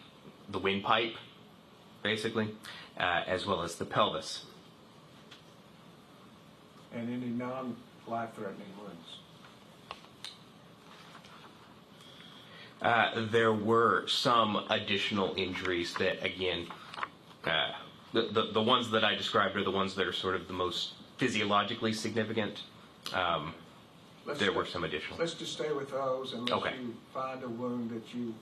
the windpipe, basically, as well as the pelvis. And any non-life-threatening wounds? There were some additional injuries that, again, the ones that I described are the ones that are sort of the most physiologically significant. There were some additional. Let's just stay with those unless you find a wound that you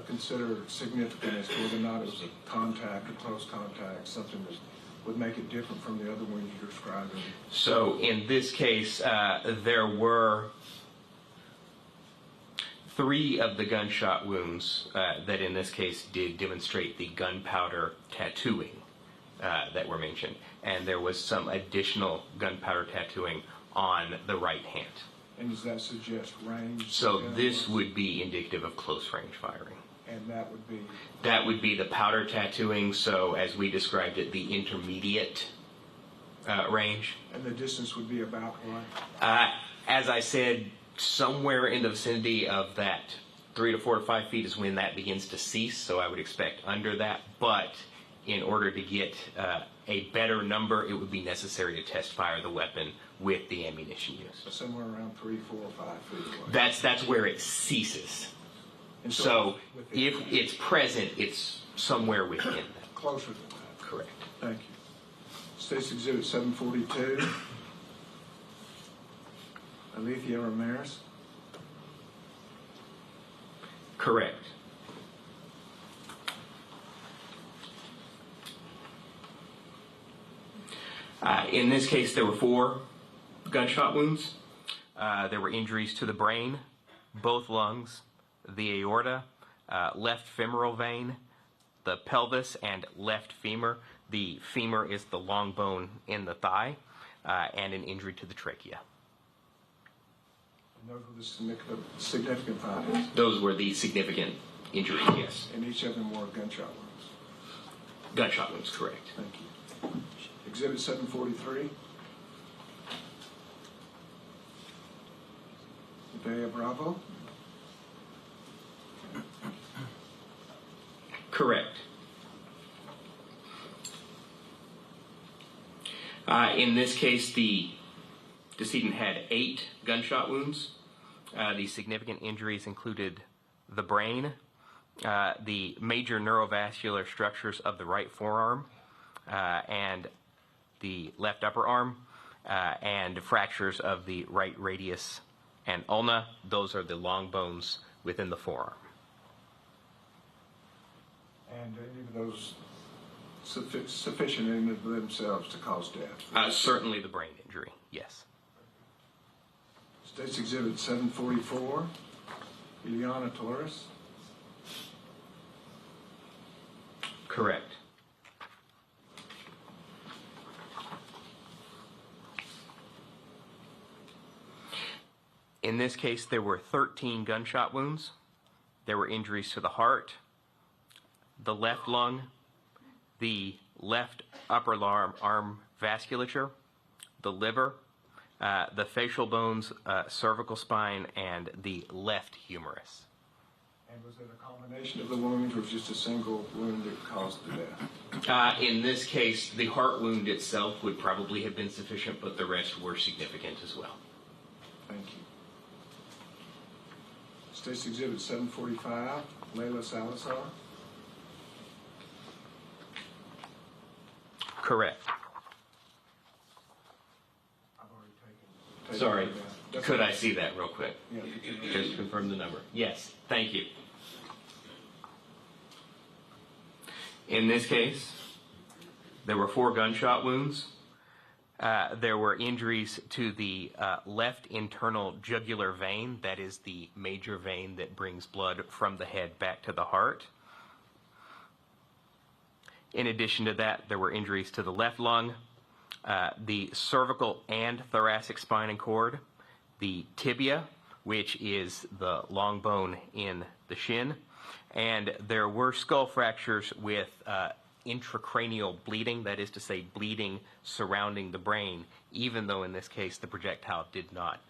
consider significant as to whether or not it was a contact or close contact, something that would make it different from the other wounds you're describing. So in this case, there were 3 of the gunshot wounds that in this case did demonstrate the gunpowder tattooing that were mentioned, and there was some additional gunpowder tattooing on the right hand. And does that suggest range? So this would be indicative of close range firing. And that would be? That would be the powder tattooing, so as we described it, the intermediate range. And the distance would be about what? As I said, somewhere in the vicinity of that 3 to 4 to 5 feet is when that begins to cease, so I would expect under that, but in order to get a better number, it would be necessary to test fire the weapon with the ammunition used. Somewhere around 3, 4, or 5 feet away. That's where it ceases. And so if it's present, it's somewhere within that. Closer than that. Correct. Thank you. State's Exhibit 742. Alethea Ramirez. Correct. In this case, there were 4 gunshot wounds. There were injuries to the brain, both lungs, the aorta, left femoral vein, the pelvis, and left femur. The femur is the long bone in the thigh, and an injury to the trachea. And those were the significant findings? Those were the significant injuries, yes. And each of them were gunshot wounds? Gunshot wounds, correct. Thank you. Exhibit 743. Bea Bravo. Correct. In this case, the decedent had 8 gunshot wounds. The significant injuries included the brain, the major neurovascular structures of the right forearm, and the left upper arm, and fractures of the right radius and ulna. Those are the long bones within the forearm. And any of those sufficient in and of themselves to cause death? Certainly the brain injury, yes. State's Exhibit 744, Ileana Torres. Correct. In this case, there were 13 gunshot wounds. There were injuries to the heart, the left lung, the left upper arm vasculature, the liver, the facial bones, cervical spine, and the left humerus. And was it a combination of the wounds or just a single wound that caused the death? In this case, the heart wound itself would probably have been sufficient, but the rest were significant as well. Thank you. State's Exhibit 745, Layla Salazar. Correct. I've already taken Sorry, that. could I see that real quick? Yeah, Just confirm the number. Yes, thank you. In this case, there were 4 gunshot wounds. There were injuries to the left internal jugular vein, that is the major vein that brings blood from the head back to the heart. In addition to that, there were injuries to the left lung, the cervical and thoracic spine and cord, the tibia, which is the long bone in the shin, and there were skull fractures with intracranial bleeding, that is to say bleeding surrounding the brain, even though in this case the projectile did not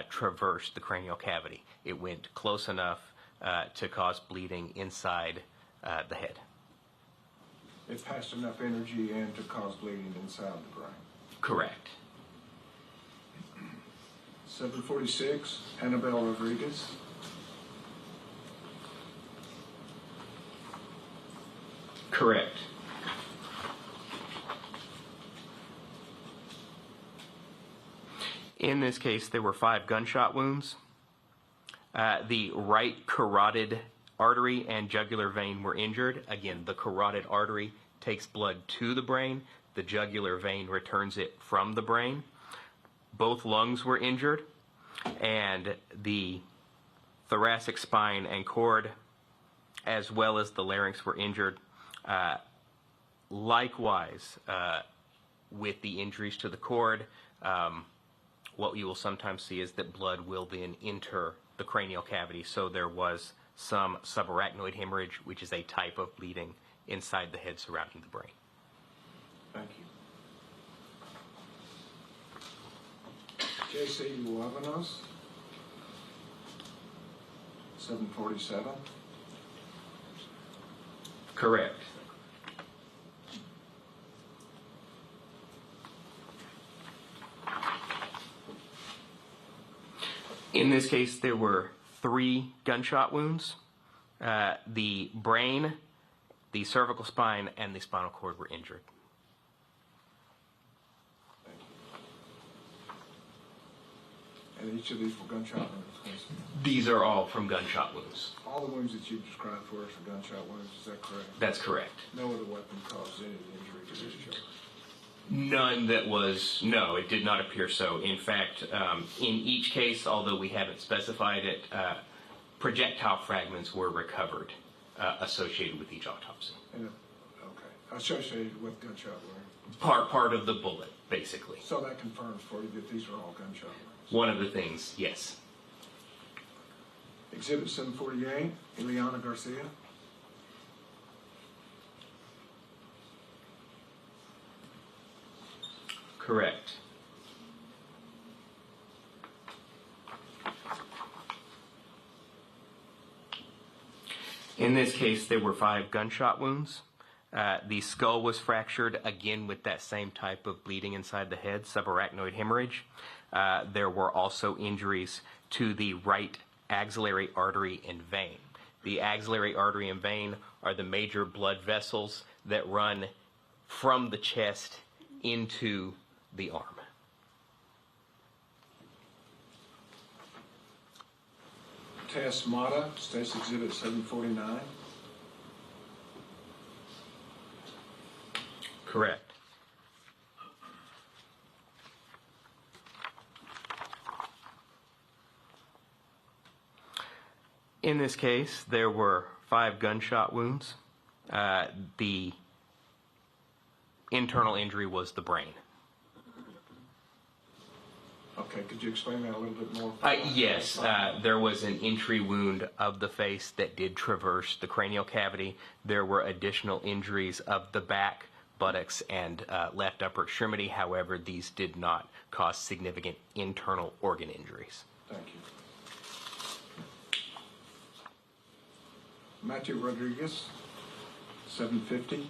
traverse the cranial cavity. It went close enough to cause bleeding inside the head. It passed enough energy in to cause bleeding inside the brain. Correct. 746, Annabelle Rodriguez. Correct. In this case, there were 5 gunshot wounds. The right carotid artery and jugular vein were injured. Again, the carotid artery takes blood to the brain. The jugular vein returns it from the brain. Both lungs were injured, and the thoracic spine and cord, as well as the larynx, were injured. Likewise, with the injuries to the cord, what you will sometimes see is that blood will then enter the cranial cavity. So there was some subarachnoid hemorrhage, which is a type of bleeding inside the head surrounding the brain. Thank you. J.C. Luevanos, 747. Correct. In this case, there were 3 gunshot wounds. The brain, the cervical spine, and the spinal cord were injured. And each of these were gunshot wounds? These are all from gunshot wounds. All the wounds that you described for us are gunshot wounds, is that correct? That's correct. No other weapon caused any injury to this child? None that was, no, it did not appear so. In fact, in each case, although we haven't specified it, projectile fragments were recovered associated with each autopsy. Okay. Associated with gunshot wounds? Part of the bullet, basically. So that confirms for you that these are all gunshot wounds? One of the things, yes. Exhibit 748, Ileana Garcia. Correct. In this case, there were 5 gunshot wounds. The skull was fractured, again with that same type of bleeding inside the head, subarachnoid hemorrhage. There were also injuries to the right axillary artery and vein. The axillary artery and vein are the major blood vessels that run from the chest into the arm. Tess Mata, State's Exhibit 749. Correct. In this case, there were 5 gunshot wounds. The internal injury was the brain. Okay, could you explain that a little bit more? Yes, there was an entry wound of the face that did traverse the cranial cavity. There were additional injuries of the back, buttocks, and left upper extremity. However, these did not cause significant internal organ injuries. Thank you. Matthew Rodriguez, 750.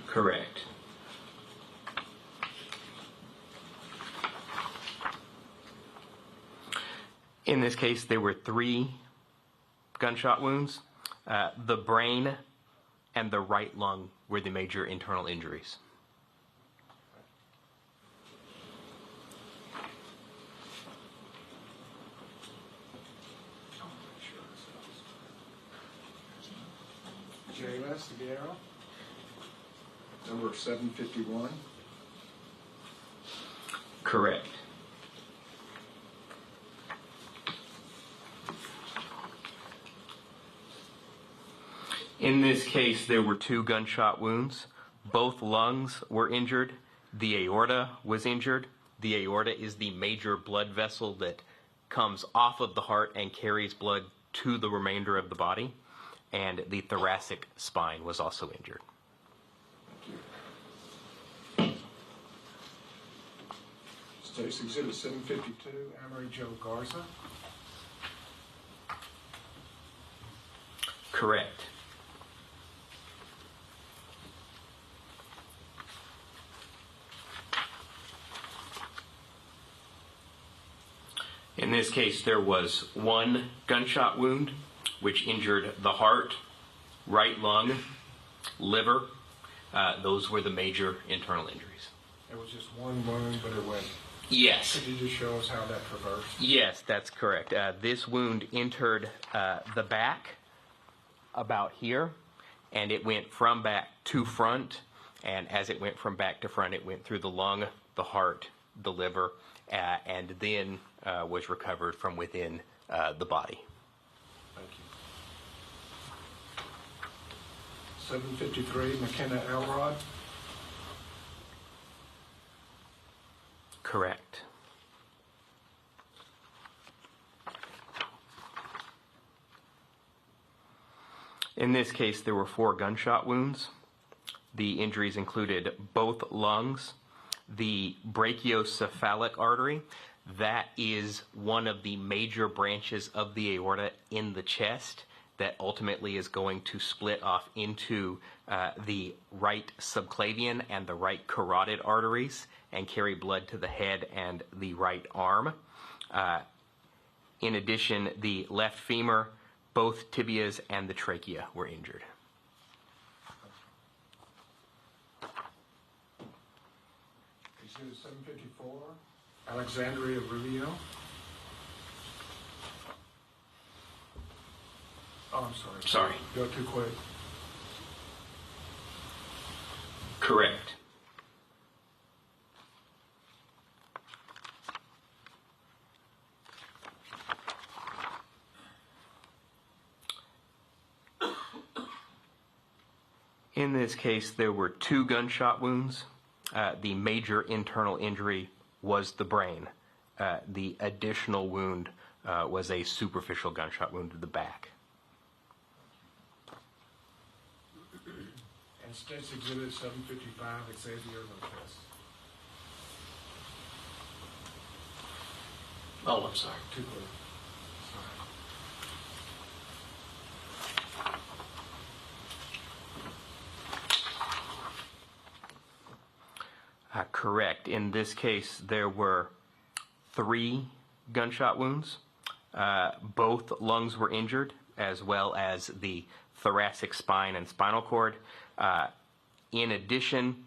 Correct. In this case, there were 3 gunshot wounds. The brain and the right lung were the major internal injuries. Jayla Seguero, number 751. Correct. In this case, there were 2 gunshot wounds. Both lungs were injured. The aorta was injured. The aorta is the major blood vessel that comes off of the heart and carries blood to the remainder of the body. And the thoracic spine was also injured. State's Exhibit 752, Amory Joe Garza. Correct. In this case, there was 1 gunshot wound, which injured the heart, right lung, liver. Those were the major internal injuries. It was just 1 wound, but it went. Yes. Could you just show us how that traversed? Yes, that's correct. This wound entered the back about here, and it went from back to front. And as it went from back to front, it went through the lung, the heart, the liver, and then was recovered from within the body. Thank you. 753 McKenna Elrod. Correct. In this case, there were 4 gunshot wounds. The injuries included both lungs, the brachiocephalic artery. That is one of the major branches of the aorta in the chest that ultimately is going to split off into the right subclavian and the right carotid arteries and carry blood to the head and the right arm. In addition, the left femur, both tibias, and the trachea were injured. Exhibit 754, Alexandria Rubio. Oh, I'm sorry. Sorry. Go too quick. Correct. In this case, there were 2 gunshot wounds. The major internal injury was the brain. The additional wound was a superficial gunshot wound to the back. And State's Exhibit 755, Xavier Lopez. Oh, I'm sorry. Too quick. Sorry. Correct. In this case, there were 3 gunshot wounds. Both lungs were injured, as well as the thoracic spine and spinal cord. In addition,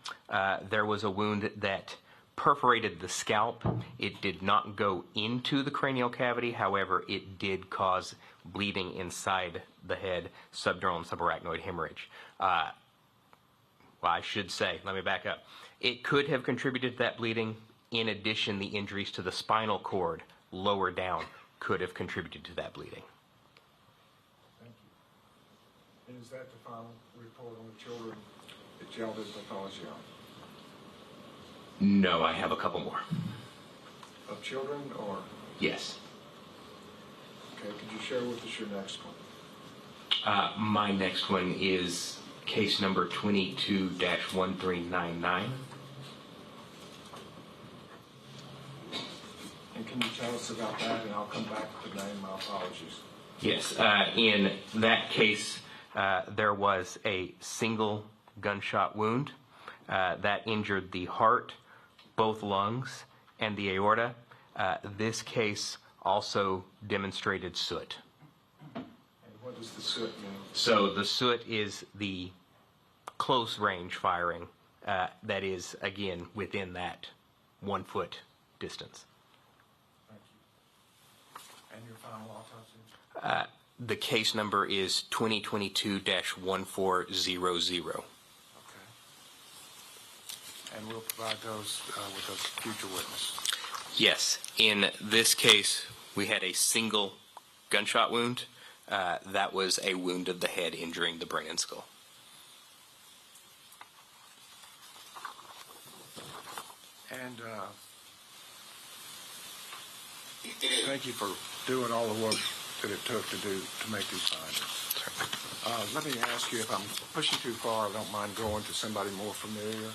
there was a wound that perforated the scalp. It did not go into the cranial cavity. However, it did cause bleeding inside the head, subdural and subarachnoid hemorrhage. Well, I should say, let me back up. It could have contributed to that bleeding. In addition, the injuries to the spinal cord lower down could have contributed to that bleeding. Thank you. And is that the final report on the children that y'all did pathology on? No, I have a couple more. Of children or? Yes. Okay, could you share with us your next one? My next one is case number 22-1399. And can you tell us about that, and I'll come back to the name. My apologies. Yes, in that case, there was a single gunshot wound that injured the heart, both lungs, and the aorta. This case also demonstrated soot. And what does the soot mean? So the soot is the close range firing that is, again, within that 1 foot distance. Thank you. And your final autopsy? The case number is 2022-1400. Okay. And we'll provide those with a future witness. Yes. In this case, we had a single gunshot wound. That was a wound of the head injuring the brain and skull. And thank you for doing all the work that it took to make these findings. Let me ask you, if I'm pushing too far, I don't mind going to somebody more familiar.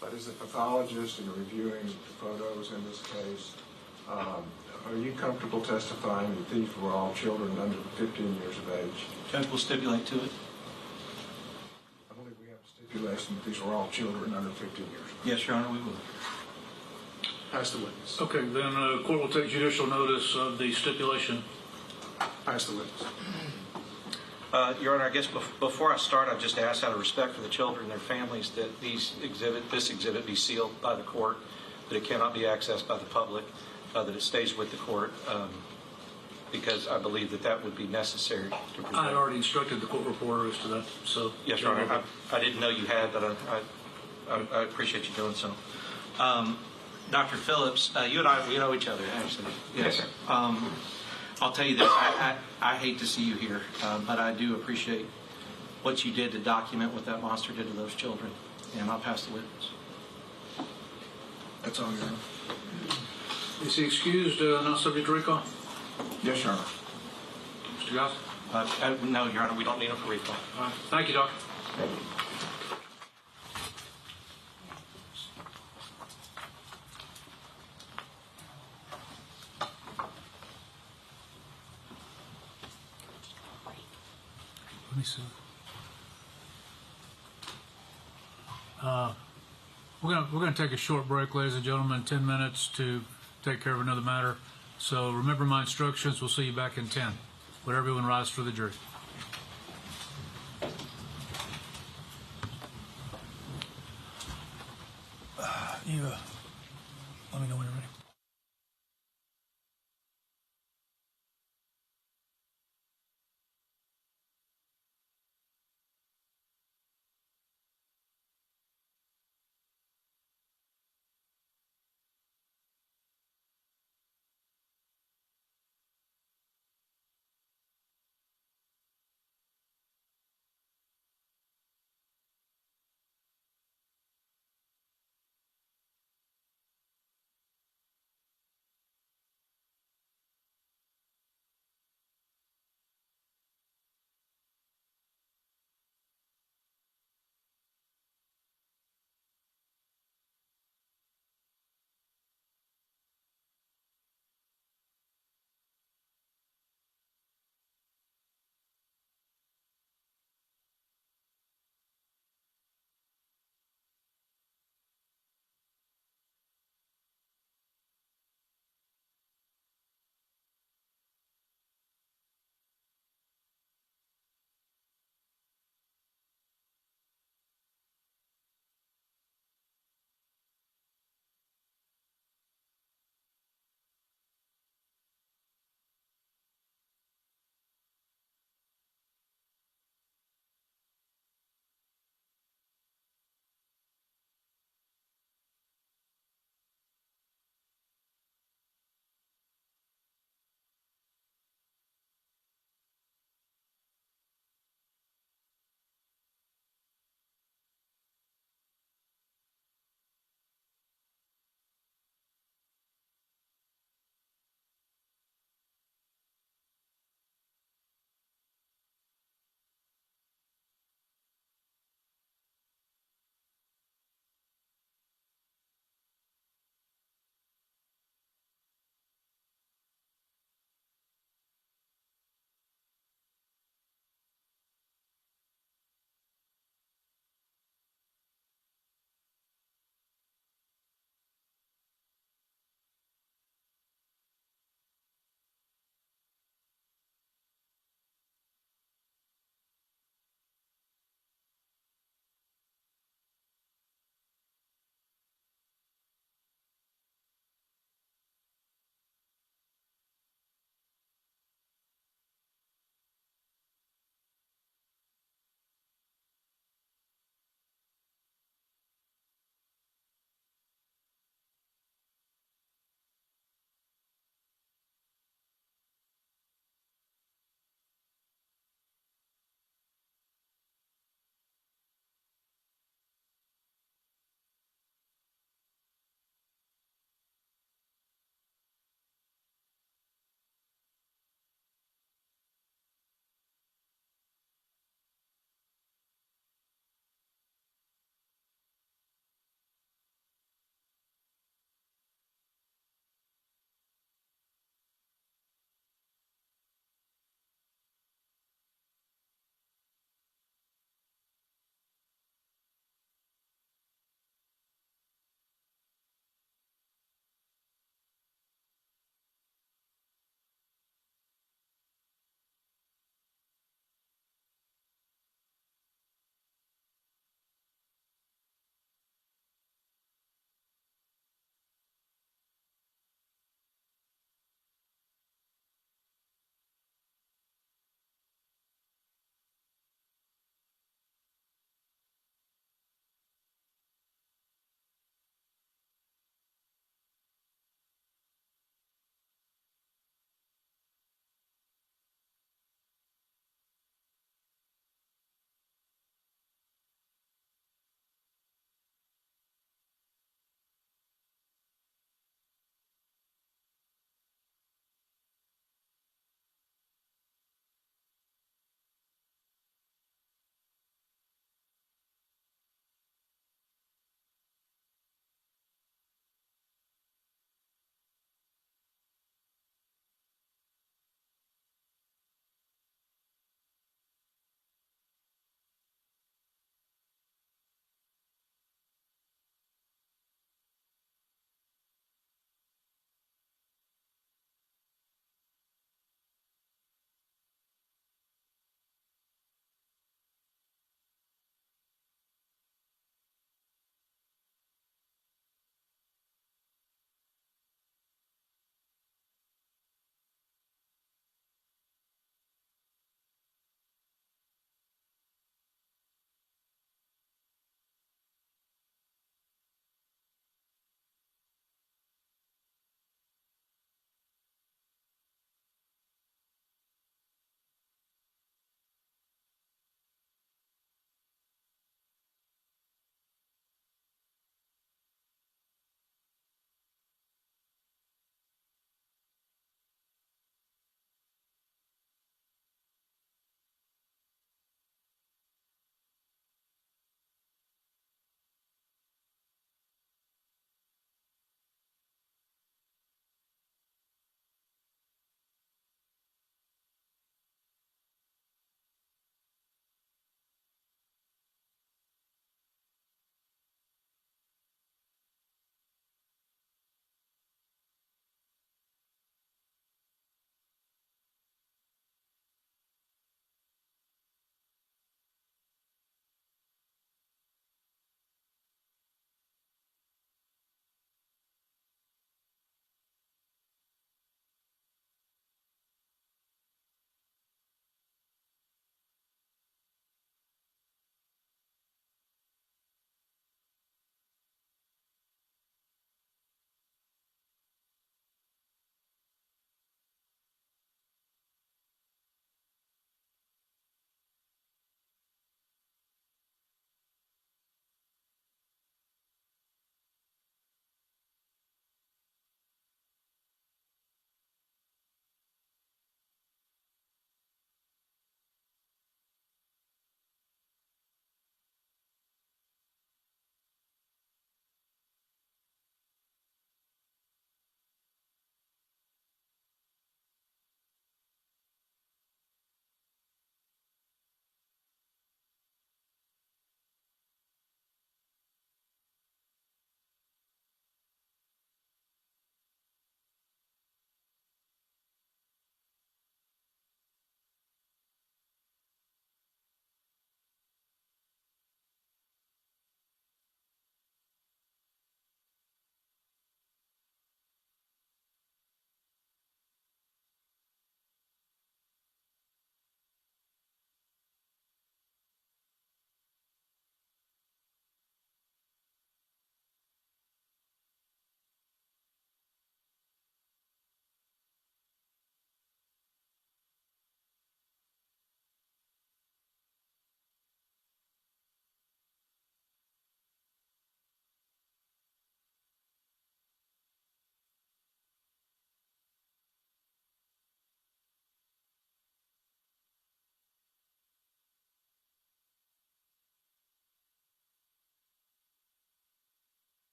But as a pathologist and reviewing the photos in this case, are you comfortable testifying that these were all children under 15 years of age? Judge will stipulate to it. I believe we have a stipulation that these were all children under 15 years of age. Yes, Your Honor, we will. Pass the witness. Okay, then court will take judicial notice of the stipulation. Pass the witness. Your Honor, I guess before I start, I just ask out of respect for the children and their families that this exhibit be sealed by the court, that it cannot be accessed by the public, that it stays with the court, because I believe that would be necessary to present. I had already instructed the court reporter as to that, so. Yes, Your Honor. I didn't know you had, but I appreciate you doing so. Dr. Phillips, you and I, we know each other, actually. Yes, sir. I'll tell you this, I hate to see you here, but I do appreciate what you did to document what that monster did to those children. And I'll pass the witness. That's all, Your Honor. Is he excused, not subject to recall? Yes, Your Honor. Mr. Goss? No, Your Honor, we don't need him for recall. All right. Thank you, Doc. Let me see. We're gonna take a short break, ladies and gentlemen, 10 minutes to take care of another matter. So remember my instructions. We'll see you back in 10. Would everyone rise for the jury? Let me know when you're ready.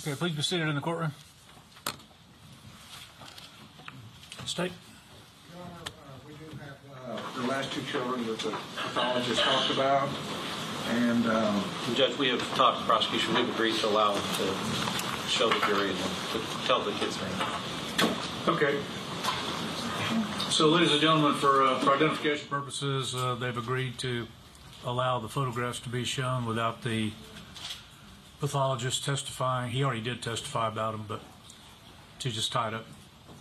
Okay, please be seated in the courtroom. State. Your Honor, we do have the last two children that the pathologist talked about, and Judge, we have talked to the prosecution. We've agreed to allow them to show the jury and to tell the kids' name. Okay. So, ladies and gentlemen, for identification purposes, they've agreed to allow the photographs to be shown without the pathologist testifying. He already did testify about them, but to just tie it up.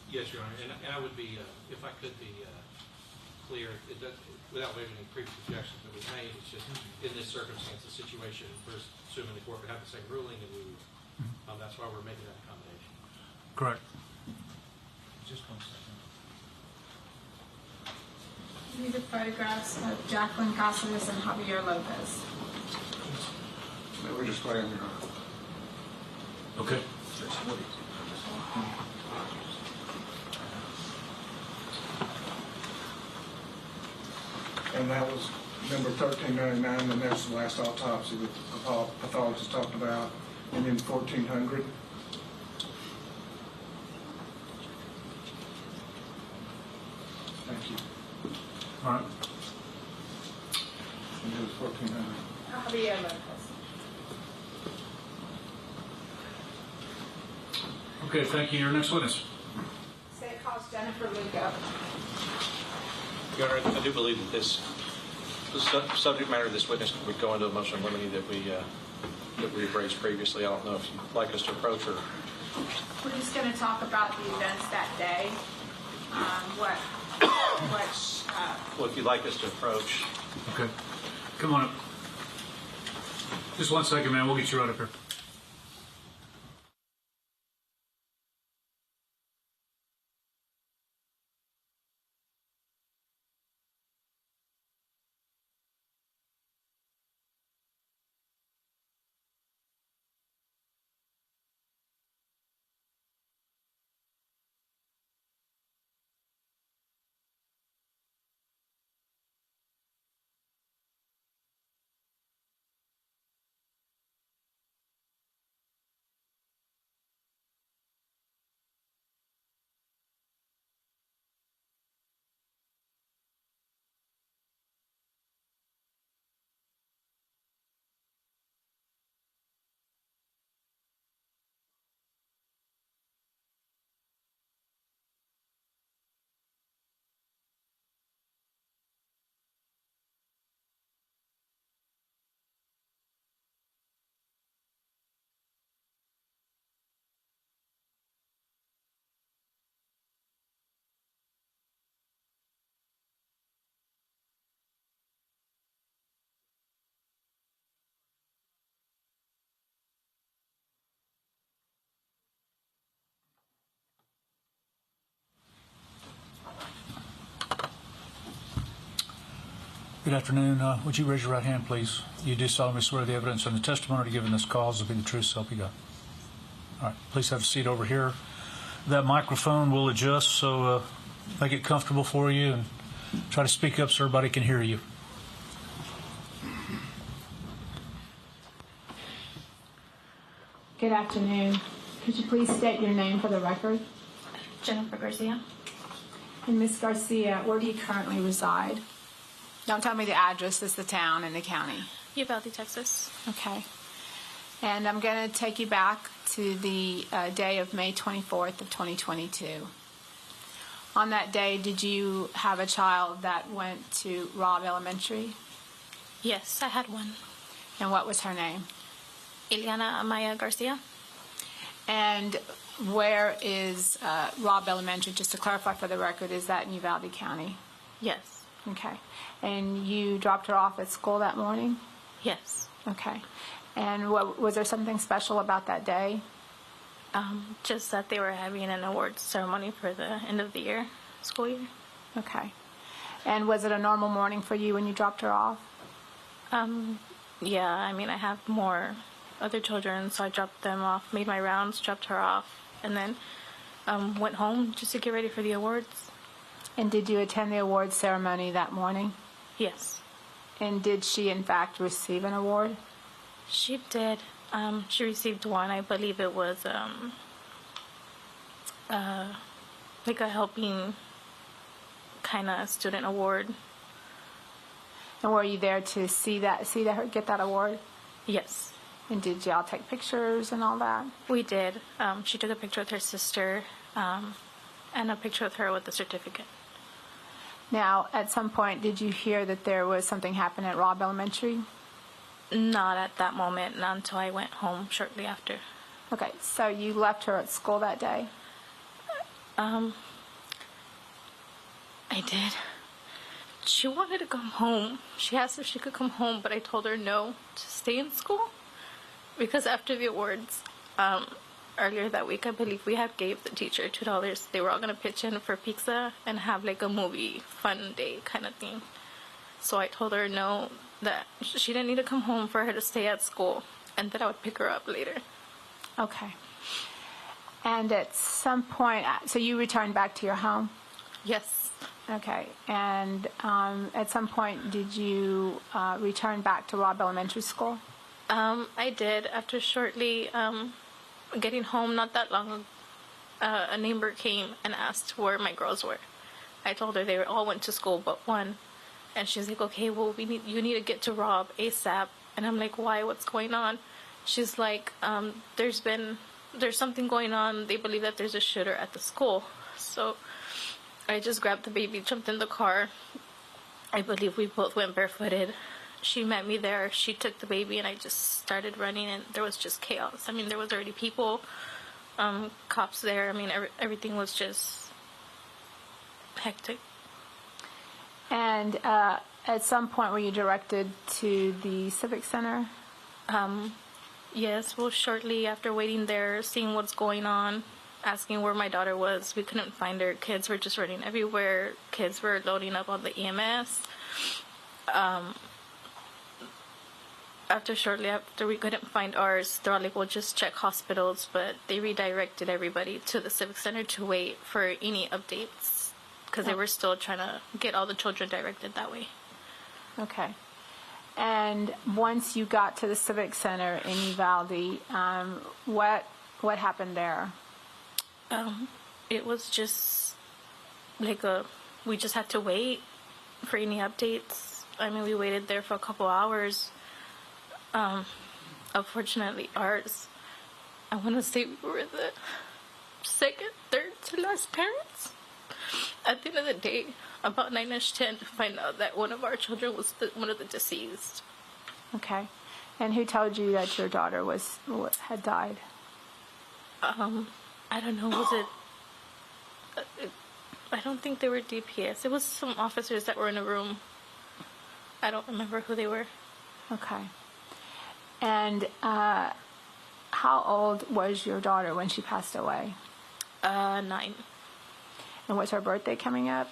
Yes, Your Honor, and I would be, if I could be clear, without waiving any previous objections that we've made, it's just in this circumstance, the situation, we're assuming the court would have the same ruling, and we would, that's why we're making that accommodation. Correct. Just 1 second. These are photographs of Jacqueline Gonzales and Javier Lopez. we're just waiting. Okay. And that was number 1399, and that's the last autopsy that the pathologist talked about, and then 1400. Thank you. All right. And it was 1400. Javier Lopez. Okay, thank you. Your next witness. State calls Jennifer Lugo. Your Honor, I do believe that the subject matter of this witness would go into a motion of limine that we've raised previously. I don't know if you'd like us to approach her. We're just going to talk about the events that day. Well, if you'd like us to approach. Okay. Come on up. Just 1 second, man. We'll get you right up here. Good afternoon. Would you raise your right hand, please? You do solemnly swear the evidence and the testimony given in this cause will be the truth, so help you God. All right. Please have a seat over here. That microphone will adjust, so make it comfortable for you and try to speak up so everybody can hear you. Good afternoon. Could you please state your name for the record? Jennifer Garcia. And Ms. Garcia, where do you currently reside? Don't tell me the address, it's the town and the county. Uvalde, Texas. Okay. And I'm going to take you back to the day of May 24th of 2022. On that day, did you have a child that went to Robb Elementary? Yes, I had one. And what was her name? Ileana Amaya Garcia. And where is Robb Elementary? Just to clarify for the record, is that in Uvalde County? Yes. Okay. And you dropped her off at school that morning? Yes. Okay. And was there something special about that day? Just that they were having an awards ceremony for the end of the year, school year. Okay. And was it a normal morning for you when you dropped her off? Yeah, I mean, I have more other children, so I dropped them off, made my rounds, dropped her off, and then went home just to get ready for the awards. And did you attend the awards ceremony that morning? Yes. And did she, in fact, receive an award? She did. She received one. I believe it was like a helping kind of student award. And were you there to see her get that award? Yes. And did y'all take pictures and all that? We did. She took a picture with her sister and a picture with her with the certificate. Now, at some point, did you hear that there was something happening at Robb Elementary? Not at that moment, not until I went home shortly after. Okay, so you left her at school that day? I did. She wanted to come home. She asked if she could come home, but I told her no, to stay in school. Because after the awards, earlier that week, I believe we had gave the teacher $2. They were all going to pitch in for pizza and have like a movie fun day kind of thing. So I told her no, that she didn't need to come home for her to stay at school, and that I would pick her up later. Okay. And at some point, so you returned back to your home? Yes. Okay. And at some point, did you return back to Robb Elementary School? I did. After shortly getting home, not that long ago, a neighbor came and asked where my girls were. I told her they all went to school but one. And she's like, okay, well, you need to get to Robb ASAP. And I'm like, why? What's going on? She's like, there's something going on. They believe that there's a shooter at the school. So I just grabbed the baby, jumped in the car. I believe we both went barefooted. She met me there. She took the baby, and I just started running, and there was just chaos. I mean, there was already people, cops there. I mean, everything was just hectic. And at some point, were you directed to the Civic Center? Yes, well, shortly after waiting there, seeing what's going on, asking where my daughter was, we couldn't find her. Kids were just running everywhere. Kids were loading up on the EMS. Shortly after we couldn't find ours, they're all like, we'll just check hospitals, but they redirected everybody to the Civic Center to wait for any updates, because they were still trying to get all the children directed that way. Okay. And once you got to the Civic Center in Uvalde, what happened there? It was just like we just had to wait for any updates. I mean, we waited there for a couple hours. Unfortunately, ours, I want to say we were the second, third to last parents. At the end of the day, about 9-ish, 10 to find out that one of our children was one of the deceased. Okay. And who told you that your daughter had died? I don't know. Was it? I don't think they were DPS. It was some officers that were in a room. I don't remember who they were. Okay. And how old was your daughter when she passed away? 9. And was her birthday coming up?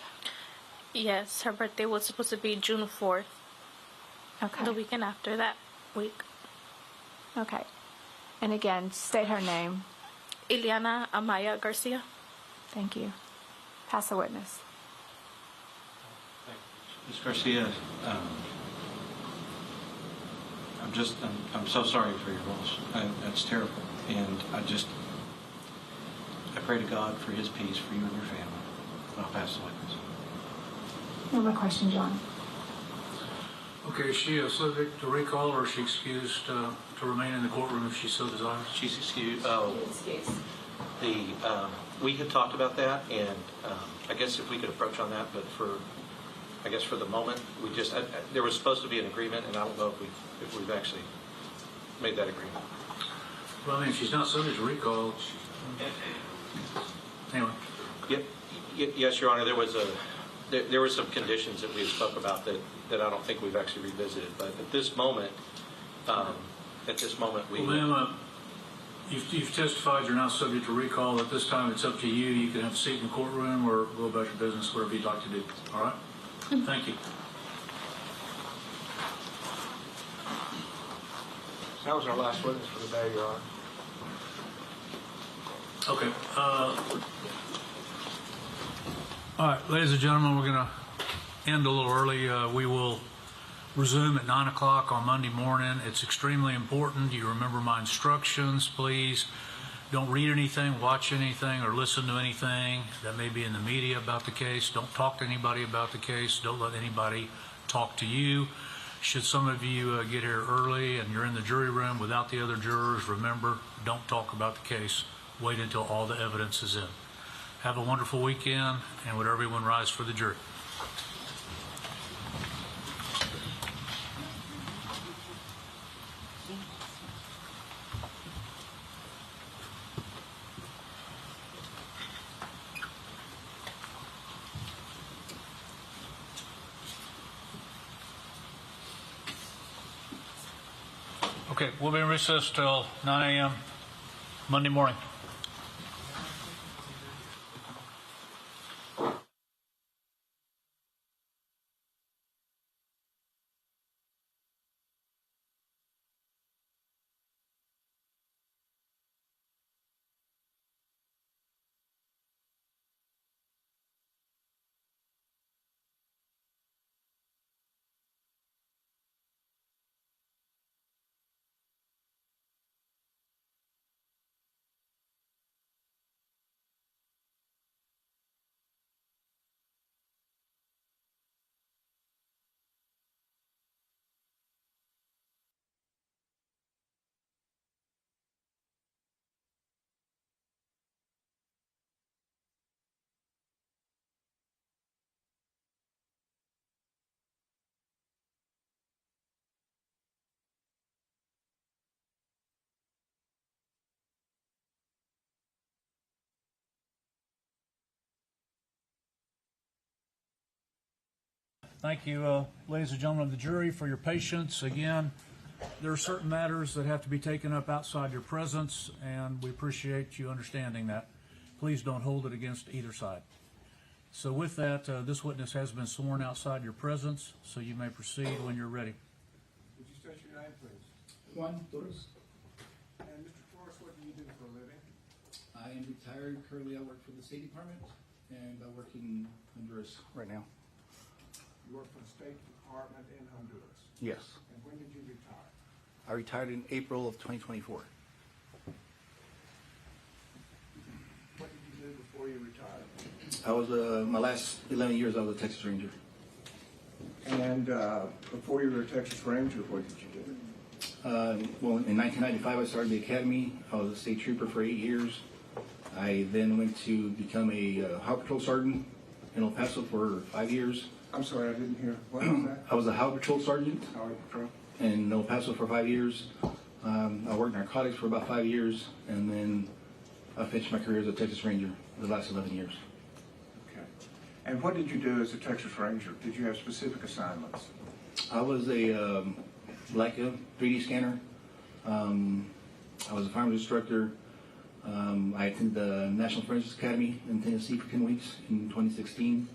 Yes, her birthday was supposed to be June 4th. Okay. The weekend after that week. Okay. And again, state her name. Ileana Amaya Garcia. Thank you. Pass the witness. Ms. Garcia, I'm so sorry for your loss. That's terrible. And I pray to God for his peace for you and your family. I'll pass the witness. No more question, John. Okay, is she subject to recall, or is she excused to remain in the courtroom if she so desires? She's excused. We had talked about that, and I guess if we could approach on that, but for the moment, we just there was supposed to be an agreement, and I don't know if we've actually made that agreement. Well, I mean, if she's not subject to recall. Anyway. Yes, Your Honor. There were some conditions that we spoke about that I don't think we've actually revisited. But at this moment, we. Well, ma'am, you've testified you're not subject to recall. At this time, it's up to you. You can have a seat in the courtroom or go about your business, whatever you'd like to do. All right? Thank you. That was our last witness for the day, Your Honor. Okay. All right, ladies and gentlemen, we're going to end a little early. We will resume at 9 o'clock on Monday morning. It's extremely important you remember my instructions. Please don't read anything, watch anything, or listen to anything that may be in the media about the case. Don't talk to anybody about the case. Don't let anybody talk to you. Should some of you get here early and you're in the jury room without the other jurors, remember, don't talk about the case. Wait until all the evidence is in. Have a wonderful weekend, and would everyone rise for the jury? Okay, we'll be in recess till 9 a.m. Monday morning. Thank you, ladies and gentlemen of the jury, for your patience. Again, there are certain matters that have to be taken up outside your presence, and we appreciate you understanding that. Please don't hold it against either side. So with that, this witness has been sworn outside your presence, so you may proceed when you're ready. Would you state your name, please? Juan Torres. And Mr. Torres, what do you do for a living? I am retired. Currently, I work for the State Department, and I work in Honduras right now. You work for the State Department in Honduras. Yes. And when did you retire? I retired in April of 2024. What did you do before you retired? I was, my last 11 years, I was a Texas Ranger. And before you were a Texas Ranger, what did you do? Well, in 1995, I started the academy. I was a state trooper for 8 years. I then went to become a Highway Patrol sergeant in El Paso for 5 years. I'm sorry, I didn't hear. What was that? I was a Highway Patrol sergeant Highway Patrol. in El Paso for 5 years. I worked narcotics for about 5 years, and then I finished my career as a Texas Ranger the last 11 years. Okay. And what did you do as a Texas Ranger? Did you have specific assignments? I was a Leica 3D scanner. I was a firearms instructor. I attended the National Forensics Academy in Tennessee for 10 weeks in 2016.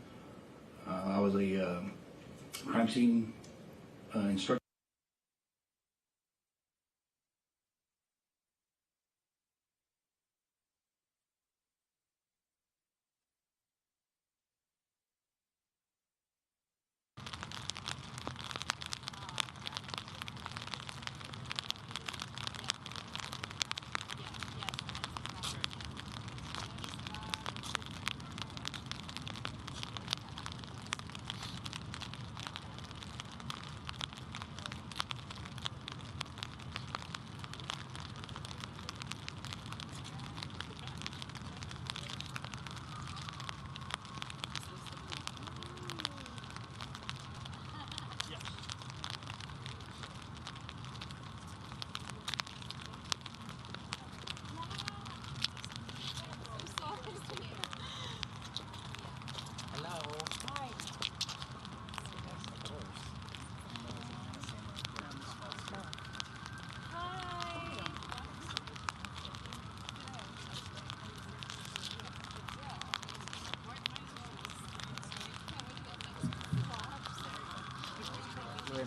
I was a crime scene instructor.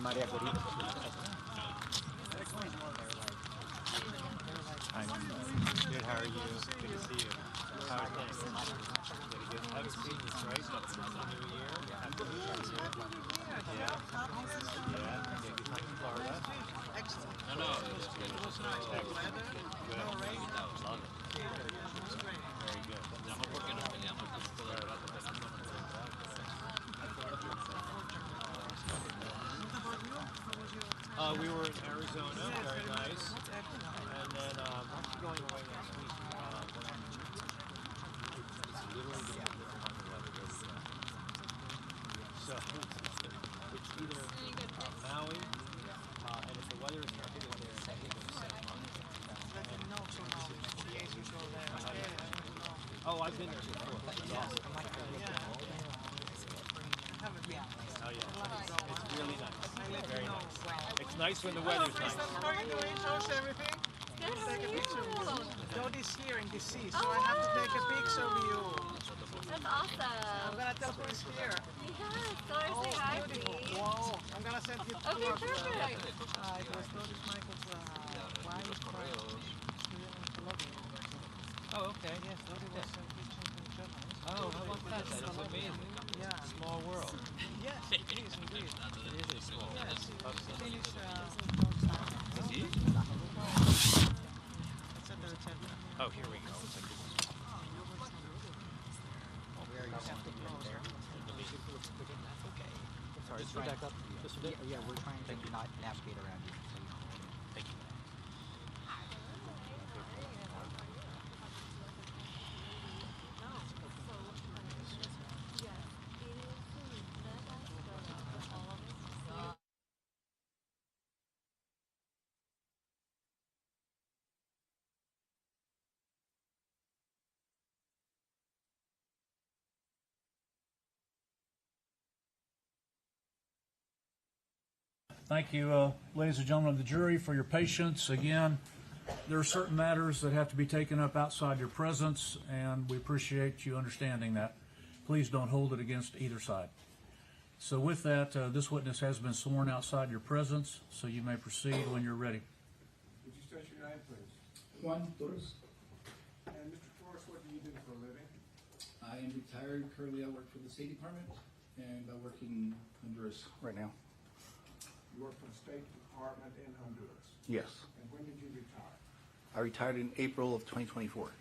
Maria Corina. I'm good. How are you? Good to see you. How are things? Good. I haven't seen you, right? New Year. Happy New Year. Yeah. You come from Florida. Excellent. No. It was nice. Good weather. No rain. Love it. It was great. Very good. We were in Arizona, very nice. And then I'm actually going away next week. It's literally dependent on the weather goes down. So it's either Maui, and if the weather is not good there, I think it's San Juan. Let them know so now in case you go there. Oh, I've been there before. It's awesome. Oh yeah, it's really nice. Very nice. It's nice when the weather's nice. How are you doing? How's everything? Good, how Take a are picture with you? you. Jody's here in DC, so I have to take a picture with you. That's awesome. I'm gonna tell who's here. Yes, so say hi, please. Wow. I'm gonna send you Okay, perfect. It was Doris Michael's wife here in Colombia. Oh, okay. Yes, Dodi was teaching in Germany. Oh, how about that? That is amazing. Yeah. Small world. Yes, it is indeed. It is a small world. Yes, Finnish See? It's at the reception. Oh, here we go. It's like this. Where you have to close. Okay. Sorry, Just back up. Just a bit. Yeah, we're trying to not navigate around you. Thank you. Thank you, ladies and gentlemen of the jury, for your patience. Again, there are certain matters that have to be taken up outside your presence, and we appreciate you understanding that. Please don't hold it against either side. So with that, this witness has been sworn outside your presence, so you may proceed when you're ready. Would you state your name, please? Juan Torres. And Mr. Torres, what do you do for a living? I am retired. Currently, I work for the State Department, and I work in Honduras right now. You work for the State Department in Honduras. Yes. And when did you retire? I retired in April of 2024.